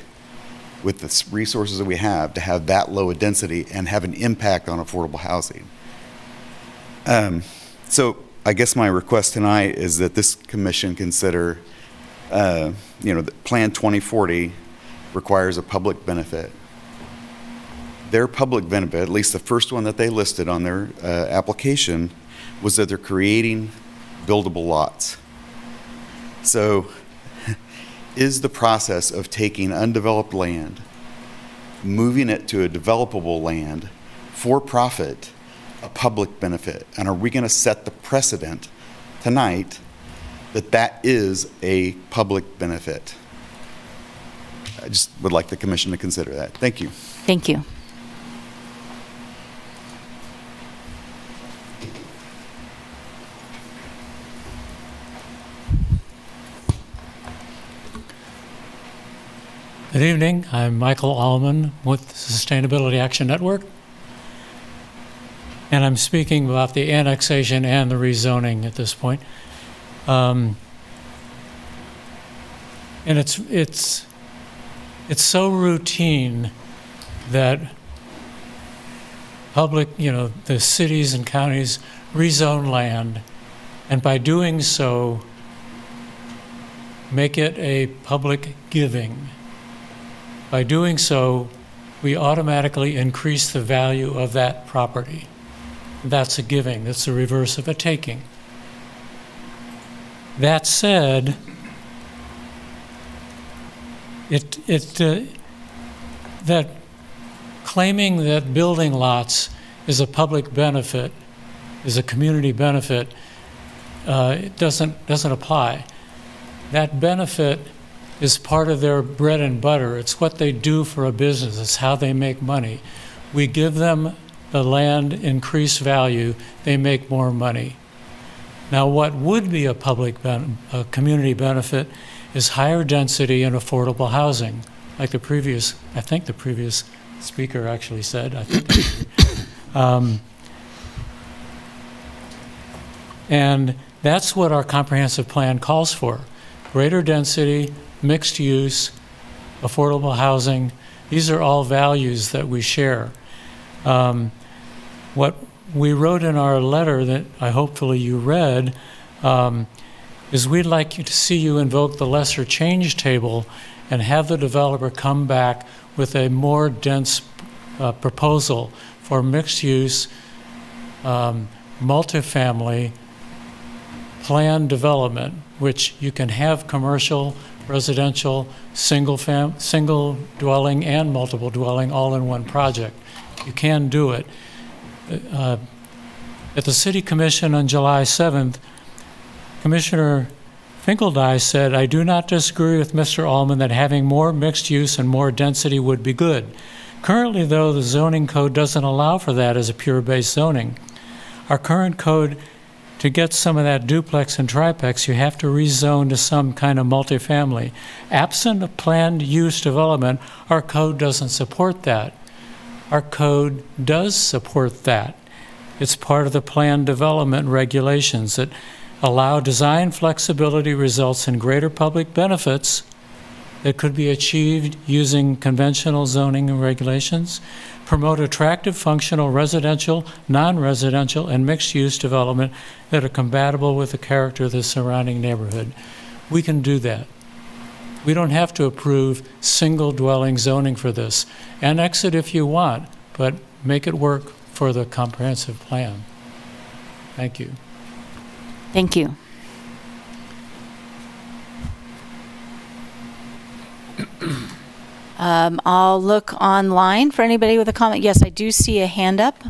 with the resources that we have, to have that low a density and have an impact on affordable housing. So I guess my request tonight is that this commission consider, the Plan 2040 requires a public benefit. Their public benefit, at least the first one that they listed on their application, was that they're creating buildable lots. So is the process of taking undeveloped land, moving it to a developable land for profit, a public benefit? And are we going to set the precedent tonight that that is a public benefit? I just would like the commission to consider that. Thank you. Thank you. Good evening. I'm Michael Allman with the Sustainability Action Network. And I'm speaking about the annexation and the rezoning at this point. And it's so routine that the cities and counties rezone land, and by doing so, make it a public giving. By doing so, we automatically increase the value of that property. That's a giving. That's the reverse of a taking. That said, that claiming that building lots is a public benefit, is a community benefit, it doesn't apply. That benefit is part of their bread and butter. It's what they do for a business. It's how they make money. We give them the land increased value, they make more money. Now, what would be a community benefit is higher density and affordable housing, like I think the previous speaker actually said. And that's what our comprehensive plan calls for. Greater density, mixed use, affordable housing. These are all values that we share. What we wrote in our letter that hopefully you read is we'd like to see you invoke the lesser change table and have the developer come back with a more dense proposal for mixed use, multifamily planned development, which you can have commercial, residential, single dwelling and multiple dwelling all in one project. You can do it. At the City Commission on July 7th, Commissioner Finkeldye said, "I do not disagree with Mr. Allman that having more mixed use and more density would be good. Currently, though, the zoning code doesn't allow for that as a pure-based zoning. Our current code, to get some of that duplex and triplex, you have to rezone to some kind of multifamily. Absent a planned use development, our code doesn't support that. Our code does support that. It's part of the planned development regulations that allow design flexibility results in greater public benefits that could be achieved using conventional zoning and regulations, promote attractive functional residential, non-residential, and mixed-use development that are compatible with the character of the surrounding neighborhood." We can do that. We don't have to approve single-dwelling zoning for this. Annex it if you want, but make it work for the comprehensive plan. Thank you. Thank you. I'll look online for anybody with a comment. Yes, I do see a hand up.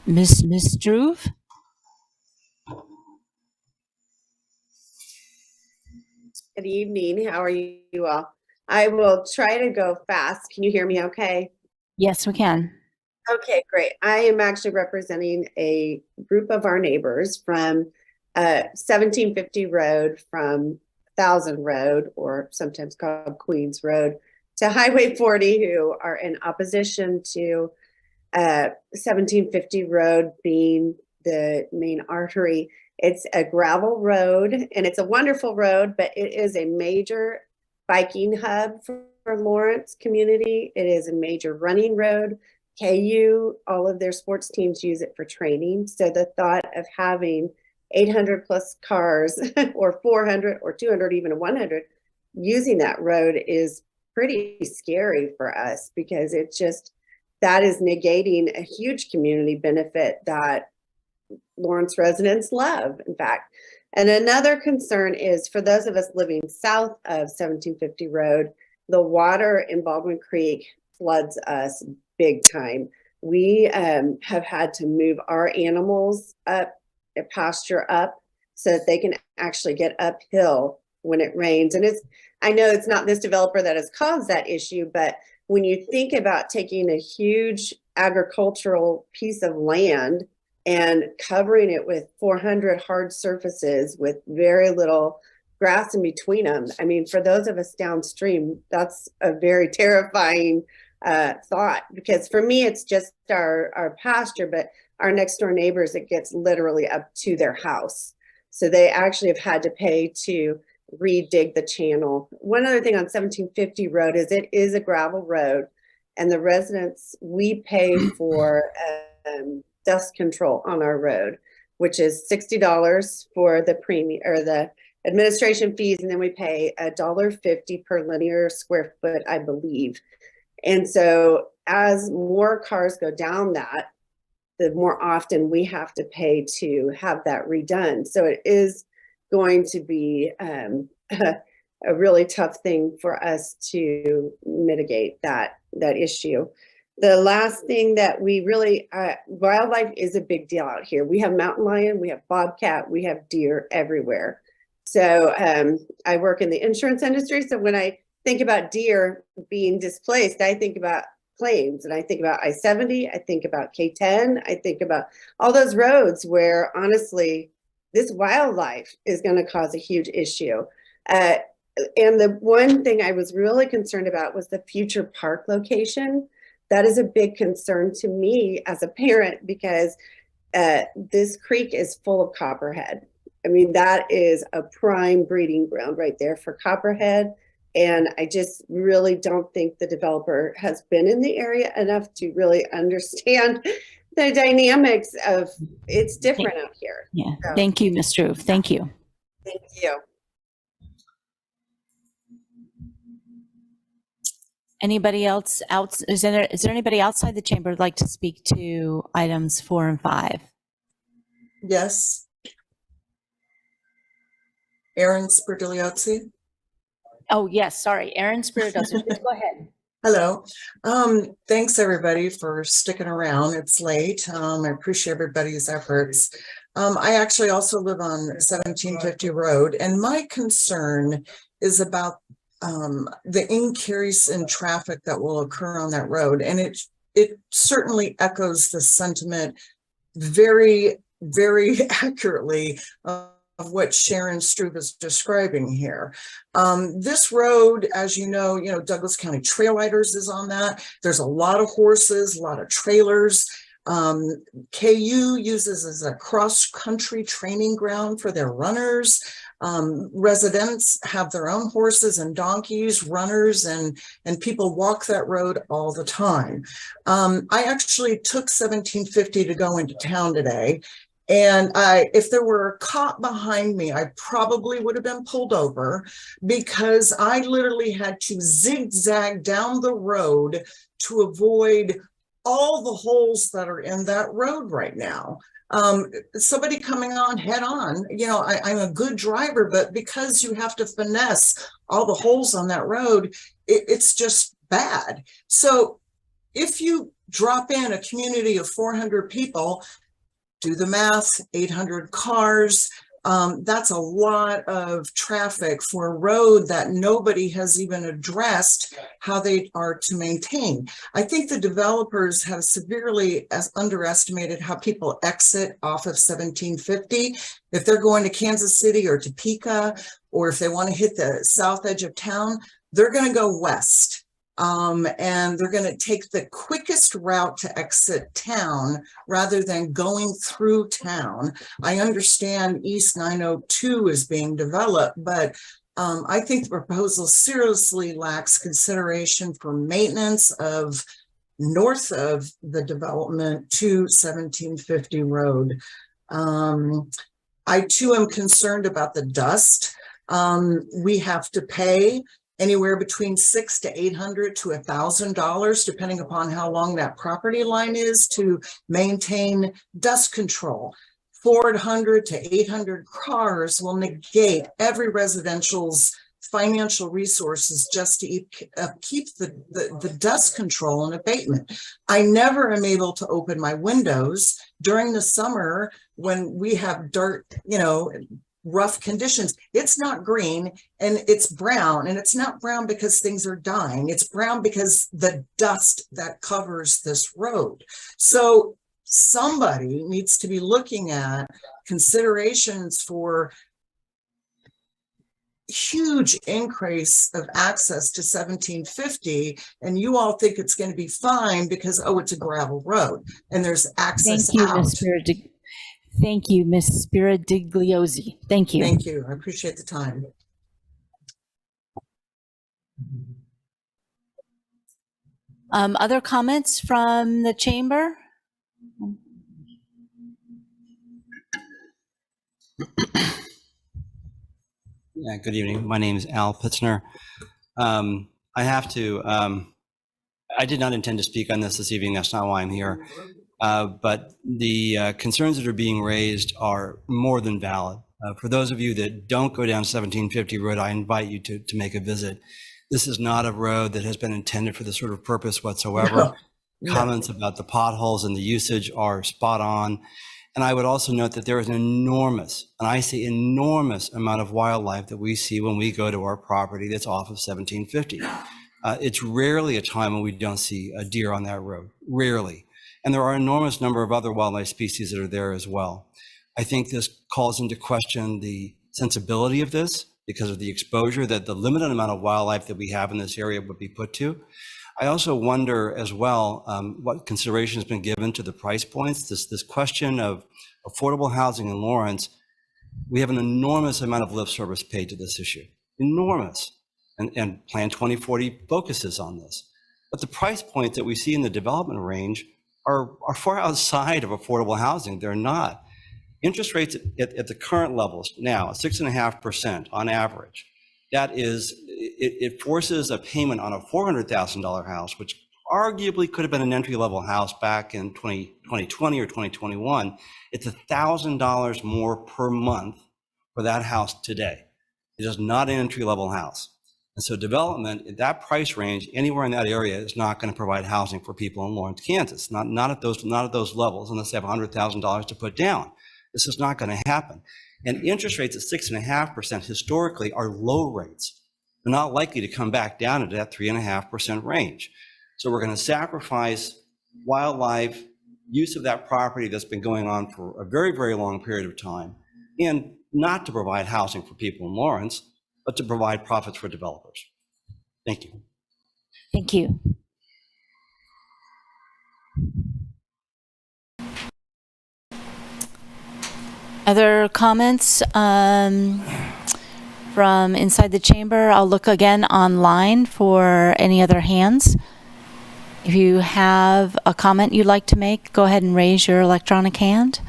Ms. Struve? Good evening. How are you all? I will try to go fast. Can you hear me okay? Yes, we can. Okay, great. I am actually representing a group of our neighbors from 1750 Road, from 1000 Road, or sometimes called Queens Road, to Highway 40, who are in opposition to 1750 Road being the main artery. It's a gravel road, and it's a wonderful road, but it is a major biking hub for Lawrence community. It is a major running road. KU, all of their sports teams use it for training. So the thought of having 800 plus cars or 400 or 200, even 100 using that road is pretty scary for us, because it's just, that is negating a huge community benefit that Lawrence residents love, in fact. And another concern is for those of us living south of 1750 Road, the water in Baldwin Creek floods us big time. We have had to move our animals up, pasture up, so that they can actually get uphill when it rains. And I know it's not this developer that has caused that issue, but when you think about taking a huge agricultural piece of land and covering it with 400 hard surfaces with very little grass in between them. I mean, for those of us downstream, that's a very terrifying thought, because for me, it's just our pasture, but our next door neighbors, it gets literally up to their house. So they actually have had to pay to redig the channel. One other thing on 1750 road is it is a gravel road, and the residents, we pay for dust control on our road, which is $60 for the premium or the administration fees, and then we pay $1.50 per linear square foot, I believe. And so as more cars go down that, the more often we have to pay to have that redone. So it is going to be a really tough thing for us to mitigate that issue. The last thing that we really, wildlife is a big deal out here. We have mountain lion, we have bobcat, we have deer everywhere. So I work in the insurance industry. So when I think about deer being displaced, I think about claims, and I think about I-70, I think about K-10, I think about all those roads where honestly, this wildlife is going to cause a huge issue. And the one thing I was really concerned about was the future park location. That is a big concern to me as a parent, because this creek is full of copperhead. I mean, that is a prime breeding ground right there for copperhead. And I just really don't think the developer has been in the area enough to really understand the dynamics of it's different out here. Yeah. So, Thank you, Ms. Struve. Thank you. thank you. Anybody else is there anybody outside the chamber who'd like to speak to items 4 and 5? Yes. Aaron Spirtiliozzi. Oh, yes, sorry, Aaron Spiridozzi. Go ahead. Hello. Thanks everybody for sticking around. It's late. I appreciate everybody's efforts. I actually also live on 1750 Road, and my concern is about the increase in traffic that will occur on that road. And it certainly echoes the sentiment very, very accurately of what Sharon Struve is describing here. This road, as you know, Douglas County Trail Riders is on that. There's a lot of horses, a lot of trailers. KU uses as a cross-country training ground for their runners. Residents have their own horses and donkeys, runners, and people walk that road all the time. I actually took 1750 to go into town today. And if there were a cop behind me, I probably would have been pulled over, because I literally had to zigzag down the road to avoid all the holes that are in that road right now. Somebody coming on head on, I'm a good driver, but because you have to finesse all the holes on that road, it's just bad. So if you drop in a community of 400 people, do the math, 800 cars, that's a lot of traffic for a road that nobody has even addressed how they are to maintain. I think the developers have severely underestimated how people exit off of 1750. If they're going to Kansas City or Topeka, or if they want to hit the south edge of town, they're going to go west. And they're going to take the quickest route to exit town rather than going through town. I understand East 902 is being developed, but I think the proposal seriously lacks consideration for maintenance of north of the development to 1750 Road. I too am concerned about the dust. We have to pay anywhere between $600 to $800 to $1,000, depending upon how long that property line is, to maintain dust control. 400 to 800 cars will negate every residential's financial resources just to keep the dust control and abatement. I never am able to open my windows during the summer when we have dirt, rough conditions. It's not green and it's brown, and it's not brown because things are dying. It's brown because the dust that covers this road. So somebody needs to be looking at considerations for huge increase of access to 1750, and you all think it's going to be fine because, oh, it's a gravel road and there's access Thank you, out. Thank you, Ms. Spiridigliosi. Thank you. Thank you. I appreciate the time. Other comments from the chamber? Yeah, good evening. My name is Al Pitzner. I did not intend to speak on this evening. That's not why I'm here. But the concerns that are being raised are more than valid. For those of you that don't go down 1750 Road, I invite you to make a visit. This is not a road that has been intended for this sort of purpose whatsoever. No. Comments about the potholes and the usage are spot on. And I would also note that there is an enormous, and I say enormous, amount of wildlife that we see when we go to our property that's off of 1750. It's rarely a time when we don't see a deer on that road, rarely. And there are an enormous number of other wildlife species that are there as well. I think this calls into question the sensibility of this because of the exposure that the limited amount of wildlife that we have in this area would be put to. I also wonder as well what consideration has been given to the price points. This question of affordable housing in Lawrence, we have an enormous amount of lip service paid to this issue, enormous. And Plan 2040 focuses on this. But the price points that we see in the development range are far outside of affordable housing. They're not. Interest rates at the current levels now, 6.5% on average. That is, it forces a payment on a $400,000 house, which arguably could have been an entry-level house back in 2020 or 2021. It's $1,000 more per month for that house today. It is not an entry-level house. And so development at that price range, anywhere in that area, is not going to provide housing for people in Lawrence, Kansas. Not at those levels, unless they have $100,000 to put down. This is not going to happen. And interest rates at 6.5% historically are low rates. They're not likely to come back down into that 3.5% range. So we're going to sacrifice wildlife use of that property that's been going on for a very, very long period of time, and not to provide housing for people in Lawrence, but to provide profits for developers. Thank you. Thank you. Other comments from inside the chamber? I'll look again online for any other hands. If you have a comment you'd like to make, go ahead and raise your electronic hand.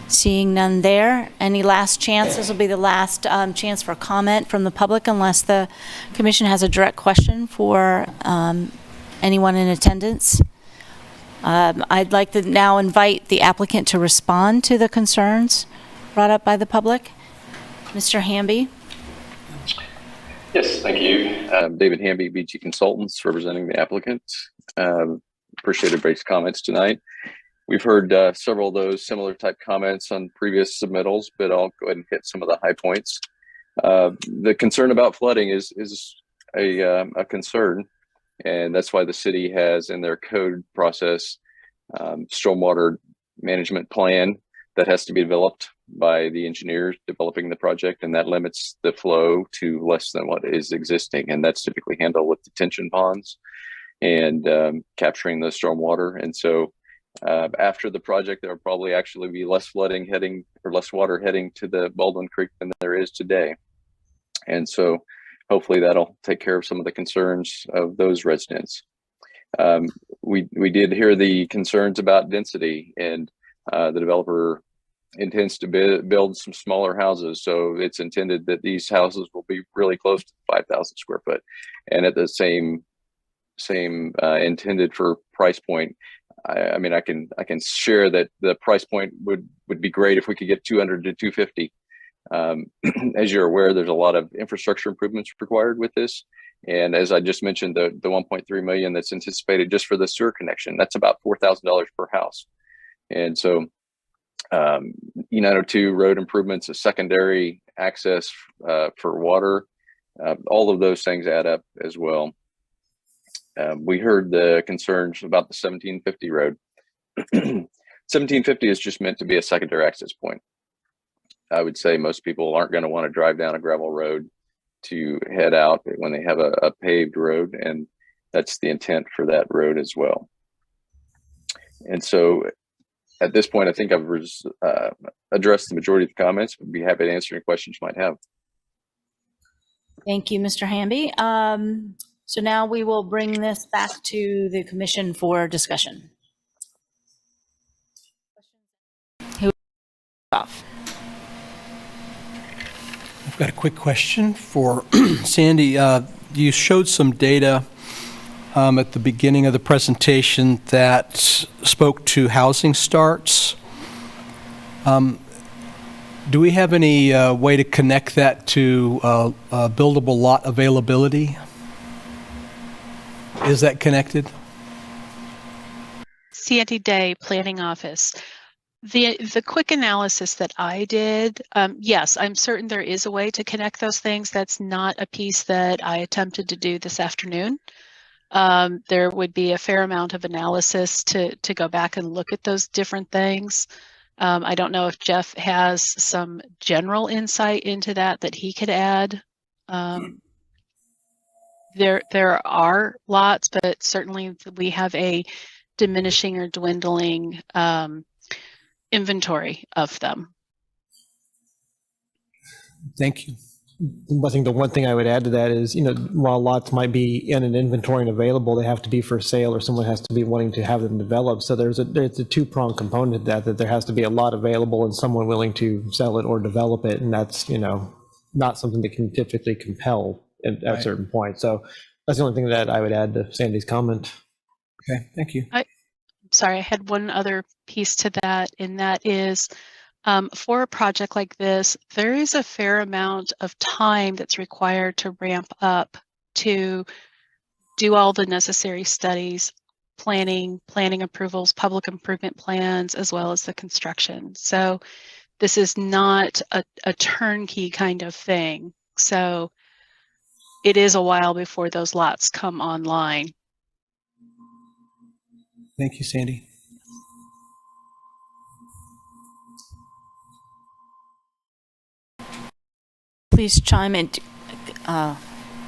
Seeing none there. Any last chance? This will be the last chance for comment from the public, unless the commission has a direct question for anyone in attendance. I'd like to now invite the applicant to respond to the concerns brought up by the public. Mr. Hamby. Yes, thank you. David Hamby, BG Consultants, representing the applicant. Appreciate everybody's comments tonight. We've heard several of those similar type comments on previous submittals, but I'll go ahead and hit some of the high points. The concern about flooding is a concern, and that's why the city has in their code process stormwater management plan that has to be developed by the engineers developing the project, and that limits the flow to less than what is existing, and that's typically handled with detention ponds and capturing the stormwater. And so after the project, there will probably actually be less flooding heading, or less water heading to the Baldwin Creek than there is today. And so hopefully that'll take care of some of the concerns of those residents. We did hear the concerns about density, and the developer intends to build some smaller houses. So it's intended that these houses will be really close to 5,000 square foot, and at the same intended for price point. I mean, I can share that the price point would be great if we could get 200 to 250. As you're aware, there's a lot of infrastructure improvements required with this. And as I just mentioned, the 1.3 million that's anticipated just for the sewer connection, that's about $4,000 per house. And so E902 road improvements, a secondary access for water. All of those things add up as well. We heard the concerns about the 1750 road. 1750 is just meant to be a secondary access point. I would say most people aren't going to want to drive down a gravel road to head out when they have a paved road, and that's the intent for that road as well. And so at this point, I think I've addressed the majority of the comments. I'd be happy to answer any questions you might have. Thank you, Mr. Hamby. So now we will bring this back to the commission for discussion. Who off? I've got a quick question for Sandy. You showed some data at the beginning of the presentation that spoke to housing starts. Do we have any way to connect that to buildable lot availability? Is that connected? Sandy Day, Planning Office. The quick analysis that I did, yes, I'm certain there is a way to connect those things. That's not a piece that I attempted to do this afternoon. There would be a fair amount of analysis to go back and look at those different things. I don't know if Jeff has some general insight into that he could add. There are lots, but certainly we have a diminishing or dwindling inventory of them. Thank you. I think the one thing I would add to that is, while lots might be in an inventory and available, they have to be for sale or someone has to be wanting to have them developed. So there's a two-pronged component to that there has to be a lot available and someone willing to sell it or develop it. And that's, not something that can typically compel at a certain point. So that's the only thing that I would add to Sandy's comment. Okay, thank you. Sorry, I had one other piece to that, and that is, for a project like this, there is a fair amount of time that's required to ramp up to do all the necessary studies, planning approvals, public improvement plans, as well as the construction. So this is not a turnkey kind of thing. So it is a while before those lots come online. Thank you, Sandy. Please chime in.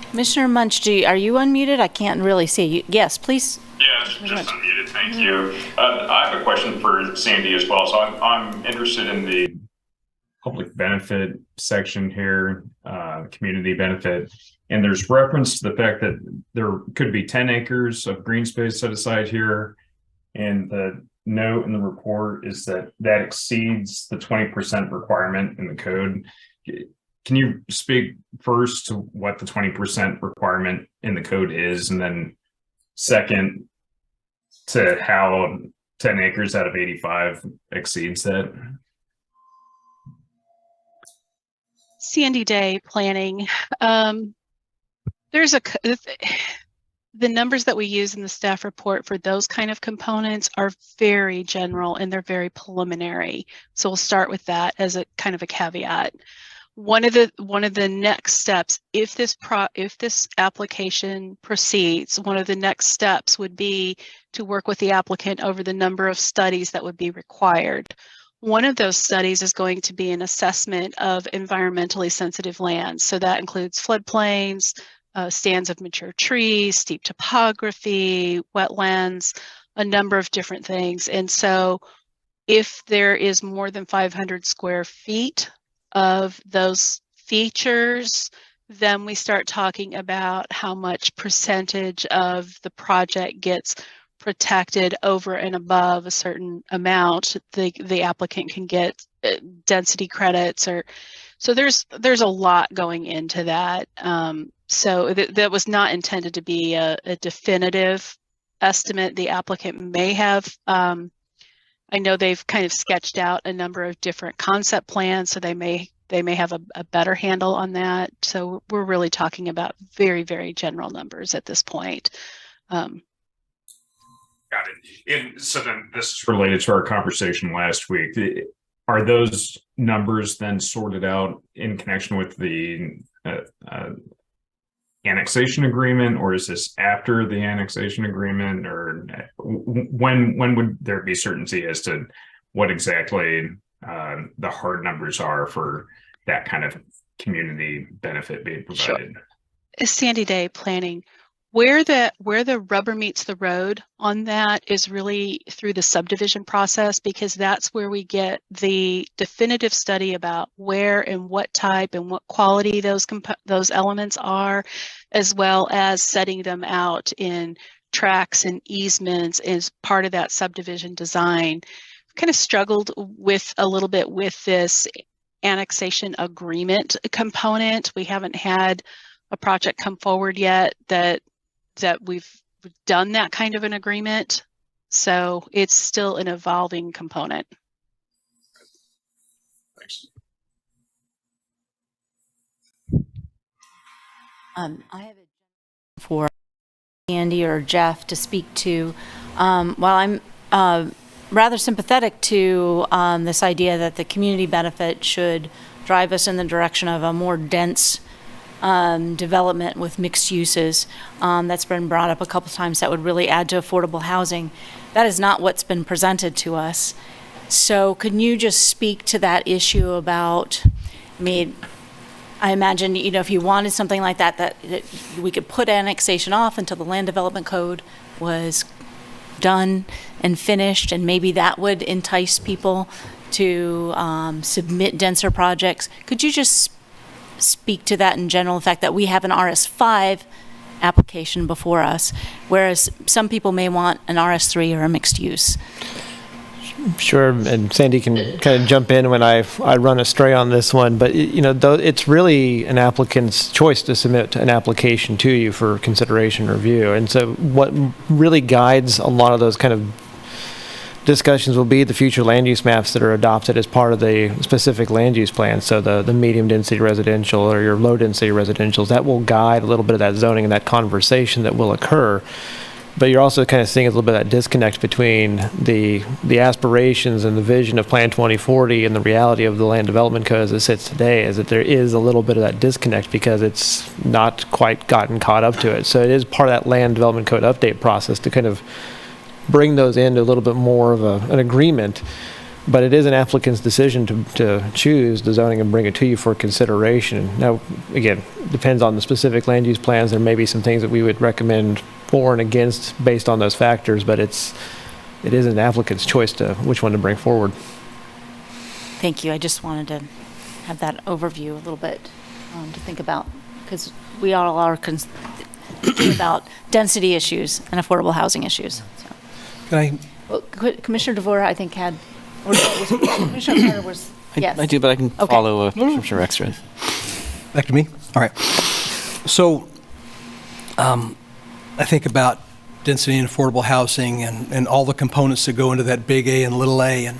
Commissioner Munch, are you unmuted? I can't really see you. Yes, please. Yeah, just unmuted. Thank you. I have a question for Sandy as well. So I'm interested in the public benefit section here, community benefit. And there's reference to the fact that there could be 10 acres of green space set aside here. And the note in the report is that exceeds the 20% requirement in the code. Can you speak first to what the 20% requirement in the code is, and then second to how 10 acres out of 85 exceeds that? Sandy Day, Planning. The numbers that we use in the staff report for those kind of components are very general and they're very preliminary. So we'll start with that as a kind of a caveat. One of the next steps, if this application proceeds, one of the next steps would be to work with the applicant over the number of studies that would be required. One of those studies is going to be an assessment of environmentally sensitive lands. So that includes floodplains, stands of mature trees, steep topography, wetlands, a number of different things. And so if there is more than 500 square feet of those features, then we start talking about how much percentage of the project gets protected over and above a certain amount. The applicant can get density credits, or so there's a lot going into that. So that was not intended to be a definitive estimate. The applicant may have, I know they've kind of sketched out a number of different concept plans, so they may have a better handle on that. So we're really talking about very, very general numbers at this point. Got it. And so then this is related to our conversation last week. are those numbers then sorted out in connection with the annexation agreement, or is this after the annexation agreement, or when would there be certainty as to what exactly the hard numbers are for that kind of community benefit being provided? Sandy Day planning, where the rubber meets the road on that is really through the subdivision process, because that's where we get the definitive study about where and what type and what quality those elements are, as well as setting them out in tracks and easements as part of that subdivision design. Kind of struggled with a little bit with this annexation agreement component. We haven't had a project come forward yet that we've done that kind of an agreement. So it's still an evolving component. Thanks. I have a for Andy or Jeff to speak to. While I'm rather sympathetic to this idea that the community benefit should drive us in the direction of a more dense development with mixed uses, that's been brought up a couple times, that would really add to affordable housing. That is not what's been presented to us. So can you just speak to that issue about, I imagine, if you wanted something like that we could put annexation off until the land development code was done and finished, and maybe that would entice people to submit denser projects. Could you just speak to that in general, the fact that we have an RS5 application before us, whereas some people may want an RS3 or a mixed use? Sure, and Sandy can kind of jump in when I run astray on this one, but it's really an applicant's choice to submit an application to you for consideration review. And so what really guides a lot of those kind of discussions will be the future land use maps that are adopted as part of the specific land use plan. So the medium density residential or your low density residentials, that will guide a little bit of that zoning and that conversation that will occur. But you're also kind of seeing a little bit of that disconnect between the aspirations and the vision of Plan 2040 and the reality of the land development code as it sits today, is that there is a little bit of that disconnect because it's not quite gotten caught up to it. So it is part of that land development code update process to kind of bring those into a little bit more of an agreement, but it is an applicant's decision to choose the zoning and bring it to you for consideration. Now, again, depends on the specific land use plans. There may be some things that we would recommend for and against based on those factors, but it is an applicant's choice to which one to bring forward. Thank you. I just wanted to have that overview a little bit to think about, because we all are about density issues and affordable housing issues. So. Commissioner DeVore, I think, had, or was Commissioner Carter was, yes. I do, but I can follow Commissioner Extra. Back to me? All right. So I think about density and affordable housing and all the components that go into that big A and little a,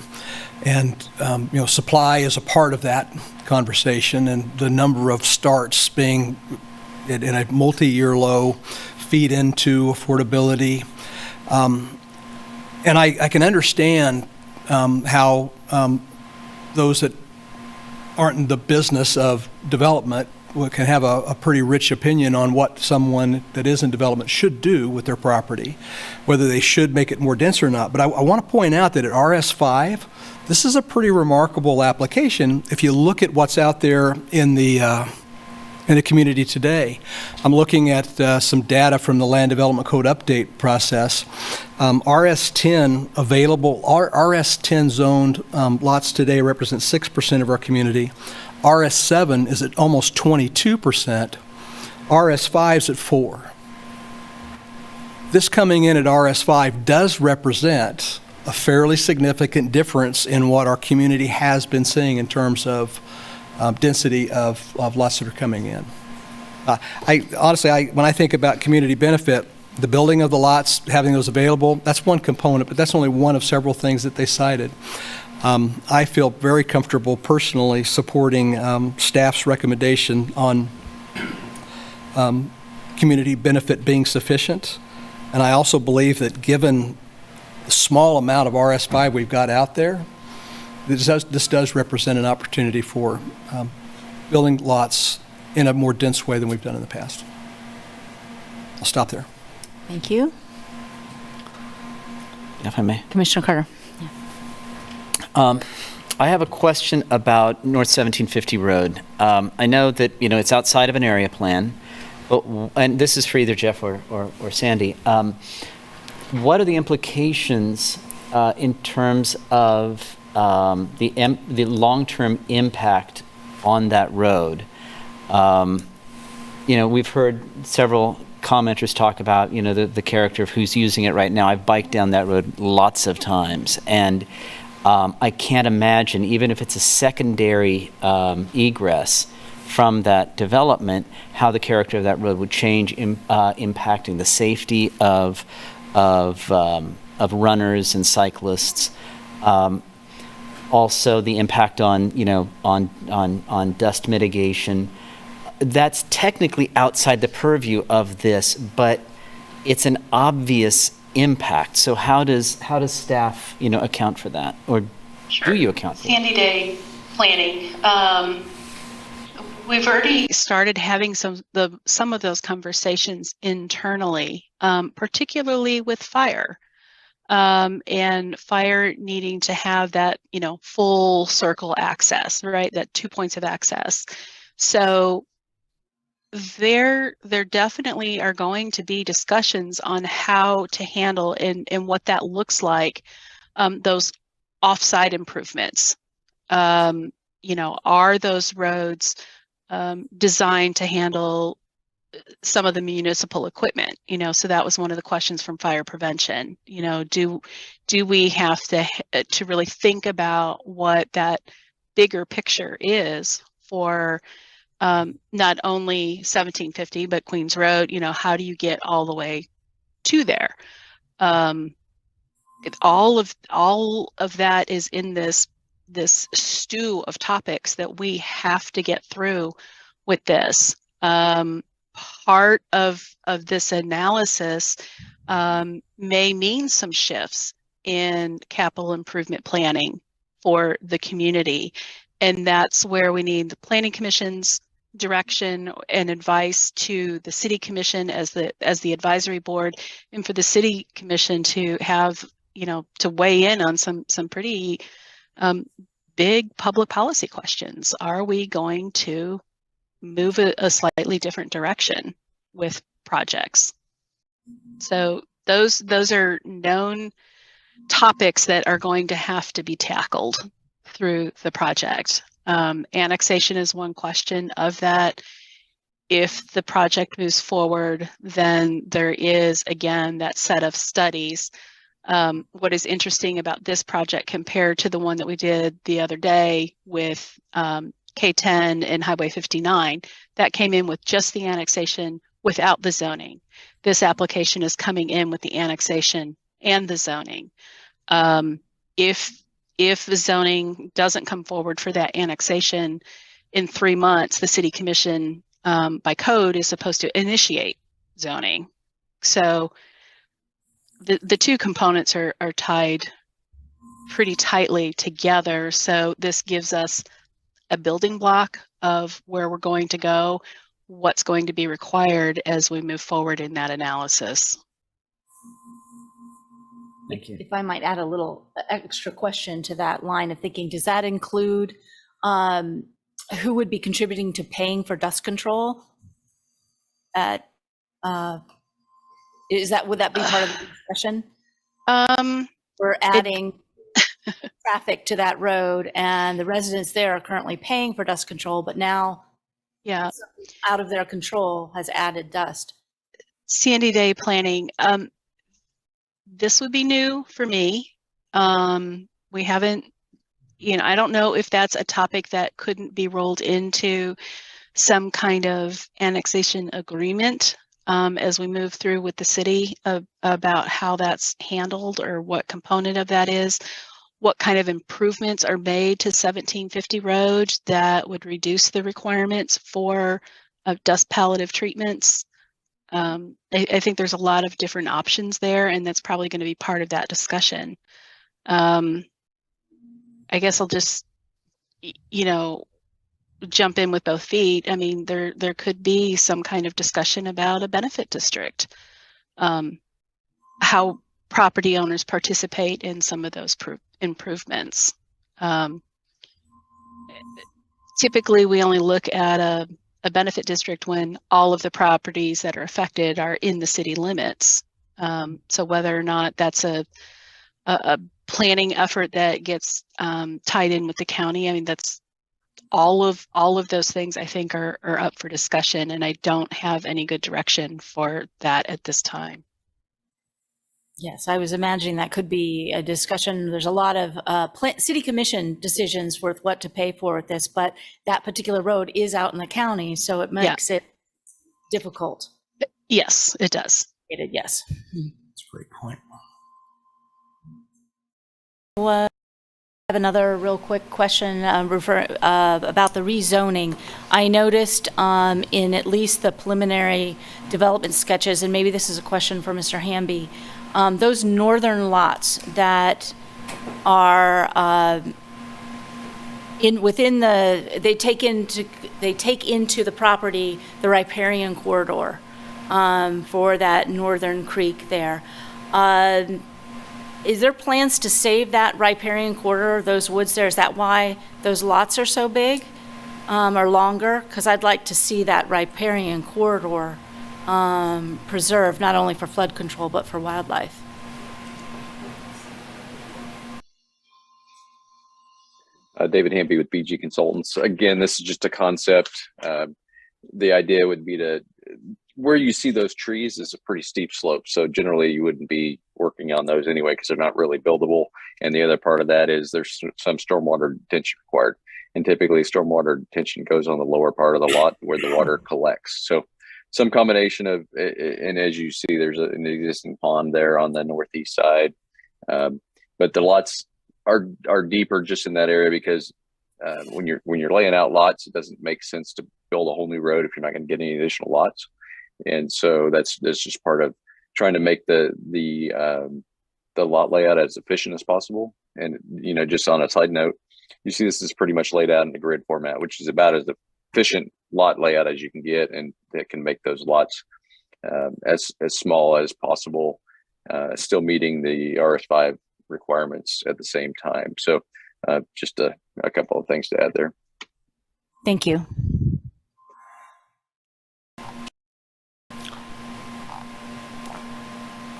and supply is a part of that conversation, and the number of starts being in a multi-year low feed into affordability. And I can understand how those that aren't in the business of development can have a pretty rich opinion on what someone that is in development should do with their property, whether they should make it more dense or not. But I want to point out that at RS5, this is a pretty remarkable application if you look at what's out there in the community today. I'm looking at some data from the Land Development Code update process. RS10 available, RS10 zoned lots today represent 6% of our community. RS7 is at almost 22%. RS5 is at 4%. This coming in at RS5 does represent a fairly significant difference in what our community has been seeing in terms of density of lots that are coming in. Honestly, when I think about community benefit, the building of the lots, having those available, that's one component, but that's only one of several things that they cited. I feel very comfortable personally supporting staff's recommendation on community benefit being sufficient. And I also believe that given the small amount of RS5 we've got out there, this does represent an opportunity for building lots in a more dense way than we've done in the past. I'll stop there. Thank you. If I may. Commissioner Carter. I have a question about North 1750 Road. I know that, it's outside of an area plan, but, and this is for either Jeff or Sandy. What are the implications in terms of the long-term impact on that road? We've heard several commenters talk about, the character of who's using it right now. I've biked down that road lots of times, and I can't imagine, even if it's a secondary egress from that development, how the character of that road would change, impacting the safety of runners and cyclists. Also, the impact on dust mitigation. That's technically outside the purview of this, but it's an obvious impact. So how does staff account for that, or do you account for Sandy Day planning. We've already started having some of those conversations internally, particularly with fire, and fire needing to have that full circle access, right? That 2 points of access. So there definitely are going to be discussions on how to handle and what that looks like, those offsite improvements. Are those roads designed to handle some of the municipal equipment? So that was one of the questions from fire prevention. Do we have to really think about what that bigger picture is for not only 1750 but Queens Road? How do you get all the way to there? All of that is in this stew of topics that we have to get through with this. Part of this analysis may mean some shifts in capital improvement planning for the community, and that's where we need the Planning Commission's direction and advice to the City Commission as the advisory board, and for the City Commission to have to weigh in on some pretty big public policy questions. Are we going to move a slightly different direction with projects? So those are known topics that are going to have to be tackled through the project. Annexation is one question of that. If the project moves forward, then there is, again, that set of studies. What is interesting about this project compared to the one that we did the other day with K10 and Highway 59, that came in with just the annexation without the zoning. This application is coming in with the annexation and the zoning. If the zoning doesn't come forward for that annexation in 3 months, the City Commission by code is supposed to initiate zoning. So the two components are tied pretty tightly together. So this gives us a building block of where we're going to go, what's going to be required as we move forward in that analysis. Thank you. If I might add a little extra question to that line of thinking, does that include who would be contributing to paying for dust control? Would that be part of the discussion? We're adding traffic to that road, and the residents there are currently paying for dust control, but now, out of their control has added dust. Sandy Day planning. This would be new for me. We haven't, I don't know if that's a topic that couldn't be rolled into some kind of annexation agreement as we move through with the city about how that's handled or what component of that is, what kind of improvements are made to 1750 Road that would reduce the requirements for dust palliative treatments. I think there's a lot of different options there, and that's probably going to be part of that discussion. I guess I'll just, jump in with both feet. I mean, there could be some kind of discussion about a benefit district, how property owners participate in some of those improvements. Typically, we only look at a benefit district when all of the properties that are affected are in the city limits. So whether or not that's a planning effort that gets tied in with the county, I mean, that's all of those things I think are up for discussion, and I don't have any good direction for that at this time. Yes, I was imagining that could be a discussion. There's a lot of city commission decisions with what to pay for with this, but that particular road is out in the county, so it makes it difficult. Yes, it does. Yes. That's a great point. I have another real quick question about the rezoning. I noticed in at least the preliminary development sketches, and maybe this is a question for Mr. Hamby, those northern lots that are they take into the property the riparian corridor for that northern creek there. Is there plans to save that riparian corridor, those woods there? Is that why those lots are so big or longer? Because I'd like to see that riparian corridor preserved, not only for flood control, but for wildlife. David Hamby with BG Consultants. Again, this is just a concept. The idea would be to, where you see those trees is a pretty steep slope. So generally you wouldn't be working on those anyway, because they're not really buildable. And the other part of that is there's some stormwater detention required. And typically stormwater detention goes on the lower part of the lot where the water collects. So some combination of, and as you see, there's an existing pond there on the northeast side. But the lots are deeper just in that area because when you're laying out lots, it doesn't make sense to build a whole new road if you're not going to get any additional lots. And so that's just part of trying to make the lot layout as efficient as possible. And, just on a side note, you see this is pretty much laid out in the grid format, which is about as efficient lot layout as you can get, and that can make those lots as small as possible, still meeting the RS5 requirements at the same time. So just a couple of things to add there. Thank you.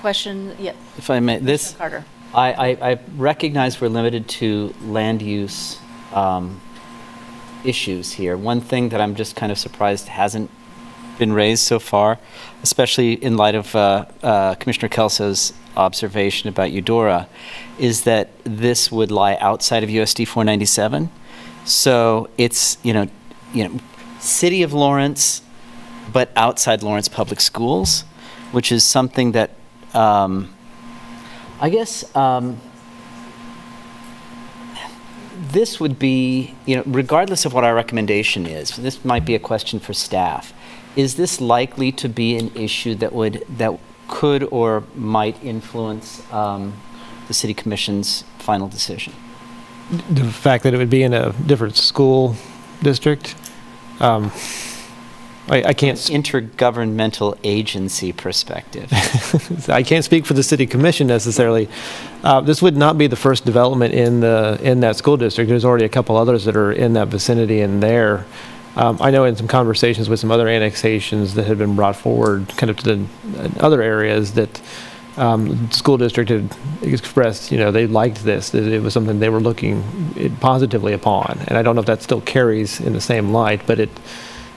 Question, yeah. If I may, this, Carter. I recognize we're limited to land use issues here. One thing that I'm just kind of surprised hasn't been raised so far, especially in light of Commissioner Kelso's observation about Eudora, is that this would lie outside of USD 497. So it's, City of Lawrence, but outside Lawrence Public Schools, which is something that I guess this would be, regardless of what our recommendation is, this might be a question for staff. Is this likely to be an issue that could or might influence the City Commission's final decision? The fact that it would be in a different school district, I can't. Intergovernmental agency perspective. I can't speak for the City Commission necessarily. This would not be the first development in that school district. There's already a couple others that are in that vicinity and there. I know in some conversations with some other annexations that had been brought forward kind of to the other areas that the school district had expressed, they liked this, that it was something they were looking positively upon. And I don't know if that still carries in the same light, but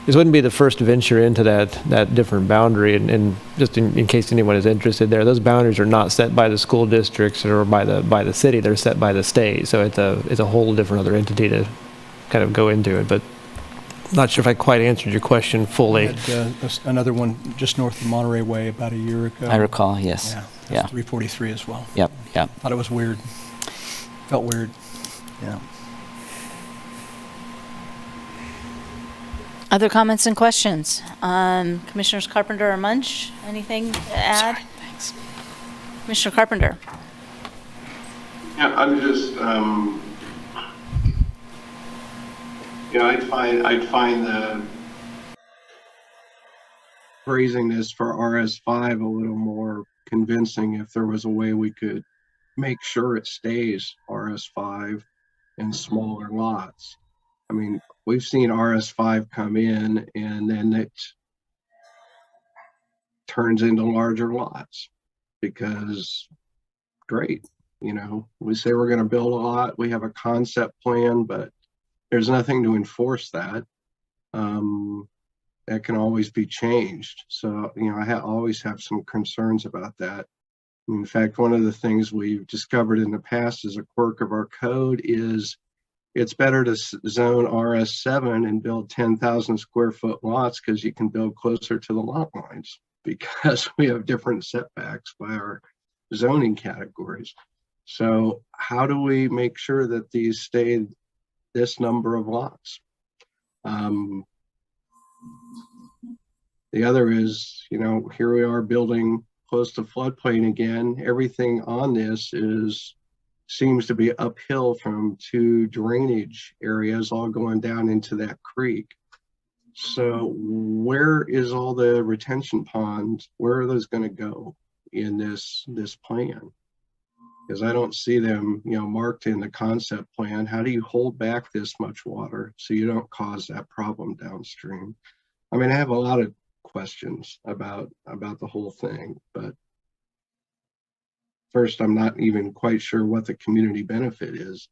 this wouldn't be the first venture into that different boundary. And just in case anyone is interested there, those boundaries are not set by the school districts or by the city. They're set by the state. So it's a whole different other entity to kind of go into it. But not sure if I quite answered your question fully. We had another one just north of Monterey Way about a year ago. I recall, yes. Yeah. 343 as well. Yep. Thought it was weird. Felt weird. Yeah. Other comments and questions? Commissioners Carpenter or Munch, anything to add? Sorry, thanks. Commissioner Carpenter. Yeah, I'm just I'd find the phrasing this for RS5 a little more convincing if there was a way we could make sure it stays RS5 in smaller lots. I mean, we've seen RS5 come in and then it turns into larger lots because great, we say we're going to build a lot, we have a concept plan, but there's nothing to enforce that. That can always be changed. So, I always have some concerns about that. In fact, one of the things we've discovered in the past as a quirk of our code is it's better to zone RS7 and build 10,000 square foot lots because you can build closer to the lot lines because we have different setbacks by our zoning categories. So how do we make sure that these stay this number of lots? The other is, here we are building close to floodplain again. Everything on this seems to be uphill from two drainage areas all going down into that creek. So where is all the retention ponds? Where are those going to go in this plan? Because I don't see them, marked in the concept plan. How do you hold back this much water so you don't cause that problem downstream? I mean, I have a lot of questions about the whole thing, but first, I'm not even quite sure what the community benefit is.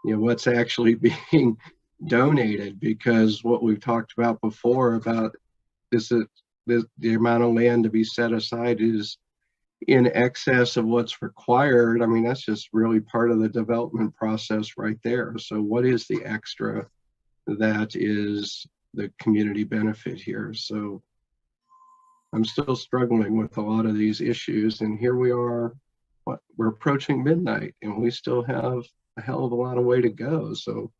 What's actually being donated, because what we've talked about before about the amount of land to be set aside is in excess of what's required. I mean, that's just really part of the development process right there. So what is the extra that is the community benefit here? So I'm still struggling with a lot of these issues, and here we are, we're approaching midnight and we still have a hell of a lot of way to go. So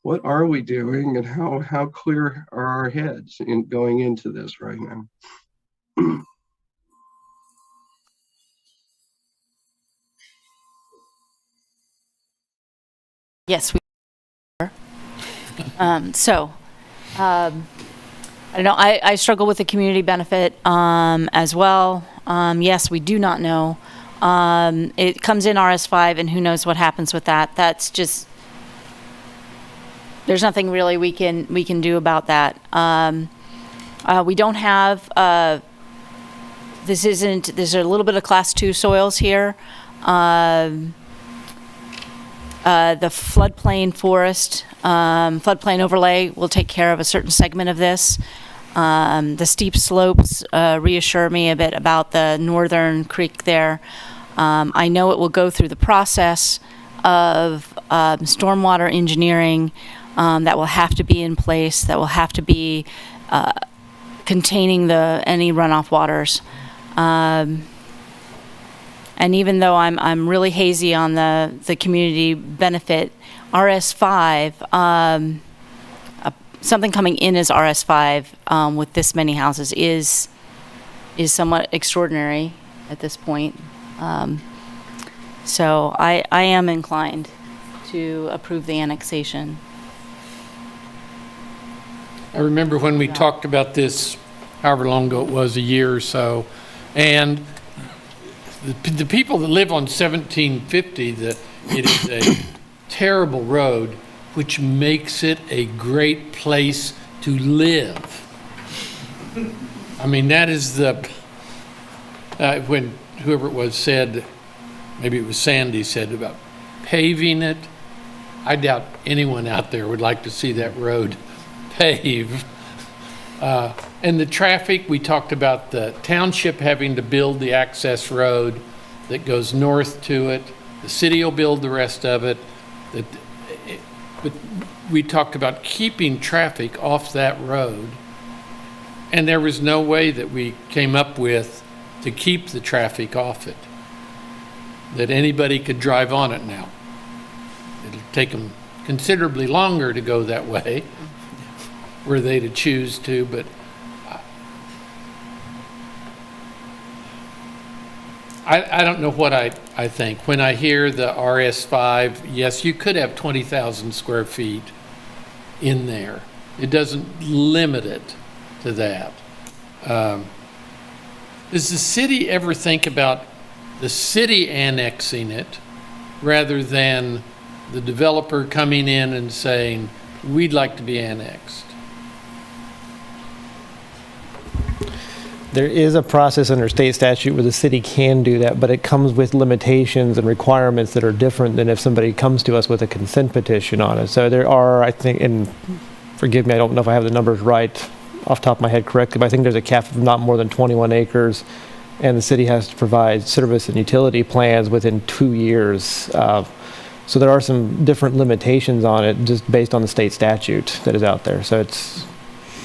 what are we doing, and how clear are our heads in going into this right now? Yes, we are. I don't know, I struggle with the community benefit as well. Yes, we do not know. It comes in RS5, and who knows what happens with that. That's just, there's nothing really we can do about that. We don't have, there's a little bit of class 2 soils here. The floodplain forest, floodplain overlay will take care of a certain segment of this. The steep slopes reassure me a bit about the northern creek there. I know it will go through the process of stormwater engineering that will have to be in place, that will have to be containing any runoff waters. And even though I'm really hazy on the community benefit, RS5, something coming in as RS5 with this many houses is somewhat extraordinary at this point. So I am inclined to approve the annexation. I remember when we talked about this, however long ago it was, a year or so, and the people that live on 1750, it is a terrible road, which makes it a great place to live. I mean, that is when whoever it was said, maybe it was Sandy, said about paving it. I doubt anyone out there would like to see that road paved. And the traffic, we talked about the township having to build the access road that goes north to it. The city will build the rest of it. But we talked about keeping traffic off that road. And there was no way that we came up with to keep the traffic off it, that anybody could drive on it now. It'll take them considerably longer to go that way, were they to choose to, but I don't know what I think. When I hear the RS5, yes, you could have 20,000 square feet in there. It doesn't limit it to that. Does the city ever think about the city annexing it rather than the developer coming in and saying, we'd like to be annexed? There is a process under state statute where the city can do that, but it comes with limitations and requirements that are different than if somebody comes to us with a consent petition on it. So there are, I think, and forgive me, I don't know if I have the numbers right off the top of my head correctly, but I think there's a cap of not more than 21 acres, and the city has to provide service and utility plans within 2 years. So there are some different limitations on it just based on the state statute that is out there. So it's...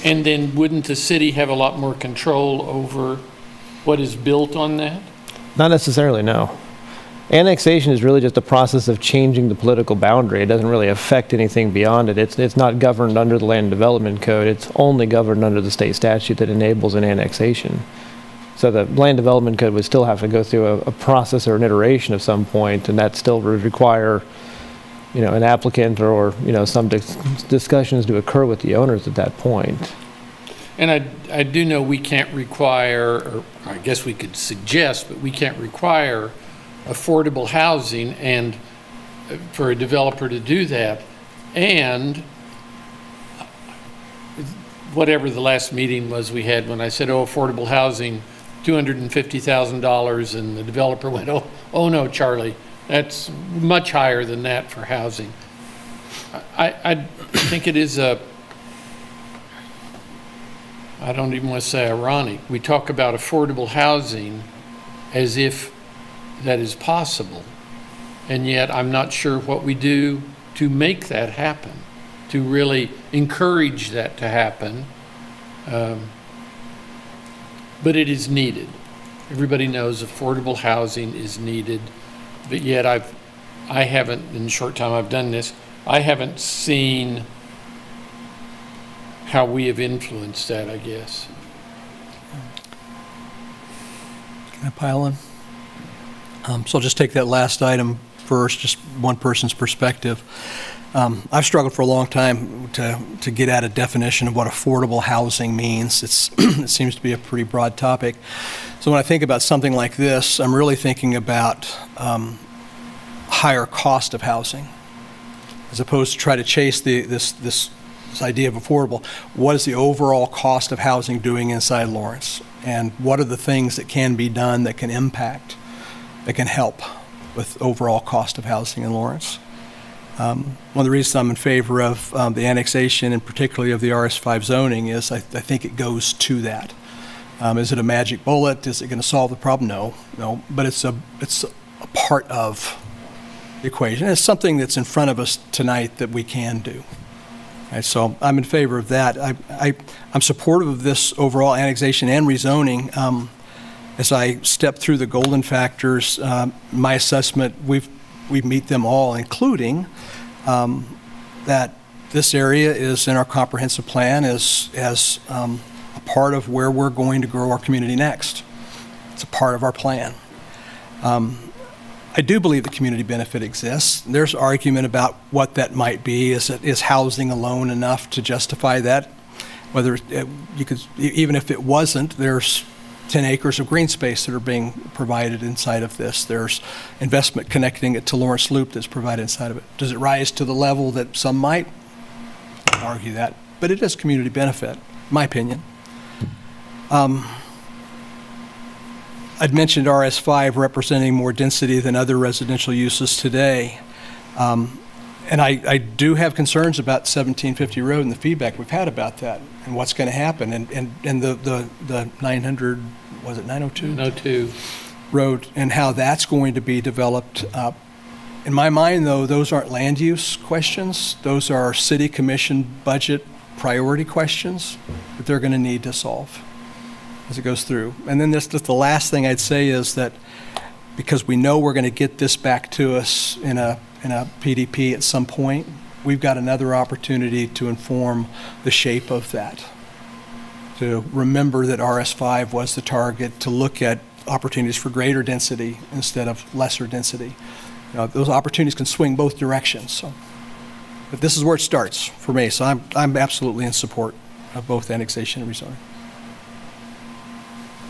And then wouldn't the city have a lot more control over what is built on that? Not necessarily, no. Annexation is really just a process of changing the political boundary. It doesn't really affect anything beyond it. It's not governed under the Land Development Code. It's only governed under the state statute that enables an annexation. So the Land Development Code would still have to go through a process or an iteration of some point, and that still would require, you know, an applicant or you know, some discussions to occur with the owners at that point. And I do know we can't require, or I guess we could suggest, but we can't require affordable housing and for a developer to do that. And whatever the last meeting was we had when I said, oh, affordable housing, $250,000, and the developer went, oh no, Charlie, that's much higher than that for housing. I think it is I don't even want to say ironic. We talk about affordable housing as if that is possible, and yet I'm not sure what we do to make that happen, to really encourage that to happen. But it is needed. Everybody knows affordable housing is needed, but yet I haven't, in the short time I've done this, I haven't seen how we have influenced that, I guess. Can I pile in? So I'll just take that last item first, just one person's perspective. I've struggled for a long time to get at a definition of what affordable housing means. It seems to be a pretty broad topic. So when I think about something like this, I'm really thinking about higher cost of housing, as opposed to try to chase this idea of affordable. What is the overall cost of housing doing inside Lawrence? And what are the things that can be done that can impact, that can help with overall cost of housing in Lawrence? One of the reasons I'm in favor of the annexation, and particularly of the RS5 zoning, is I think it goes to that. Is it a magic bullet? Is it going to solve the problem? No. But it's a part of the equation. It's something that's in front of us tonight that we can do. Right, so I'm in favor of that. I'm supportive of this overall annexation and rezoning. As I step through the golden factors, my assessment, we meet them all, including that this area is in our comprehensive plan as a part of where we're going to grow our community next. It's a part of our plan. I do believe the community benefit exists. There's argument about what that might be. Is housing alone enough to justify that? Whether you could, even if it wasn't, there's 10 acres of green space that are being provided inside of this. There's investment connecting it to Lawrence Loop that's provided inside of it. Does it rise to the level that some might argue that? But it is community benefit, in my opinion. I'd mentioned RS5 representing more density than other residential uses today. And I do have concerns about 1750 Road and the feedback we've had about that and what's going to happen. And the 900, was it 902? 902. Road and how that's going to be developed. In my mind, though, those aren't land use questions. Those are city commission budget priority questions that they're going to need to solve as it goes through. And then just the last thing I'd say is that because we know we're going to get this back to us in a PDP at some point, we've got another opportunity to inform the shape of that. To remember that RS5 was the target, to look at opportunities for greater density instead of lesser density. Those opportunities can swing both directions. So, but this is where it starts for me. So I'm absolutely in support of both annexation and rezoning.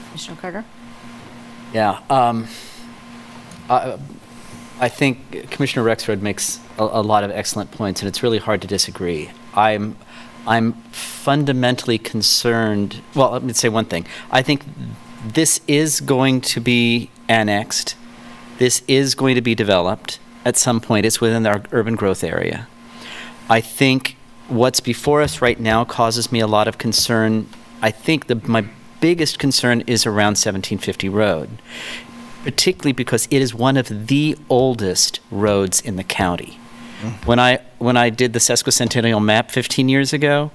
Commissioner Carter? Yeah. I think Commissioner Rexroad makes a lot of excellent points, and it's really hard to disagree. I'm fundamentally concerned. Well, let me say one thing. I think this is going to be annexed. This is going to be developed at some point. It's within our urban growth area. I think what's before us right now causes me a lot of concern. I think my biggest concern is around 1750 Road, particularly because it is one of the oldest roads in the county. When I did the sesquicentennial map 15 years ago,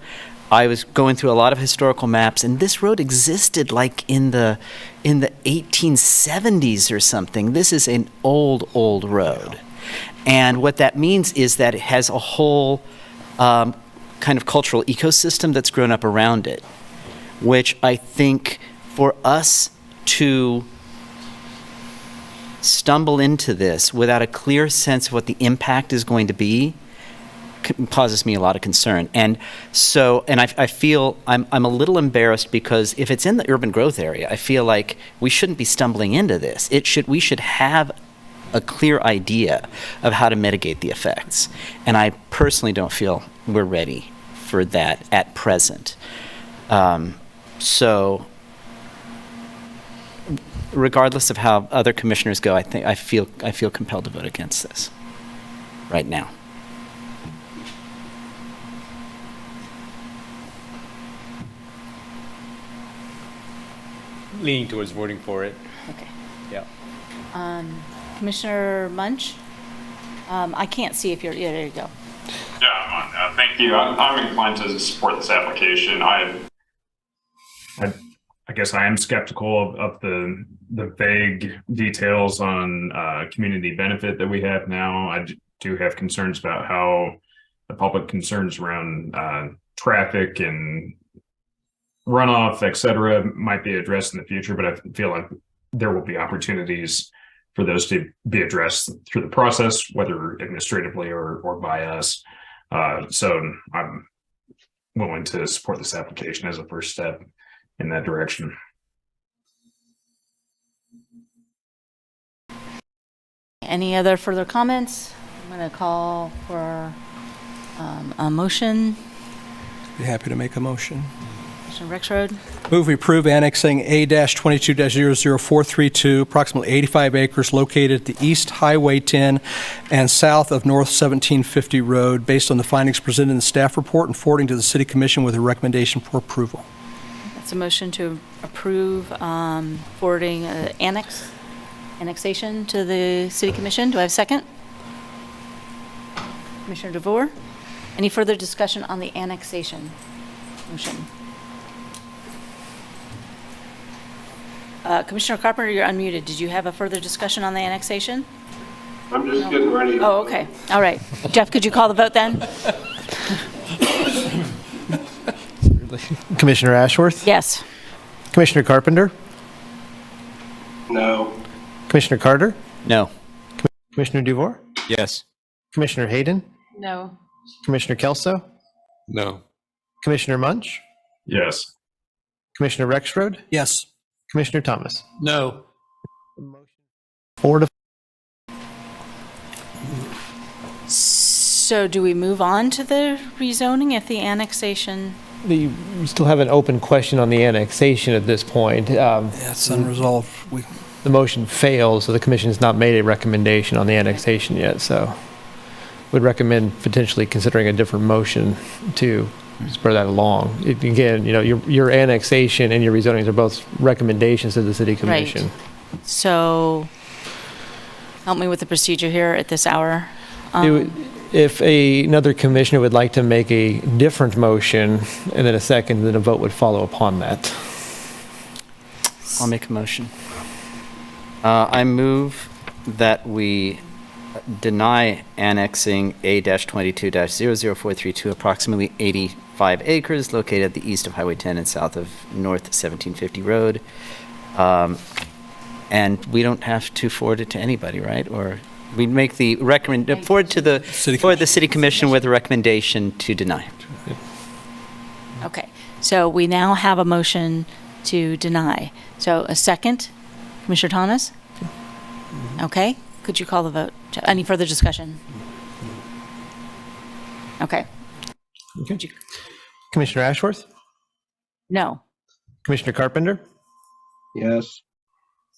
I was going through a lot of historical maps, and this road existed like in the 1870s or something. This is an old road. And what that means is that it has a whole kind of cultural ecosystem that's grown up around it, which I think for us to stumble into this without a clear sense of what the impact is going to be causes me a lot of concern. And so, and I feel I'm a little embarrassed because if it's in the urban growth area, I feel like we shouldn't be stumbling into this. We should have a clear idea of how to mitigate the effects. And I personally don't feel we're ready for that at present. So regardless of how other commissioners go, I feel compelled to vote against this right now. Leaning towards voting for it. Okay. Yeah. Commissioner Munch? I can't see if you're, yeah, there you go. Yeah, I'm on. Thank you. I'm inclined to support this application. I guess I am skeptical of the vague details on community benefit that we have now. I do have concerns about how the public concerns around traffic and runoff, et cetera, might be addressed in the future, but I feel like there will be opportunities for those to be addressed through the process, whether administratively or by us. So I'm willing to support this application as a first step in that direction. Any other further comments? I'm going to call for a motion. Be happy to make a motion. Commissioner Rexroad? Move we approve annexing A-22-00432, approximately 85 acres located at the East Highway 10 and south of North 1750 Road, based on the findings presented in the staff report and forwarding to the City Commission with a recommendation for approval. That's a motion to approve forwarding annexation to the City Commission. Do I have a second? Commissioner DeVore? Any further discussion on the annexation motion? Commissioner Carpenter, you're unmuted. Did you have a further discussion on the annexation? I'm just getting ready. Oh, okay. All right. Jeff, could you call the vote then? Commissioner Ashworth? Yes. Commissioner Carpenter? No. Commissioner Carter? No. Commissioner DeVore? Yes. Commissioner Hayden? No. Commissioner Kelso? No. Commissioner Munch? Yes. Commissioner Rexroad? Yes. Commissioner Thomas? No. 4 to. So do we move on to the rezoning if the annexation? We still have an open question on the annexation at this point. It's unresolved. The motion fails, so the commission has not made a recommendation on the annexation yet, so would recommend potentially considering a different motion to spur that along. Again, your annexation and your rezonings are both recommendations to the City Commission. Right. So help me with the procedure here at this hour. If another commissioner would like to make a different motion and then a second, then a vote would follow upon that. I'll make a motion. I move that we deny annexing A-22-00432, approximately 85 acres located at the east of Highway 10 and south of North 1750 Road, and we don't have to forward it to anybody, right? Or we make the forward to the city commission with a recommendation to deny. Okay, so we now have a motion to deny. So a second, Commissioner Thomas? Okay, could you call the vote? Any further discussion? Okay. Okay. Commissioner Ashworth? No. Commissioner Carpenter? Yes.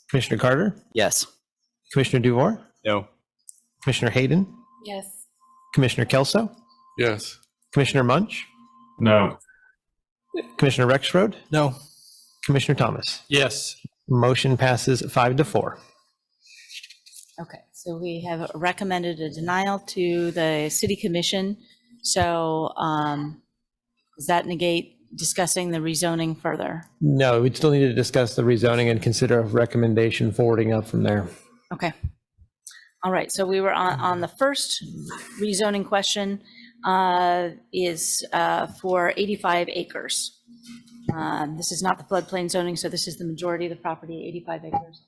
Commissioner Carter? Yes. Commissioner Duvoir? No. Commissioner Hayden? Yes. Commissioner Kelso? Yes. Commissioner Munch? No. Commissioner Rexroad? No. Commissioner Thomas? Yes. Motion passes 5-4. Okay, so we have recommended a denial to the city commission. So does that negate discussing the rezoning further? No, we'd still need to discuss the rezoning and consider a recommendation forwarding up from there. Okay. All right, so we were on the first rezoning question is for 85 acres. This is not the floodplain zoning, so this is the majority of the property, 85 acres,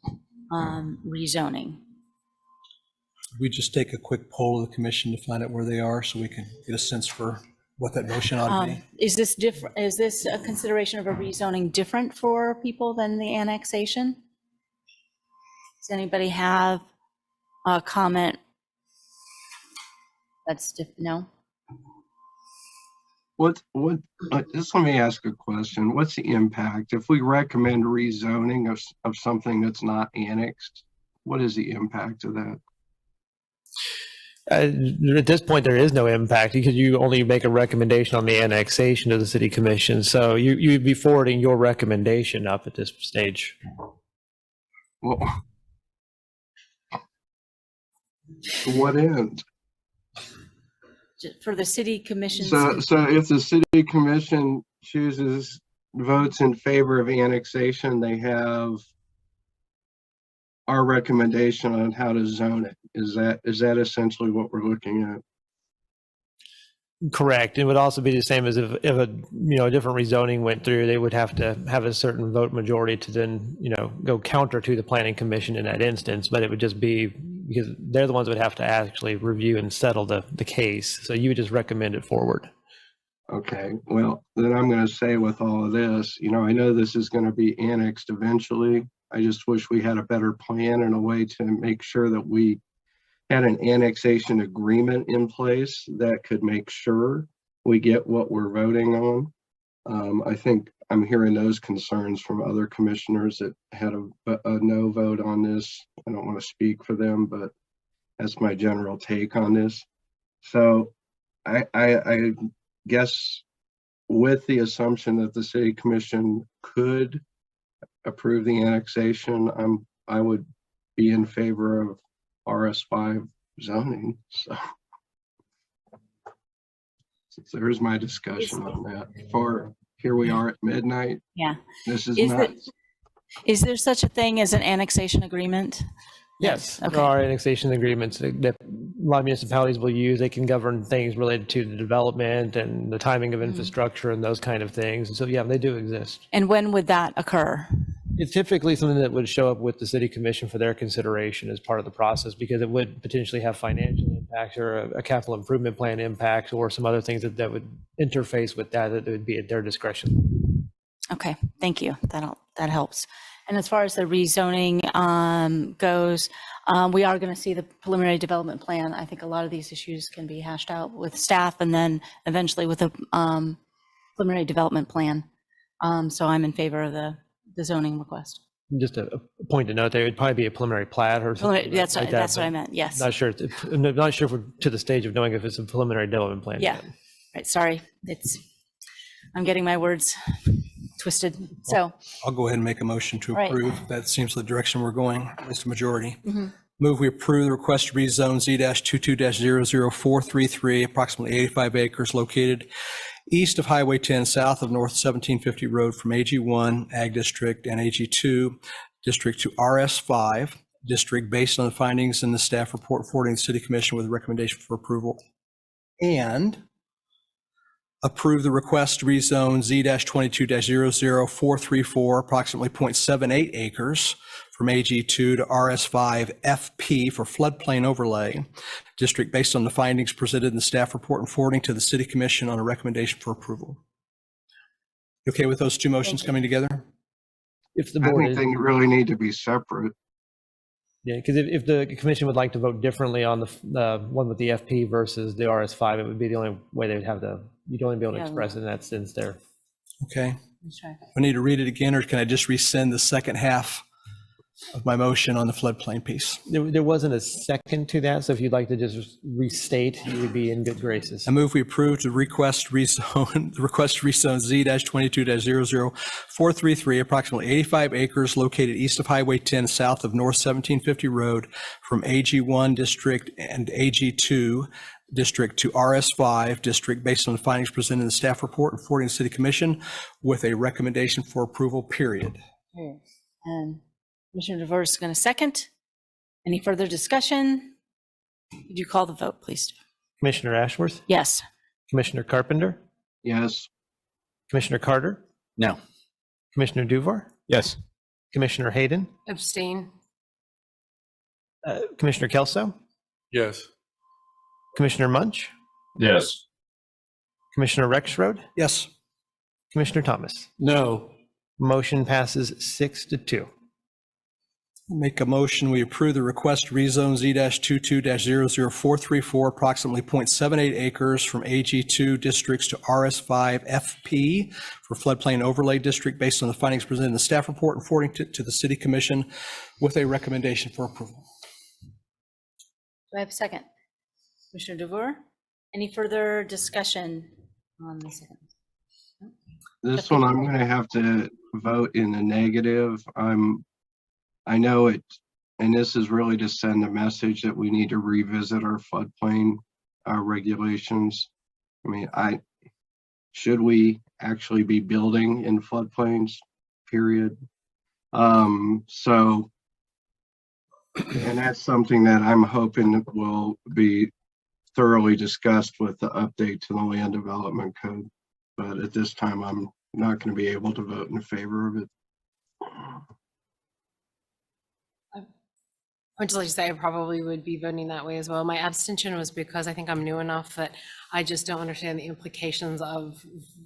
rezoning. We just take a quick poll of the commission to find out where they are so we can get a sense for what that motion ought to be. Is this different? Is this a consideration of a rezoning different for people than the annexation? Does anybody have a comment? That's no. Just let me ask a question. What's the impact if we recommend rezoning of something that's not annexed? What is the impact of that? At this point, there is no impact because you only make a recommendation on the annexation to the city commission. So you'd be forwarding your recommendation up at this stage. Well, to what end? For the city commission. So if the city commission votes in favor of annexation, they have our recommendation on how to zone it. Is that essentially what we're looking at? Correct. It would also be the same as if a different rezoning went through, they would have to have a certain vote majority to then go counter to the planning commission in that instance. But it would just be because they're the ones that would have to actually review and settle the case. So you would just recommend it forward. Okay. Well, then I'm going to say with all of this, I know this is going to be annexed eventually. I just wish we had a better plan and a way to make sure that we had an annexation agreement in place that could make sure we get what we're voting on. I think I'm hearing those concerns from other commissioners that had a no vote on this. I don't want to speak for them, but that's my general take on this. So I guess with the assumption that the city commission could approve the annexation, I would be in favor of RS5 zoning. So there's my discussion on that. Here we are at midnight. Yeah. This is nuts. Is there such a thing as an annexation agreement? Yes, Okay. there are annexation agreements that a lot of municipalities will use. They can govern things related to the development and the timing of infrastructure and those kind of things. And so, yeah, they do exist. And when would that occur? It's typically something that would show up with the city commission for their consideration as part of the process, because it would potentially have financial impacts or a capital improvement plan impact or some other things that would interface with that would be at their discretion. Okay, thank you. That helps. And as far as the rezoning goes, we are going to see the preliminary development plan. I think a lot of these issues can be hashed out with staff and then eventually with a preliminary development plan. So I'm in favor of the zoning request. Just a point to note there, it'd probably be a preliminary plat or something. That's like what I meant, yes. Not sure if we're to the stage of knowing if it's a preliminary development plan. Yeah, right, sorry. I'm getting my words twisted, so. I'll go ahead and make a motion to Right. approve. That seems the direction we're going, at least a majority. Mhm. Move we approve the request to rezone Z-22-00433, approximately 85 acres located east of Highway 10, south of North 1750 Road from AG1 Ag District and AG2 District to RS5 District based on the findings in the staff report forwarding the City Commission with a recommendation for approval. And approve the request to rezone Z-22-00434, approximately 0.78 acres from AG2 to RS5 FP for floodplain overlay district based on the findings presented in the staff report and forwarding to the City Commission on a recommendation for approval. You okay with those two motions coming together? If the I board think is, they really need to be separate. yeah, because if the commission would like to vote differently on the one with the FP versus the RS5, it would be the only way they would have to, you'd only be able to express it in that sense there. Okay. I need to read it again, or can I just rescind the second half of my motion on the floodplain piece? There wasn't a second to that, so if you'd like to just restate, you would be in good graces. I move we approve the request rezone Z-22-00-433, approximately 85 acres located east of Highway 10, south of North 1750 Road, from AG1 district and AG2 district to RS5 district based on the findings presented in the staff report and forwarding to the City Commission with a recommendation for approval, period. And Commissioner DeVore is going to second. Any further discussion? Would you call the vote, please? Commissioner Ashworth? Yes. Commissioner Carpenter? Yes. Commissioner Carter? No. Commissioner Duvar? Yes. Commissioner Hayden? Abstain. Commissioner Kelso? Yes. Commissioner Munch? Yes. Commissioner Rexroad? Yes. Commissioner Thomas? No. Motion passes 6-2. Make a motion, we approve the request rezone Z-22-00434, approximately 0.78 acres from AG2 districts to RS5 FP for floodplain overlay district based on the findings presented in the staff report and forwarding to the City Commission with a recommendation for approval. Do I have a second? Commissioner DeVore? Any further discussion on the second? This one, I'm going to have to vote in the negative. I know it, and this is really to send a message that we need to revisit our floodplain regulations. I mean, should we actually be building in floodplains, period? So, and that's something that I'm hoping will be thoroughly discussed with the update to the land development code. But at this time, I'm not going to be able to vote in favor of it. I would just like to say I probably would be voting that way as well. My abstention was because I think I'm new enough that I just don't understand the implications of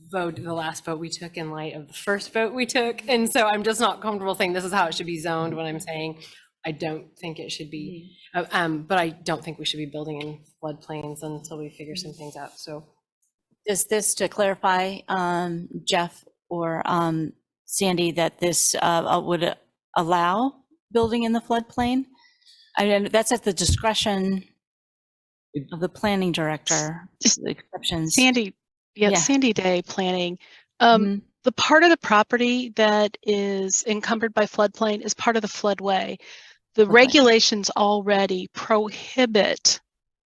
the last vote we took in light of the first vote we took. And so I'm just not comfortable saying this is how it should be zoned when I'm saying I don't think it should be, but I don't think we should be building in floodplains until we figure some things out. So Is this to clarify, Jeff or Sandy, that this would allow building in the floodplain? I mean, that's at the discretion of the planning director, the exceptions. Sandy, Yeah. Sandy Day planning. The part of the property that is encumbered by floodplain is part of the floodway. The regulations already prohibit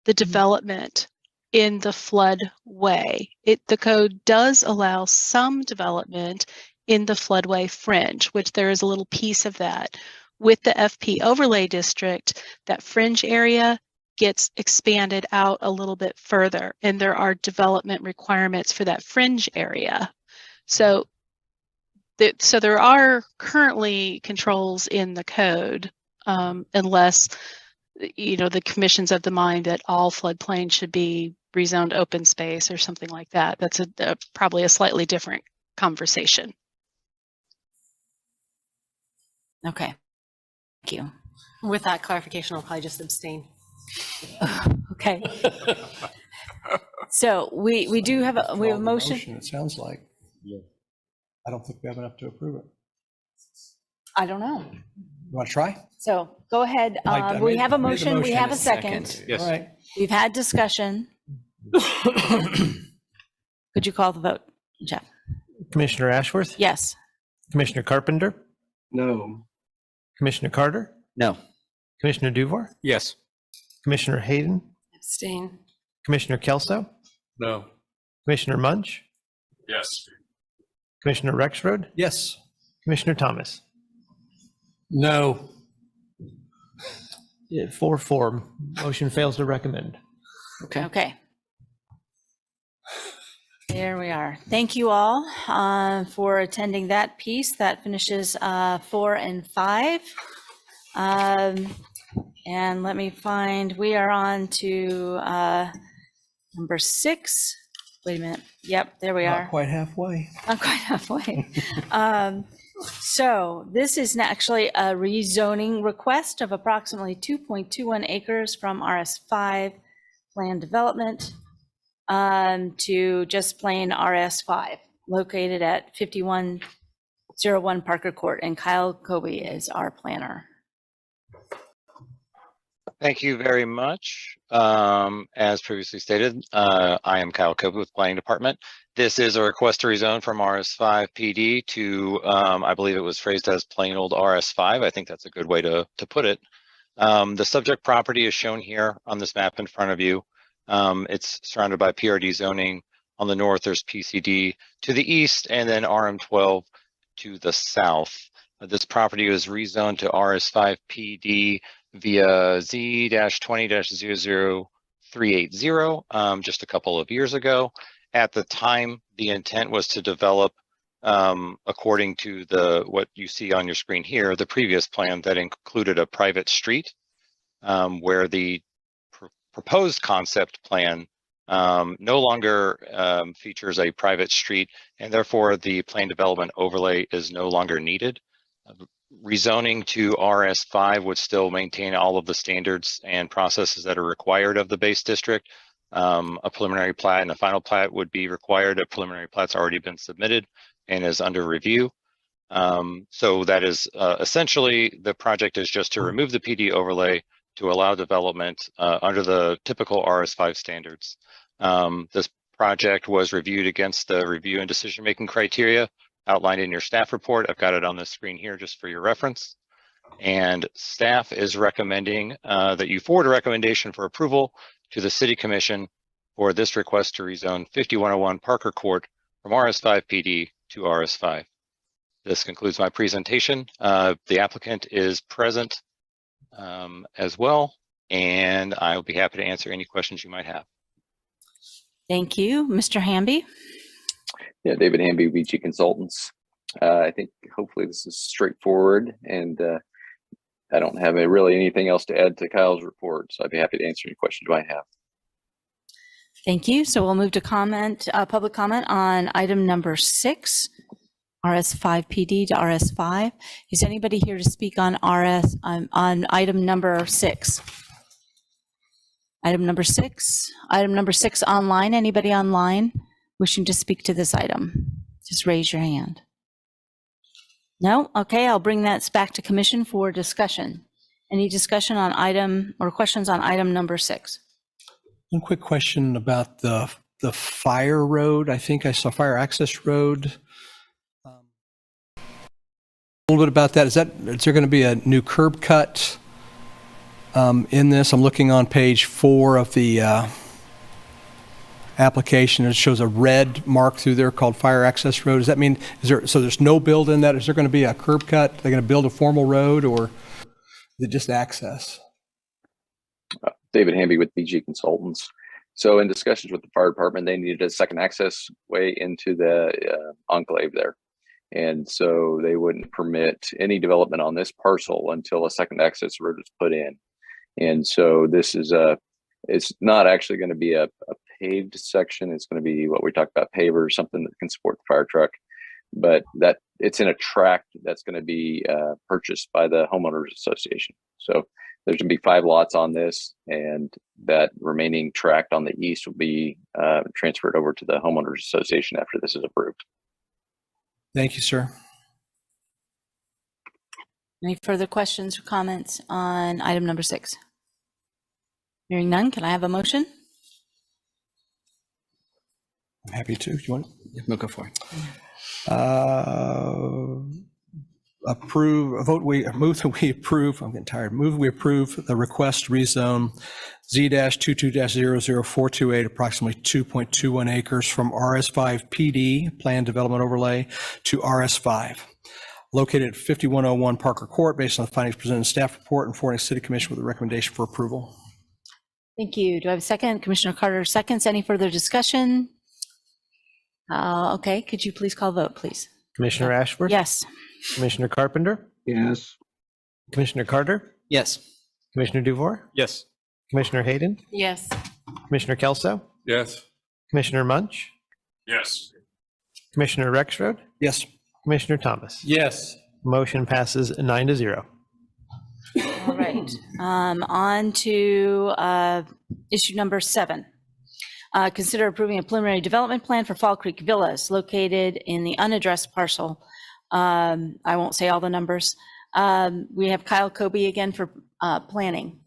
the development in the floodway. The code does allow some development in the floodway fringe, which there is a little piece of that. With the FP overlay district, that fringe area gets expanded out a little bit further, and there are development requirements for that fringe area. So there are currently controls in the code, unless the commission's of the mind that all floodplain should be rezoned open space or something like that. That's probably a slightly different conversation. Okay. Thank you. with that clarification, I'll probably just abstain. Okay. So we do have a motion. It sounds like. Yeah. I don't think we have enough to approve it. I don't know. You want to try? So go ahead. We have a motion. We have a second. Yes. All right. We've had discussion. Could you call the vote, Jeff? Commissioner Ashworth? Yes. Commissioner Carpenter? No. Commissioner Carter? No. Commissioner Duvar? Yes. Commissioner Hayden? Abstain. Commissioner Kelso? No. Commissioner Munch? Yes. Commissioner Rexroad? Yes. Commissioner Thomas? No. 4-4. Motion fails to recommend. Okay. Okay. There we are. Thank you all for attending that piece. That finishes 4 and 5. And let me find, we are on to number 6. Wait a minute. Yep, there we are. Not quite halfway. Not quite halfway. So this is actually a rezoning request of approximately 2.21 acres from RS5 land development to just plain RS5, located at 5101 Parker Court, and Kyle Kobe is our planner. Thank you very much. As previously stated, I am Kyle Kobe with Planning Department. This is a request to rezone from RS5 PD to, I believe it was phrased as plain old RS5. I think that's a good way to put it. The subject property is shown here on this map in front of you. It's surrounded by PRD zoning. On the north, there's PCD to the east, and then RM12 to the south. This property was rezoned to RS5 PD via Z-20-00-380 just a couple of years ago. At the time, the intent was to develop according to what you see on your screen here, the previous plan that included a private street, where the proposed concept plan no longer features a private street, and therefore the plan development overlay is no longer needed. Rezoning to RS5 would still maintain all of the standards and processes that are required of the base district. A preliminary plat and a final plat would be required. A preliminary plat's already been submitted and is under review. So that is essentially, the project is just to remove the PD overlay to allow development under the typical RS5 standards. This project was reviewed against the review and decision-making criteria outlined in your staff report. I've got it on the screen here just for your reference. And staff is recommending that you forward a recommendation for approval to the City Commission for this request to rezone 5101 Parker Court from RS5 PD to RS5. This concludes my presentation. The applicant is present as well, and I'll be happy to answer any questions you might have. Thank you. Mr. Hamby? Yeah, David Hamby, BG Consultants. I think hopefully this is straightforward, and I don't have really anything else to add to Kyle's report, so I'd be happy to answer any questions you might have. Thank you. So we'll move to public comment on item number 6, RS5 PD to RS5. Is anybody here to speak on on item number 6? Item number 6. Item number 6 online. Anybody online wishing to speak to this item? Just raise your hand. No? Okay, I'll bring that back to commission for discussion. Any discussion on item or questions on item number 6? One quick question about the fire road. I think I saw fire access road. A little bit about that. Is there going to be a new curb cut in this? I'm looking on page 4 of the application. It shows a red mark through there called fire access road. Does that mean, so there's no build in that? Is there going to be a curb cut? They're going to build a formal road, or is it just access? David Hamby with BG Consultants. So in discussions with the fire department, they needed a second access way into the enclave there. And so they wouldn't permit any development on this parcel until a second access road is put in. And so this is it's not actually going to be a paved section. It's going to be what we talked about, paver, something that can support the fire truck. But that it's in a tract that's going to be purchased by the homeowners association. So there's going to be 5 lots on this, and that remaining tract on the east will be transferred over to the homeowners association after this is approved. Thank you, sir. Any further questions or comments on item number 6? Hearing none, can I have a motion? I'm happy to. Do you want it? Yeah, no, go for it. Move that we approve. I'm getting tired. Move we approve the request to rezone Z-22-00428, approximately 2.21 acres from RS5 PD, Plan Development Overlay, to RS5, located at 5101 Parker Court, based on the findings presented in staff report, and forwarding City Commission with a recommendation for approval. Thank you. Do I have a second? Commissioner Carter seconds. Any further discussion? Okay, could you please call vote, please? Commissioner Ashworth? Yes. Commissioner Carpenter? Yes. Commissioner Carter, Yes. Commissioner Duvore, Yes. Commissioner Hayden, Yes. Commissioner Kelso, Yes. Commissioner Munch, Yes. Commissioner Rexroad, Yes. Commissioner Thomas. Yes. Motion passes 9-0. All right. On to issue number 7. Consider approving a preliminary development plan for Fall Creek Villas located in the unaddressed parcel. I won't say all the numbers. We have Kyle Kobe again for planning.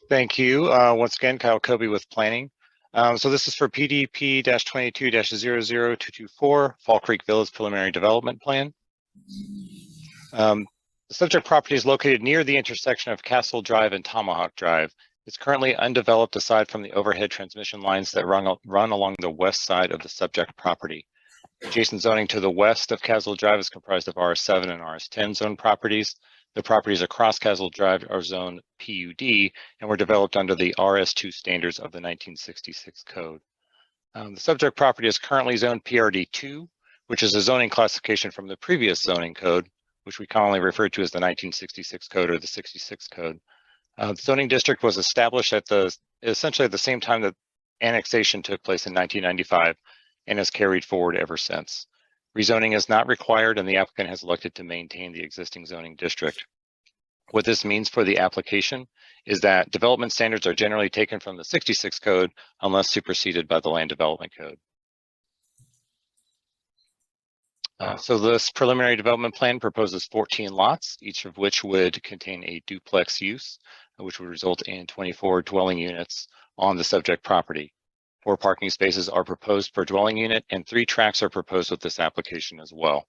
Thank you. Once again, Kyle Kobe with planning. So this is for PDP-22-00224 Fall Creek Villas Preliminary Development Plan. The subject property is located near the intersection of Castle Drive and Tomahawk Drive. It's currently undeveloped aside from the overhead transmission lines that run along the west side of the subject property. Adjacent zoning to the west of Castle Drive is comprised of RS7 and RS10 zone properties. The properties across Castle Drive are zoned PUD and were developed under the RS2 standards of the 1966 code. The subject property is currently zoned PRD2, which is a zoning classification from the previous zoning code, which we commonly refer to as the 1966 code or the 66 code. The zoning district was established at essentially at the same time that annexation took place in 1995 and has carried forward ever since. Rezoning is not required and the applicant has elected to maintain the existing zoning district. What this means for the application is that development standards are generally taken from the 66 code unless superseded by the land development code. So this preliminary development plan proposes 14 lots, each of which would contain a duplex use, which would result in 24 dwelling units on the subject property. 4 parking spaces are proposed per dwelling unit and 3 tracks are proposed with this application as well.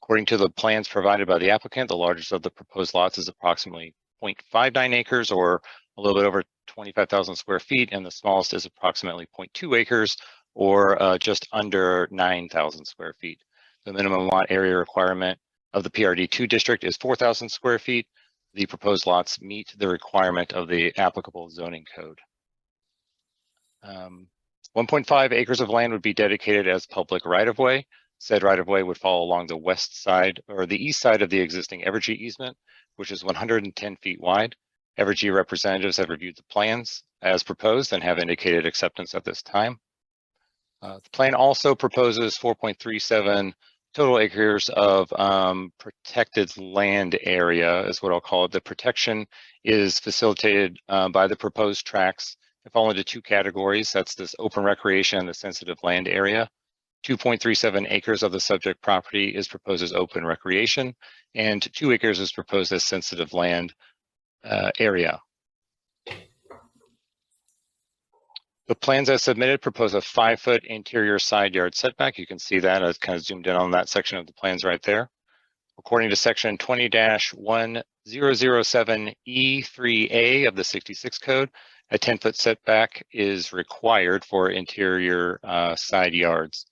According to the plans provided by the applicant, the largest of the proposed lots is approximately 0.59 acres or a little bit over 25,000 square feet, and the smallest is approximately 0.2 acres or just under 9,000 square feet. The minimum lot area requirement of the PRD2 district is 4,000 square feet. The proposed lots meet the requirement of the applicable zoning code. 1.5 acres of land would be dedicated as public right-of-way. Said right-of-way would fall along the west side or the east side of the existing Evergy easement, which is 110 feet wide. Evergy representatives have reviewed the plans as proposed and have indicated acceptance at this time. The plan also proposes 4.37 total acres of protected land area is what I'll call it. The protection is facilitated by the proposed tracts. They fall into 2 categories. That's this open recreation and the sensitive land area. 2.37 acres of the subject property is proposed as open recreation, and 2 acres is proposed as sensitive land area. The plans as submitted propose a 5-foot interior side yard setback. You can see that. I've kind of zoomed in on that section of the plans right there. According to section 20-1007E3A of the 66 code, a 10-foot setback is required for interior side yards.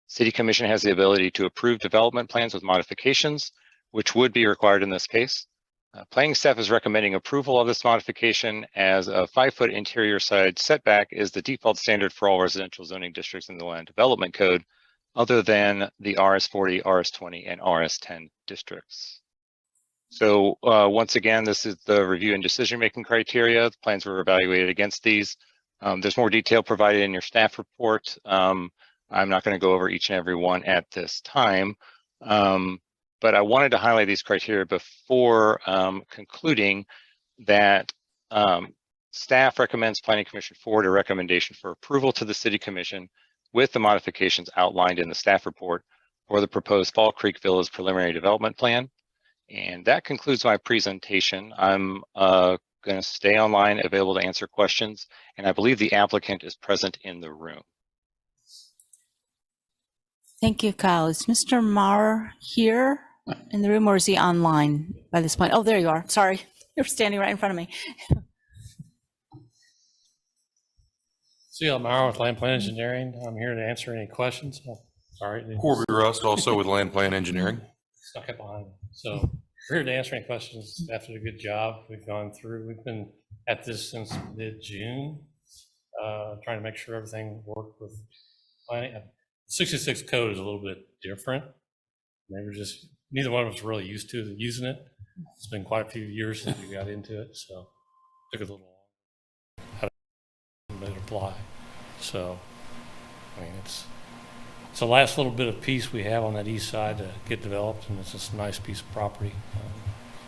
City Commission has the ability to approve development plans with modifications, which would be required in this case. Planning staff is recommending approval of this modification as a 5-foot interior side setback is the default standard for all residential zoning districts in the Land Development Code, other than the RS40, RS20, and RS10 districts. So once again, this is the review and decision-making criteria. The plans were evaluated against these. There's more detail provided in your staff report. I'm not going to go over each and every one at this time, but I wanted to highlight these criteria before concluding that staff recommends Planning Commission forward a recommendation for approval to the City Commission with the modifications outlined in the staff report for the proposed Fall Creek Villas preliminary development plan. And that concludes my presentation. I'm going to stay online, available to answer questions, and I believe the applicant is present in the room. Thank you, Kyle. Is Mr. Marr here in the room or is he online by this point? Oh, there you are. Sorry. You're standing right in front of me. C.L. Maurer with Land Plan Engineering. I'm here to answer any questions. Oh, sorry. Corby Rust, also with Land Plan Engineering. Stuck it behind me. So we're here to answer any questions. Staff did a good job. We've been at this since mid-June. trying to make sure everything worked with planning. 66 code is a little bit different. Neither one of us really used to using it. It's been quite a few years since we got into it, so it took a little long how to apply. So, I mean, it's the last little bit of piece we have on that east side to get developed, and it's just a nice piece of property.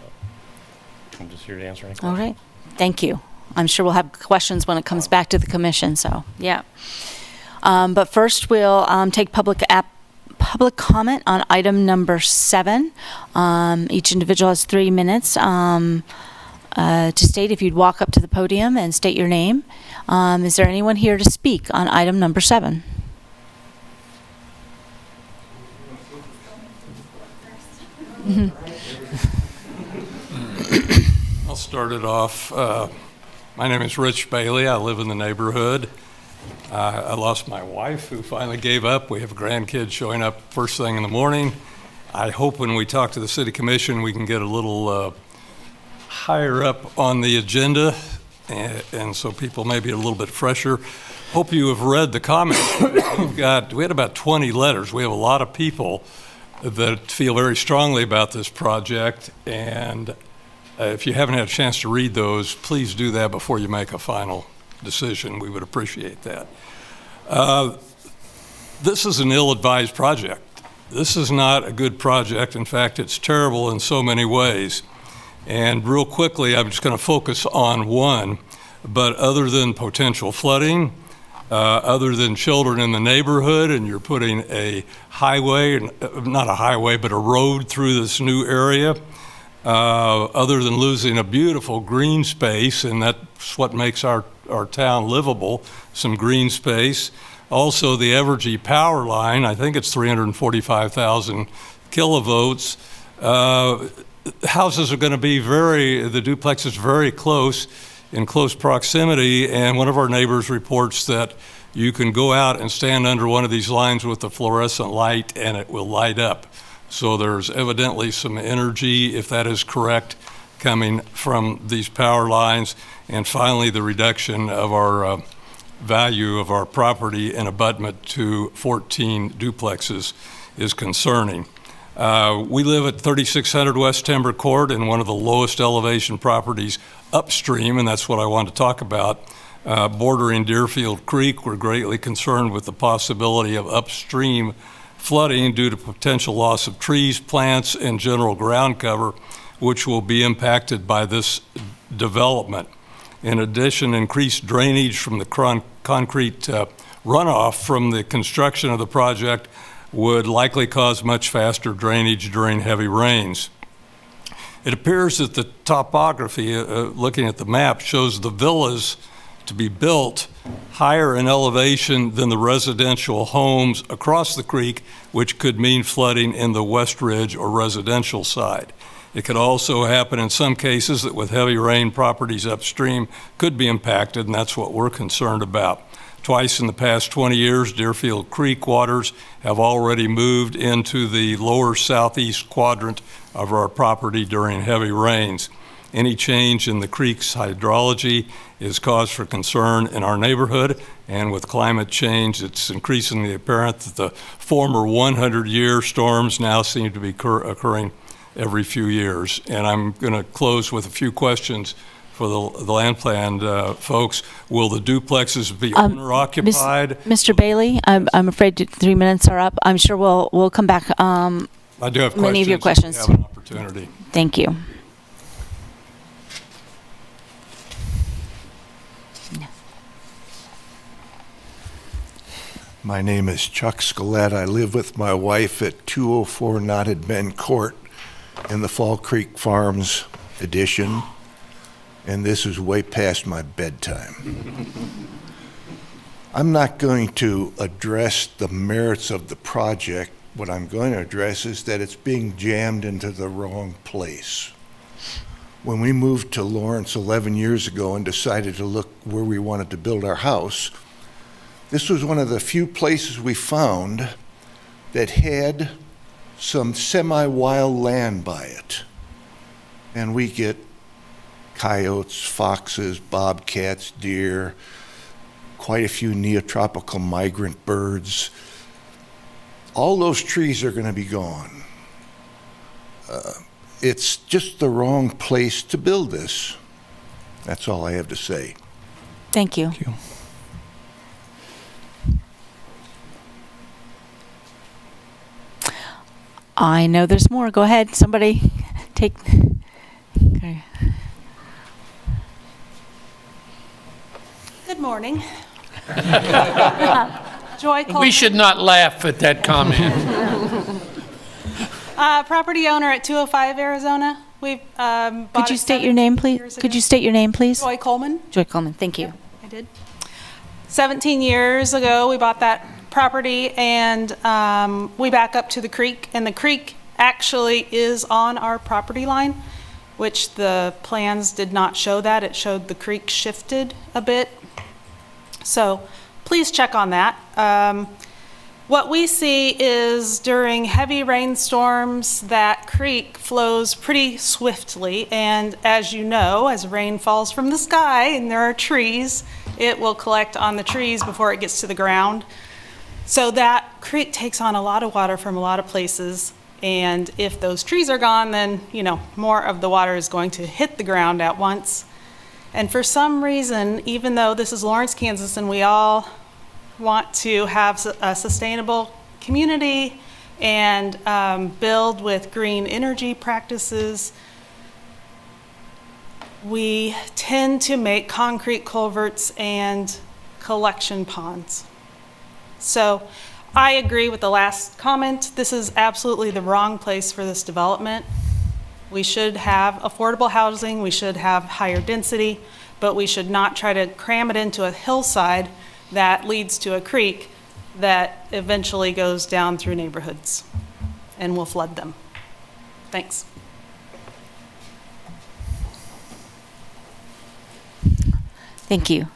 So I'm just here to answer any questions. All right, thank you. I'm sure we'll have questions when it comes back to the commission, so, yeah. But first, we'll take public comment on item number 7. Each individual has 3 minutes to state. If you'd walk up to the podium and state your name. Is there anyone here to speak on item number 7? I'll start it off. My name is Rich Bailey. I live in the neighborhood. I lost my wife, who finally gave up. We have grandkids showing up first thing in the morning. I hope when we talk to the city commission, we can get a little higher up on the agenda, and so people may be a little bit fresher. Hope you have read the comments. We had about 20 letters. We have a lot of people that feel very strongly about this project, and if you haven't had a chance to read those, please do that before you make a final decision. We would appreciate that. This is an ill-advised project. This is not a good project. In fact, it's terrible in so many ways. And real quickly, I'm just going to focus on one. But other than potential flooding, other than children in the neighborhood, and you're putting a highway, not a highway, but a road through this new area, other than losing a beautiful green space, and that's what makes our town livable, some green space. Also, the Evergy power line, I think it's 345,000 kilovolts. Houses are going to be the duplex is very close, in close proximity, and one of our neighbors reports that you can go out and stand under one of these lines with a fluorescent light and it will light up. So there's evidently some energy, if that is correct, coming from these power lines. And finally, the reduction of our value of our property in abutment to 14 duplexes is concerning. We live at 3600 West Timber Court, in one of the lowest elevation properties upstream, and that's what I want to talk about. Bordering Deerfield Creek, we're greatly concerned with the possibility of upstream flooding due to potential loss of trees, plants, and general ground cover, which will be impacted by this development. In addition, increased drainage from the concrete runoff from the construction of the project would likely cause much faster drainage during heavy rains. It appears that the topography, looking at the map, shows the villas to be built higher in elevation than the residential homes across the creek, which could mean flooding in the West Ridge or residential side. It could also happen in some cases that with heavy rain, properties upstream could be impacted, and that's what we're concerned about. Twice in the past 20 years, Deerfield Creek waters have already moved into the lower southeast quadrant of our property during heavy rains. Any change in the creek's hydrology is cause for concern in our neighborhood, and with climate change, it's increasingly apparent that the former 100-year storms now seem to be occurring every few years. And I'm going to close with a few questions for the land plan folks. Will the duplexes be owner occupied? Mr. Bailey, I'm afraid 3 minutes are up. I'm sure we'll come back. I do have many of your questions. If we have an opportunity. Thank you. My name is Chuck Scalette. I live with my wife at 204 Knotted Bend Court in the Fall Creek Farms addition, and this is way past my bedtime. I'm not going to address the merits of the project. What I'm going to address is that it's being jammed into the wrong place. When we moved to Lawrence 11 years ago and decided to look where we wanted to build our house, this was one of the few places we found that had some semi-wild land by it. And we get coyotes, foxes, bobcats, deer, quite a few neotropical migrant birds. All those trees are going to be gone. It's just the wrong place to build this. That's all I have to say. Thank you. Thank you. I know there's more. Go ahead. Somebody take. Okay. Good morning. Joy Coleman. We should not laugh at that comment. Property owner at 205 Arizona. We've Could you state your name, please? Could you state your name, please? Joy Coleman. Joy Coleman. Thank you. I did. 17 years ago, we bought that property, and we back up to the creek, and the creek actually is on our property line, which the plans did not show that. It showed the creek shifted a bit. So please check on that. What we see is during heavy rainstorms, that creek flows pretty swiftly, and as you know, as rain falls from the sky and there are trees, it will collect on the trees before it gets to the ground. So that creek takes on a lot of water from a lot of places, and if those trees are gone, then more of the water is going to hit the ground at once. And for some reason, even though this is Lawrence, Kansas, and we all want to have a sustainable community and build with green energy practices, we tend to make concrete culverts and collection ponds. So I agree with the last comment. This is absolutely the wrong place for this development. We should have affordable housing, we should have higher density, but we should not try to cram it into a hillside that leads to a creek that eventually goes down through neighborhoods and will flood them. Thanks. Thank you.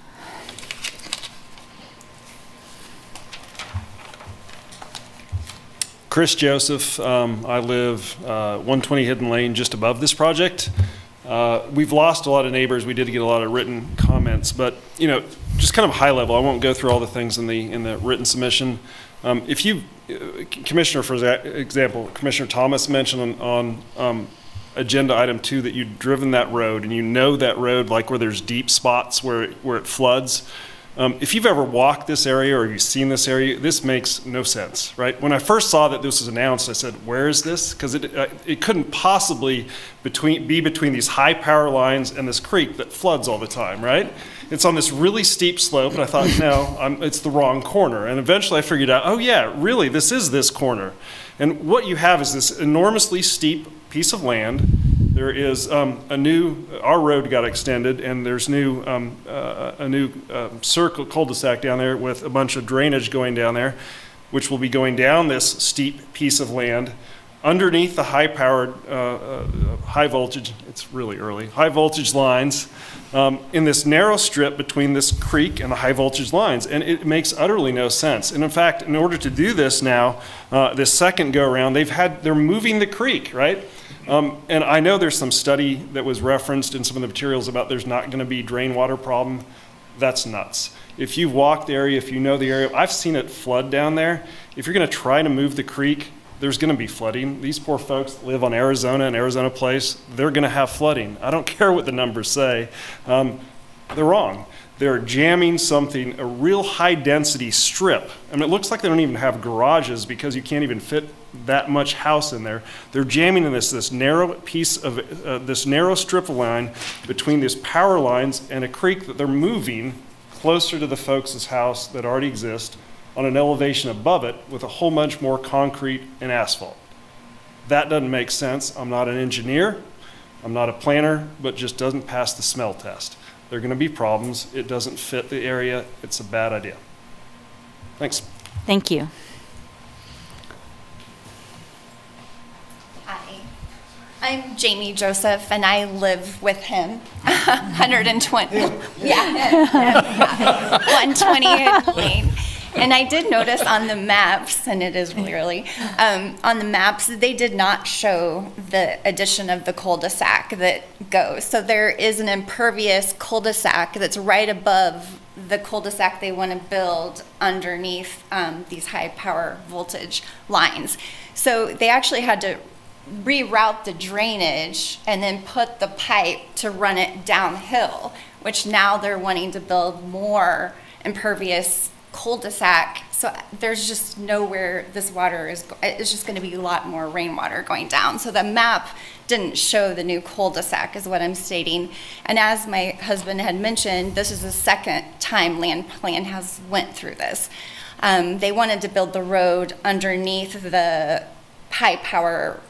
Chris Joseph. I live 120 Hidden Lane, just above this project. We've lost a lot of neighbors. We did get a lot of written comments, but just kind of high level. I won't go through all the things in the written submission. If you, Commissioner, for example, Commissioner Thomas mentioned on agenda item 2 that you've driven that road and you know that road, like where there's deep spots where it floods. If you've ever walked this area or you've seen this area, this makes no sense, right? When I first saw that this was announced, I said, where is this? Because it couldn't possibly be between these high power lines and this creek that floods all the time, right? It's on this really steep slope, and I thought, no, it's the wrong corner. And eventually I figured out, oh yeah, really, this is this corner. And what you have is this enormously steep piece of land. There is our road got extended, and there's a new circle cul-de-sac down there with a bunch of drainage going down there, which will be going down this steep piece of land underneath the high-powered, high voltage lines in this narrow strip between this creek and the high voltage lines. And it makes utterly no sense. And in fact, in order to do this now, this second go around, they're moving the creek, right? And I know there's some study that was referenced in some of the materials about there's not going to be drain water problem. That's nuts. If you've walked the area, if you know the area, I've seen it flood down there. If you're going to try to move the creek, there's going to be flooding. These poor folks live on Arizona and Arizona Place. They're going to have flooding. I don't care what the numbers say. They're wrong. They're jamming something, a real high density strip. I mean, it looks like they don't even have garages because you can't even fit that much house in there. They're jamming in this narrow piece of, this narrow strip of line between these power lines and a creek that they're moving closer to the folks' house that already exist on an elevation above it with a whole bunch more concrete and asphalt. That doesn't make sense. I'm not an engineer, I'm not a planner, but just doesn't pass the smell test. There are going to be problems. It doesn't fit the area. It's a bad idea. Thanks. Thank you. Hi, I'm Jamie Joseph, and I live with him. 120. Yeah, 120 Lane. And I did notice on the maps, and it is really early, on the maps, they did not show the addition of the cul-de-sac that goes. So there is an impervious cul-de-sac that's right above the cul-de-sac they want to build underneath these high power voltage lines. So they actually had to reroute the drainage and then put the pipe to run it downhill, which now they're wanting to build more impervious cul-de-sac. So there's just nowhere this water is, it's just going to be a lot more rainwater going down. So the map didn't show the new cul-de-sac is what I'm stating. And as my husband had mentioned, this is the second time land plan has went through this. They wanted to build the road underneath the high power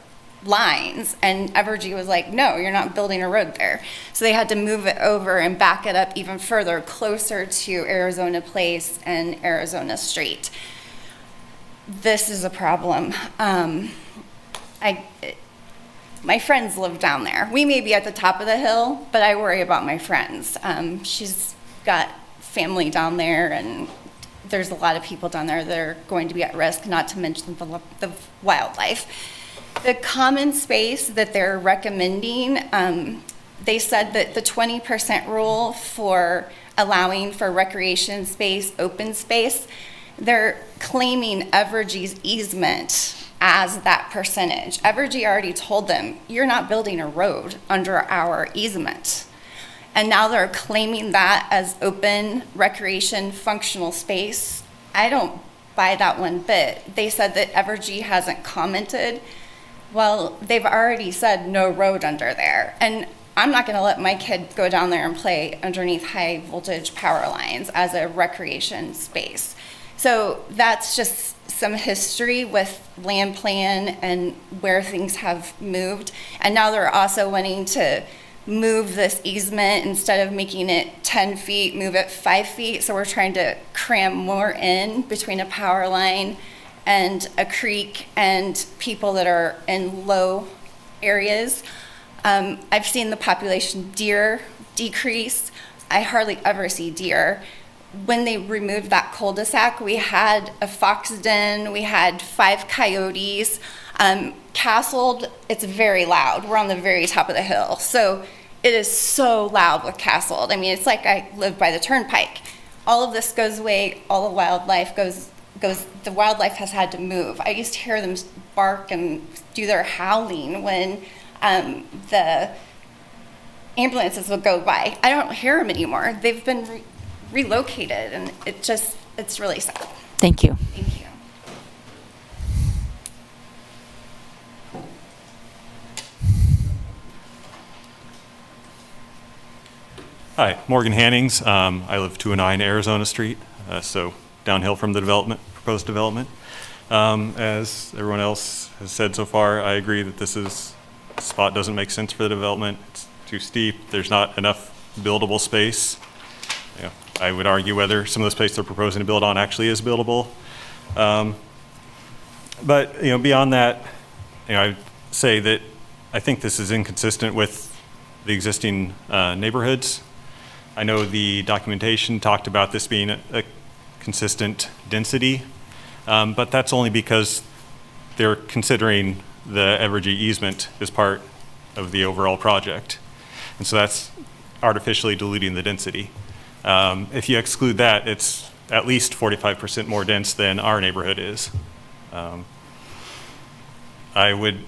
lines, and Evergy was like, no, you're not building a road there. So they had to move it over and back it up even further, closer to Arizona Place and Arizona Street. This is a problem. My friends live down there. We may be at the top of the hill, but I worry about my friends. She's got family down there, and there's a lot of people down there that are going to be at risk, not to mention the wildlife. The common space that they're recommending, they said that the 20% rule for allowing for recreation space, open space, they're claiming Evergy's easement as that percentage. Evergy already told them, you're not building a road under our easement. And now they're claiming that as open recreation functional space. I don't buy that one bit. They said that Evergy hasn't commented. Well, they've already said no road under there. And I'm not gonna let my kid go down there and play underneath high voltage power lines as a recreation space. So that's just some history with land plan and where things have moved. And now they're also wanting to move this easement, instead of making it 10 feet, move it 5 feet. So we're trying to cram more in between a power line and a creek and people that are in low areas. I've seen the population deer decrease. I hardly ever see deer. When they removed that cul-de-sac, we had a fox den, we had 5 coyotes. Castled, it's very loud. We're on the very top of the hill. So it is so loud with Castled. I mean, it's like I live by the turnpike. All of this goes away, all the wildlife goes, the wildlife has had to move. I used to hear them bark and do their howling when the ambulances would go by. I don't hear them anymore. They've been relocated, and it's really sad. Thank you. Thank you. Hi, Morgan Hannings. I live 209 Arizona Street, so downhill from the proposed development. As everyone else has said so far, I agree that this spot doesn't make sense for the development. It's too steep. There's not enough buildable space. You know, I would argue whether some of the space they're proposing to build on actually is buildable. But beyond that, I'd say that I think this is inconsistent with the existing neighborhoods. I know the documentation talked about this being a consistent density, but that's only because they're considering the Evergy easement as part of the overall project. And so that's artificially diluting the density. If you exclude that, it's at least 45% more dense than our neighborhood is. I would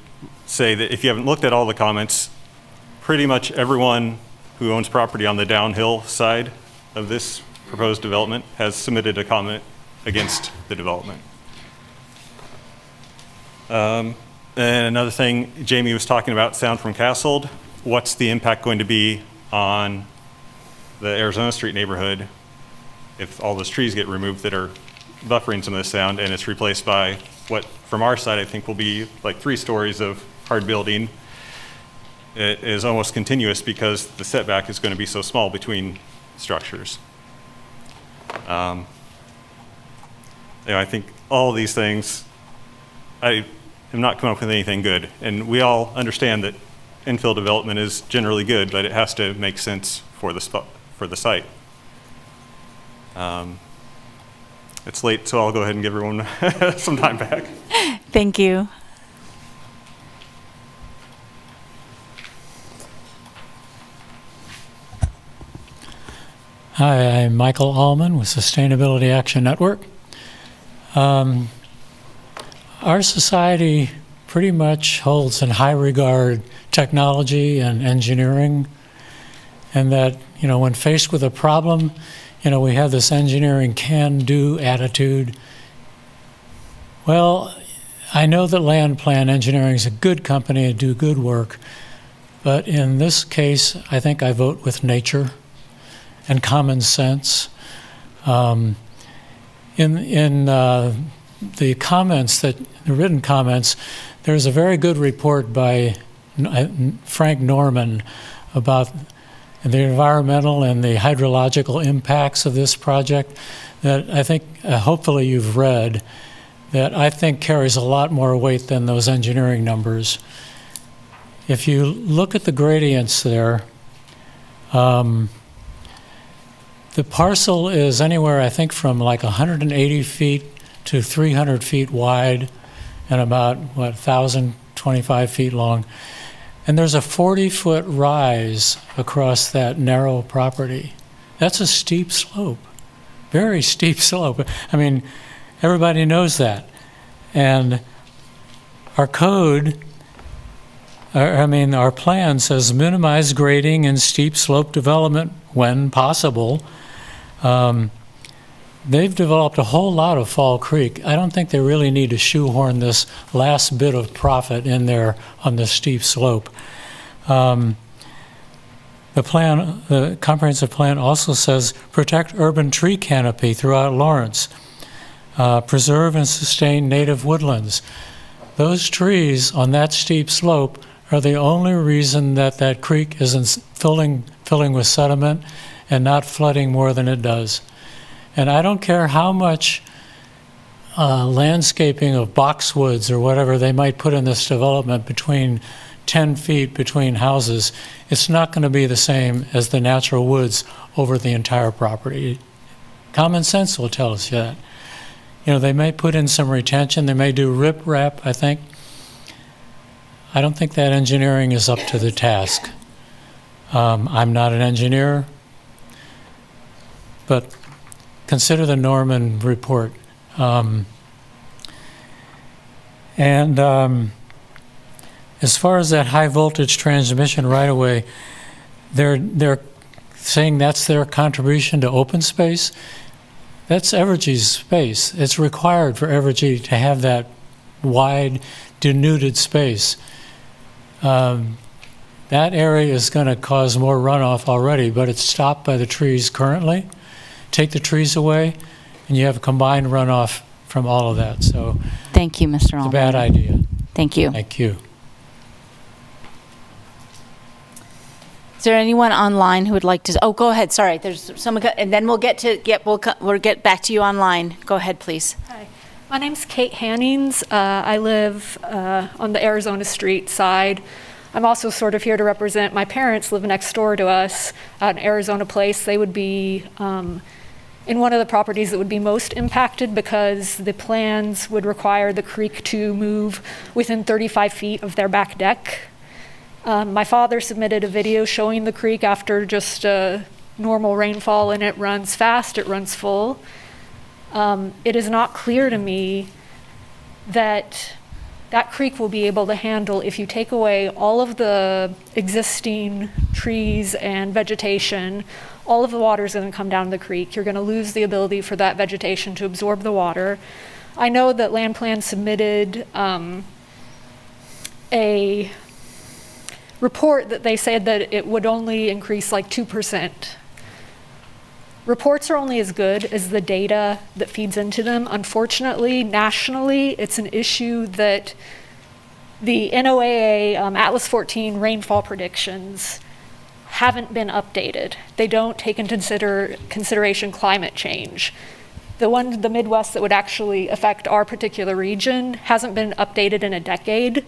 say that if you haven't looked at all the comments, pretty much everyone who owns property on the downhill side of this proposed development has submitted a comment against the development. And another thing, Jamie was talking about sound from Castled. What's the impact going to be on the Arizona Street neighborhood if all those trees get removed that are buffering some of the sound, and it's replaced by what from our side I think will be like 3 stories of hard building? It is almost continuous because the setback is going to be so small between structures. I think all these things, I have not come up with anything good. And we all understand that infill development is generally good, but it has to make sense for the site. It's late, so I'll go ahead and give everyone some time back. Thank you. Hi, I'm Michael Allman with Sustainability Action Network. Our society pretty much holds in high regard technology and engineering, and that, when faced with a problem, we have this engineering can-do attitude. Well, I know that Land Plan Engineering is a good company and do good work, but in this case, I think I vote with nature and common sense. In the comments, the written comments, there's a very good report by Frank Norman about the environmental and the hydrological impacts of this project that I think, hopefully you've read, that I think carries a lot more weight than those engineering numbers. If you look at the gradients there, the parcel is anywhere, I think, from like 180 feet to 300 feet wide and about, 1,025 feet long. And there's a 40-foot rise across that narrow property. That's a steep slope, very steep slope. I mean, everybody knows that. And our code, our plan says minimize grading and steep slope development when possible. They've developed a whole lot of Fall Creek. I don't think they really need to shoehorn this last bit of profit in there on the steep slope. The comprehensive plan also says protect urban tree canopy throughout Lawrence, preserve and sustain native woodlands. Those trees on that steep slope are the only reason that that creek isn't filling with sediment and not flooding more than it does. And I don't care how much landscaping of boxwoods or whatever they might put in this development between 10 feet between houses, it's not going to be the same as the natural woods over the entire property. Common sense will tell us that. They may put in some retention, they may do rip-rap, I think. I don't think that engineering is up to the task. I'm not an engineer, but consider the Norman report. As far as that high voltage transmission right away, they're saying that's their contribution to open space. That's Evergy's space. It's required for Evergy to have that wide, denuded space. That area is going to cause more runoff already, but it's stopped by the trees currently. Take the trees away, and you have a combined runoff from all of that. So thank you, Mr. Allman. It's a bad idea. Thank you. Thank you. Is there anyone online who would like to? Oh, go ahead. Sorry, there's someone, and then we'll get back to you online. Go ahead, please. Hi, my name's Kate Hannings. I live on the Arizona Street side. I'm also sort of here to represent my parents. Live next door to us out in Arizona Place. They would be in one of the properties that would be most impacted because the plans would require the creek to move within 35 feet of their back deck. My father submitted a video showing the creek after just a normal rainfall, and it runs fast, it runs full. It is not clear to me that that creek will be able to handle, if you take away all of the existing trees and vegetation, all of the water is going to come down the creek. You're going to lose the ability for that vegetation to absorb the water. I know that Land Plan submitted a report that they said that it would only increase like 2%. Reports are only as good as the data that feeds into them. Unfortunately, nationally, it's an issue that the NOAA Atlas 14 rainfall predictions haven't been updated. They don't take into consideration climate change. The Midwest that would actually affect our particular region hasn't been updated in a decade.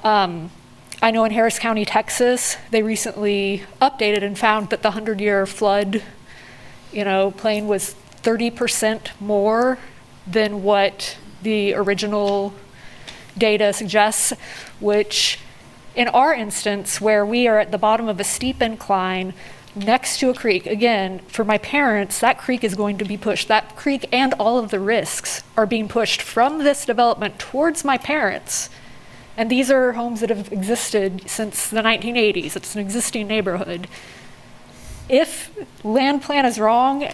I know in Harris County, Texas, they recently updated and found that the 100-year flood, plain was 30% more than what the original data suggests, which in our instance, where we are at the bottom of a steep incline next to a creek, again, for my parents, that creek is going to be pushed. That creek and all of the risks are being pushed from this development towards my parents. And these are homes that have existed since the 1980s. It's an existing neighborhood. If land plan is wrong,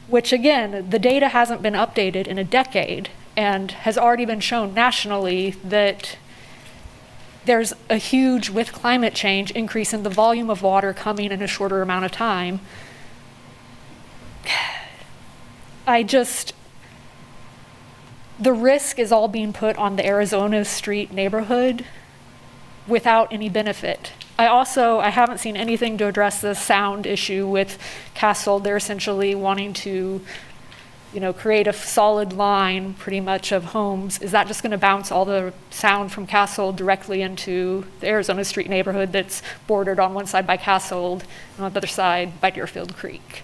which again, the data hasn't been updated in a decade and has already been shown nationally that there's a huge, with climate change, increase in the volume of water coming in a shorter amount of time. The risk is all being put on the Arizona Street neighborhood without any benefit. I haven't seen anything to address the sound issue with Castle. They're essentially wanting to, create a solid line pretty much of homes. Is that just going to bounce all the sound from Castle directly into the Arizona Street neighborhood that's bordered on one side by Castle and on the other side by Deerfield Creek?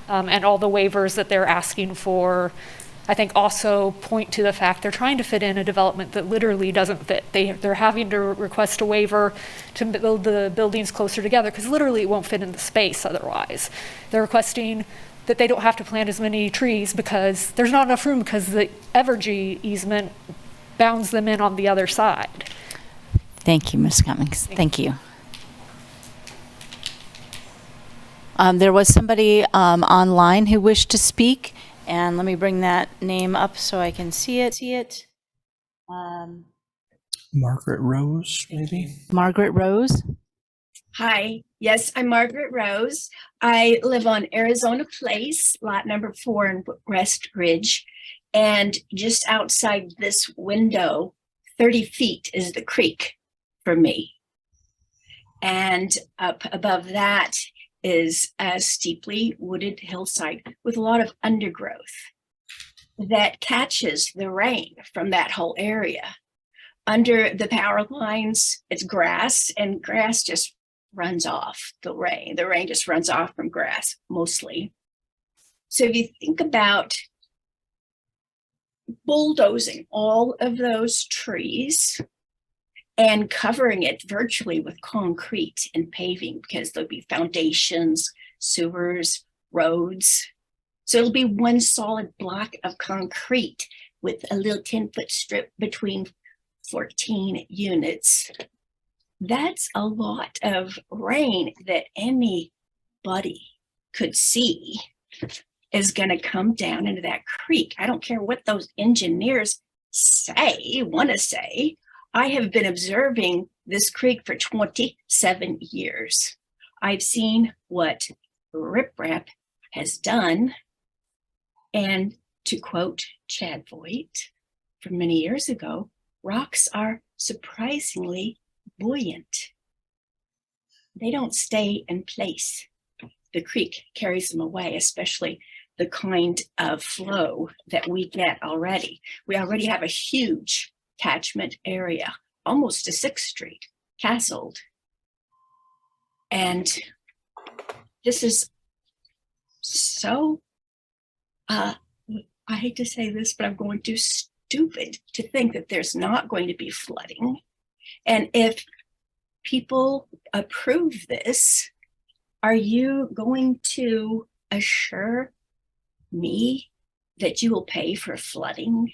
And all the waivers that they're asking for, I think also point to the fact they're trying to fit in a development that literally doesn't fit. They're having to request a waiver to build the buildings closer together because literally it won't fit in the space otherwise. They're requesting that they don't have to plant as many trees because there's not enough room because the Evergy easement bounds them in on the other side. Thank you, Ms. Cummings. Thank you. There was somebody online who wished to speak, and let me bring that name up so I can see it. Margaret Rose, maybe? Margaret Rose. Hi, yes, I'm Margaret Rose. I live on Arizona Place, lot number 4 in West Ridge. And just outside this window, 30 feet is the creek for me. And up above that is a steeply wooded hillside with a lot of undergrowth that catches the rain from that whole area. Under the power lines, it's grass, and grass just runs off the rain. The rain just runs off from grass mostly. So if you think about bulldozing all of those trees and covering it virtually with concrete and paving, because there'll be foundations, sewers, roads. So it'll be one solid block of concrete with a little 10-foot strip between 14 units. That's a lot of rain that anybody could see is going to come down into that creek. I don't care what those engineers want to say. I have been observing this creek for 27 years. I've seen what riprap has done. And to quote Chad Voigt from many years ago, rocks are surprisingly buoyant. They don't stay in place. The creek carries them away, especially the kind of flow that we get already. We already have a huge catchment area, almost to 6th Street, castled. And this is so, I hate to say this, but I'm going to stupid to think that there's not going to be flooding. And if people approve this, are you going to assure me that you will pay for flooding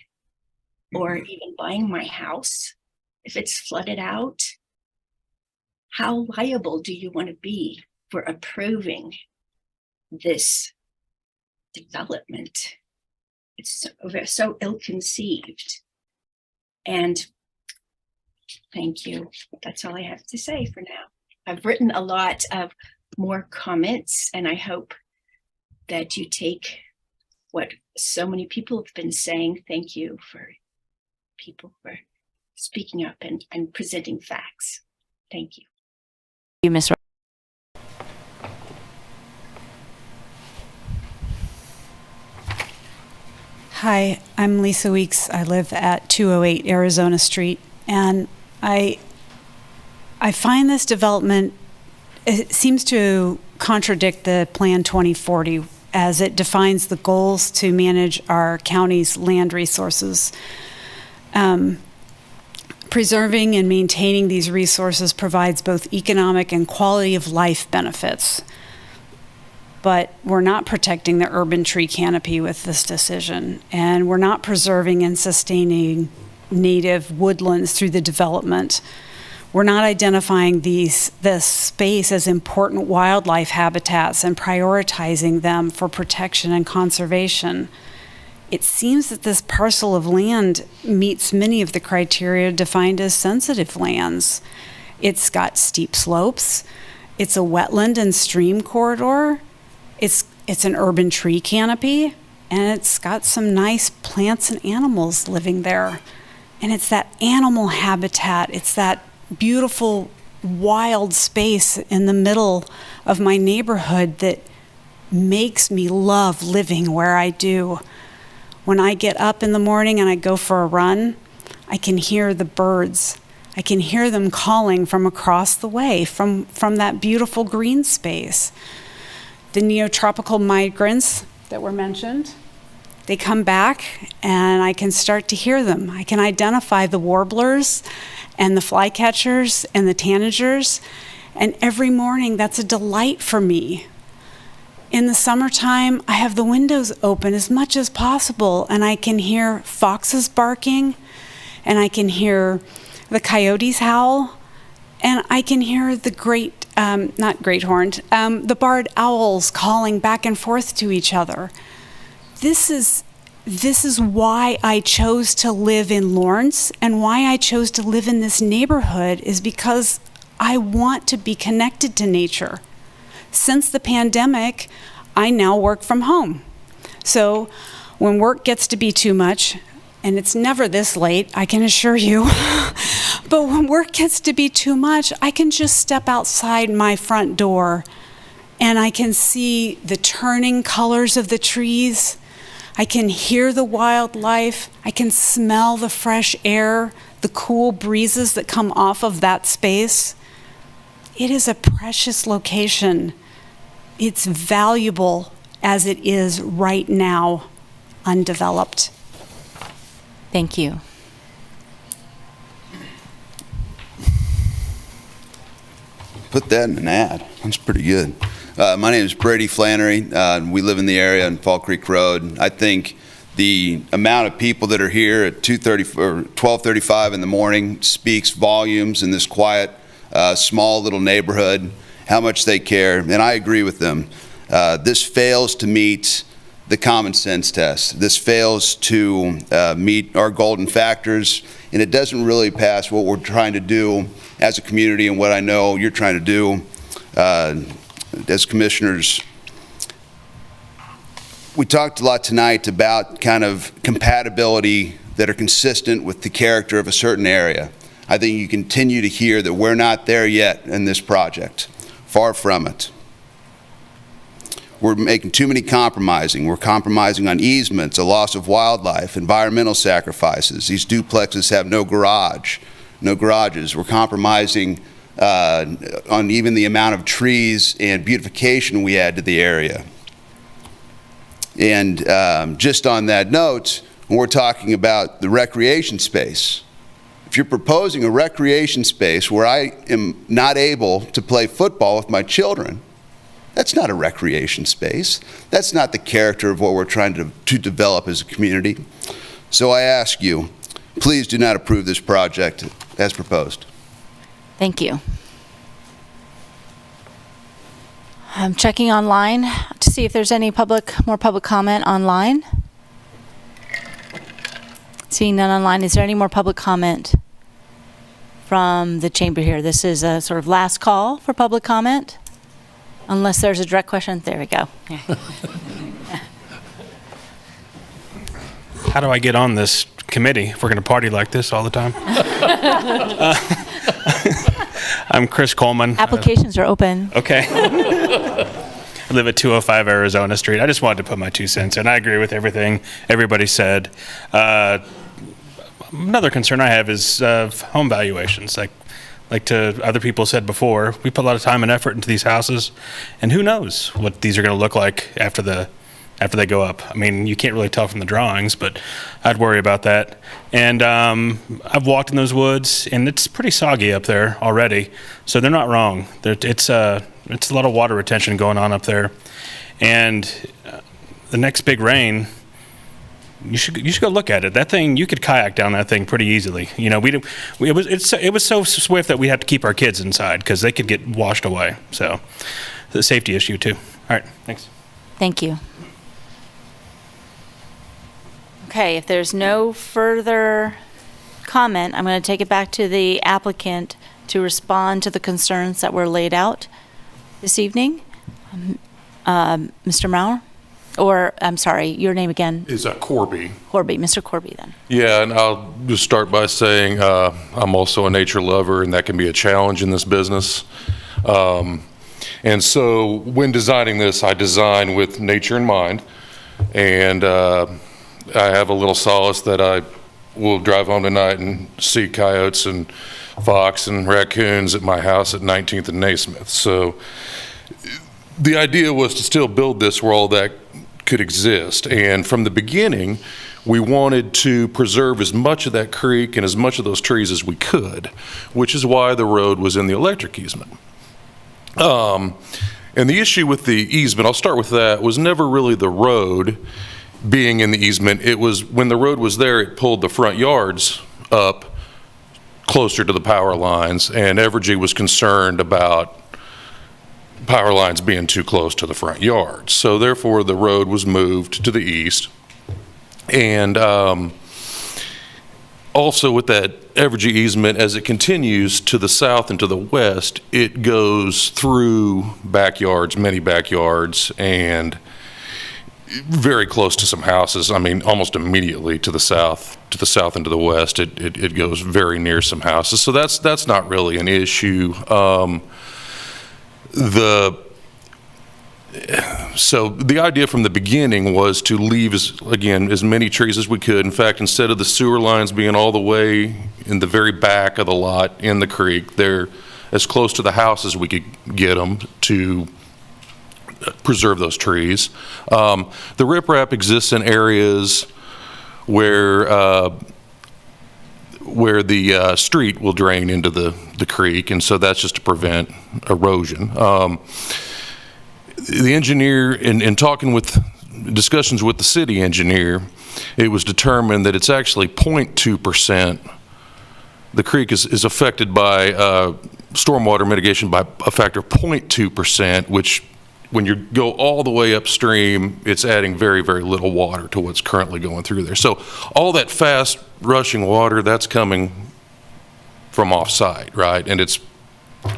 or even buying my house if it's flooded out? How liable do you want to be for approving this development? It's so ill-conceived. And thank you. That's all I have to say for now. I've written a lot of more comments, and I hope that you take what so many people have been saying. Thank you for people for speaking up and presenting facts. Thank you. You, Ms. Hi, I'm Lisa Weeks. I live at 208 Arizona Street, and I find this development, it seems to contradict the Plan 2040 as it defines the goals to manage our county's land resources. Preserving and maintaining these resources provides both economic and quality of life benefits. But we're not protecting the urban tree canopy with this decision, and we're not preserving and sustaining native woodlands through the development. We're not identifying this space as important wildlife habitats and prioritizing them for protection and conservation. It seems that this parcel of land meets many of the criteria defined as sensitive lands. It's got steep slopes, it's a wetland and stream corridor, it's an urban tree canopy, and it's got some nice plants and animals living there. And it's that animal habitat, it's that beautiful wild space in the middle of my neighborhood that makes me love living where I do. When I get up in the morning and I go for a run, I can hear the birds. I can hear them calling from across the way, from that beautiful green space. The neotropical migrants that were mentioned, they come back and I can start to hear them. I can identify the warblers and the flycatchers and the tanagers, and every morning that's a delight for me. In the summertime, I have the windows open as much as possible, and I can hear foxes barking, and I can hear the coyotes howl, and I can hear the the barred owls calling back and forth to each other. This is why I chose to live in Lawrence, and why I chose to live in this neighborhood is because I want to be connected to nature. Since the pandemic, I now work from home. So when work gets to be too much, and it's never this late, I can assure you, but when work gets to be too much, I can just step outside my front door and I can see the turning colors of the trees. I can hear the wildlife. I can smell the fresh air, the cool breezes that come off of that space. It is a precious location. It's valuable as it is right now, undeveloped. Thank you. Put that in an ad. That's pretty good. My name is Brady Flannery. We live in the area on Fall Creek Road. I think the amount of people that are here at 2:30 or 12:35 in the morning speaks volumes in this quiet, small little neighborhood, how much they care, and I agree with them. This fails to meet the common sense test. This fails to meet our golden factors, and it doesn't really pass what we're trying to do as a community and what I know you're trying to do as commissioners. We talked a lot tonight about kind of compatibility that are consistent with the character of a certain area. I think you continue to hear that we're not there yet in this project. Far from it. We're making too many compromising. We're compromising on easements, a loss of wildlife, environmental sacrifices. These duplexes have no garages. We're compromising on even the amount of trees and beautification we add to the area. And just on that note, when we're talking about the recreation space, if you're proposing a recreation space where I am not able to play football with my children, that's not a recreation space. That's not the character of what we're trying to develop as a community. So I ask you, please do not approve this project as proposed. Thank you. I'm checking online to see if there's any more public comment online. Seeing none online, is there any more public comment from the chamber here? This is a sort of last call for public comment, unless there's a direct question. There we go. How do I get on this committee if we're going to party like this all the time? I'm Chris Coleman. Applications are open. Okay. I live at 205 Arizona Street. I just wanted to put my 2 cents in. I agree with everything everybody said. Another concern I have is home valuations. Like to other people said before, we put a lot of time and effort into these houses, and who knows what these are going to look like after the after they go up. I mean, you can't really tell from the drawings, but I'd worry about that. And I've walked in those woods, and it's pretty soggy up there already, so they're not wrong. It's a lot of water retention going on up there. And the next big rain, you should go look at it. That thing, you could kayak down that thing pretty easily. You know, it was so swift that we had to keep our kids inside because they could get washed away. So, the safety issue too. All right, thanks. Thank you. Okay, if there's no further comment, I'm going to take it back to the applicant to respond to the concerns that were laid out this evening. Mr. Maurer? Or, I'm sorry, your name again? Is that Corby? Corby, Mr. Corby then. Yeah, and I'll just start by saying I'm also a nature lover, and that can be a challenge in this business. And so when designing this, I design with nature in mind. And I have a little solace that I will drive home tonight and see coyotes and fox and raccoons at my house at 19th and Naismith. So the idea was to still build this where all that could exist. And from the beginning, we wanted to preserve as much of that creek and as much of those trees as we could, which is why the road was in the electric easement. And the issue with the easement, I'll start with that, was never really the road being in the easement. It was when the road was there, it pulled the front yards up closer to the power lines, and Evergy was concerned about power lines being too close to the front yard. So therefore, the road was moved to the east. And also with that Evergy easement, as it continues to the south and to the west, it goes through backyards, many backyards, and very close to some houses. I mean, almost immediately to the south and to the west, it goes very near some houses. So that's not really an issue. So the idea from the beginning was to leave as many trees as we could. In fact, instead of the sewer lines being all the way in the very back of the lot in the creek, they're as close to the house as we could get them to preserve those trees. The riprap exists in areas where the street will drain into the creek, and so that's just to prevent erosion. The engineer, in talking with discussions with the city engineer, it was determined that it's actually 0.2%. The creek is affected by stormwater mitigation by a factor of 0.2%, which when you go all the way upstream, it's adding very, very little water to what's currently going through there. So all that fast rushing water, that's coming from off-site, right? And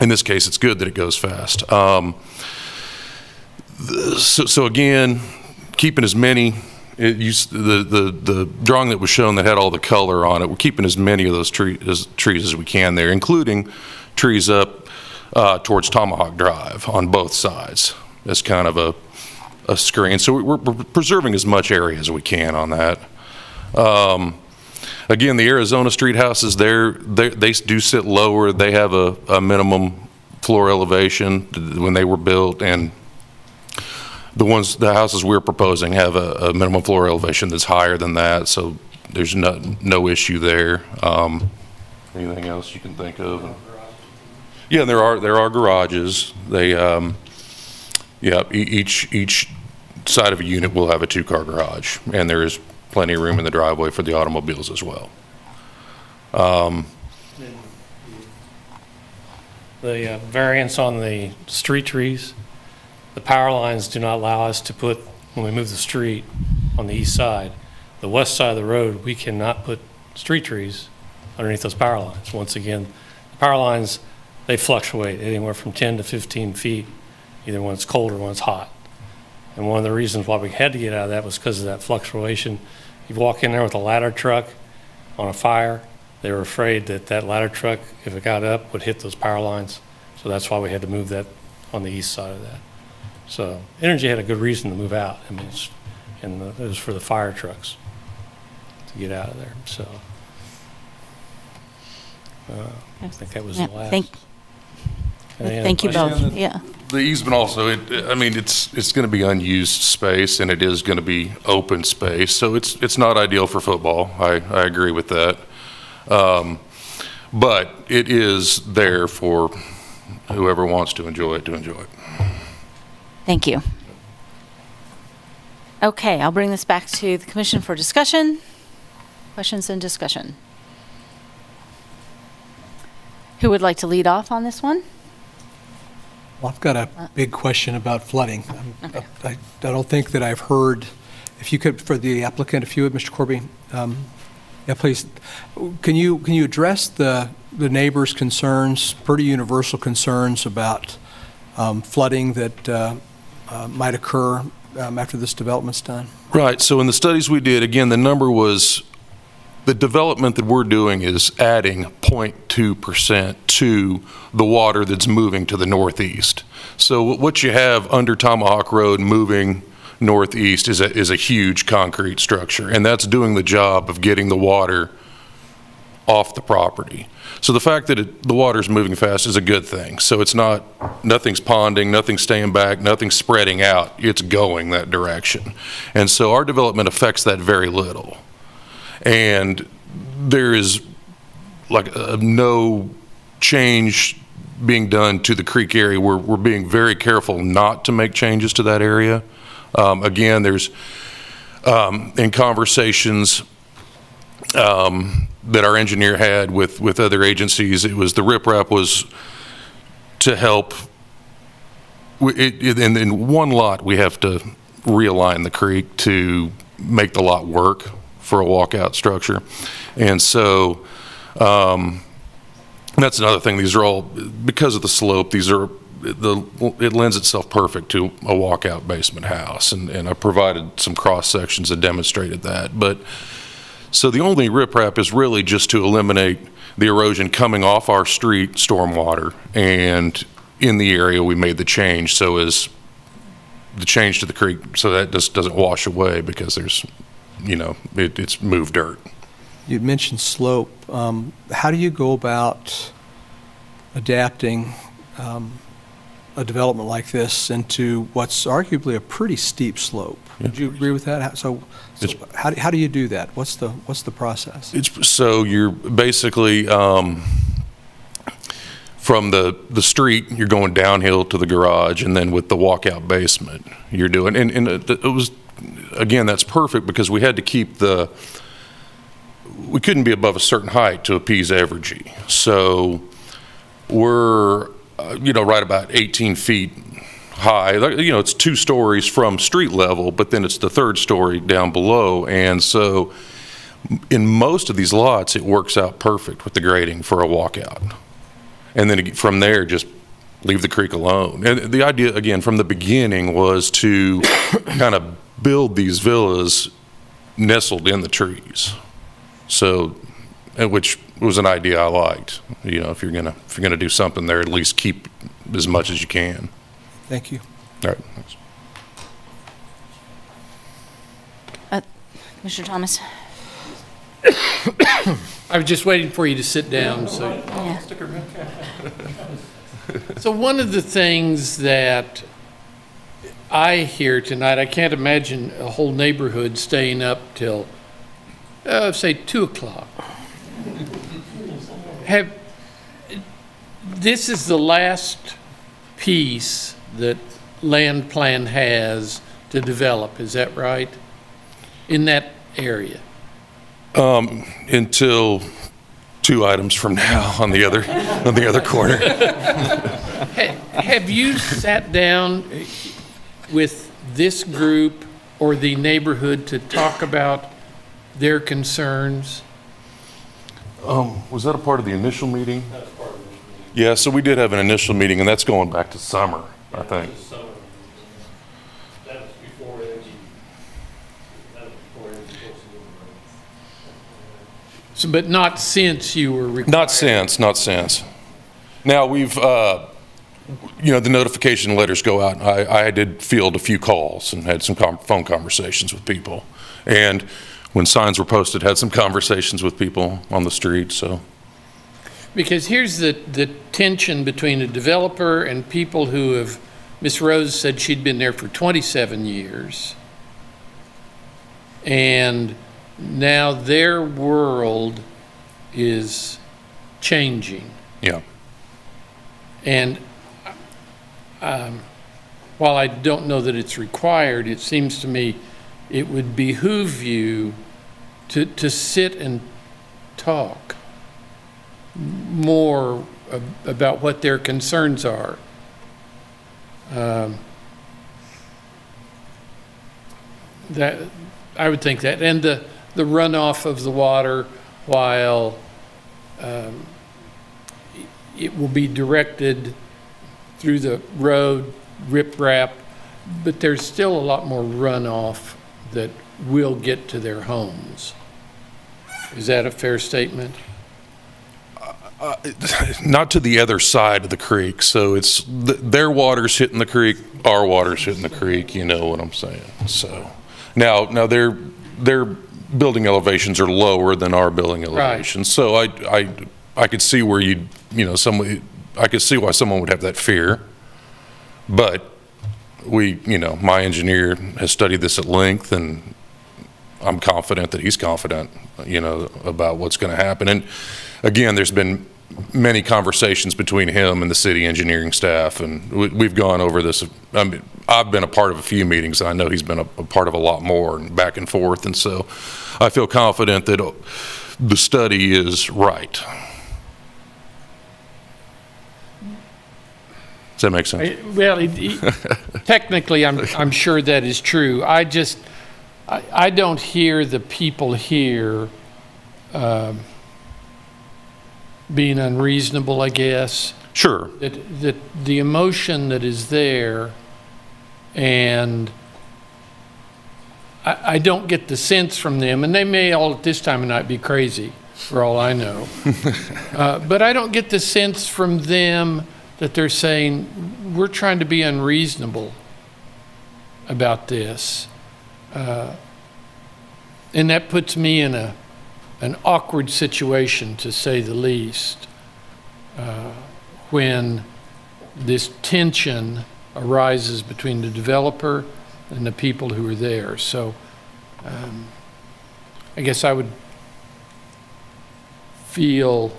in this case, it's good that it goes fast. So again, keeping as many, the drawing that was shown that had all the color on it, we're keeping as many of those trees as we can there, including trees up towards Tomahawk Drive on both sides as kind of a screen. So we're preserving as much area as we can on that. Again, the Arizona street houses, they do sit lower. They have a minimum floor elevation when they were built, and the houses we're proposing have a minimum floor elevation that's higher than that, so there's no issue there. Anything else you can think of? Yeah, there are garages. They each side of a unit will have a 2-car garage, and there is plenty of room in the driveway for the automobiles as well. The variance on the street trees, the power lines do not allow us to put, when we move the street on the east side, the west side of the road, we cannot put street trees underneath those power lines. Once again, the power lines, they fluctuate anywhere from 10 to 15 feet, either when it's cold or when it's hot. And one of the reasons why we had to get out of that was because of that fluctuation. You walk in there with a ladder truck on a fire, they were afraid that that ladder truck, if it got up, would hit those power lines. So that's why we had to move that on the east side of that. So Energy had a good reason to move out. I mean, it was for the fire trucks to get out of there. So I think that was the last. Thank you both. Yeah. The easement also, it's going to be unused space, and it is going to be open space, so it's not ideal for football. I agree with that. But it is there for whoever wants to enjoy it, to enjoy it. Thank you. Okay, I'll bring this back to the commission for discussion. Questions and discussion. Who would like to lead off on this one? Well, I've got a big question about flooding. I don't think that I've heard, if you could, for the applicant, if you would, Mr. Corby, yeah, please. Can you address the neighbors' concerns, pretty universal concerns about flooding that might occur after this development's done? Right, so in the studies we did, again, the number was, the development that we're doing is adding 0.2% to the water that's moving to the northeast. So what you have under Tomahawk Road moving northeast is a huge concrete structure, and that's doing the job of getting the water off the property. So the fact that the water's moving fast is a good thing. So it's not, nothing's ponding, nothing's staying back, nothing's spreading out. It's going that direction. And so our development affects that very little. And there is like no change being done to the creek area. We're being very careful not to make changes to that area. Again, there's in conversations that our engineer had with other agencies, it was the riprap was to help. In one lot, we have to realign the creek to make the lot work for a walkout structure. And so that's another thing. These are all, because of the slope, it lends itself perfect to a walkout basement house. And I provided some cross sections that demonstrated that. But so the only riprap is really just to eliminate the erosion coming off our street stormwater. And in the area, we made the change so as the change to the creek, so that just doesn't wash away because there's, it's moved dirt. You mentioned slope. How do you go about adapting a development like this into what's arguably a pretty steep slope? Yeah. Would you agree with that? So how do you do that? What's the process? So you're basically from the street, you're going downhill to the garage, and then with the walkout basement, you're doing. And it was, again, that's perfect because we had to keep we couldn't be above a certain height to appease Evergy. So we're, right about 18 feet high. It's 2 stories from street level, but then it's the 3rd story down below. And so in most of these lots, it works out perfect with the grading for a walkout. And then from there, just leave the creek alone. And the idea, again, from the beginning was to kind of build these villas nestled in the trees. So, which was an idea I liked. If you're gonna do something there, at least keep as much as you can. Thank you. All right. Thanks. Commissioner Thomas. I was just waiting for you to sit down. So, yeah. So one of the things that I hear tonight, I can't imagine a whole neighborhood staying up till, say, 2 o'clock. This is the last piece that land plan has to develop, is that right? In that area? Until 2 items from now on the other corner. Have you sat down with this group or the neighborhood to talk about their concerns? Was that a part of the initial meeting? That was part of the initial meeting. Yeah, so we did have an initial meeting, and that's going back to summer, I think. That was before So, but not since you were required? Not since. Now, we've, the notification letters go out. I did field a few calls and had some phone conversations with people. And when signs were posted, had some conversations with people on the street, so. Because here's the tension between a developer and people who have Miss Rose said she'd been there for 27 years. And now their world is changing. Yeah. And while I don't know that it's required, it seems to me it would behoove you to sit and talk more about what their concerns are. That I would think that, and the runoff of the water, while it will be directed through the road, riprap, but there's still a lot more runoff that will get to their homes. Is that a fair statement? Not to the other side of the creek, so it's their water's hitting the creek, our water's hitting the creek, you know what I'm saying? So now their building elevations are lower than our building elevations. So I could see where I could see why someone would have that fear. But my engineer has studied this at length, and I'm confident that he's confident, about what's going to happen. And again, there's been many conversations between him and the city engineering staff, and we've gone over this. I mean, I've been a part of a few meetings, and I know he's been a part of a lot more, and back and forth. And so I feel confident that the study is right. Does that make sense? Well, technically, I'm sure that is true. I don't hear the people here being unreasonable, I guess. Sure. That the emotion that is there, and I don't get the sense from them, and they may all at this time of night be crazy, for all I know. But I don't get the sense from them that they're saying, we're trying to be unreasonable about this. And that puts me in an awkward situation, to say the least, when this tension arises between the developer and the people who are there. So I guess I would feel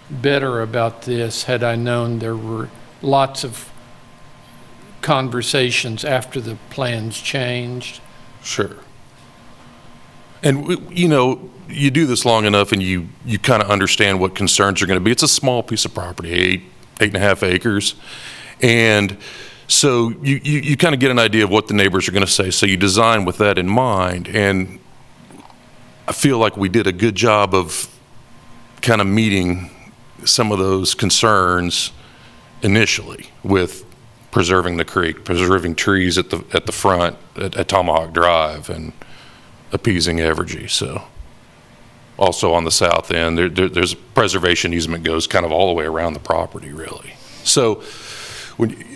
better about this had I known there were lots of conversations after the plans changed. Sure. And you do this long enough, and you kind of understand what concerns are going to be. It's a small piece of property, 8.5 acres, and so you kind of get an idea of what the neighbors are going to say. So you design with that in mind, and I feel like we did a good job of kind of meeting some of those concerns initially with preserving the creek, preserving trees at the front at Tomahawk Drive, and appeasing Evergy. So also on the south end, there's a preservation easement goes kind of all the way around the property, really. So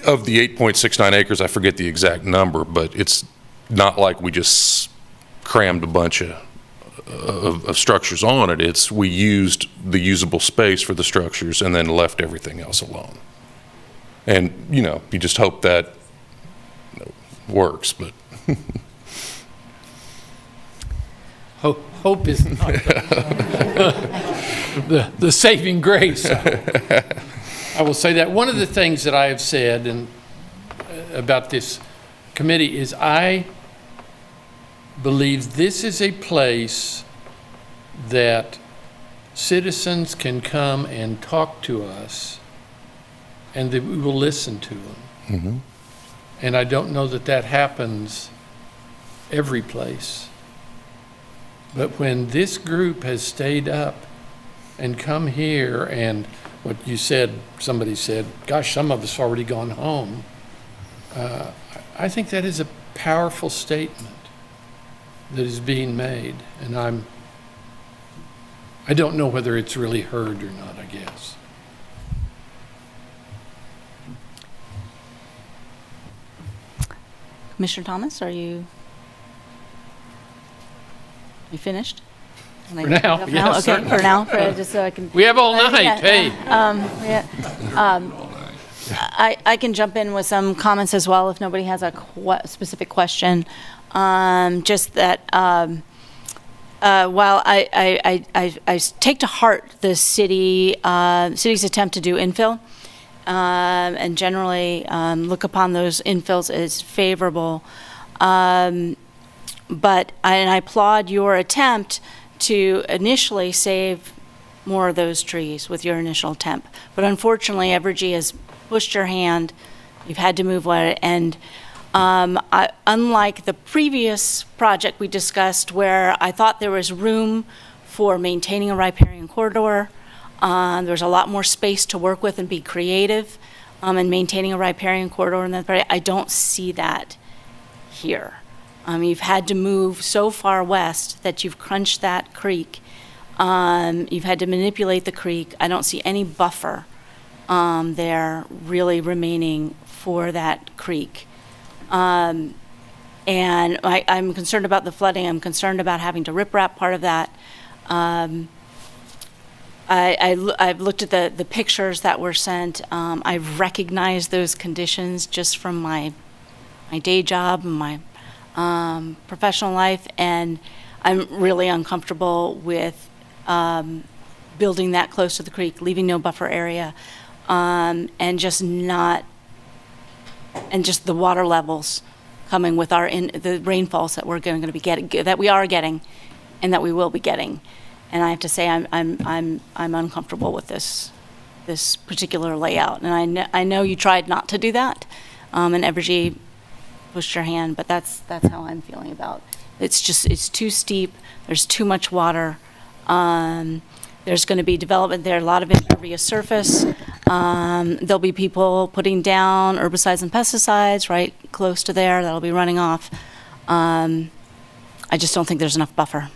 of the 8.69 acres, I forget the exact number, but it's not like we just crammed a bunch of structures on it. We used the usable space for the structures and then left everything else alone. And, you just hope that works, but. Hope is not the saving grace. I will say that one of the things that I have said about this committee is I believe this is a place that citizens can come and talk to us, and that we will listen to them. Mm-hmm. And I don't know that happens every place. But when this group has stayed up and come here, and what you said, somebody said, gosh, some of us have already gone home. I think that is a powerful statement that is being made. And I don't know whether it's really heard or not, I guess. Commissioner Thomas, are you finished? For now, yes, okay, for now, just so I can. We have all night, yeah, hey. I can jump in with some comments as well if nobody has a specific question. Just that while I take to heart the city's attempt to do infill, and generally look upon those infills as favorable, but I applaud your attempt to initially save more of those trees with your initial attempt. But unfortunately, Evergy has pushed your hand. You've had to move on it. And unlike the previous project we discussed, where I thought there was room for maintaining a riparian corridor, there's a lot more space to work with and be creative in maintaining a riparian corridor in that area. I don't see that here. You've had to move so far west that you've crunched that creek. You've had to manipulate the creek. I don't see any buffer there really remaining for that creek. And I'm concerned about the flooding. I'm concerned about having to riprap part of that. I've looked at the pictures that were sent. I've recognized those conditions just from my day job and my professional life, and I'm really uncomfortable with building that close to the creek, leaving no buffer area, and just the water levels coming with the rainfalls that we're going to be getting, that we are getting, and that we will be getting. And I have to say, I'm uncomfortable with this particular layout. And I know you tried not to do that, and Evergy pushed your hand, but that's how I'm feeling about it. It's too steep. There's too much water. There's going to be development there, a lot of impervious surface. There'll be people putting down herbicides and pesticides right close to there that'll be running off. I just don't think there's enough buffer.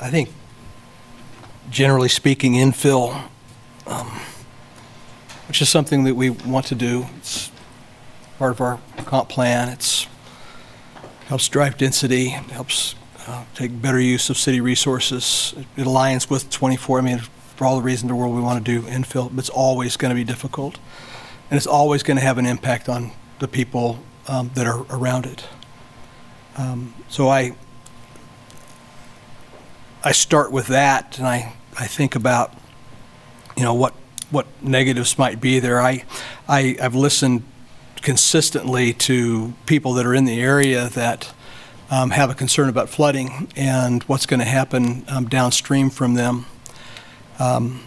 I think, generally speaking, infill, which is something that we want to do. It's part of our comp plan. It helps drive density. It helps take better use of city resources. It aligns with 24. I mean, for all the reasons in the world we want to do infill, but it's always going to be difficult. And it's always going to have an impact on the people that are around it. So I start with that, and I think about, what negatives might be there. I've listened consistently to people that are in the area that have a concern about flooding and what's going to happen downstream from them. And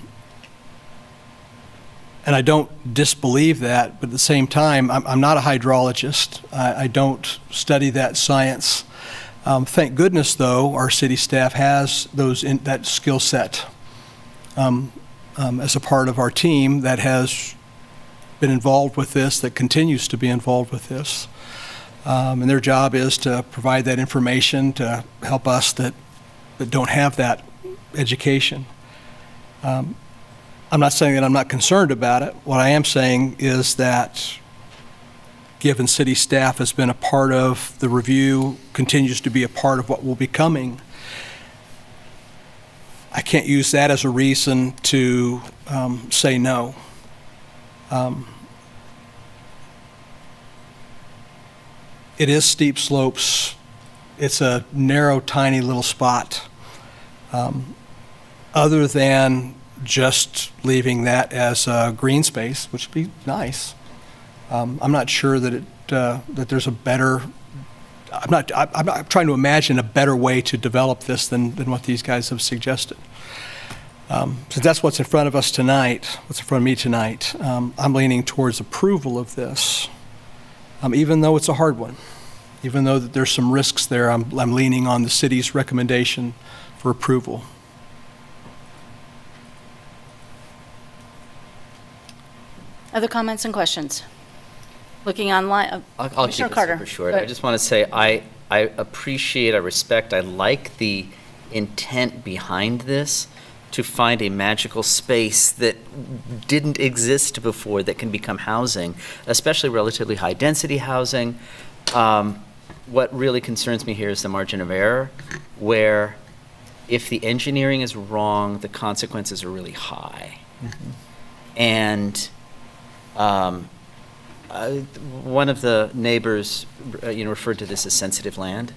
I don't disbelieve that, but at the same time, I'm not a hydrologist. I don't study that science. Thank goodness, though, our city staff has that skill set as a part of our team that has been involved with this, that continues to be involved with this. And their job is to provide that information to help us that don't have that education. I'm not saying that I'm not concerned about it. What I am saying is that given city staff has been a part of the review, continues to be a part of what will be coming, I can't use that as a reason to say no. It is steep slopes. It's a narrow, tiny little spot. Other than just leaving that as a green space, which would be nice, I'm not sure that that there's a better. I'm not trying to imagine a better way to develop this than what these guys have suggested. So that's what's in front of us tonight. What's in front of me tonight. I'm leaning towards approval of this, even though it's a hard one. Even though that there's some risks there, I'm leaning on the city's recommendation for approval. Other comments and questions? Looking online, I'll keep it super short. I just want to say I appreciate, I respect, I like the intent behind this to find a magical space that didn't exist before that can become housing, especially relatively high density housing. what really concerns me here is the margin of error, where if the engineering is wrong, the consequences are really high. And one of the neighbors, referred to this as sensitive land.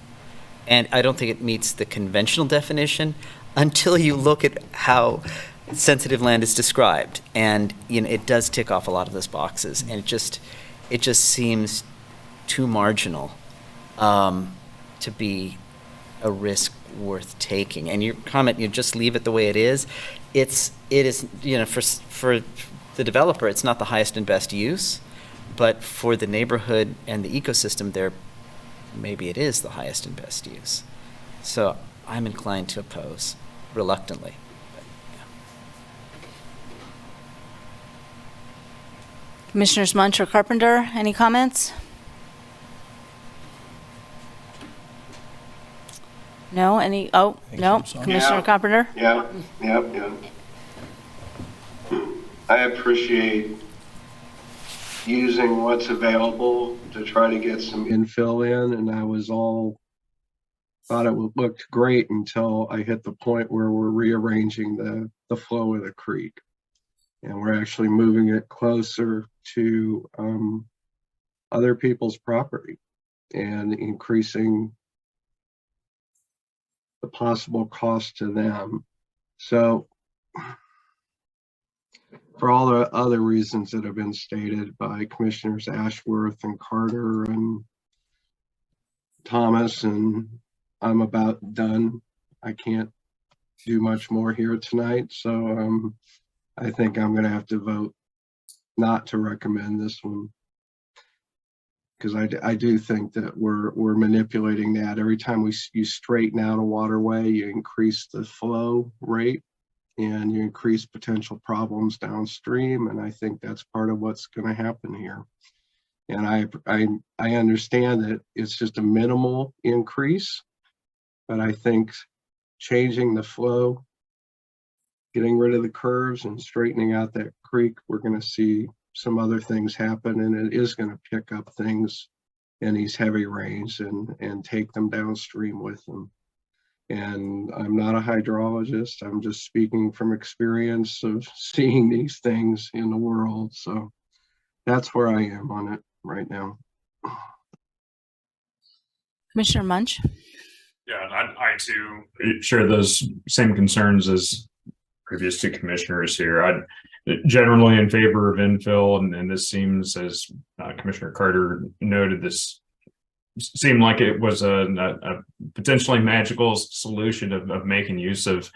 And I don't think it meets the conventional definition until you look at how sensitive land is described. And, it does tick off a lot of those boxes. And it just seems too marginal to be a risk worth taking. And your comment, you just leave it the way it is. It is, for the developer, it's not the highest and best use, but for the neighborhood and the ecosystem there, maybe it is the highest and best use. So I'm inclined to oppose, reluctantly. Commissioners Munch or Carpenter, any comments? No, any, no, Commissioner Carpenter? Yeah. I appreciate using what's available to try to get some infill in, and thought it looked great until I hit the point where we're rearranging the flow of the creek. And we're actually moving it closer to other people's property and increasing the possible cost to them. So for all the other reasons that have been stated by Commissioners Ashworth and Carter and Thomas, and I'm about done. I can't do much more here tonight. So I think I'm going to have to vote not to recommend this one, because I do think that we're manipulating that. Every time you straighten out a waterway, you increase the flow rate and you increase potential problems downstream. And I think that's part of what's going to happen here. And I understand that it's just a minimal increase, but I think changing the flow, getting rid of the curves and straightening out that creek, we're going to see some other things happen, and it is going to pick up things in these heavy rains and take them downstream with them. And I'm not a hydrologist. I'm just speaking from experience of seeing these things in the world. So that's where I am on it right now. Commissioner Munch? Yeah, I too share those same concerns as previous two commissioners here. I'm generally in favor of infill, and this seems, as Commissioner Carter noted, this seemed like it was a potentially magical solution of making use of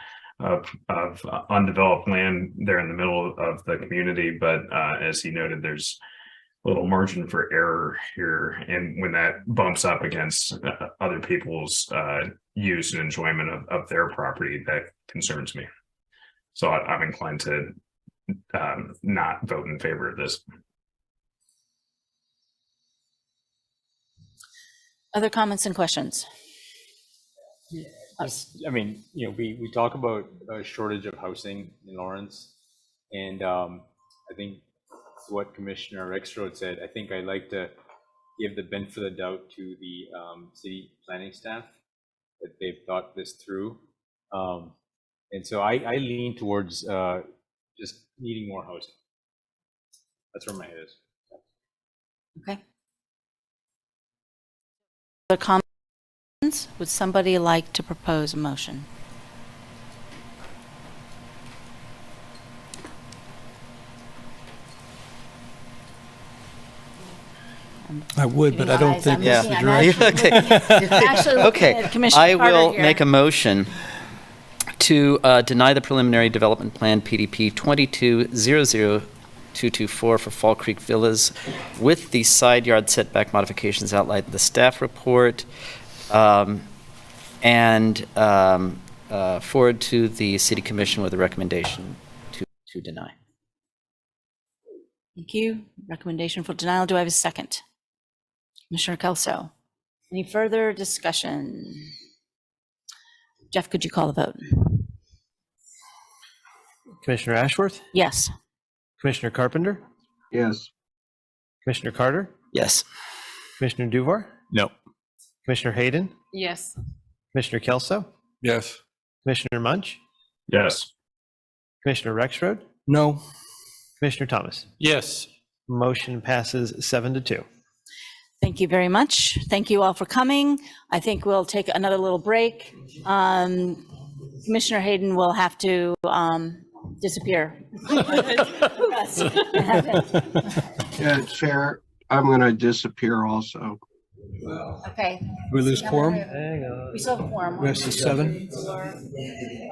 undeveloped land there in the middle of the community. But as he noted, there's a little margin for error here, and when that bumps up against other people's use and enjoyment of their property, that concerns me. So I'm inclined to not vote in favor of this. Other comments and questions? We talk about a shortage of housing in Lawrence, and I think what Commissioner Rexroad said, I think I'd like to give the benefit of the doubt to the city planning staff that they've thought this through. And so I lean towards just needing more housing. That's where my head is. Okay. Other comments? Would somebody like to propose a motion? I would, but I don't think Yeah. that's the direction. Okay, I will make a motion to deny the preliminary development plan PDP 22-00224 for Fall Creek Villas with the side yard setback modifications outlined in the staff report, and forward to the City Commission with a recommendation to deny. Thank you. Recommendation for denial. Do I have a second? Commissioner Kelso. Any further discussion? Jeff, could you call the vote? Commissioner Ashworth? Yes. Commissioner Carpenter? Yes. Commissioner Carter? Yes. Commissioner Duvar? No. Commissioner Hayden, Yes. Commissioner Kelso, Yes. Commissioner Munch, Yes. Commissioner Rexroad, No. Commissioner Thomas. Yes. Motion passes 7-2. Thank you very much. Thank you all for coming. I think we'll take another little break. Commissioner Hayden will have to disappear. Yeah, Chair, I'm going to disappear also. Okay. We lose quorum? We still have a quorum. We have 7? 4,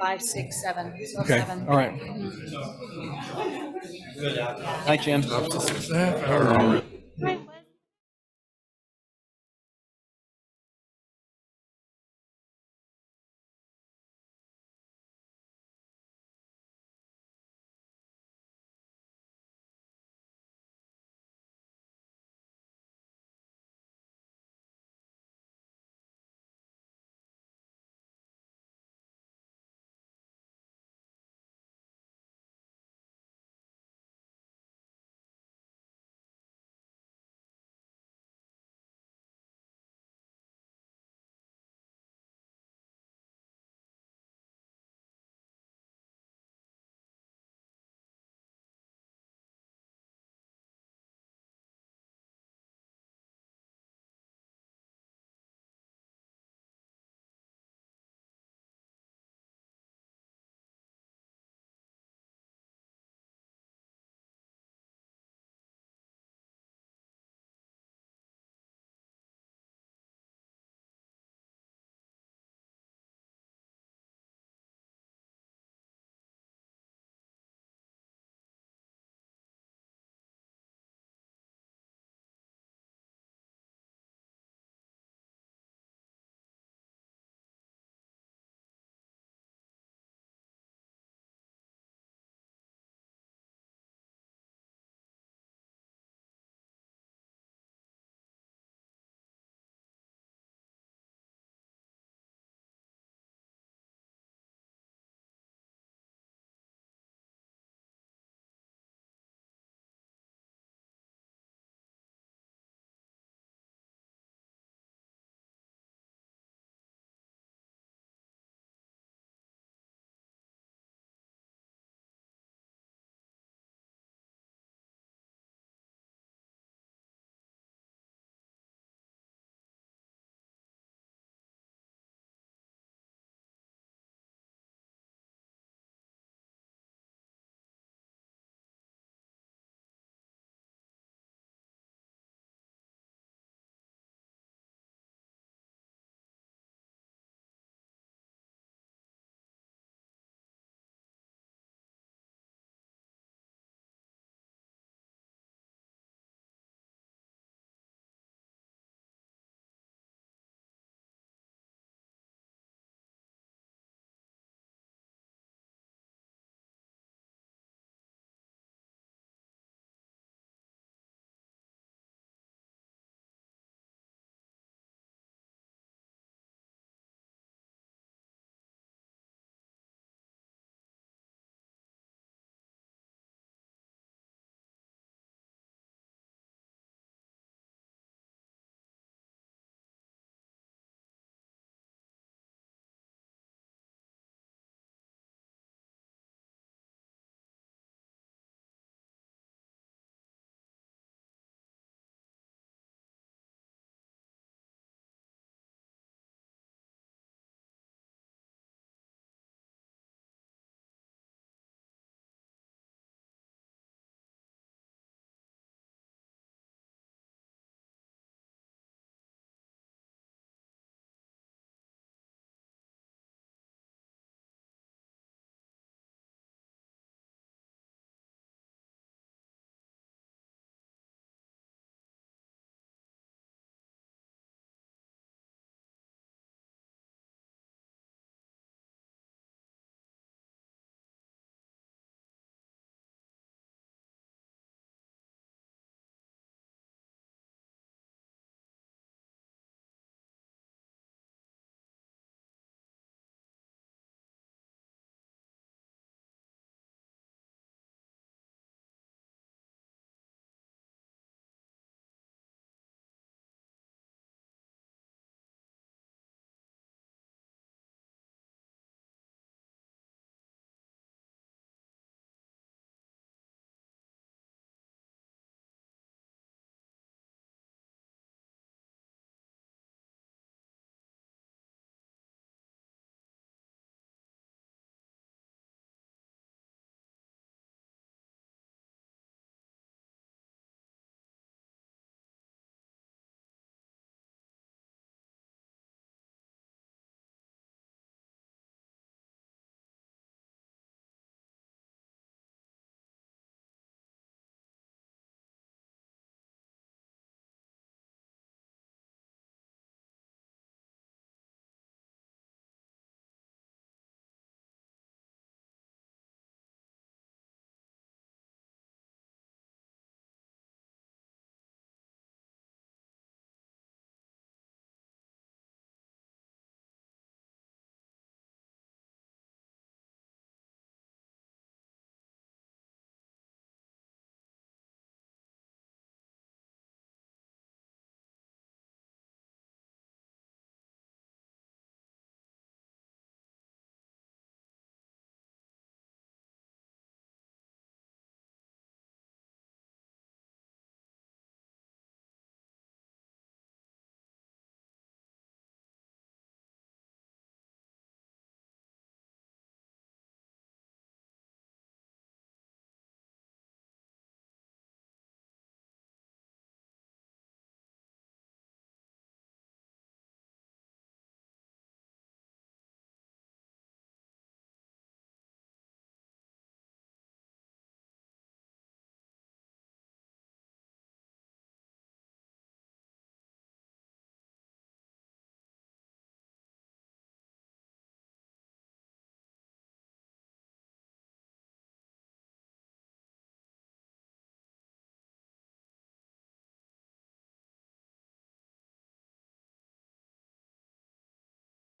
5, 6, 7. We still have Okay, 7. all right. Night, Jen.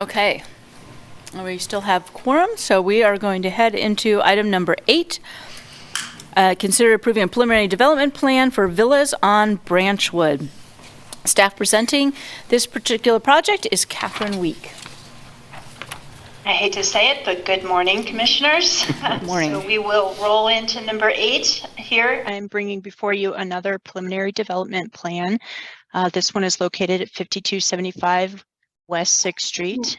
Okay. We still have quorum, so we are going to head into item number 8. Consider approving a preliminary development plan for villas on Branchwood. Staff presenting this particular project is Catherine Week. I hate to say it, but good morning, commissioners. Good morning. So we will roll into number 8 here. I'm bringing before you another preliminary development plan. This one is located at 5275 West 6th Street.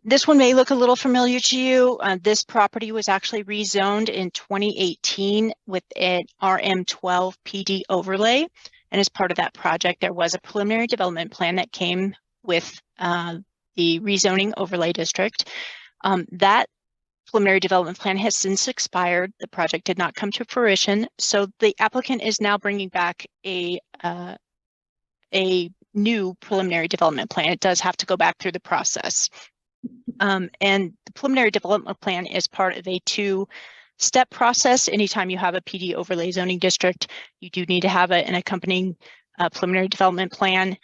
This one may look a little familiar to you. This property was actually rezoned in 2018 with an RM12 PD overlay. And as part of that project, there was a preliminary development plan that came with the rezoning overlay district. That preliminary development plan has since expired. The project did not come to fruition. So the applicant is now bringing back a new preliminary development plan. It does have to go back through the process. And the preliminary development plan is part of a 2-step process. Anytime you have a PD overlay zoning district, you do need to have an accompanying preliminary development plan.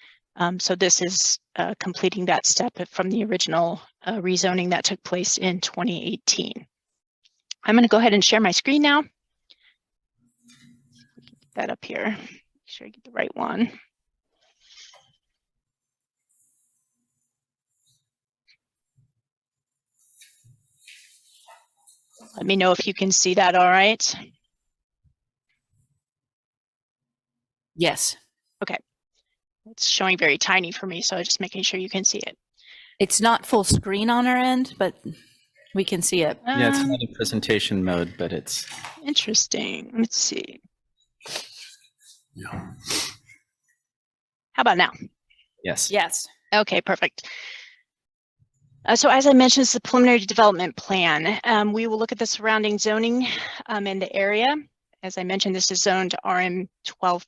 So this is completing that step from the original rezoning that took place in 2018. I'm going to go ahead and share my screen now. Get that up here. Make sure I get the right one. Let me know if you can see that all right. Yes. Okay. It's showing very tiny for me, so I'm just making sure you can see it. It's not full screen on our end, but we can see it. Yeah, it's not in presentation mode, but it's interesting. Let's see. Yeah. How about now? Yes. Yes. Okay, perfect. So as I mentioned, it's the preliminary development plan. We will look at the surrounding zoning in the area. As I mentioned, this is zoned RM12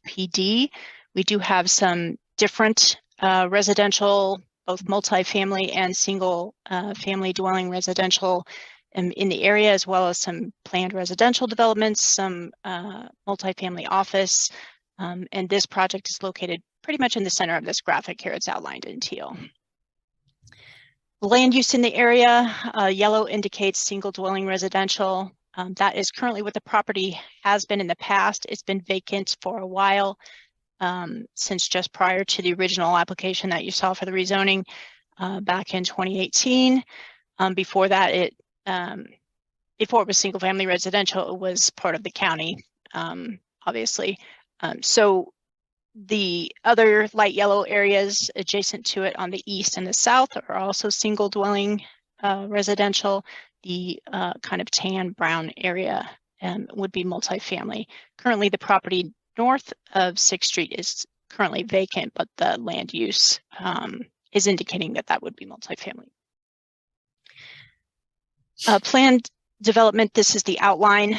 PD. We do have some different residential, both multifamily and single family dwelling residential in the area, as well as some planned residential developments, some multifamily office. And this project is located pretty much in the center of this graphic here. It's outlined in teal. Land use in the area, yellow indicates single dwelling residential. That is currently what the property has been in the past. It's been vacant for a while, since just prior to the original application that you saw for the rezoning back in 2018. Before that, before it was single family residential, it was part of the county, obviously. So the other light yellow areas adjacent to it on the east and the south are also single dwelling residential. The kind of tan brown area would be multifamily. Currently, the property north of 6th Street is currently vacant, but the land use is indicating that that would be multifamily. Planned development, this is the outline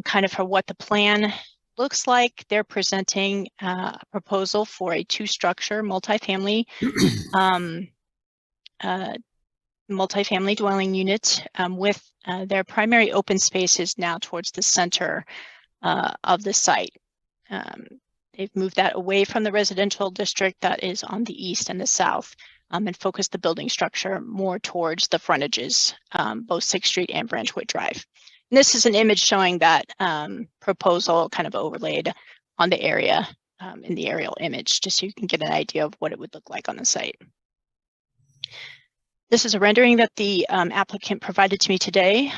kind of for what the plan looks like. They're presenting a proposal for a 2-structure multifamily multifamily dwelling unit with their primary open spaces now towards the center of the site. They've moved that away from the residential district that is on the east and the south and focused the building structure more towards the frontages, both 6th Street and Branchwood Drive. And this is an image showing that proposal kind of overlaid on the area in the aerial image, just so you can get an idea of what it would look like on the site. This is a rendering that the applicant provided to me today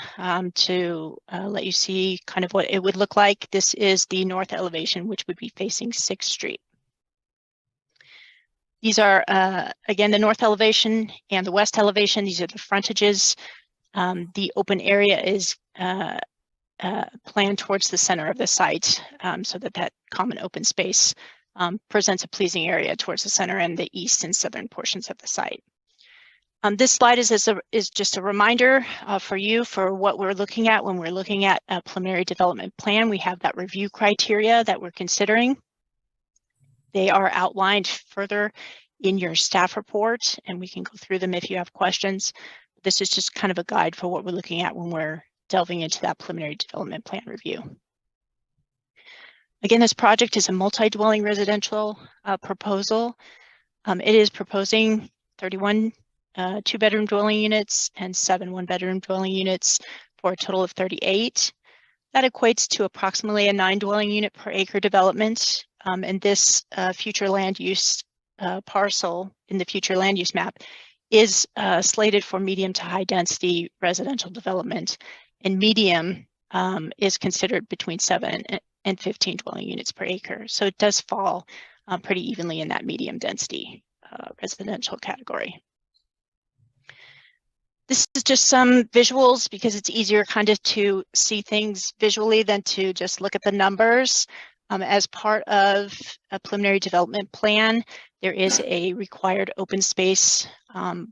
to let you see kind of what it would look like. This is the north elevation, which would be facing 6th Street. These are, again, the north elevation and the west elevation. These are the frontages. The open area is planned towards the center of the site so that that common open space presents a pleasing area towards the center and the east and southern portions of the site. This slide is just a reminder for you for what we're looking at when we're looking at a preliminary development plan. We have that review criteria that we're considering. They are outlined further in your staff report, and we can go through them if you have questions. This is just kind of a guide for what we're looking at when we're delving into that preliminary development plan review. Again, this project is a multi-dwelling residential proposal. It is proposing 31 two-bedroom dwelling units and 7 one-bedroom dwelling units for a total of 38. That equates to approximately a 9 dwelling unit per acre development. And this future land use parcel in the future land use map is slated for medium to high density residential development. And medium is considered between 7 and 15 dwelling units per acre. So it does fall pretty evenly in that medium density residential category. This is just some visuals because it's easier kind of to see things visually than to just look at the numbers. As part of a preliminary development plan, there is a required open space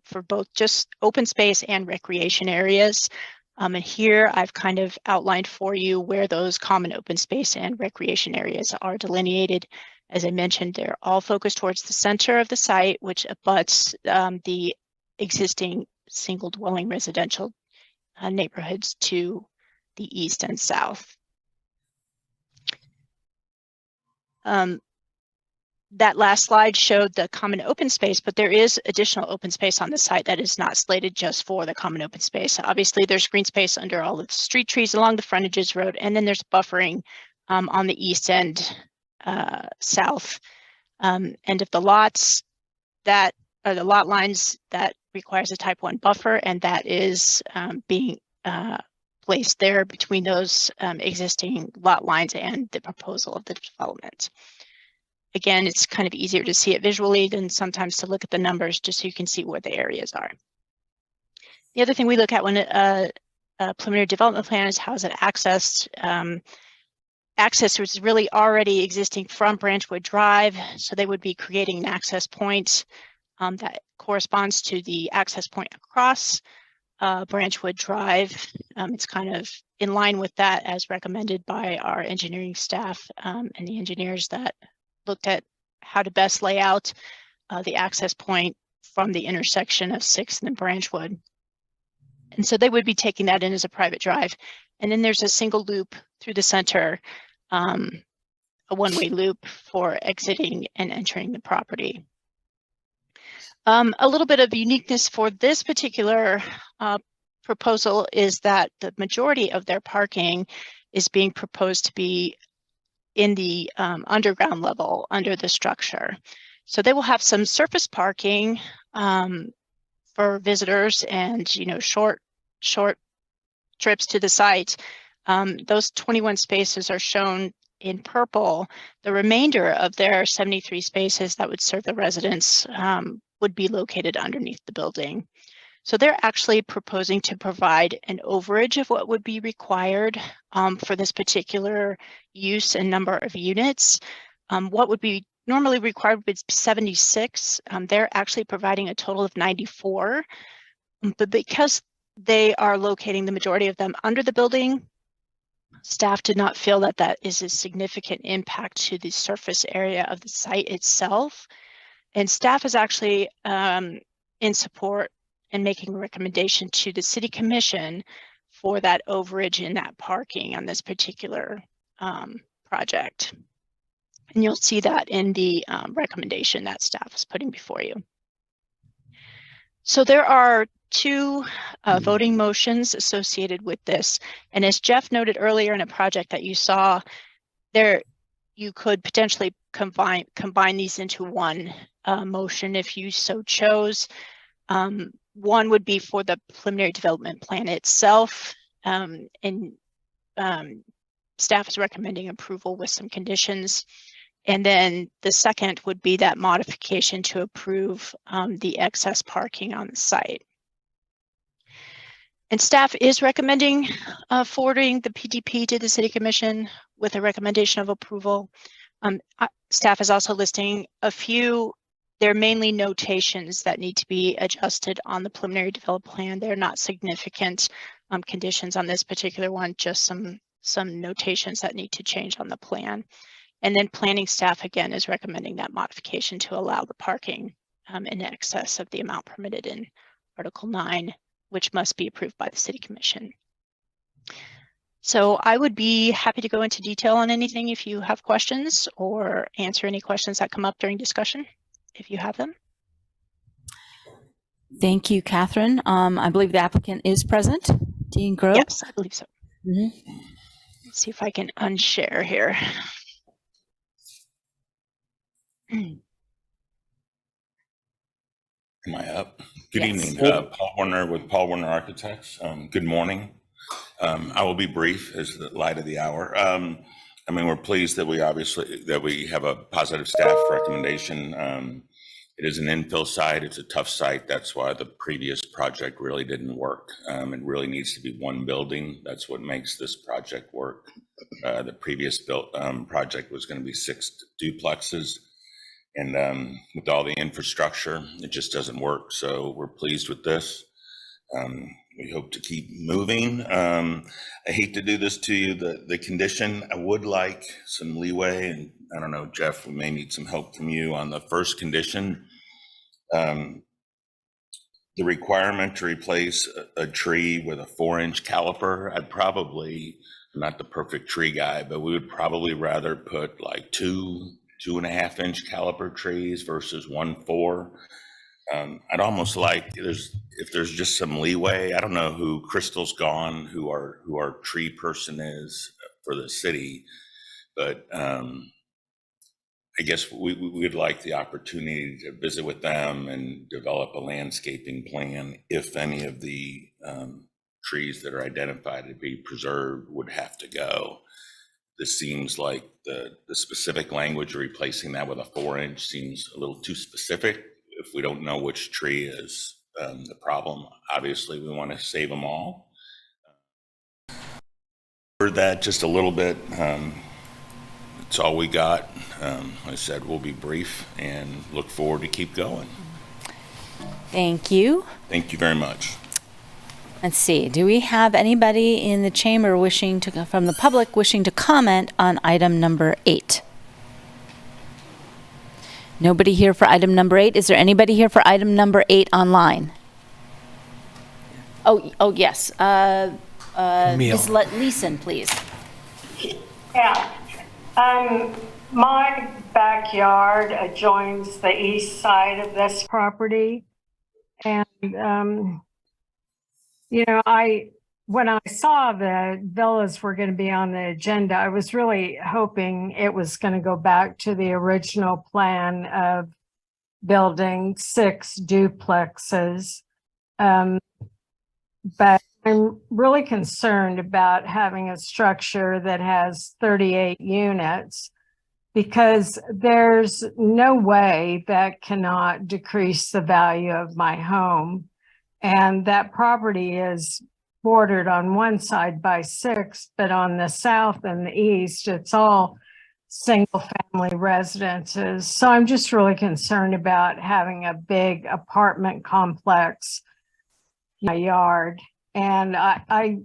for both just open space and recreation areas. And here I've kind of outlined for you where those common open space and recreation areas are delineated. As I mentioned, they're all focused towards the center of the site, which abuts the existing single dwelling residential neighborhoods to the east and south. That last slide showed the common open space, but there is additional open space on the site that is not slated just for the common open space. Obviously, there's green space under all of the street trees along the frontages road, and then there's buffering on the east and south end of the lots that are the lot lines that requires a type 1 buffer, and that is being placed there between those existing lot lines and the proposal of the development. Again, it's kind of easier to see it visually than sometimes to look at the numbers just so you can see where the areas are. The other thing we look at when a preliminary development plan is how is it accessed. Access was really already existing from Branchwood Drive, so they would be creating an access point that corresponds to the access point across Branchwood Drive. It's kind of in line with that as recommended by our engineering staff and the engineers that looked at how to best lay out the access point from the intersection of 6th and Branchwood. And so they would be taking that in as a private drive. And then there's a single loop through the center, a one-way loop for exiting and entering the property. A little bit of uniqueness for this particular proposal is that the majority of their parking is being proposed to be in the underground level under the structure. So they will have some surface parking for visitors and short trips to the site. Those 21 spaces are shown in purple. The remainder of their 73 spaces that would serve the residents would be located underneath the building. So they're actually proposing to provide an overage of what would be required for this particular use and number of units. What would be normally required would be 76. They're actually providing a total of 94. But because they are locating the majority of them under the building, staff did not feel that that is a significant impact to the surface area of the site itself. And staff is actually in support and making a recommendation to the City Commission for that overage in that parking on this particular project. And you'll see that in the recommendation that staff is putting before you. So there are two voting motions associated with this. And as Jeff noted earlier in a project that you saw, there you could potentially combine these into one motion if you so chose. One would be for the preliminary development plan itself, and staff is recommending approval with some conditions. And then the second would be that modification to approve the excess parking on the site. And staff is recommending forwarding the PDP to the City Commission with a recommendation of approval. Staff is also listing a few. They're mainly notations that need to be adjusted on the preliminary development plan. They're not significant conditions on this particular one, just some notations that need to change on the plan. And then planning staff, again, is recommending that modification to allow the parking in excess of the amount permitted in Article 9, which must be approved by the City Commission. So I would be happy to go into detail on anything if you have questions or answer any questions that come up during discussion, if you have them. Thank you, Catherine. I believe the applicant is present. Dean Grove? Yes, I believe so. Let's see if I can unshare here. Am I up? Good Yes. evening. Paul Warner with Paul Warner Architects. Good morning. I will be brief as the light of the hour. I mean, we're pleased that we have a positive staff recommendation. It is an infill site. It's a tough site. That's why the previous project really didn't work. It really needs to be one building. That's what makes this project work. The previous project was going to be 6 duplexes. And with all the infrastructure, it just doesn't work. So we're pleased with this. We hope to keep moving. I hate to do this to you, the condition, I would like some leeway, and I don't know, Jeff, we may need some help from you on the first condition. The requirement to replace a tree with a 4-inch caliper, I'm not the perfect tree guy, but we would probably rather put like 2.5-inch caliper trees versus 1.4. I'd almost like if there's just some leeway. I don't know who Crystal's gone, who our tree person is for the city, but I guess we'd like the opportunity to visit with them and develop a landscaping plan if any of the trees that are identified to be preserved would have to go. This seems like the specific language replacing that with a 4-inch seems a little too specific. If we don't know which tree is the problem, obviously we want to save them all. Heard that just a little bit. That's all we got. Like I said, we'll be brief and look forward to keep going. Thank you. Thank you very much. Let's see, do we have anybody in the chamber from the public wishing to comment on item number 8? Nobody here for item number 8. Is there anybody here for item number 8 online? Oh yes. Ms. Leeson, please. Yeah. My backyard adjoins the east side of this property. And, when I saw the villas were going to be on the agenda, I was really hoping it was going to go back to the original plan of building 6 duplexes. But I'm really concerned about having a structure that has 38 units because there's no way that cannot decrease the value of my home. And that property is bordered on one side by 6, but on the south and the east, it's all single family residences. So I'm just really concerned about having a big apartment complex in my yard. And I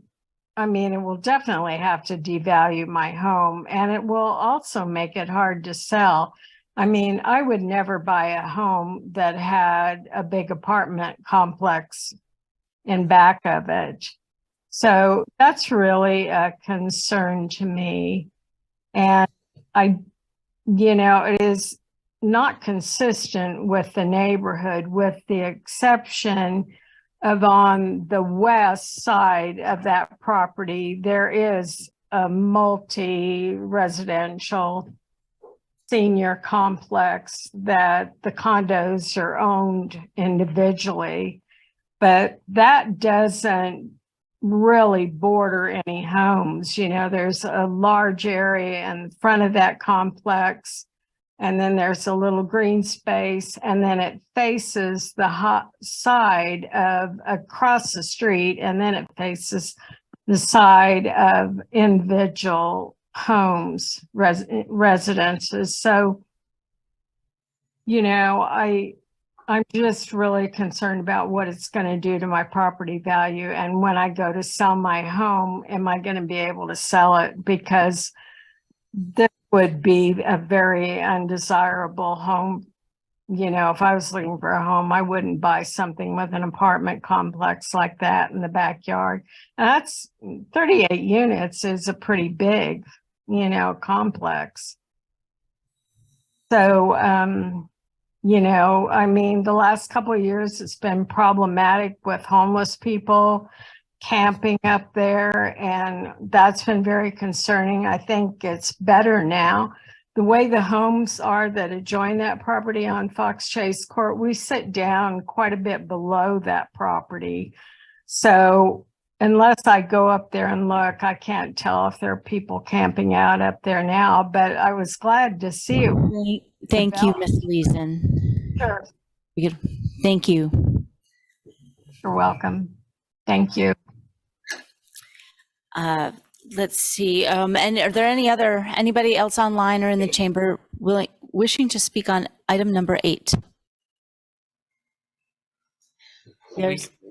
mean, it will definitely have to devalue my home, and it will also make it hard to sell. I mean, I would never buy a home that had a big apartment complex in back of it. So that's really a concern to me. And it is not consistent with the neighborhood, with the exception of on the west side of that property, there is a multi-residential senior complex that the condos are owned individually, but that doesn't really border any homes. There's a large area in front of that complex, and then there's a little green space, and then it faces the hot side of across the street, and then it faces the side of individual homes, residences. So, I'm just really concerned about what it's going to do to my property value. And when I go to sell my home, am I going to be able to sell it? Because this would be a very undesirable home. If I was looking for a home, I wouldn't buy something with an apartment complex like that in the backyard. And that's 38 units is a pretty big, complex. So, You know, I mean, the last couple of years, it's been problematic with homeless people camping up there, and that's been very concerning. I think it's better now. The way the homes are that adjoin that property on Fox Chase Court, we sit down quite a bit below that property. So unless I go up there and look, I can't tell if there are people camping out up there now, but I was glad to see it. Thank you, Ms. Leeson. Sure. Thank you. You're welcome. Thank you. Let's see. And are there anybody else online or in the chamber wishing to speak on item number 8?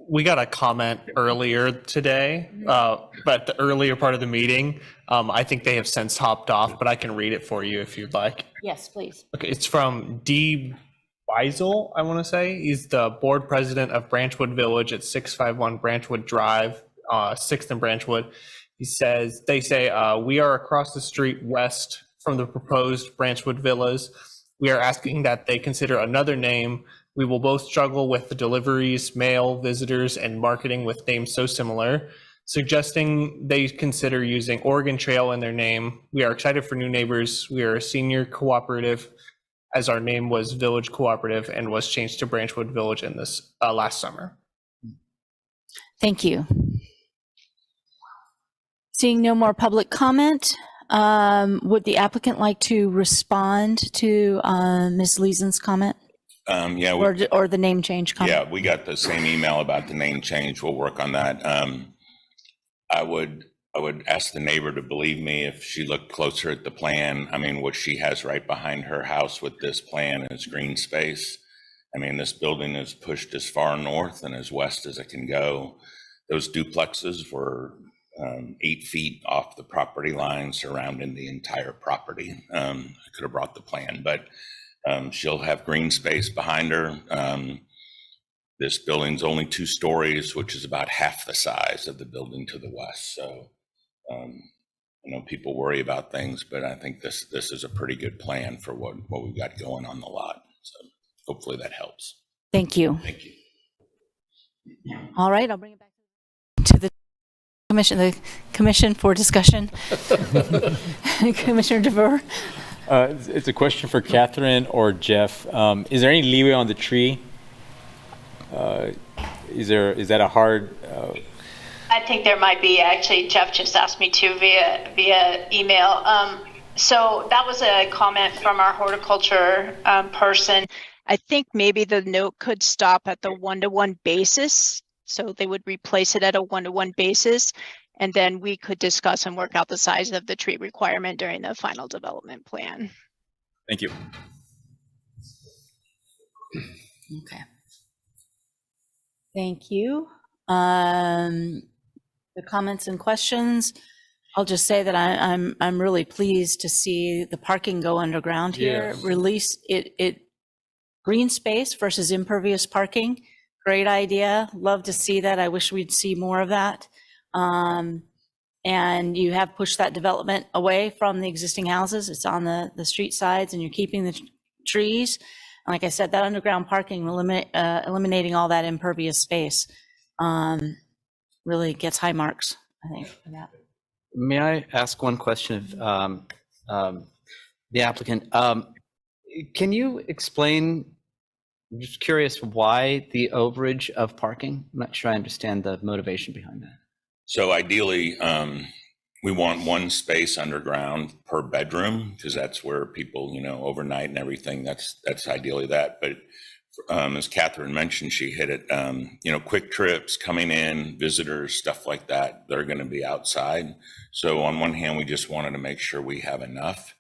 We got a comment earlier today, but the earlier part of the meeting, I think they have since hopped off, but I can read it for you if you'd like. Yes, please. Okay, it's from D. Weisel, I want to say. He's the board president of Branchwood Village at 651 Branchwood Drive, 6th and Branchwood. They say, we are across the street west from the proposed Branchwood Villas. We are asking that they consider another name. We will both struggle with the deliveries, mail, visitors, and marketing with names so similar, suggesting they consider using Oregon Trail in their name. We are excited for new neighbors. We are a senior cooperative, as our name was Village Cooperative and was changed to Branchwood Village in this last summer. Thank you. Seeing no more public comment, would the applicant like to respond to Ms. Leeson's comment? Yeah. Or the name change comment? Yeah, we got the same email about the name change. We'll work on that. I would ask the neighbor to believe me if she looked closer at the plan. I mean, what she has right behind her house with this plan is green space. I mean, this building is pushed as far north and as west as it can go. Those duplexes were 8 feet off the property line surrounding the entire property. I could have brought the plan, but she'll have green space behind her. This building's only 2 stories, which is about half the size of the building to the west. So, you know, people worry about things, but I think this is a pretty good plan for what we've got going on the lot. So hopefully that helps. Thank you. Thank you. All right, I'll bring it back to the commission for discussion. Commissioner DeVore. It's a question for Catherine or Jeff. Is there any leeway on the tree? Is that a hard? I think there might be. Actually, Jeff just asked me to via email. So that was a comment from our horticulture person. I think maybe the note could stop at the 1-to-1 basis. So they would replace it at a 1-to-1 basis, and then we could discuss and work out the size of the tree requirement during the final development plan. Thank you. Okay. Thank you. The comments and questions. I'll just say that I'm really pleased to see the parking go underground here. Yes. Release it green space versus impervious parking. Great idea. Love to see that. I wish we'd see more of that. And you have pushed that development away from the existing houses. It's on the street sides, and you're keeping the trees. And like I said, that underground parking, eliminating all that impervious space, really gets high marks, I think, for that. May I ask one question of the applicant? Can you explain, I'm just curious, why the overage of parking? I'm not sure I understand the motivation behind that. So ideally, we want 1 space underground per bedroom, because that's where people, you know, overnight and everything, that's ideally that. But as Catherine mentioned, she hit it, you know, quick trips coming in, visitors, stuff like that, they're going to be outside. So on one hand, we just wanted to make sure we have enough.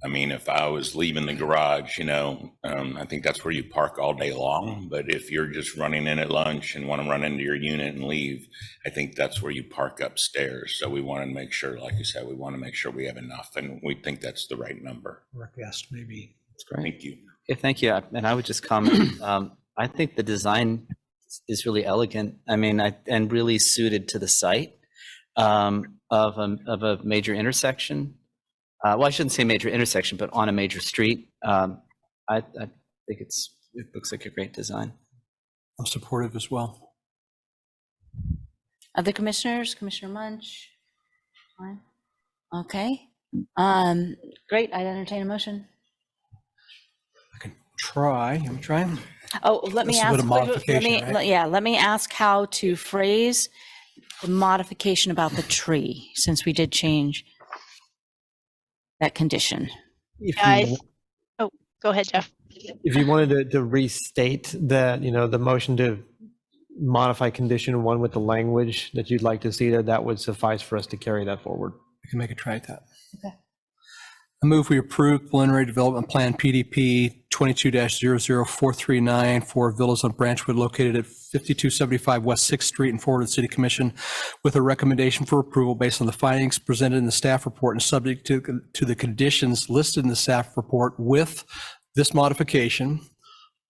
I mean, if I was leaving the garage, you know, I think that's where you park all day long. But if you're just running in at lunch and want to run into your unit and leave, I think that's where you park upstairs. So we want to make sure, like you said, we want to make sure we have enough, and we think that's the right number. Request maybe. That's great. Thank you. Okay, thank you. And I would just comment, I think the design is really elegant. I mean, and really suited to the site of a major intersection. Well, I shouldn't say major intersection, but on a major street. I think it looks like a great design. I'm supportive as well. Other commissioners, Commissioner Munch? Fine. Okay. Great, I'd entertain a motion. I'm trying. Oh, let me That's a ask. bit of modification, right? Yeah, let me ask how to phrase the modification about the tree, since we did change that condition. Oh, go ahead, Jeff. If you wanted to restate that, the motion to modify condition 1 with the language that you'd like to see there, that would suffice for us to carry that forward. I can make a try at that. Okay. I move we approve preliminary development plan PDP 22-00439 for villas on Branchwood located at 5275 West 6th Street and forward to the City Commission with a recommendation for approval based on the findings presented in the staff report and subject to the conditions listed in the staff report with this modification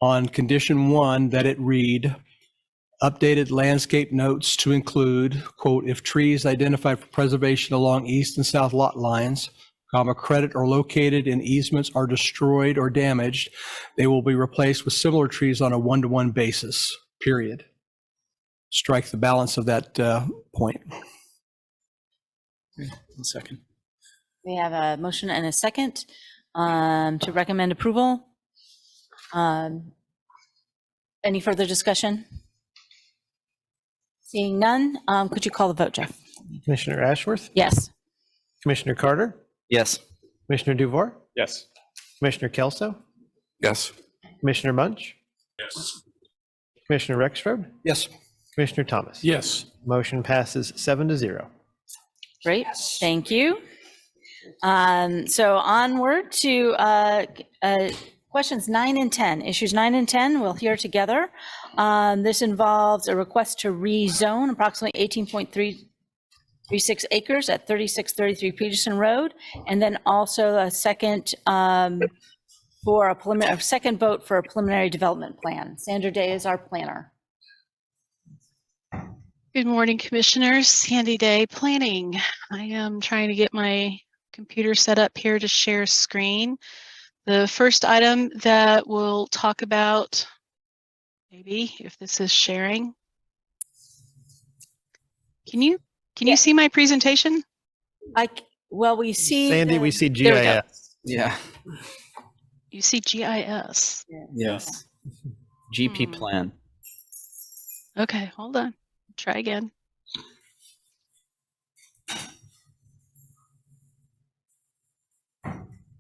on condition 1 that it read, updated landscape notes to include, quote, if trees identified for preservation along east and south lot lines, credit or located in easements are destroyed or damaged, they will be replaced with similar trees on a 1-to-1 basis, period. Strike the balance of that point. One second. We have a motion and a second to recommend approval. Any further discussion? Seeing none, could you call the vote, Jeff? Commissioner Ashworth? Yes. Commissioner Carter? Yes. Commissioner Duvoir? Yes. Commissioner Kelso? Yes. Commissioner Munch? Yes. Commissioner Rexroad? Yes. Commissioner Thomas? Yes. Motion passes 7-0. Great, thank you. So onward to questions 9 and 10. Issues 9 and 10 we'll hear together. This involves a request to rezone approximately 18.36 acres at 3633 Peterson Road, and then also a second for a second vote for a preliminary development plan. Sandra Day is our planner. Good morning, Commissioners. Sandy Day, Planning. I am trying to get my computer set up here to share screen. The first item that we'll talk about, maybe if this is sharing. Can you see my presentation? Well, we see Sandy, we see GIS. Yeah. You see GIS. Yes. GP plan. Okay, hold on. Try again.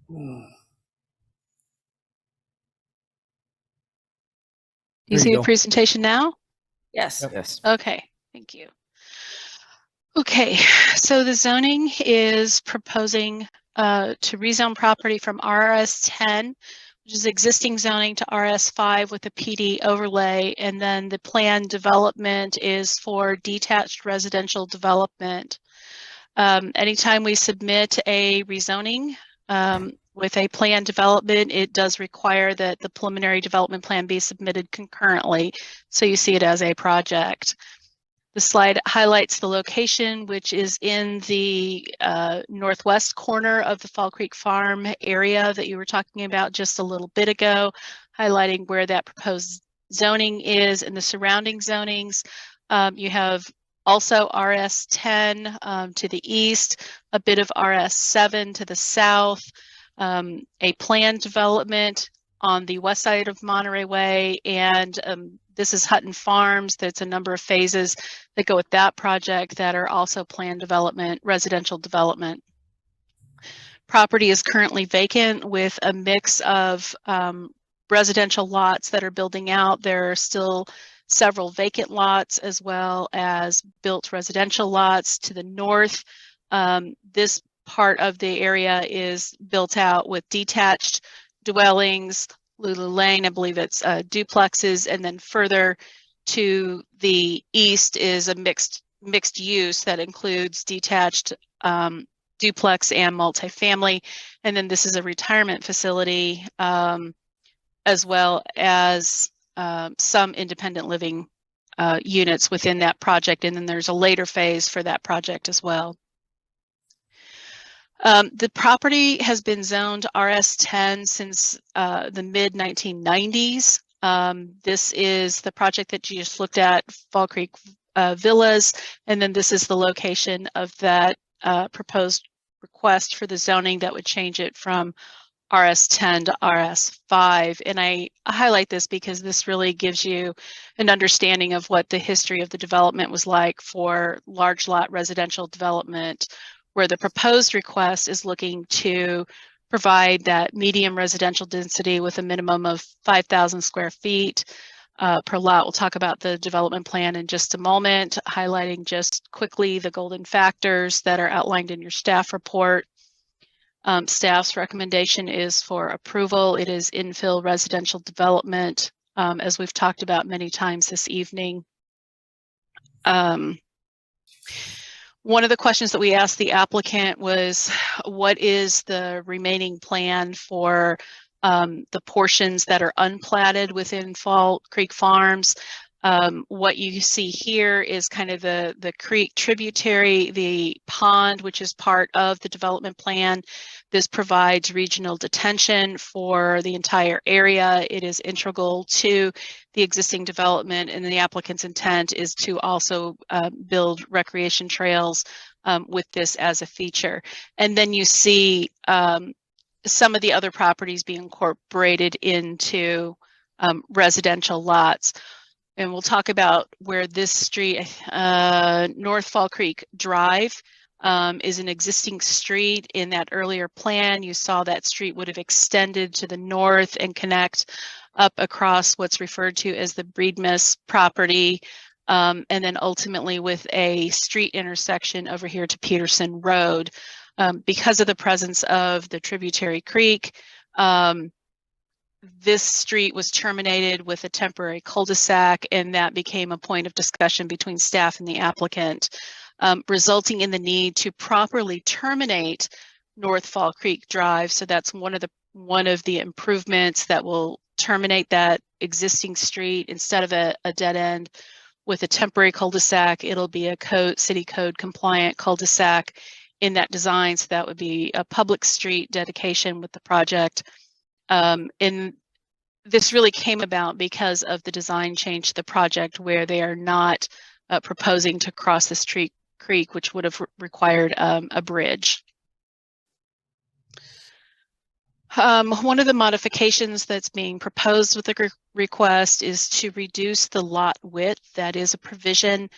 Do you see the presentation now? Yes. Yes. Okay, thank you. Okay, so the zoning is proposing to rezone property from RS10, which is existing zoning, to RS5 with a PD overlay, and then the planned development is for detached residential development. Anytime we submit a rezoning with a planned development, it does require that the preliminary development plan be submitted concurrently, so you see it as a project. The slide highlights the location, which is in the northwest corner of the Fall Creek Farm area that you were talking about just a little bit ago, highlighting where that proposed zoning is and the surrounding zonings. You have also RS10 to the east, a bit of RS7 to the south, a planned development on the west side of Monterey Way, and this is Hutton Farms. There's a number of phases that go with that project that are also planned development, residential development. Property is currently vacant with a mix of residential lots that are building out. There are still several vacant lots as well as built residential lots to the north. This part of the area is built out with detached dwellings, Lulu Lane, I believe it's duplexes, and then further to the east is a mixed use that includes detached duplex and multifamily, and then this is a retirement facility as well as some independent living units within that project, and then there's a later phase for that project as well. The property has been zoned RS10 since the mid-1990s. This is the project that you just looked at, Fall Creek Villas, and then this is the location of that proposed request for the zoning that would change it from RS10 to RS5. And I highlight this because this really gives you an understanding of what the history of the development was like for large lot residential development, where the proposed request is looking to provide that medium residential density with a minimum of 5,000 square feet per lot. We'll talk about the development plan in just a moment, highlighting just quickly the golden factors that are outlined in your staff report. Staff's recommendation is for approval. It is infill residential development, as we've talked about many times this evening. One of the questions that we asked the applicant was, what is the remaining plan for the portions that are unplatted within Fall Creek Farms? What you see here is kind of the creek tributary, the pond, which is part of the development plan. This provides regional detention for the entire area. It is integral to the existing development, and the applicant's intent is to also build recreation trails with this as a feature. And then you see some of the other properties being incorporated into residential lots. And we'll talk about where this street, North Fall Creek Drive, is an existing street. In that earlier plan, you saw that street would have extended to the north and connect up across what's referred to as the Breedmas property, and then ultimately with a street intersection over here to Peterson Road. Because of the presence of the tributary creek, this street was terminated with a temporary cul-de-sac, and that became a point of discussion between staff and the applicant, resulting in the need to properly terminate North Fall Creek Drive. So that's one of the improvements that will terminate that existing street. Instead of a dead end with a temporary cul-de-sac, it'll be a city code compliant cul-de-sac in that design. So that would be a public street dedication with the project. And this really came about because of the design change to the project, where they are not proposing to cross this creek, which would have required a bridge. One of the modifications that's being proposed with the request is to reduce the lot width. That is a provision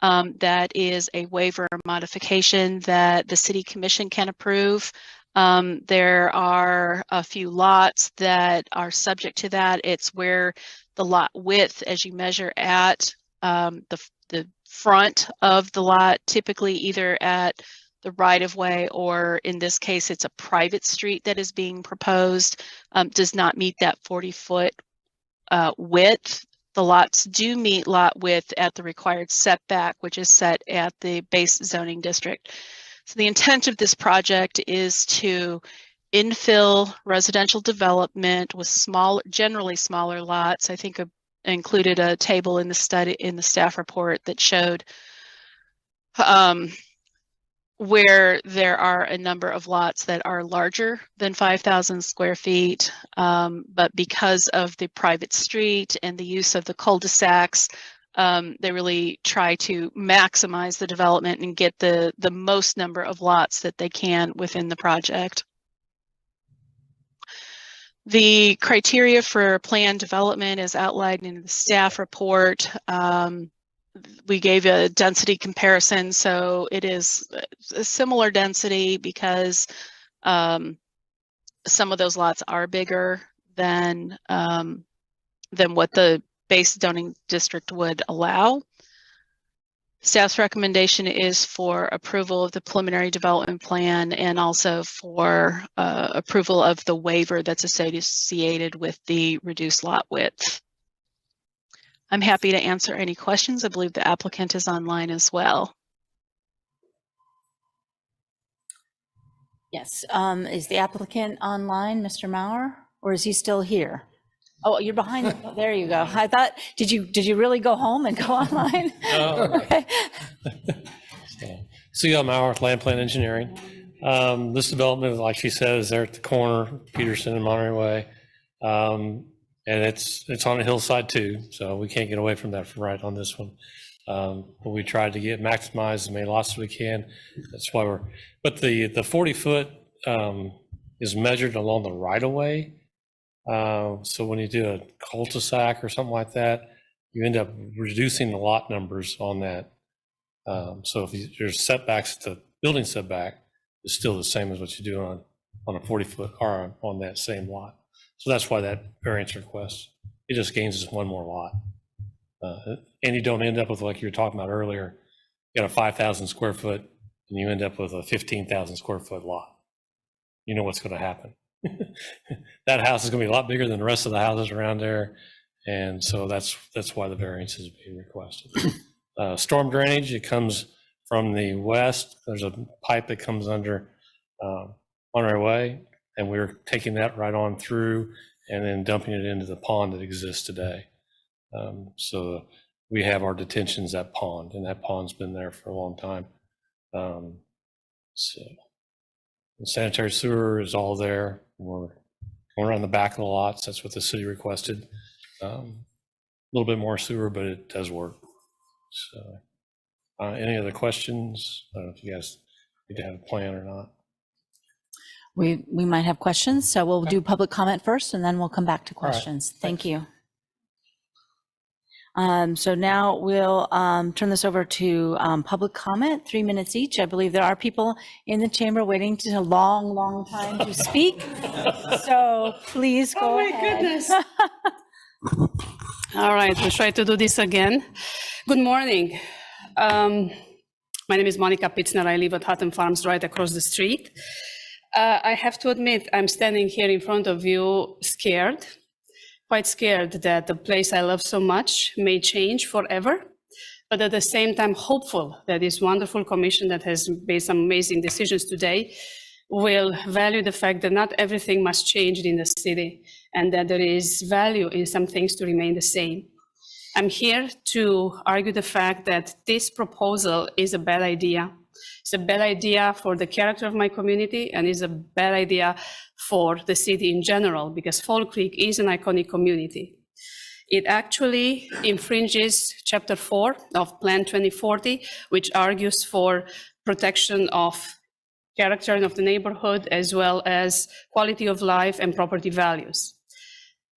that is a waiver modification that the City Commission can approve. There are a few lots that are subject to that. It's where the lot width, as you measure at the front of the lot, typically either at the right-of-way or in this case it's a private street that is being proposed, does not meet that 40-foot width. The lots do meet lot width at the required setback, which is set at the base zoning district. So the intent of this project is to infill residential development with generally smaller lots. I think I included a table in the staff report that showed where there are a number of lots that are larger than 5,000 square feet, but because of the private street and the use of the cul-de-sacs, they really try to maximize the development and get the most number of lots that they can within the project. The criteria for planned development is outlined in the staff report. We gave a density comparison, so it is a similar density because some of those lots are bigger than what the base zoning district would allow. Staff's recommendation is for approval of the preliminary development plan and also for approval of the waiver that's associated with the reduced lot width. I'm happy to answer any questions. I believe the applicant is online as well. Yes, is the applicant online, Mr. Maurer, or is he still here? Oh, you're behind. There you go. I thought, did you really go home and go online? No. Okay. C.L. Maurer, Land Plan Engineering. This development, like she said, is there at the corner, Peterson and Monterey Way. And it's on a hillside too, so we can't get away from that right on this one. But we tried to maximize as many lots as we can. That's why but the 40 foot is measured along the right of way. So when you do a cul-de-sac or something like that, you end up reducing the lot numbers on that. So if there's setbacks, the building setback is still the same as what you do on a 40 foot or on that same lot. So that's why that variance request, it just gains us one more lot. And you don't end up with, like you were talking about earlier, you got a 5,000 square foot and you end up with a 15,000 square foot lot. You know what's going to happen. That house is going to be a lot bigger than the rest of the houses around there. And so that's why the variance is being requested. Storm drainage, it comes from the west. There's a pipe that comes under Monterey Way, and we're taking that right on through and then dumping it into the pond that exists today. So we have our detentions at pond, and that pond's been there for a long time. So the sanitary sewer is all there. We're going around the back of the lots. That's what the city requested. A little bit more sewer, but it does work. So any other questions? I don't know if you guys need to have a plan or not. We might have questions, so we'll do public comment first, and then we'll come back to questions. Right. Thank you. So now we'll turn this over to public comment, 3 minutes each. I believe there are people in the chamber waiting to a long, long time to speak. So please go ahead. Oh my goodness. All right, we'll try to do this again. Good morning. My name is Monica Pitzner. I live at Hutton Farms right across the street. I have to admit, I'm standing here in front of you scared, quite scared that the place I love so much may change forever, but at the same time hopeful that this wonderful commission that has made some amazing decisions today will value the fact that not everything must change in the city and that there is value in some things to remain the same. I'm here to argue the fact that this proposal is a bad idea. It's a bad idea for the character of my community, and is a bad idea for the city in general, because Fall Creek is an iconic community. It actually infringes Chapter 4 of Plan 2040, which argues for protection of character of the neighborhood, as well as quality of life and property values.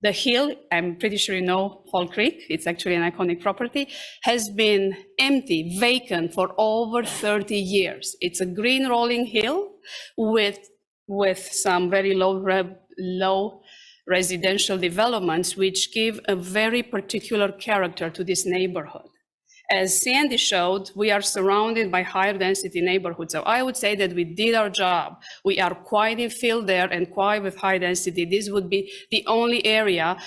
The hill, I'm pretty sure you know Fall Creek, it's actually an iconic property, has been empty, vacant for over 30 years. It's a green rolling hill with some very low residential developments, which give a very particular character to this neighborhood. As Sandy showed, we are surrounded by higher density neighborhoods. So I would say that we did our job. We are quite infill there and quite with high density. This would be the only area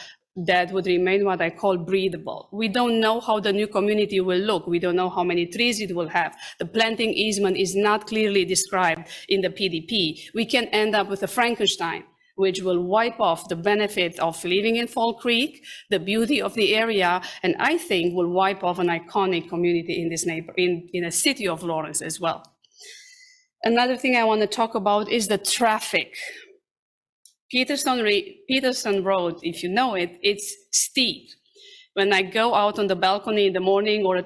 that would remain what I call breathable. We don't know how the new community will look. We don't know how many trees it will have. The planting easement is not clearly described in the PDP. We can end up with a Frankenstein, which will wipe off the benefit of living in Fall Creek, the beauty of the area, and I think will wipe off an iconic community in this in the city of Lawrence as well. Another thing I want to talk about is the traffic. Peterson Road, if you know it, it's steep. When I go out on the balcony in the morning or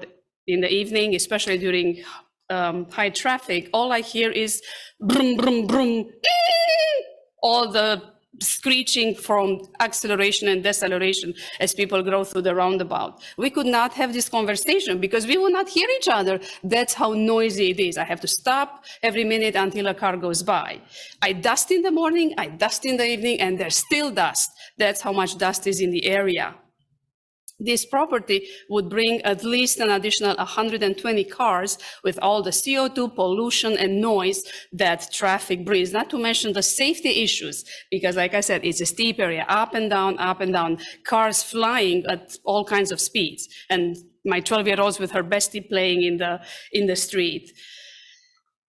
in the evening, especially during high traffic, all I hear is brum, brum, brum, all the screeching from acceleration and deceleration as people go through the roundabout. We could not have this conversation because we will not hear each other. That's how noisy it is. I have to stop every minute until a car goes by. I dust in the morning, I dust in the evening, and there's still dust. That's how much dust is in the area. This property would bring at least an additional 120 cars with all the CO2 pollution and noise that traffic brings, not to mention the safety issues, because like I said, it's a steep area, up and down, cars flying at all kinds of speeds. And my 12-year-old with her bestie playing in the street.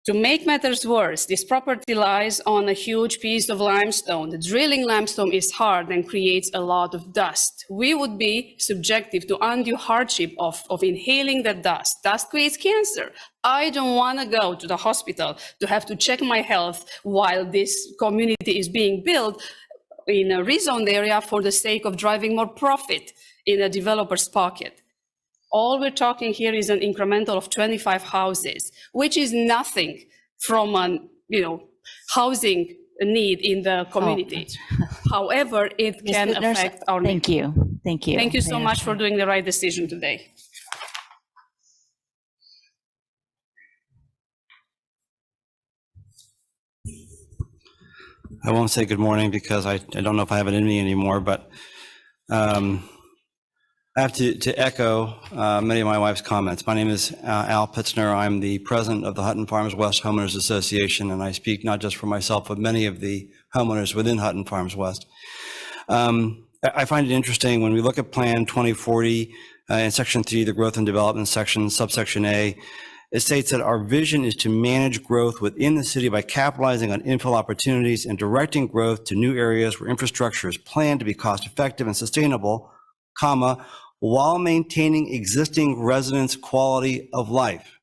To make matters worse, this property lies on a huge piece of limestone. The drilling limestone is hard and creates a lot of dust. We would be subjective to undue hardship of inhaling that dust. Dust creates cancer. I don't want to go to the hospital to have to check my health while this community is being built in a rezoned area for the sake of driving more profit in a developer's pocket. All we're talking here is an incremental of 25 houses, which is nothing from an, housing need in the community. However, it Ms. can Bittner, affect our. Thank you. Thank you. Thank you so much for doing the right decision today. I won't say good morning because I don't know if I have it in me anymore, but I have to echo many of my wife's comments. My name is Al Pitzner. I'm the president of the Hutton Farms West Homeowners Association, and I speak not just for myself, but many of the homeowners within Hutton Farms West. I find it interesting when we look at Plan 2040 in Section 3, the Growth and Development section, subsection A, it states that our vision is to manage growth within the city by capitalizing on infill opportunities and directing growth to new areas where infrastructure is planned to be cost effective and sustainable, comma, while maintaining existing residents' quality of life.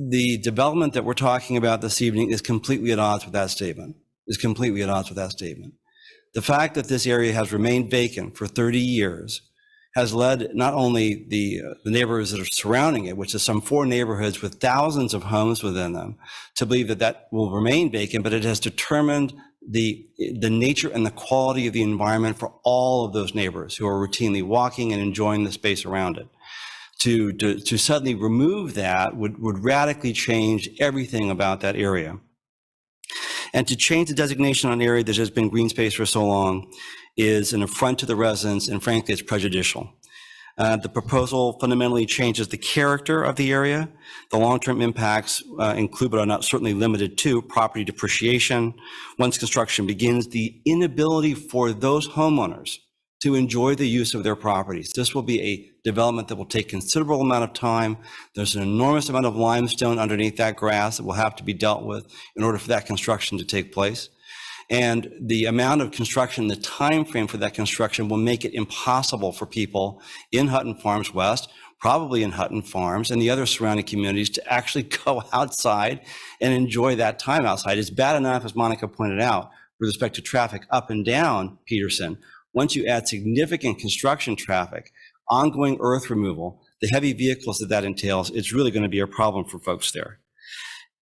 The development that we're talking about this evening is completely at odds with that statement. The fact that this area has remained vacant for 30 years has led not only the neighborhoods that are surrounding it, which is some 4 neighborhoods with thousands of homes within them, to believe that that will remain vacant, but it has determined the nature and the quality of the environment for all of those neighbors who are routinely walking and enjoying the space around it. To suddenly remove that would radically change everything about that area. And to change the designation on an area that has been green space for so long is an affront to the residents, and frankly, it's prejudicial. The proposal fundamentally changes the character of the area. The long-term impacts include, but are not certainly limited to, property depreciation. Once construction begins, the inability for those homeowners to enjoy the use of their properties. This will be a development that will take considerable amount of time. There's an enormous amount of limestone underneath that grass that will have to be dealt with in order for that construction to take place. And the amount of construction, the time frame for that construction will make it impossible for people in Hutton Farms West, probably in Hutton Farms and the other surrounding communities, to actually go outside and enjoy that time outside. It's bad enough, as Monica pointed out, with respect to traffic up and down Peterson. Once you add significant construction traffic, ongoing earth removal, the heavy vehicles that entails, it's really going to be a problem for folks there.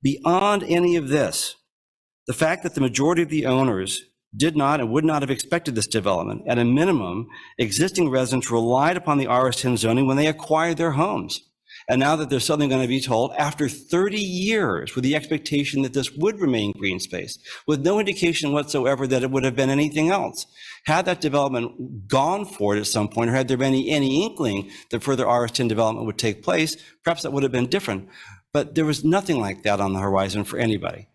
Beyond any of this, the fact that the majority of the owners did not and would not have expected this development, at a minimum, existing residents relied upon the RS10 zoning when they acquired their homes. And now that they're suddenly going to be told, after 30 years, with the expectation that this would remain green space, with no indication whatsoever that it would have been anything else. Had that development gone forward at some point, or had there been any inkling that further RS10 development would take place, perhaps that would have been different. But there was nothing like that on the horizon for anybody.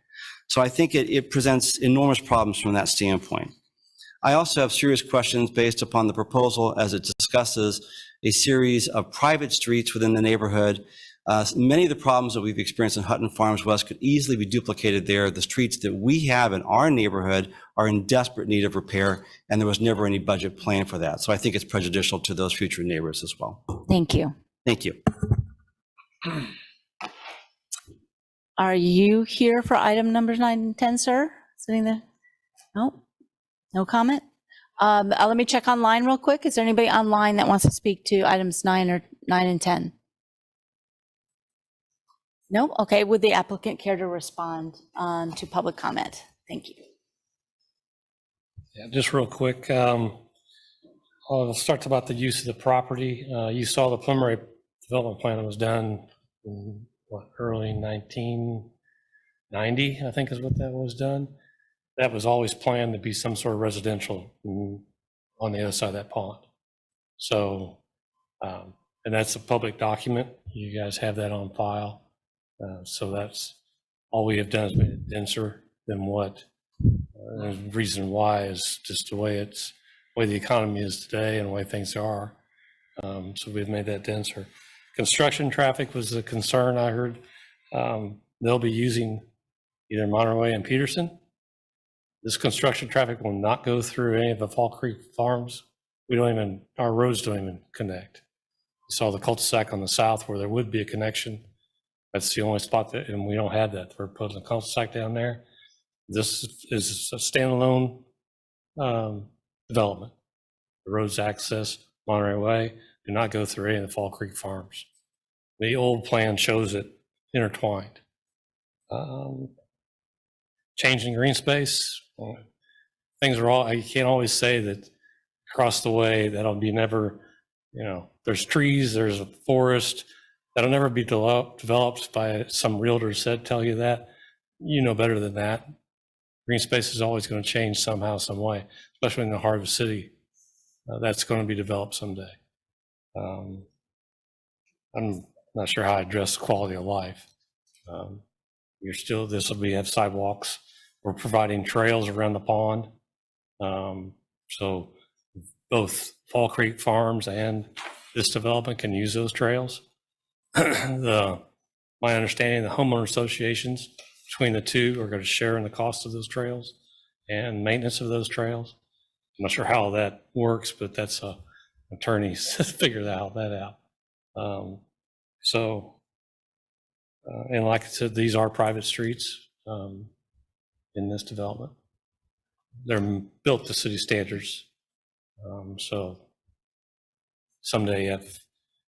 So I think it presents enormous problems from that standpoint. I also have serious questions based upon the proposal as it discusses a series of private streets within the neighborhood. Many of the problems that we've experienced in Hutton Farms West could easily be duplicated there. The streets that we have in our neighborhood are in desperate need of repair, and there was never any budget plan for that. So I think it's prejudicial to those future neighbors as well. Thank you. Thank you. Are you here for item numbers 9 and 10, sir? Sitting there? No? No comment? Let me check online real quick. Is there anybody online that wants to speak to items 9 and 10? No? Okay. Would the applicant care to respond to public comment? Thank you. Yeah, just real quick. I'll start about the use of the property. You saw the preliminary development plan that was done in early 1990, I think is what that was done. That was always planned to be some sort of residential on the other side of that pond. So, and that's a public document. You guys have that on file. So that's all we have done is made it denser than what. The reason why is just the way the way the economy is today and the way things are. So we've made that denser. Construction traffic was a concern I heard. they'll be using either Monterey Way and Peterson. This construction traffic will not go through any of the Fall Creek farms. Our roads don't even connect. You saw the cul-de-sac on the south where there would be a connection. That's the only spot that, and we don't have that. We're putting a cul-de-sac down there. This is a standalone development. The roads access Monterey Way do not go through any of the Fall Creek farms. The old plan shows it intertwined. Changing green space, things are all, you can't always say that across the way, that'll be never, there's trees, there's a forest, that'll never be developed by some realtor tell you that. You know better than that. Green space is always going to change somehow, some way, especially in the heart of the city. That's going to be developed someday. I'm not sure how I address quality of life. Have sidewalks. We're providing trails around the pond. So both Fall Creek Farms and this development can use those trails. My understanding, the homeowner associations between the two are going to share in the cost of those trails and maintenance of those trails. I'm not sure how that works, but that's attorneys figure that out. And like I said, these are private streets in this development. They're built to city standards. So someday, if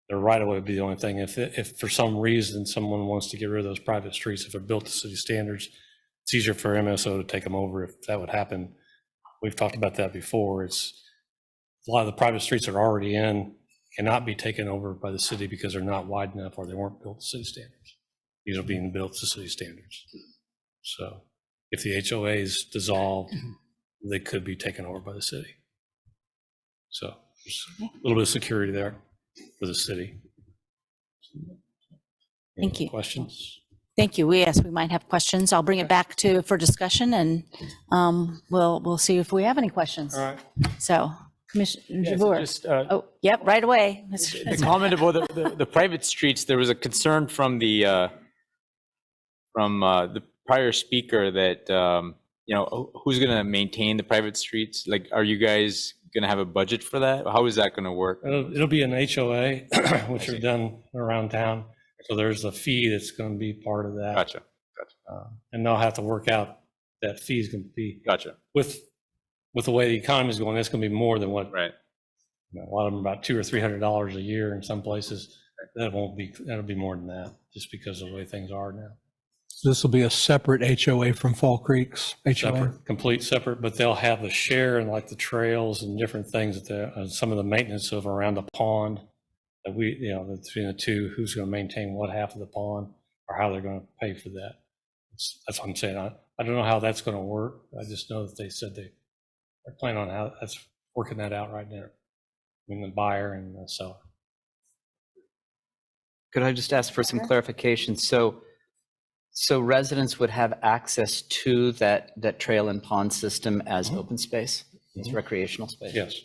the right of way would be the only thing, if for some reason someone wants to get rid of those private streets, if they're built to city standards, it's easier for MSO to take them over if that would happen. We've talked about that before. It's a lot of the private streets that are already in cannot be taken over by the city because they're not wide enough or they weren't built to city standards. These are being built to city standards. So if the HOA is dissolved, they could be taken over by the city. So there's a little bit of security there for the city. Thank you. Questions? Thank you. Yes, we might have questions. I'll bring it back for discussion, and we'll see if we have any questions. All right. So, Commissioner Jabour. Yep, right away. The comment about the private streets, there was a concern from the prior speaker that who's going to maintain the private streets? Like, are you guys going to have a budget for that? How is that going to work? It'll be an HOA, which are done around town. So there's a fee that's going to be part of that. Gotcha. And they'll have to work out that fee is going to be. Gotcha. With the way the economy is going, that's going to be more than what. Right. A lot of them about $200 or $300 a year in some places. That'll be more than that, just because of the way things are now. So this will be a separate HOA from Fall Creek's HOA? Separate, complete separate, but they'll have a share in like the trails and different things that some of the maintenance of around the pond that between the two, who's going to maintain what half of the pond or how they're going to pay for that. That's what I'm saying. I don't know how that's going to work. I just know that they said they're planning on how that's working that out right now between the buyer and the seller. Could I just ask for some clarification? So residents would have access to that trail and pond system as open space, as recreational space? Yes.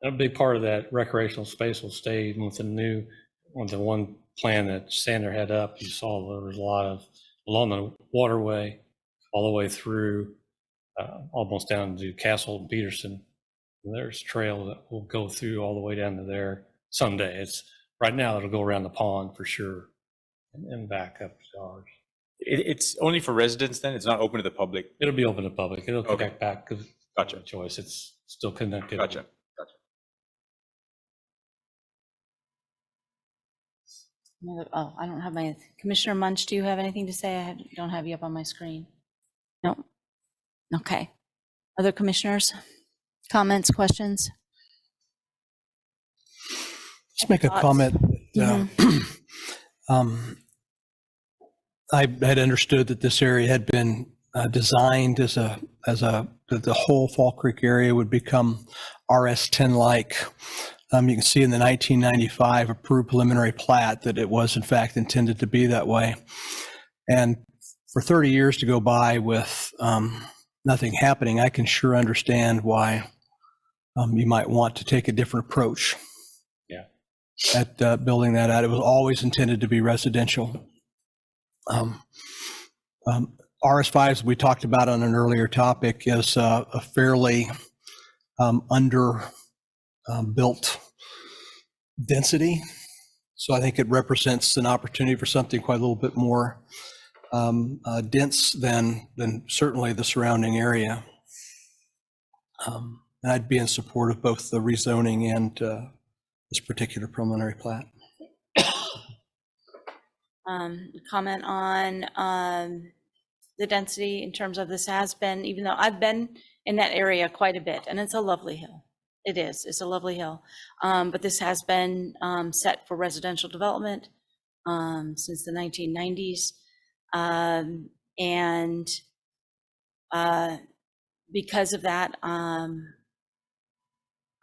A big part of that recreational space will stay even with the one plan that Sander had up. You saw there was a lot of along the waterway all the way through almost down to Castle and Peterson. And there's a trail that will go through all the way down to there someday. Right now it'll go around the pond for sure and back up to ours. It's only for residents then? It's not open to the public? It'll be open to the public. It'll connect back because gotcha. Choice. It's still connected. Gotcha. Oh, I don't have my, Commissioner Munch, do you have anything to say? I don't have you up on my screen. No. Okay. Other commissioners? Comments, questions? Just make a comment. I had understood that this area had been designed as that the whole Fall Creek area would become RS10 like. You can see in the 1995 approved preliminary plat that it was in fact intended to be that way. And for 30 years to go by with nothing happening, I can sure understand why you might want to take a different approach. Yeah. at building that out. It was always intended to be residential. RS5, as we talked about on an earlier topic, is a fairly under built density. So I think it represents an opportunity for something quite a little bit more dense than certainly the surrounding area. And I'd be in support of both the rezoning and this particular preliminary plat. Comment on the density in terms of this has been, even though I've been in that area quite a bit, and it's a lovely hill. It is, it's a lovely hill. But this has been set for residential development since the 1990s. And because of that,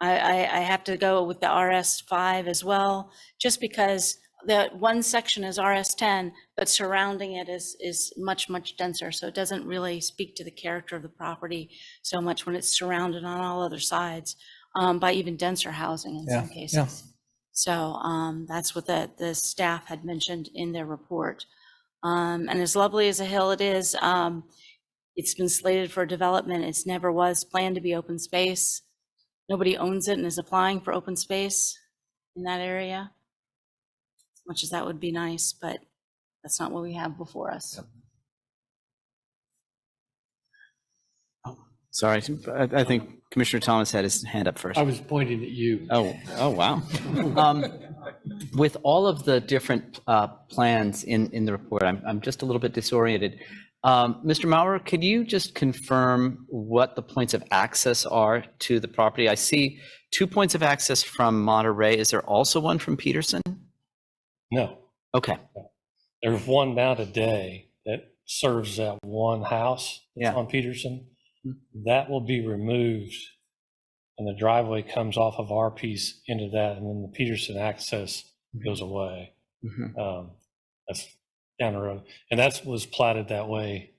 I have to go with the RS5 as well, just because the one section is RS10, but surrounding it is much, much denser. So it doesn't really speak to the character of the property so much when it's surrounded on all other sides by even denser housing in some cases. Yeah. So that's what the staff had mentioned in their report. And as lovely as a hill it is, it's been slated for development. It's never was planned to be open space. Nobody owns it and is applying for open space in that area. As much as that would be nice, but that's not what we have before us. Sorry, I think Commissioner Thomas had his hand up first. I was pointing at you. Oh, wow. With all of the different plans in the report, I'm just a little bit disoriented. Mr. Maurer, could you just confirm what the points of access are to the property? I see 2 points of access from Monterey. Is there also one from Peterson? No. Okay. There's one now today that serves that one house that's Yeah. on Peterson. That will be removed, and the driveway comes off of our piece into that, and then the Peterson access goes away. That's down the road. And that was platted that way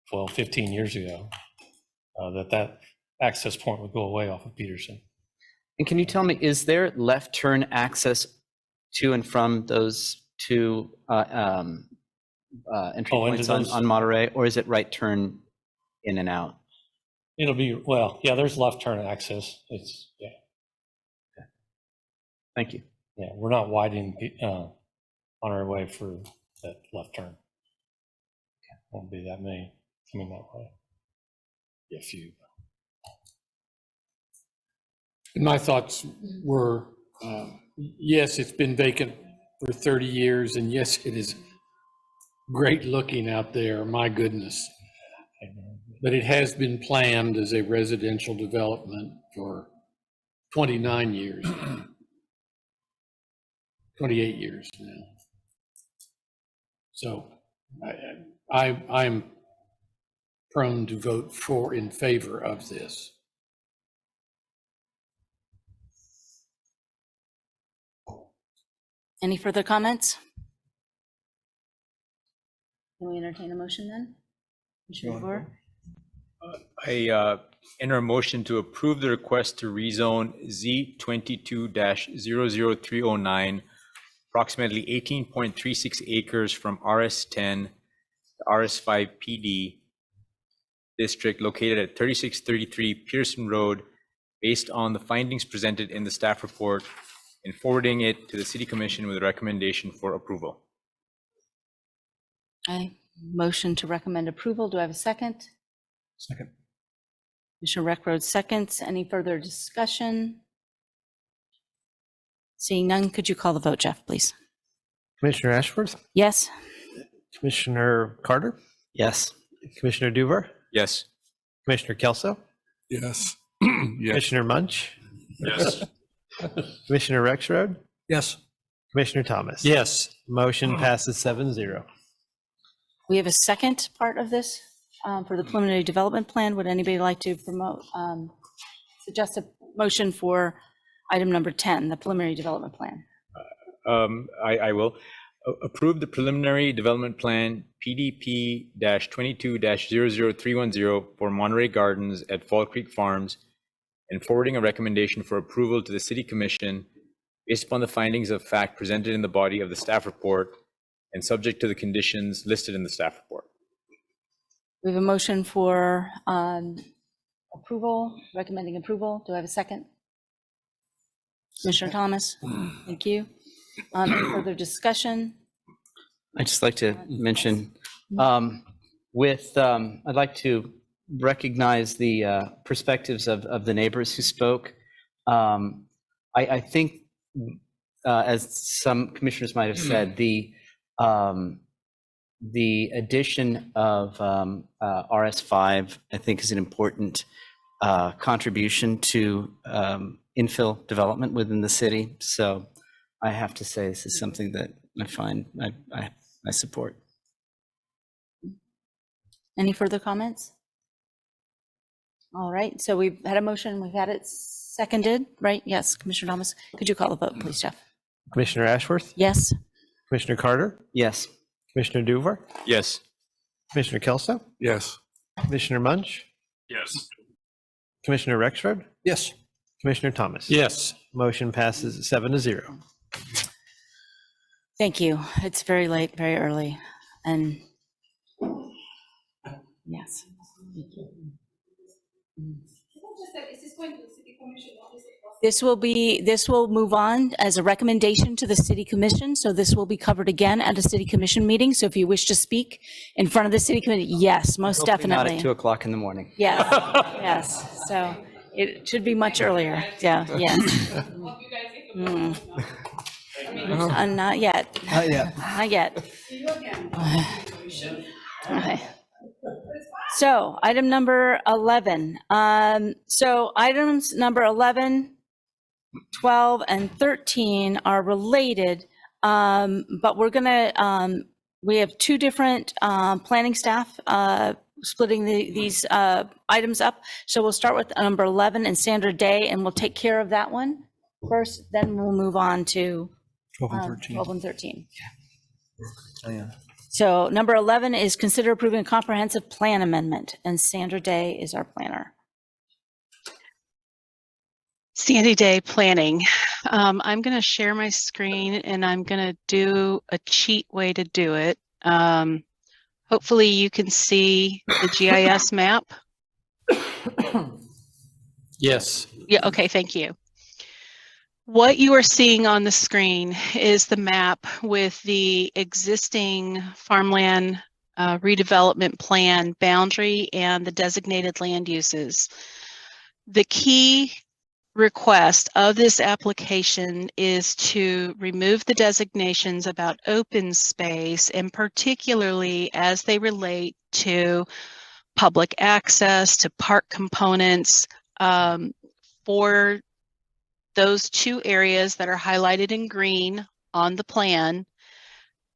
12, 15 years ago, that access point would go away off of Peterson. And can you tell me, is there left turn access to and from those two entry points on Monterey, or is it right turn in and out? It'll be, well, yeah, there's left turn access. It's, yeah. Okay. Thank you. Yeah, we're not widening Monterey Way for that left turn. Won't be that many coming that way. Yeah, few. My thoughts were, yes, it's been vacant for 30 years, and yes, it is great looking out there, my goodness. But it has been planned as a residential development for 29 years, 28 years now. So I'm prone to vote in favor of this. Any further comments? Can we entertain a motion then? Commissioner DeVore? I enter a motion to approve the request to rezone Z22-00309, approximately 18.36 acres from RS10 to RS5 PD district located at 3633 Pearson Road, based on the findings presented in the staff report, and forwarding it to the City Commission with a recommendation for approval. Okay, motion to recommend approval. Do I have a second? Second. Commissioner Reckroad seconds. Any further discussion? Seeing none, could you call the vote, Jeff, please? Commissioner Ashworth, Yes. Commissioner Carter, Yes. Commissioner Duver, Yes. Commissioner Kelso, Yes. Commissioner Munch, Yes. Commissioner Rexroad, Yes. Commissioner Thomas. Yes. Motion passes 7-0. We have a second part of this for the preliminary development plan. Would anybody like to promote, suggest a motion for item number 10, the preliminary development plan? I will. Approve the preliminary development plan PDP-22-00310 for Monterey Gardens at Fall Creek Farms, and forwarding a recommendation for approval to the City Commission based upon the findings of fact presented in the body of the staff report and subject to the conditions listed in the staff report. We have a motion for approval, recommending approval. Do I have a second? Commissioner Thomas, thank you. Any further discussion? I'd just like to mention, I'd like to recognize the perspectives of the neighbors who spoke. I think, as some commissioners might have said, the addition of RS5, I think, is an important contribution to infill development within the city. So I have to say this is something that I find I support. Any further comments? All right, so we've had a motion, we've had it seconded, right? Yes, Commissioner Thomas, could you call the vote, please, Jeff? Commissioner Ashworth, Yes. Commissioner Carter, Yes. Commissioner Duver, Yes. Commissioner Kelso, Yes. Commissioner Munch, Yes. Commissioner Rexroad, Yes. Commissioner Thomas. Yes. Motion passes 7-0. Thank you. It's very late, very early, and yes. This will move on as a recommendation to the city commission. So this will be covered again at a city commission meeting. So if you wish to speak in front of the city committee, yes, most Hopefully definitely. Not at 2:00 in the morning. Yes, yes. So it should be much earlier. Yeah, yes. Not yet. Not yet. Not yet. Okay. So item number 11. So items number 11, 12, and 13 are related, but we're gonna, we have two different planning staff splitting these items up. So we'll start with number 11 and Sandra Day, and we'll take care of that one first, then we'll move on to 12 and 13. 12 and 13. Oh, yeah. So number 11 is consider approving a comprehensive plan amendment, and Sandra Day is our planner. Sandy Day Planning. I'm going to share my screen and I'm going to do a cheat way to do it. Hopefully you can see the GIS map. Yes. Yeah, okay, thank you. What you are seeing on the screen is the map with the existing farmland redevelopment plan boundary and the designated land uses. The key request of this application is to remove the designations about open space, and particularly as they relate to public access, to park components, for those two areas that are highlighted in green on the plan.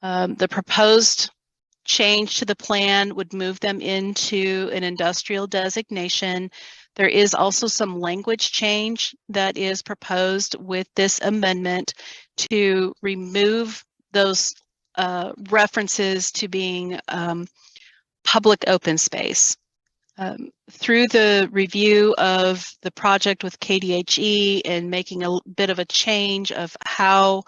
The proposed change to the plan would move them into an industrial designation. There is also some language change that is proposed with this amendment to remove those references to being public open space. Through the review of the project with KDHE and making a bit of a change of how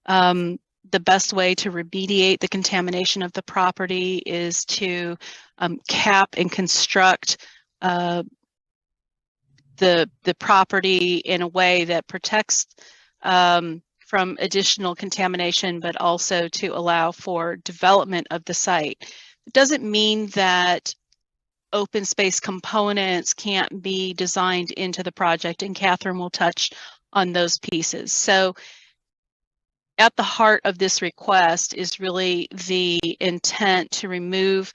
the best way to remediate the contamination of the property is to cap and construct the property in a way that protects from additional contamination, but also to allow for development of the site. It doesn't mean that open space components can't be designed into the project, and Catherine will touch on those pieces. So at the heart of this request is really the intent to remove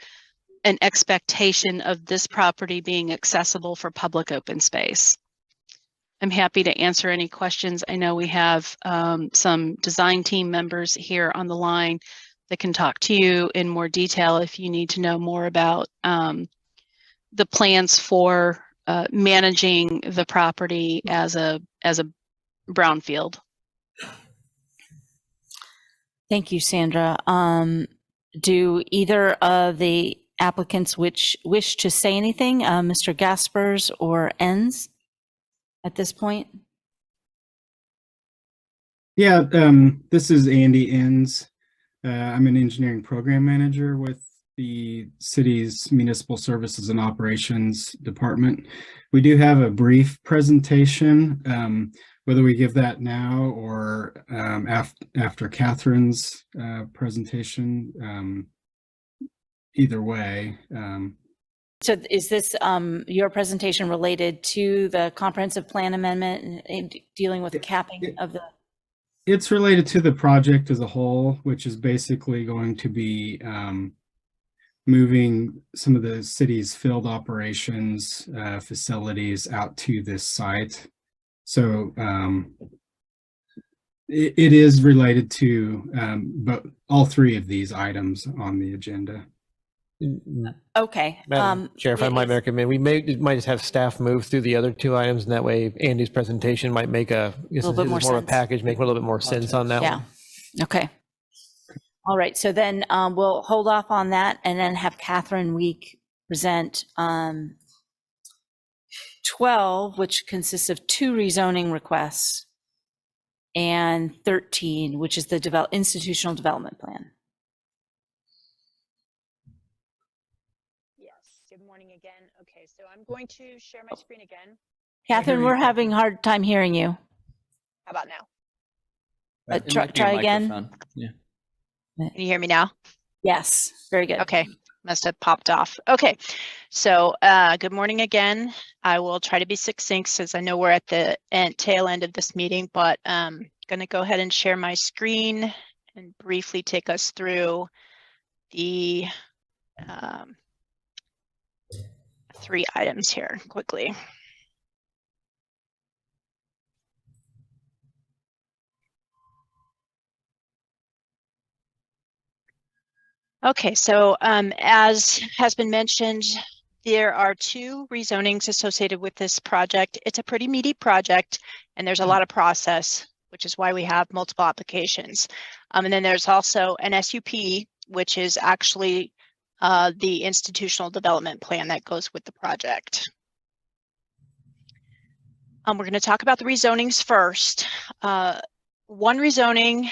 an expectation of this property being accessible for public open space. I'm happy to answer any questions. I know we have some design team members here on the line that can talk to you in more detail if you need to know more about the plans for managing the property as a brownfield. Thank you, Sandra. Do either of the applicants wish to say anything, Mr. Gaspers or Enns, at this point? Yeah, this is Andy Enns. I'm an engineering program manager with the city's Municipal Services and Operations Department. We do have a brief presentation, whether we give that now or after Catherine's presentation, either way. So is this your presentation related to the comprehensive plan amendment and dealing with the capping of the? It's related to the project as a whole, which is basically going to be moving some of the city's field operations facilities out to this site. So it is related to but all three of these items on the agenda. Okay. Madam Chair, if I might recommend, we might just have staff move through the other two items, and that way Andy's presentation might make a little bit more more of a sense. package, make a little bit more sense on that Yeah. one. Okay. All right. So then we'll hold off on that and then have Catherine Week present 12, which consists of 2 rezoning requests, and 13, which is the institutional development plan. Good morning again. Okay, so I'm going to share my screen again. Catherine, we're having a hard time hearing you. How about now? It might be your Try again. microphone. Yeah. Can you hear me now? Yes, very good. Okay, must have popped off. Okay, so good morning again. I will try to be succinct since I know we're at the tail end of this meeting, but I'm going to go ahead and share my screen and briefly take us through the 3 items here quickly. Okay, so as has been mentioned, there are 2 rezonings associated with this project. It's a pretty meaty project, and there's a lot of process, which is why we have multiple applications. And then there's also an SUP, which is actually the institutional development plan that goes with the project. We're going to talk about the rezonings first. One rezoning,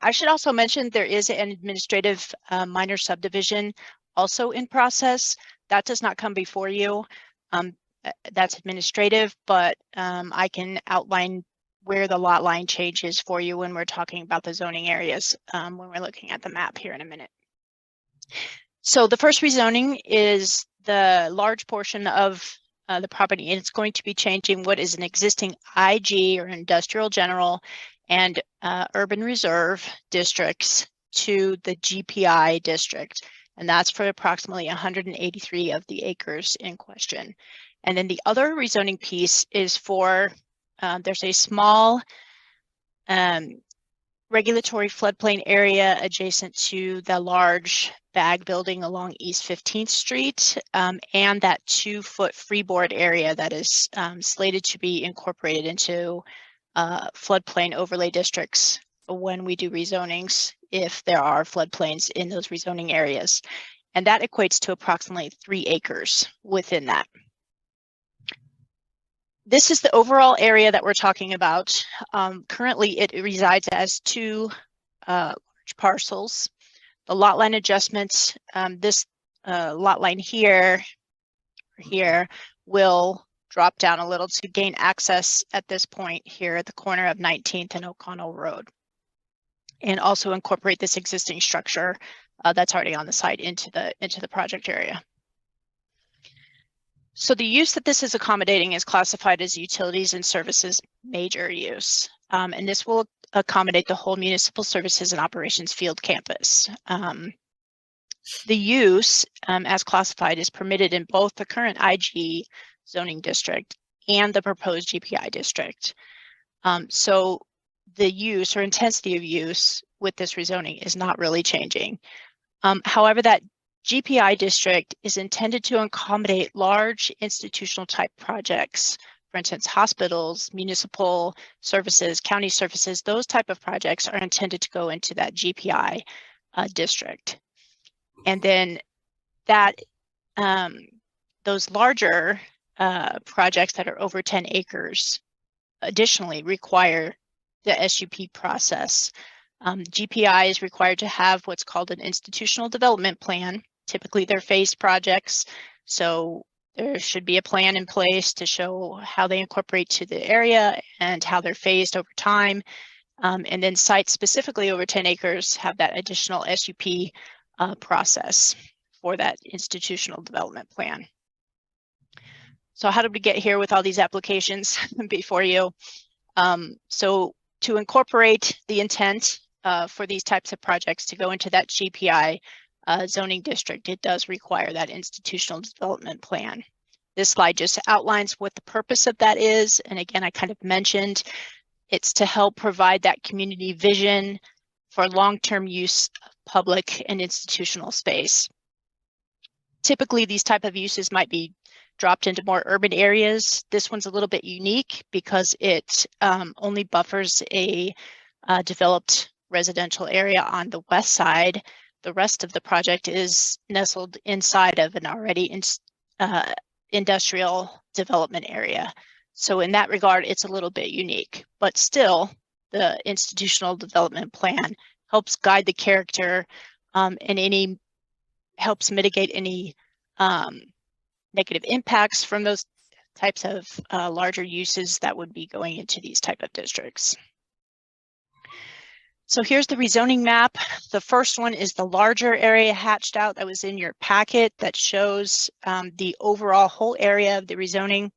I should also mention there is an administrative minor subdivision also in process. That does not come before you. That's administrative, but I can outline where the lot line changes for you when we're talking about the zoning areas when we're looking at the map here in a minute. So the first rezoning is the large portion of the property, and it's going to be changing what is an existing IG or industrial general and urban reserve districts to the GPI district. And that's for approximately 183 of the acres in question. And then the other rezoning piece is for, there's a small regulatory floodplain area adjacent to the large bag building along East 15th Street, and that 2-foot freeboard area that is slated to be incorporated into floodplain overlay districts when we do rezonings, if there are floodplains in those rezoning areas. And that equates to approximately 3 acres within that. This is the overall area that we're talking about. Currently, it resides as 2 large parcels. The lot line adjustments, this lot line here will drop down a little to gain access at this point here at the corner of 19th and O'Connell Road, and also incorporate this existing structure that's already on the site into the project area. So the use that this is accommodating is classified as utilities and services major use, and this will accommodate the whole municipal services and operations field campus. The use as classified is permitted in both the current IG zoning district and the proposed GPI district. So the use or intensity of use with this rezoning is not really changing. However, that GPI district is intended to accommodate large institutional type projects, for instance, hospitals, municipal services, county services, those type of projects are intended to go into that GPI district. And then that those larger projects that are over 10 acres additionally require the SUP process. GPI is required to have what's called an institutional development plan. Typically, they're phased projects, so there should be a plan in place to show how they incorporate to the area and how they're phased over time. And then sites specifically over 10 acres have that additional SUP process for that institutional development plan. So how did we get here with all these applications before you? So to incorporate the intent for these types of projects to go into that GPI zoning district, it does require that institutional development plan. This slide just outlines what the purpose of that is. And again, I kind of mentioned it's to help provide that community vision for long-term use of public and institutional space. Typically, these type of uses might be dropped into more urban areas. This one's a little bit unique because it only buffers a developed residential area on the west side. The rest of the project is nestled inside of an already industrial development area. So in that regard, it's a little bit unique, but still the institutional development plan helps guide the character and helps mitigate any negative impacts from those types of larger uses that would be going into these type of districts. So here's the rezoning map. The first one is the larger area hatched out that was in your packet that shows the overall whole area of the rezoning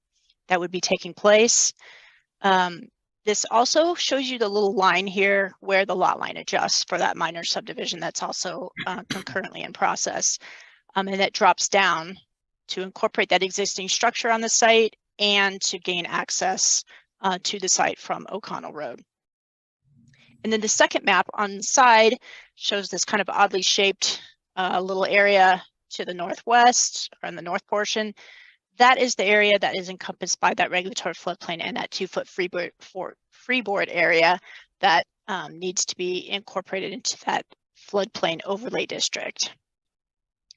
that would be taking place. This also shows you the little line here where the lot line adjusts for that minor subdivision that's also concurrently in process. And that drops down to incorporate that existing structure on the site and to gain access to the site from O'Connell Road. And then the second map on the side shows this kind of oddly shaped little area to the northwest or in the north portion. That is the area that is encompassed by that regulatory floodplain and that 2-foot freeboard area that needs to be incorporated into that floodplain overlay district.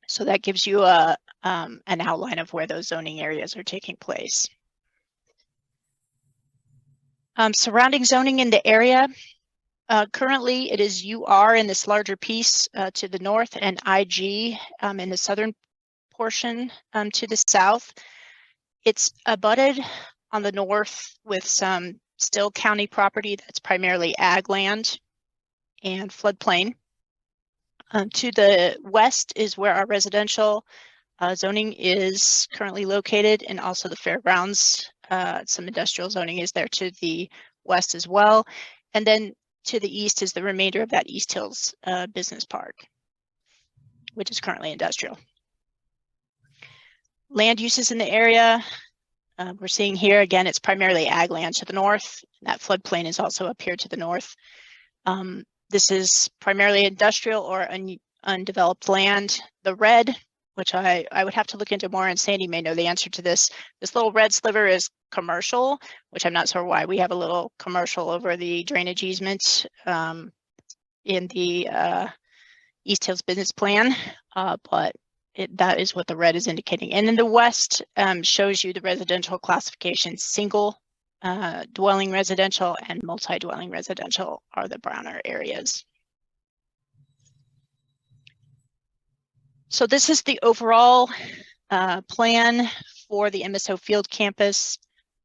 So that gives you an outline of where those zoning areas are taking place. Surrounding zoning in the area, currently it is UR in this larger piece to the north and IG in the southern portion to the south. It's abutted on the north with some Still County property that's primarily ag land and floodplain. To the west is where our residential zoning is currently located, and also the fairgrounds. Some industrial zoning is there to the west as well. And then to the east is the remainder of that East Hills Business Park, which is currently industrial. Land uses in the area, we're seeing here, again, it's primarily ag land to the north. That floodplain is also up here to the north. This is primarily industrial or undeveloped land. The red, which I would have to look into more, and Sandy may know the answer to this. This little red sliver is commercial, which I'm not sure why we have a little commercial over the drainage easement in the East Hills business plan, but that is what the red is indicating. And then the west shows you the residential classification. Single dwelling residential and multi-dwelling residential are the browner areas. So this is the overall plan for the MSO Field Campus.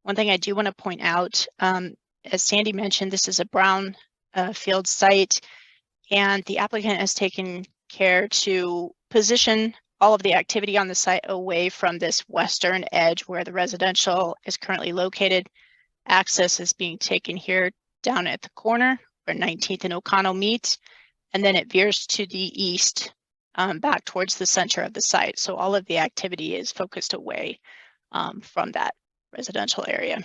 One thing I do want to point out, as Sandy mentioned, this is a brown field site, and the applicant has taken care to position all of the activity on the site away from this western edge where the residential is currently located. Access is being taken here down at the corner where 19th and O'Connell meet, and then it veers to the east back towards the center of the site. So all of the activity is focused away from that residential area.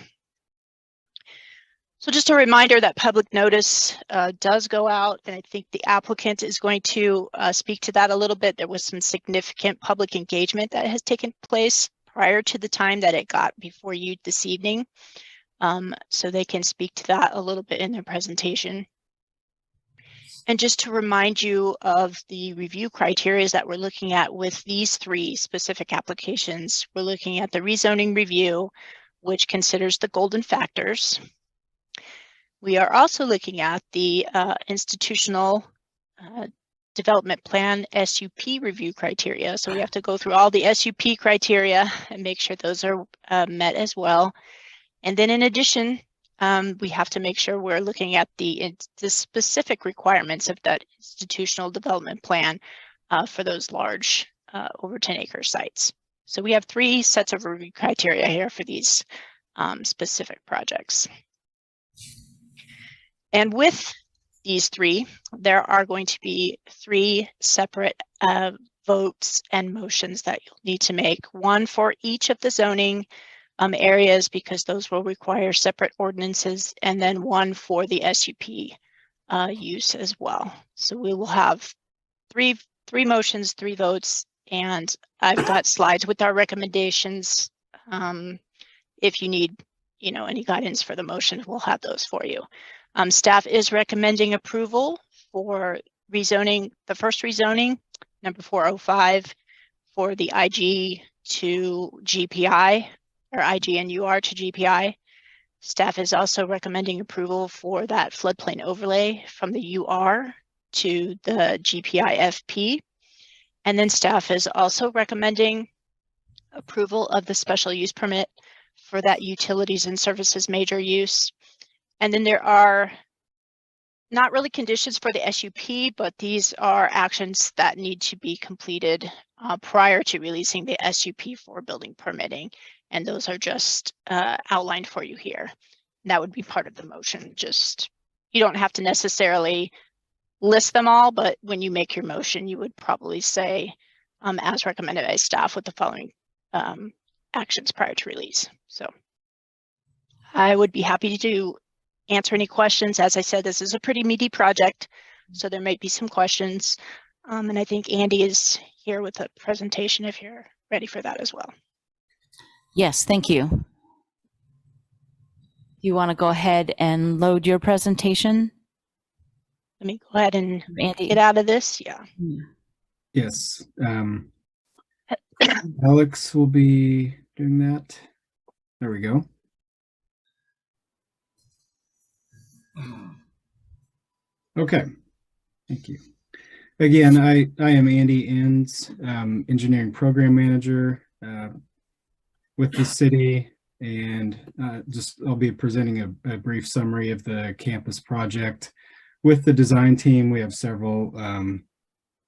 So just a reminder that public notice does go out, and I think the applicant is going to speak to that a little bit. There was some significant public engagement that has taken place prior to the time that it got before you this evening. So they can speak to that a little bit in their presentation. And just to remind you of the review criteria that we're looking at with these three specific applications, we're looking at the rezoning review, which considers the golden factors. We are also looking at the institutional development plan SUP review criteria. So we have to go through all the SUP criteria and make sure those are met as well. And then in addition, we have to make sure we're looking at the specific requirements of that institutional development plan for those large over 10 acre sites. So we have 3 sets of review criteria here for these specific projects. And with these 3, there are going to be 3 separate votes and motions that you'll need to make. One for each of the zoning areas, because those will require separate ordinances, and then one for the SUP use as well. So we will have three motions, 3 votes, and I've got slides with our recommendations. If you need, any guidance for the motions, we'll have those for you. Staff is recommending approval for rezoning, the first rezoning, number 405, for the IG to GPI, or IG and UR to GPI. Staff is also recommending approval for that floodplain overlay from the UR to the GPI FP. And then staff is also recommending approval of the special use permit for that utilities and services major use. And then there are not really conditions for the SUP, but these are actions that need to be completed prior to releasing the SUP for building permitting. And those are just outlined for you here. And that would be part of the motion. Just, you don't have to necessarily list them all, but when you make your motion, you would probably say, as recommended by staff, with the following actions prior to release. So I would be happy to answer any questions. As I said, this is a pretty meaty project, so there might be some questions. And I think Andy is here with a presentation if you're ready for that as well. Yes, thank you. You want to go ahead and load your presentation? Let me go ahead and Andy, get out of this. Yeah. Yes. Alex will be doing that. There we go. Okay. Thank you. Again, I am Andy Enns, engineering program manager with the city, and I'll be presenting a brief summary of the campus project. With the design team, we have several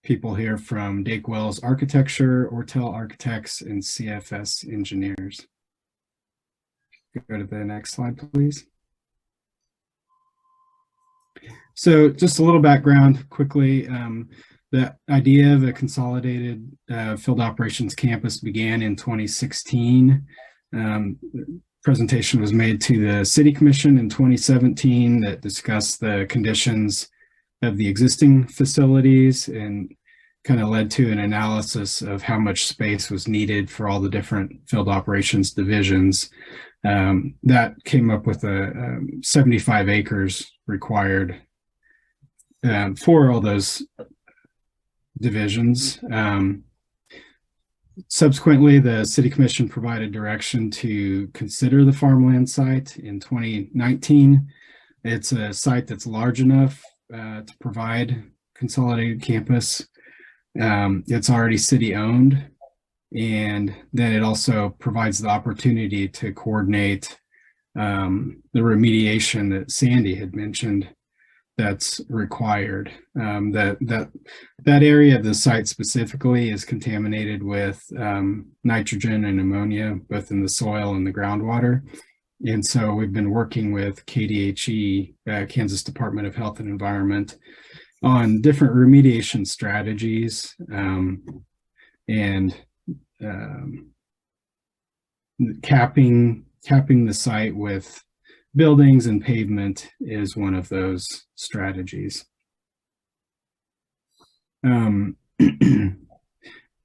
people here from Dake Wells Architecture, Ortel Architects, and CFS Engineers. Go to the next slide, please. So just a little background quickly. The idea of a consolidated field operations campus began in 2016. Presentation was made to the City Commission in 2017 that discussed the conditions of the existing facilities and kind of led to an analysis of how much space was needed for all the different field operations divisions. That came up with 75 acres required for all those divisions. Subsequently, the City Commission provided direction to consider the farmland site in 2019. It's a site that's large enough to provide consolidated campus. It's already city owned, and then it also provides the opportunity to coordinate the remediation that Sandy had mentioned that's required. That area of the site specifically is contaminated with nitrogen and ammonia, both in the soil and the groundwater. And so we've been working with KDHE, Kansas Department of Health and Environment, on different remediation strategies, and capping the site with buildings and pavement is one of those strategies.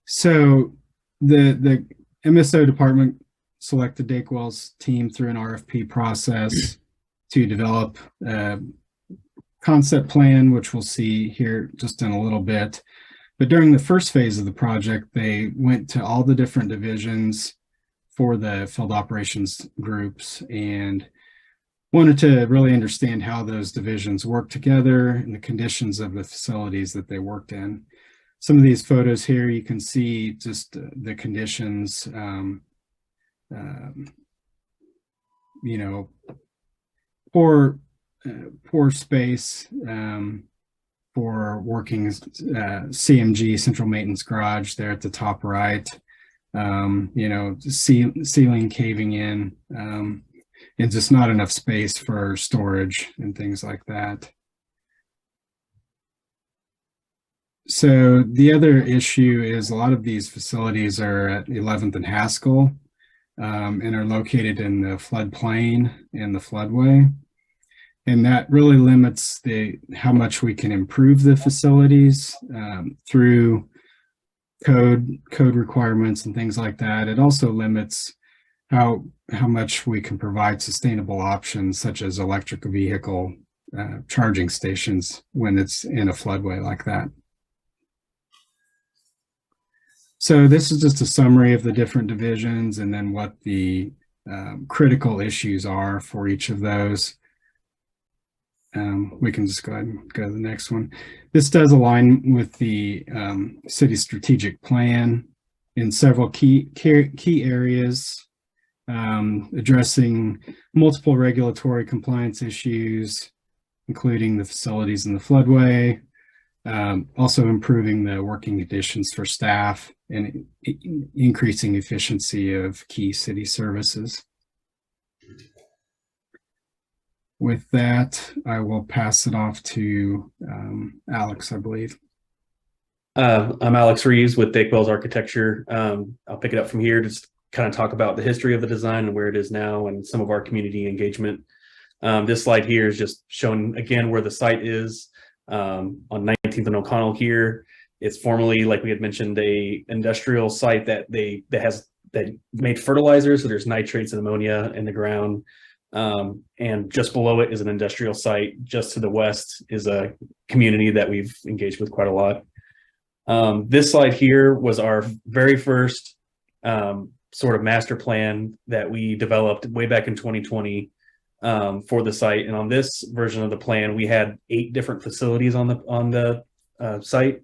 So the MSO department selected Dake Wells team through an RFP process to develop a concept plan, which we'll see here just in a little bit. But during the first phase of the project, they went to all the different divisions for the field operations groups and wanted to really understand how those divisions work together and the conditions of the facilities that they worked in. Some of these photos here, you can see just the conditions, you know, poor space for working CMG, central maintenance garage there at the top right. You know, ceiling caving in, and just not enough space for storage and things like that. So the other issue is a lot of these facilities are at 11th and Haskell, and are located in the floodplain and the floodway. And that really limits how much we can improve the facilities through code requirements and things like that. It also limits how much we can provide sustainable options such as electric vehicle charging stations when it's in a floodway like that. So this is just a summary of the different divisions and then what the critical issues are for each of those. We can just go ahead and go to the next one. This does align with the city strategic plan in several key areas, addressing multiple regulatory compliance issues, including the facilities in the floodway, also improving the working conditions for staff and increasing efficiency of key city services. With that, I will pass it off to Alex, I believe. I'm Alex Reeves with Bakewell's Architecture. I'll pick it up from here, just kind of talk about the history of the design and where it is now and some of our community engagement. This slide here is just showing again where the site is on 19th and O'Connell here. It's formerly, like we had mentioned, a industrial site that made fertilizers. So there's nitrates and ammonia in the ground. And just below it is an industrial site. Just to the west is a community that we've engaged with quite a lot. This slide here was our very first sort of master plan that we developed way back in 2020 for the site. And on this version of the plan, we had 8 different facilities on the site.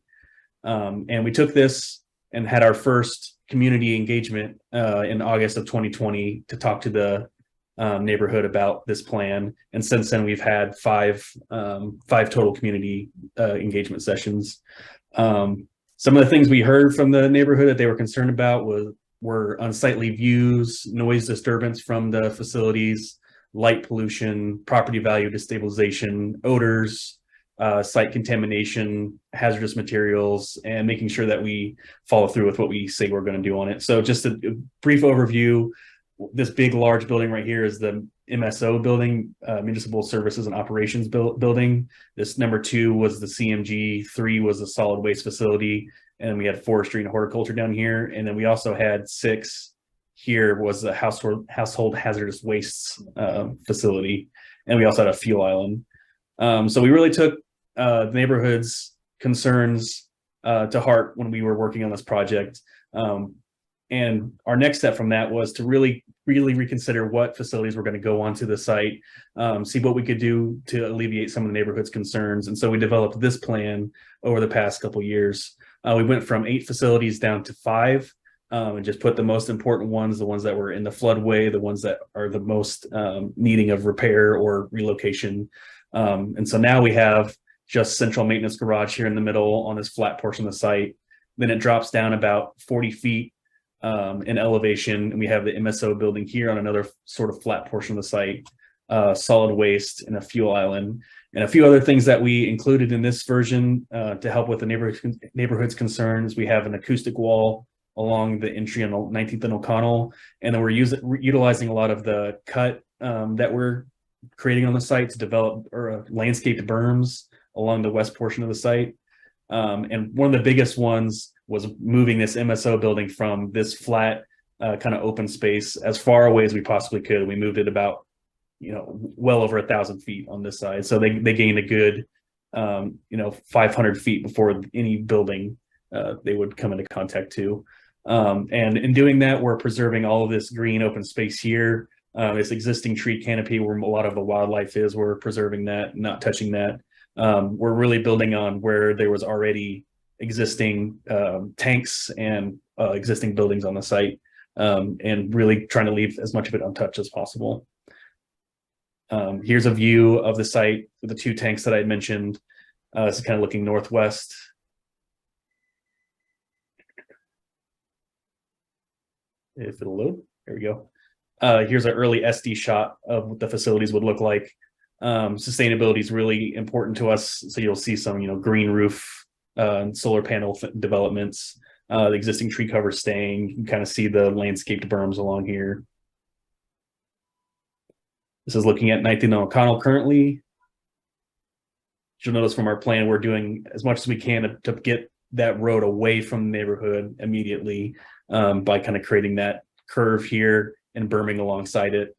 And we took this and had our first community engagement in August of 2020 to talk to the neighborhood about this plan. And since then, we've had five total community engagement sessions. Some of the things we heard from the neighborhood that they were concerned about were unsightly views, noise disturbance from the facilities, light pollution, property value destabilization, odors, site contamination, hazardous materials, and making sure that we follow through with what we say we're going to do on it. So just a brief overview. This big, large building right here is the MSO building, Municipal Services and Operations building. This number 2 was the CMG, 3 was the solid waste facility, and we had forestry and horticulture down here. And then we also had 6 here was the household hazardous wastes facility. And we also had a fuel island. So we really took the neighborhood's concerns to heart when we were working on this project. And our next step from that was to really reconsider what facilities were going to go onto the site, see what we could do to alleviate some of the neighborhood's concerns. And so we developed this plan over the past couple of years. We went from 8 facilities down to 5 and just put the most important ones, the ones that were in the floodway, the ones that are the most needing of repair or relocation. And so now we have just central maintenance garage here in the middle on this flat portion of the site. Then it drops down about 40 feet in elevation, and we have the MSO building here on another sort of flat portion of the site, solid waste and a fuel island, and a few other things that we included in this version to help with the neighborhood's concerns. We have an acoustic wall along the entry on 19th and O'Connell, and then we're utilizing a lot of the cut that we're creating on the site to develop landscaped berms along the west portion of the site. And one of the biggest ones was moving this MSO building from this flat kind of open space as far away as we possibly could. We moved it about, well over 1,000 feet on this side. So they gained a good, 500 feet before any building they would come into contact to. And in doing that, we're preserving all of this green open space here. This existing tree canopy where a lot of the wildlife is, we're preserving that, not touching that. We're really building on where there was already existing tanks and existing buildings on the site, and really trying to leave as much of it untouched as possible. Here's a view of the site with the 2 tanks that I mentioned. This is kind of looking northwest. If it'll load, there we go. Here's an early SD shot of what the facilities would look like. Sustainability is really important to us, so you'll see some, green roof, solar panel developments, the existing tree cover staying. You can kind of see the landscaped berms along here. This is looking at 19th and O'Connell currently. You'll notice from our plan, we're doing as much as we can to get that road away from the neighborhood immediately, by kind of creating that curve here and berming alongside it.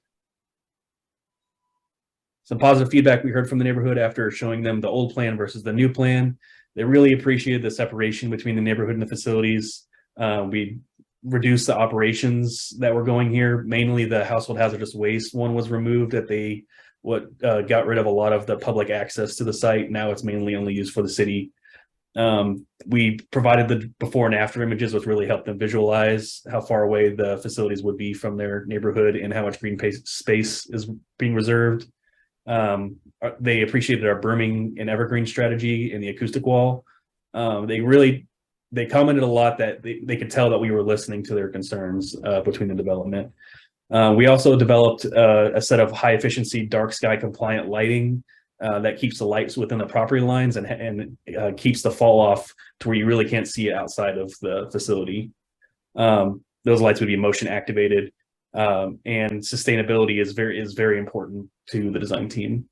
Some positive feedback we heard from the neighborhood after showing them the old plan versus the new plan. They really appreciated the separation between the neighborhood and the facilities. We reduced the operations that were going here. Mainly the household hazardous waste one was removed, that they got rid of a lot of the public access to the site. Now it's mainly only used for the city. We provided the before and after images, which really helped them visualize how far away the facilities would be from their neighborhood and how much green space is being reserved. They appreciated our berming and evergreen strategy and the acoustic wall. They commented a lot that they could tell that we were listening to their concerns between the development. We also developed a set of high efficiency dark sky compliant lighting that keeps the lights within the property lines and keeps the fall off to where you really can't see it outside of the facility. Those lights would be motion activated, and sustainability is very important to the design team.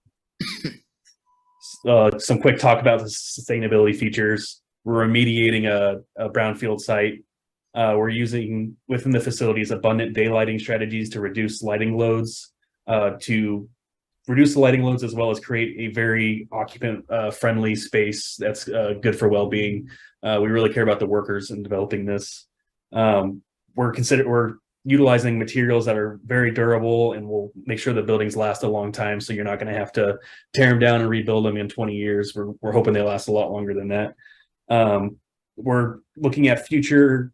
Some quick talk about the sustainability features. We're remediating a brownfield site. We're using within the facilities abundant daylighting strategies to reduce lighting loads, as well as create a very occupant friendly space that's good for well-being. We really care about the workers in developing this. We're utilizing materials that are very durable, and we'll make sure the buildings last a long time, so you're not going to have to tear them down and rebuild them in 20 years. We're hoping they last a lot longer than that. We're looking at future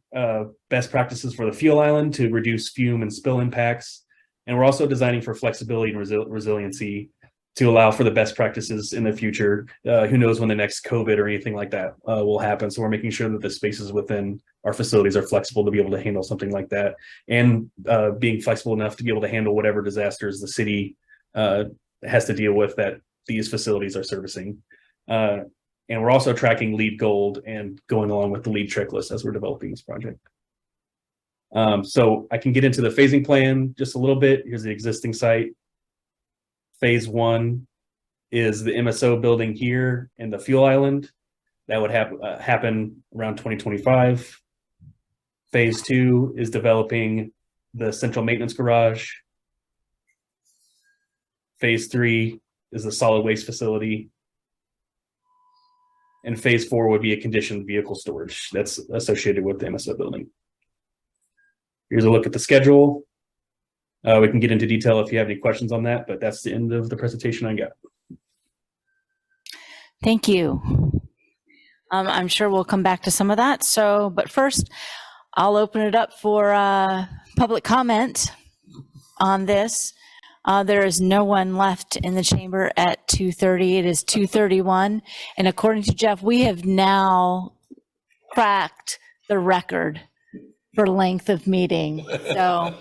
best practices for the fuel island to reduce fume and spill impacts. And we're also designing for flexibility and resiliency to allow for the best practices in the future. Who knows when the next COVID or anything like that will happen. So we're making sure that the spaces within our facilities are flexible to be able to handle something like that, and being flexible enough to be able to handle whatever disasters the city has to deal with that these facilities are servicing. And we're also tracking LEED Gold and going along with the LEED checklist as we're developing this project. So I can get into the phasing plan just a little bit. Here's the existing site. Phase 1 is the MSO building here and the fuel island. That would happen around 2025. Phase 2 is developing the central maintenance garage. Phase 3 is the solid waste facility. And phase 4 would be a conditioned vehicle storage that's associated with the MSO building. Here's a look at the schedule. We can get into detail if you have any questions on that, but that's the end of the presentation I got. Thank you. I'm sure we'll come back to some of that. But first, I'll open it up for public comment on this. There is no one left in the chamber at 2:30. It is 2:31. And according to Jeff, we have now cracked the record for length of meeting. So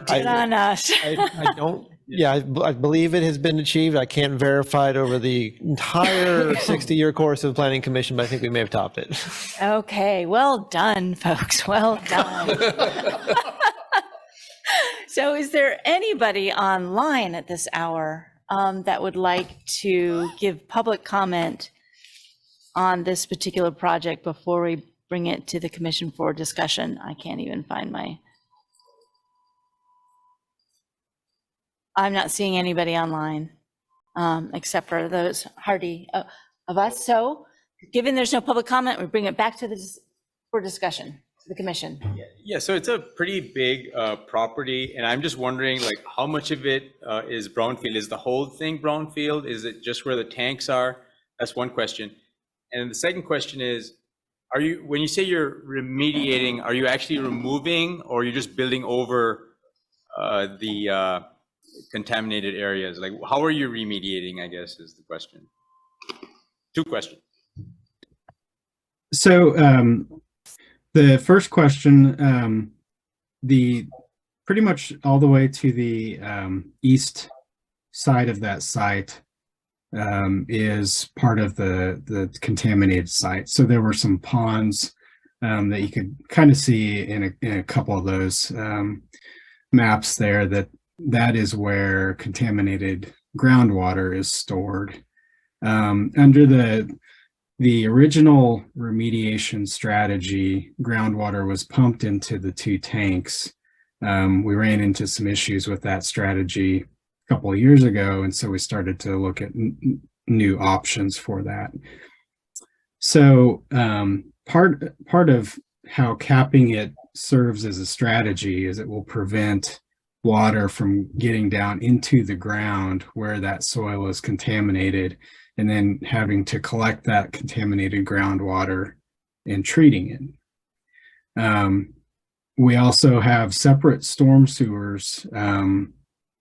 good on us. I don't, yeah, I believe it has been achieved. I can't verify it over the entire 60-year course of Planning Commission, but I think we may have topped it. Okay, well done, folks. Well done. So is there anybody online at this hour that would like to give public comment on this particular project before we bring it to the commission for discussion? I can't even find I'm not seeing anybody online except for those hardy of us. So given there's no public comment, we bring it back to for discussion. to the commission. Yeah, so it's a pretty big property, and I'm just wondering, like, how much of it is brownfield? Is the whole thing brownfield? Is it just where the tanks are? That's one question. And the second question is, when you say you're remediating, are you actually removing, or are you just building over the contaminated areas? Like, how are you remediating, I guess, is the question. Two questions. So the first question, the pretty much all the way to the east side of that site is part of the contaminated site. So there were some ponds that you could kind of see in a couple of those maps there, that is where contaminated groundwater is stored. Under the original remediation strategy, groundwater was pumped into the two tanks. We ran into some issues with that strategy a couple of years ago, and so we started to look at new options for that. So part of how capping it serves as a strategy is it will prevent water from getting down into the ground where that soil is contaminated, and then having to collect that contaminated groundwater and treating it. We also have separate storm sewers, or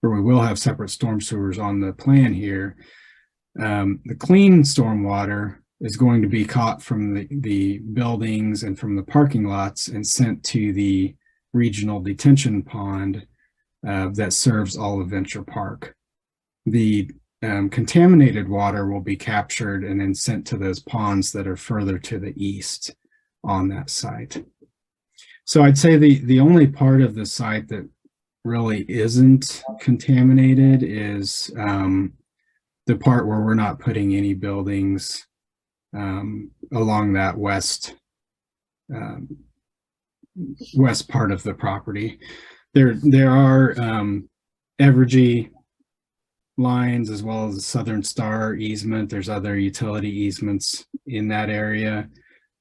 we will have separate storm sewers on the plan here. The clean stormwater is going to be caught from the buildings and from the parking lots and sent to the regional detention pond that serves all of Venture Park. The contaminated water will be captured and then sent to those ponds that are further to the east on that site. So I'd say the only part of the site that really isn't contaminated is the part where we're not putting any buildings along that west part of the property. There are Evergy lines as well as the Southern Star easement. There's other utility easements in that area,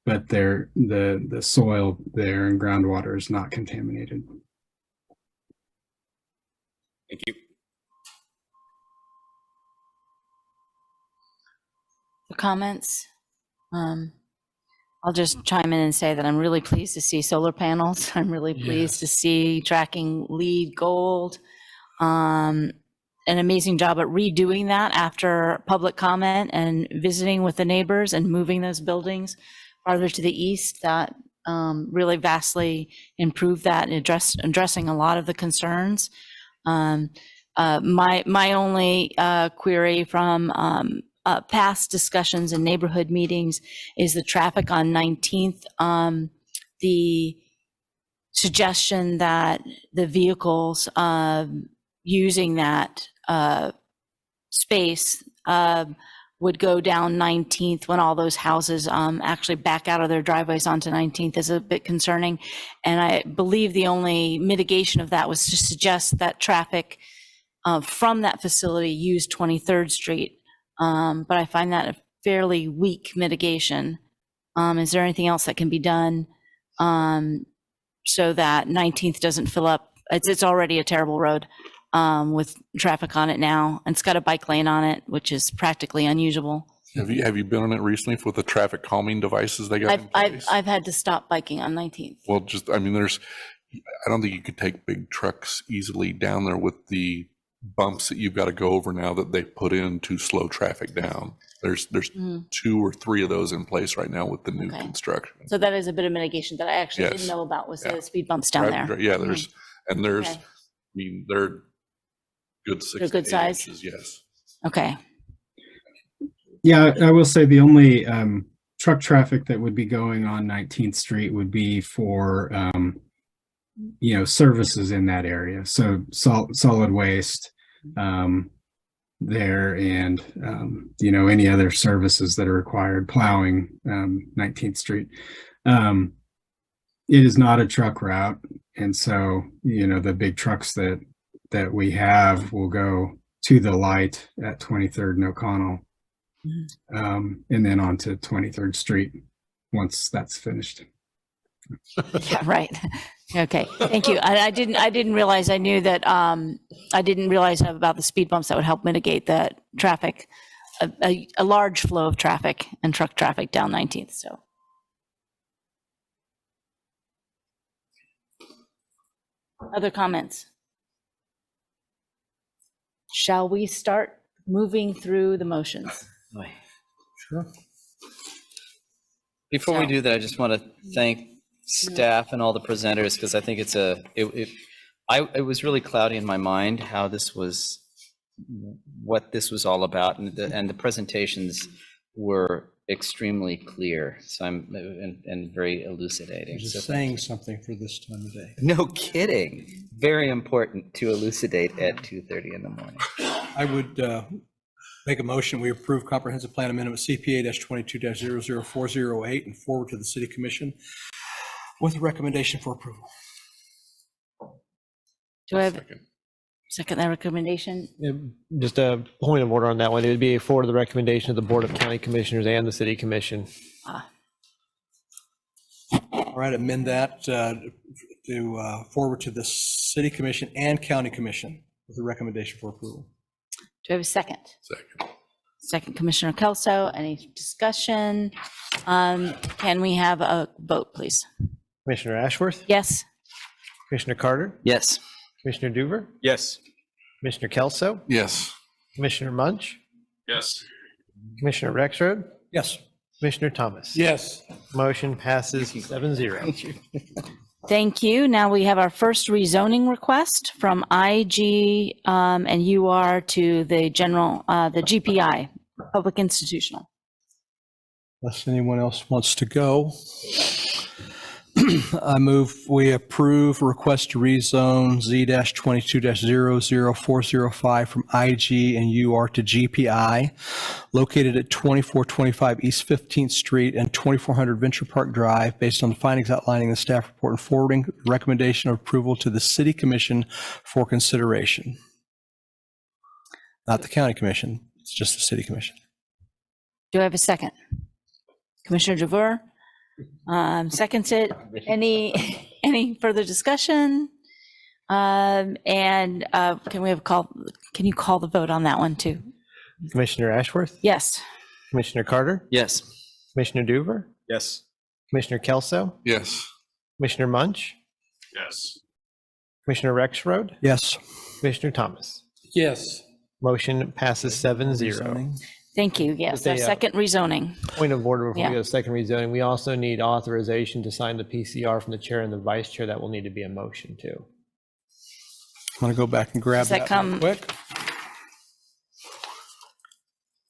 but the soil there and groundwater is not contaminated. Thank you. For comments? I'll just chime in and say that I'm really pleased to see solar panels. I'm really pleased to see tracking LEED Gold. An amazing job at redoing that after public comment and visiting with the neighbors and moving those buildings farther to the east. That really vastly improved that and addressing a lot of the concerns. My only query from past discussions and neighborhood meetings is the traffic on 19th. The suggestion that the vehicles using that space would go down 19th when all those houses actually back out of their driveways onto 19th is a bit concerning. And I believe the only mitigation of that was to suggest that traffic from that facility use 23rd Street. But I find that a fairly weak mitigation. Is there anything else that can be done so that 19th doesn't fill up? It's already a terrible road with traffic on it now, and it's got a bike lane on it, which is practically unusable. Have you been on it recently with the traffic calming devices they got in place? I've had to stop biking on 19th. Well, I don't think you could take big trucks easily down there with the bumps that you've got to go over now that they put in to slow traffic down. There's 2 or 3 of those in place right now with the new construction. So that is a bit of mitigation that I actually didn't know about, was the speed bumps down there. Yeah, there's I mean, they're good 6 to 8 size inches, yes. Okay. Yeah, I will say the only truck traffic that would be going on 19th Street would be for services in that area. So solid waste there, and any other services that are required, plowing 19th Street. It is not a truck route, and so the big trucks that we have will go to the light at 23rd and O'Connell, and then on to 23rd Street once that's finished. Yeah, right. Okay, thank you. I didn't realize, I knew that, I didn't realize about the speed bumps that would help mitigate that traffic, a large flow of traffic and truck traffic down 19th, so. Other comments? Shall we start moving through the motions? Sure. Before we do that, I just want to thank staff and all the presenters, because I think it was really cloudy in my mind how this was, what this was all about, and the presentations were extremely clear. So and very elucidating. Just saying something for this time of day. No kidding. Very important to elucidate at 2:30 in the morning. I would make a motion, we approve comprehensive plan amendment CPA-22-00408 and forward to the city commission with a recommendation for approval. Do I have second that recommendation? Just a point of order on that one. It would be forward to the recommendation of the Board of County Commissioners and the City Commission. All right, amend that to forward to the city commission and county commission with a recommendation for approval. Do I have a second? Second. Second, Commissioner Kelso. Any discussion? Can we have a vote, please? Commissioner Ashworth? Yes. Commissioner Carter? Yes. Commissioner Duver? Yes. Commissioner Kelso? Yes. Commissioner Munch? Yes. Commissioner Rexroad? Yes. Commissioner Thomas? Yes. Motion passes 7-0. Thank you. Now we have our first rezoning request from IG and UR to the general, the GPI, Public Institutional. Unless anyone else wants to go. I move we approve request to rezone Z-22-00405 from IG and UR to GPI, located at 2425 East 15th Street and 2400 Venture Park Drive, based on the findings outlining the staff report and forwarding recommendation of approval to the City Commission for consideration. Not the County Commission, it's just the City Commission. Do I have a second? Commissioner Javur? Seconds it. Any further discussion? Can we have can you call the vote on that one too? Commissioner Ashworth? Yes. Commissioner Carter? Yes. Commissioner Duver? Yes. Commissioner Kelso? Yes. Commissioner Munch? Yes. Commissioner Rexroad? Yes. Commissioner Thomas? Yes. Motion passes 7-0. Thank you. Yes, Just a, our second rezoning. Point of order before Yeah. we go to second rezoning, we also need authorization to sign the PCR from the chair and the vice chair. That will need to be a motion too. I'm going to go back and grab Does that that come- real quick.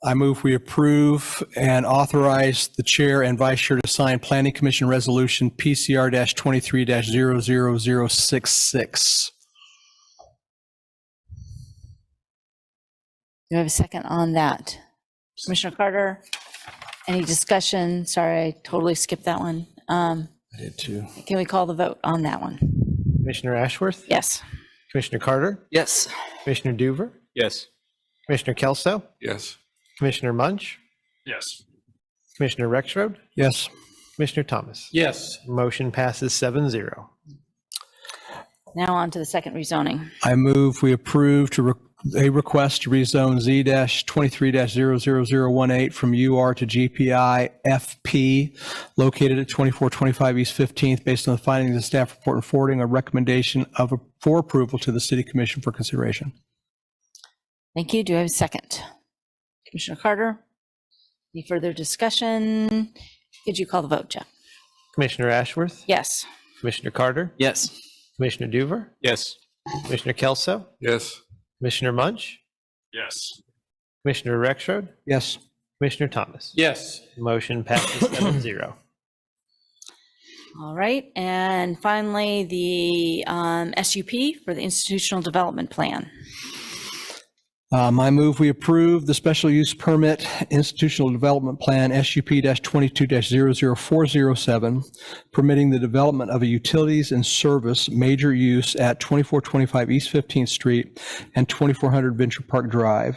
I move we approve and authorize the chair and vice chair to sign Planning Commission Resolution PCR-23-00066. Do I have a second on that? Commissioner Carter, any discussion? Sorry, I totally skipped that one. I did too. Can we call the vote on that one? Commissioner Ashworth? Yes. Commissioner Carter? Yes. Commissioner Duver? Yes. Commissioner Kelso? Yes. Commissioner Munch? Yes. Commissioner Rexroad? Yes. Commissioner Thomas? Yes. Motion passes 7-0. Now on to the second rezoning. I move we approve a request to rezone Z-23-00018 from UR to GPI FP, located at 2425 East 15th, based on the findings of the staff report and forwarding a recommendation for approval to the City Commission for consideration. Thank you. Do I have a second? Commissioner Carter, any further discussion? Could you call the vote, Jeff? Commissioner Ashworth? Yes. Commissioner Carter? Yes. Commissioner Duver? Yes. Commissioner Kelso? Yes. Commissioner Munch? Yes. Commissioner Rexroad? Yes. Commissioner Thomas? Yes. Motion passes 7-0. All right. And finally, the SUP for the Institutional Development Plan. I move we approve the special use permit institutional development plan SUP-22-00407, permitting the development of a utilities and service major use at 2425 East 15th Street and 2400 Venture Park Drive,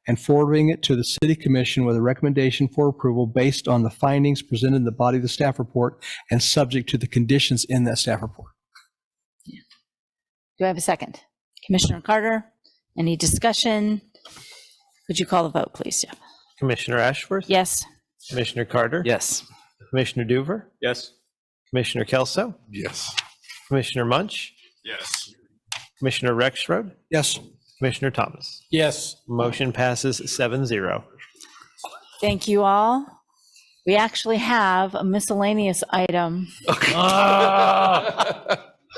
and forwarding it to the City Commission with a recommendation for approval based on the findings presented in the body of the staff report and subject to the conditions in that staff report. Do I have a second? Commissioner Carter, any discussion? Could you call the vote, please, Jeff? Commissioner Ashworth? Yes. Commissioner Carter? Yes. Commissioner Doover? Yes. Commissioner Kelso? Yes. Commissioner Munch? Yes. Commissioner Rexroad? Yes. Commissioner Thomas? Yes. Motion passes 7-0. Thank you all. We actually have a miscellaneous item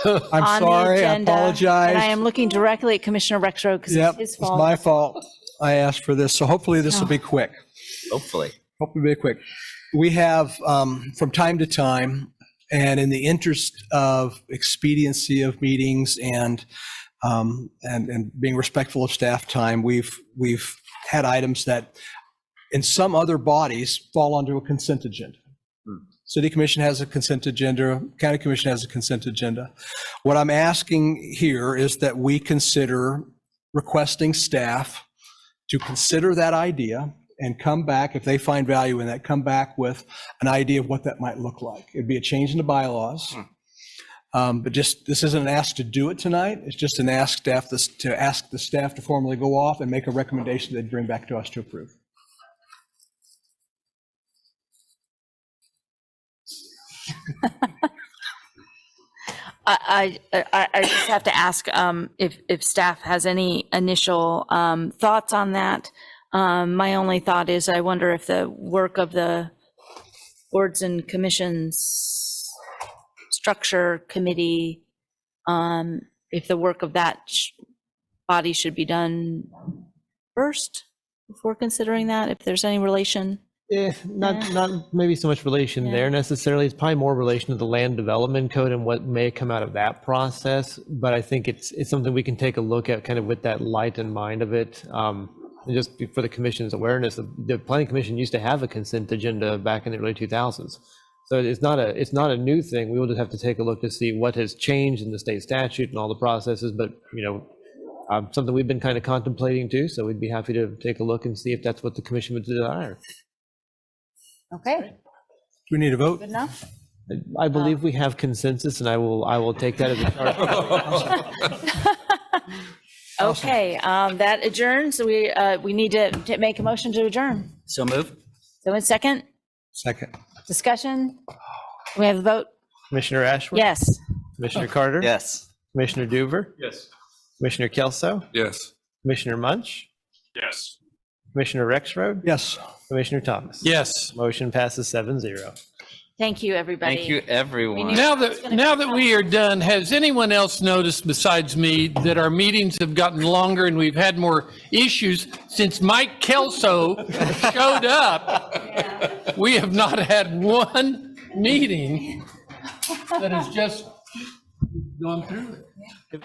I'm on sorry, the I agenda. apologize. And I am looking directly at Commissioner Rexroad because Yep, it's his it's fault. my fault. I asked for this, so hopefully this will be quick. Hopefully. Hopefully be quick. We have, from time to time, and in the interest of expediency of meetings and being respectful of staff time, we've had items that in some other bodies fall onto a consent agenda. City Commission has a consent agenda, County Commission has a consent agenda. What I'm asking here is that we consider requesting staff to consider that idea and come back, if they find value in that, come back with an idea of what that might look like. It'd be a change in the bylaws. But just, this isn't an ask to do it tonight. It's just an ask to ask the staff to formally go off and make a recommendation they'd bring back to us to approve. I just have to ask if staff has any initial thoughts on that. My only thought is I wonder if the work of the boards and commissions structure committee, if the work of that body should be done first before considering that, if there's any relation. Not maybe so much relation there necessarily. It's probably more relation to the land development code and what may come out of that process. But I think it's something we can take a look at kind of with that light in mind of it. Just for the commission's awareness, the Planning Commission used to have a consent agenda back in the early 2000s. So it's not a new thing. We will just have to take a look to see what has changed in the state statute and all the processes. But something we've been kind of contemplating too. So we'd be happy to take a look and see if that's what the commission would desire. Okay. Do we need a vote? Good enough. I believe we have consensus, and I will take that as a charge. Okay, that adjourns. We need to make a motion to adjourn. So move. So in second, Second. discussion. We have a vote. Commissioner Ashworth? Yes. Commissioner Carter? Yes. Commissioner Doover? Yes. Commissioner Kelso? Yes. Commissioner Munch? Yes. Commissioner Rexroad? Yes. Commissioner Thomas? Yes. Motion passes 7-0. Thank you, everybody. Thank you, everyone. Now that we are done, has anyone else noticed besides me that our meetings have gotten longer and we've had more issues since Mike Kelso showed up? We have not had one meeting that has just gone through it.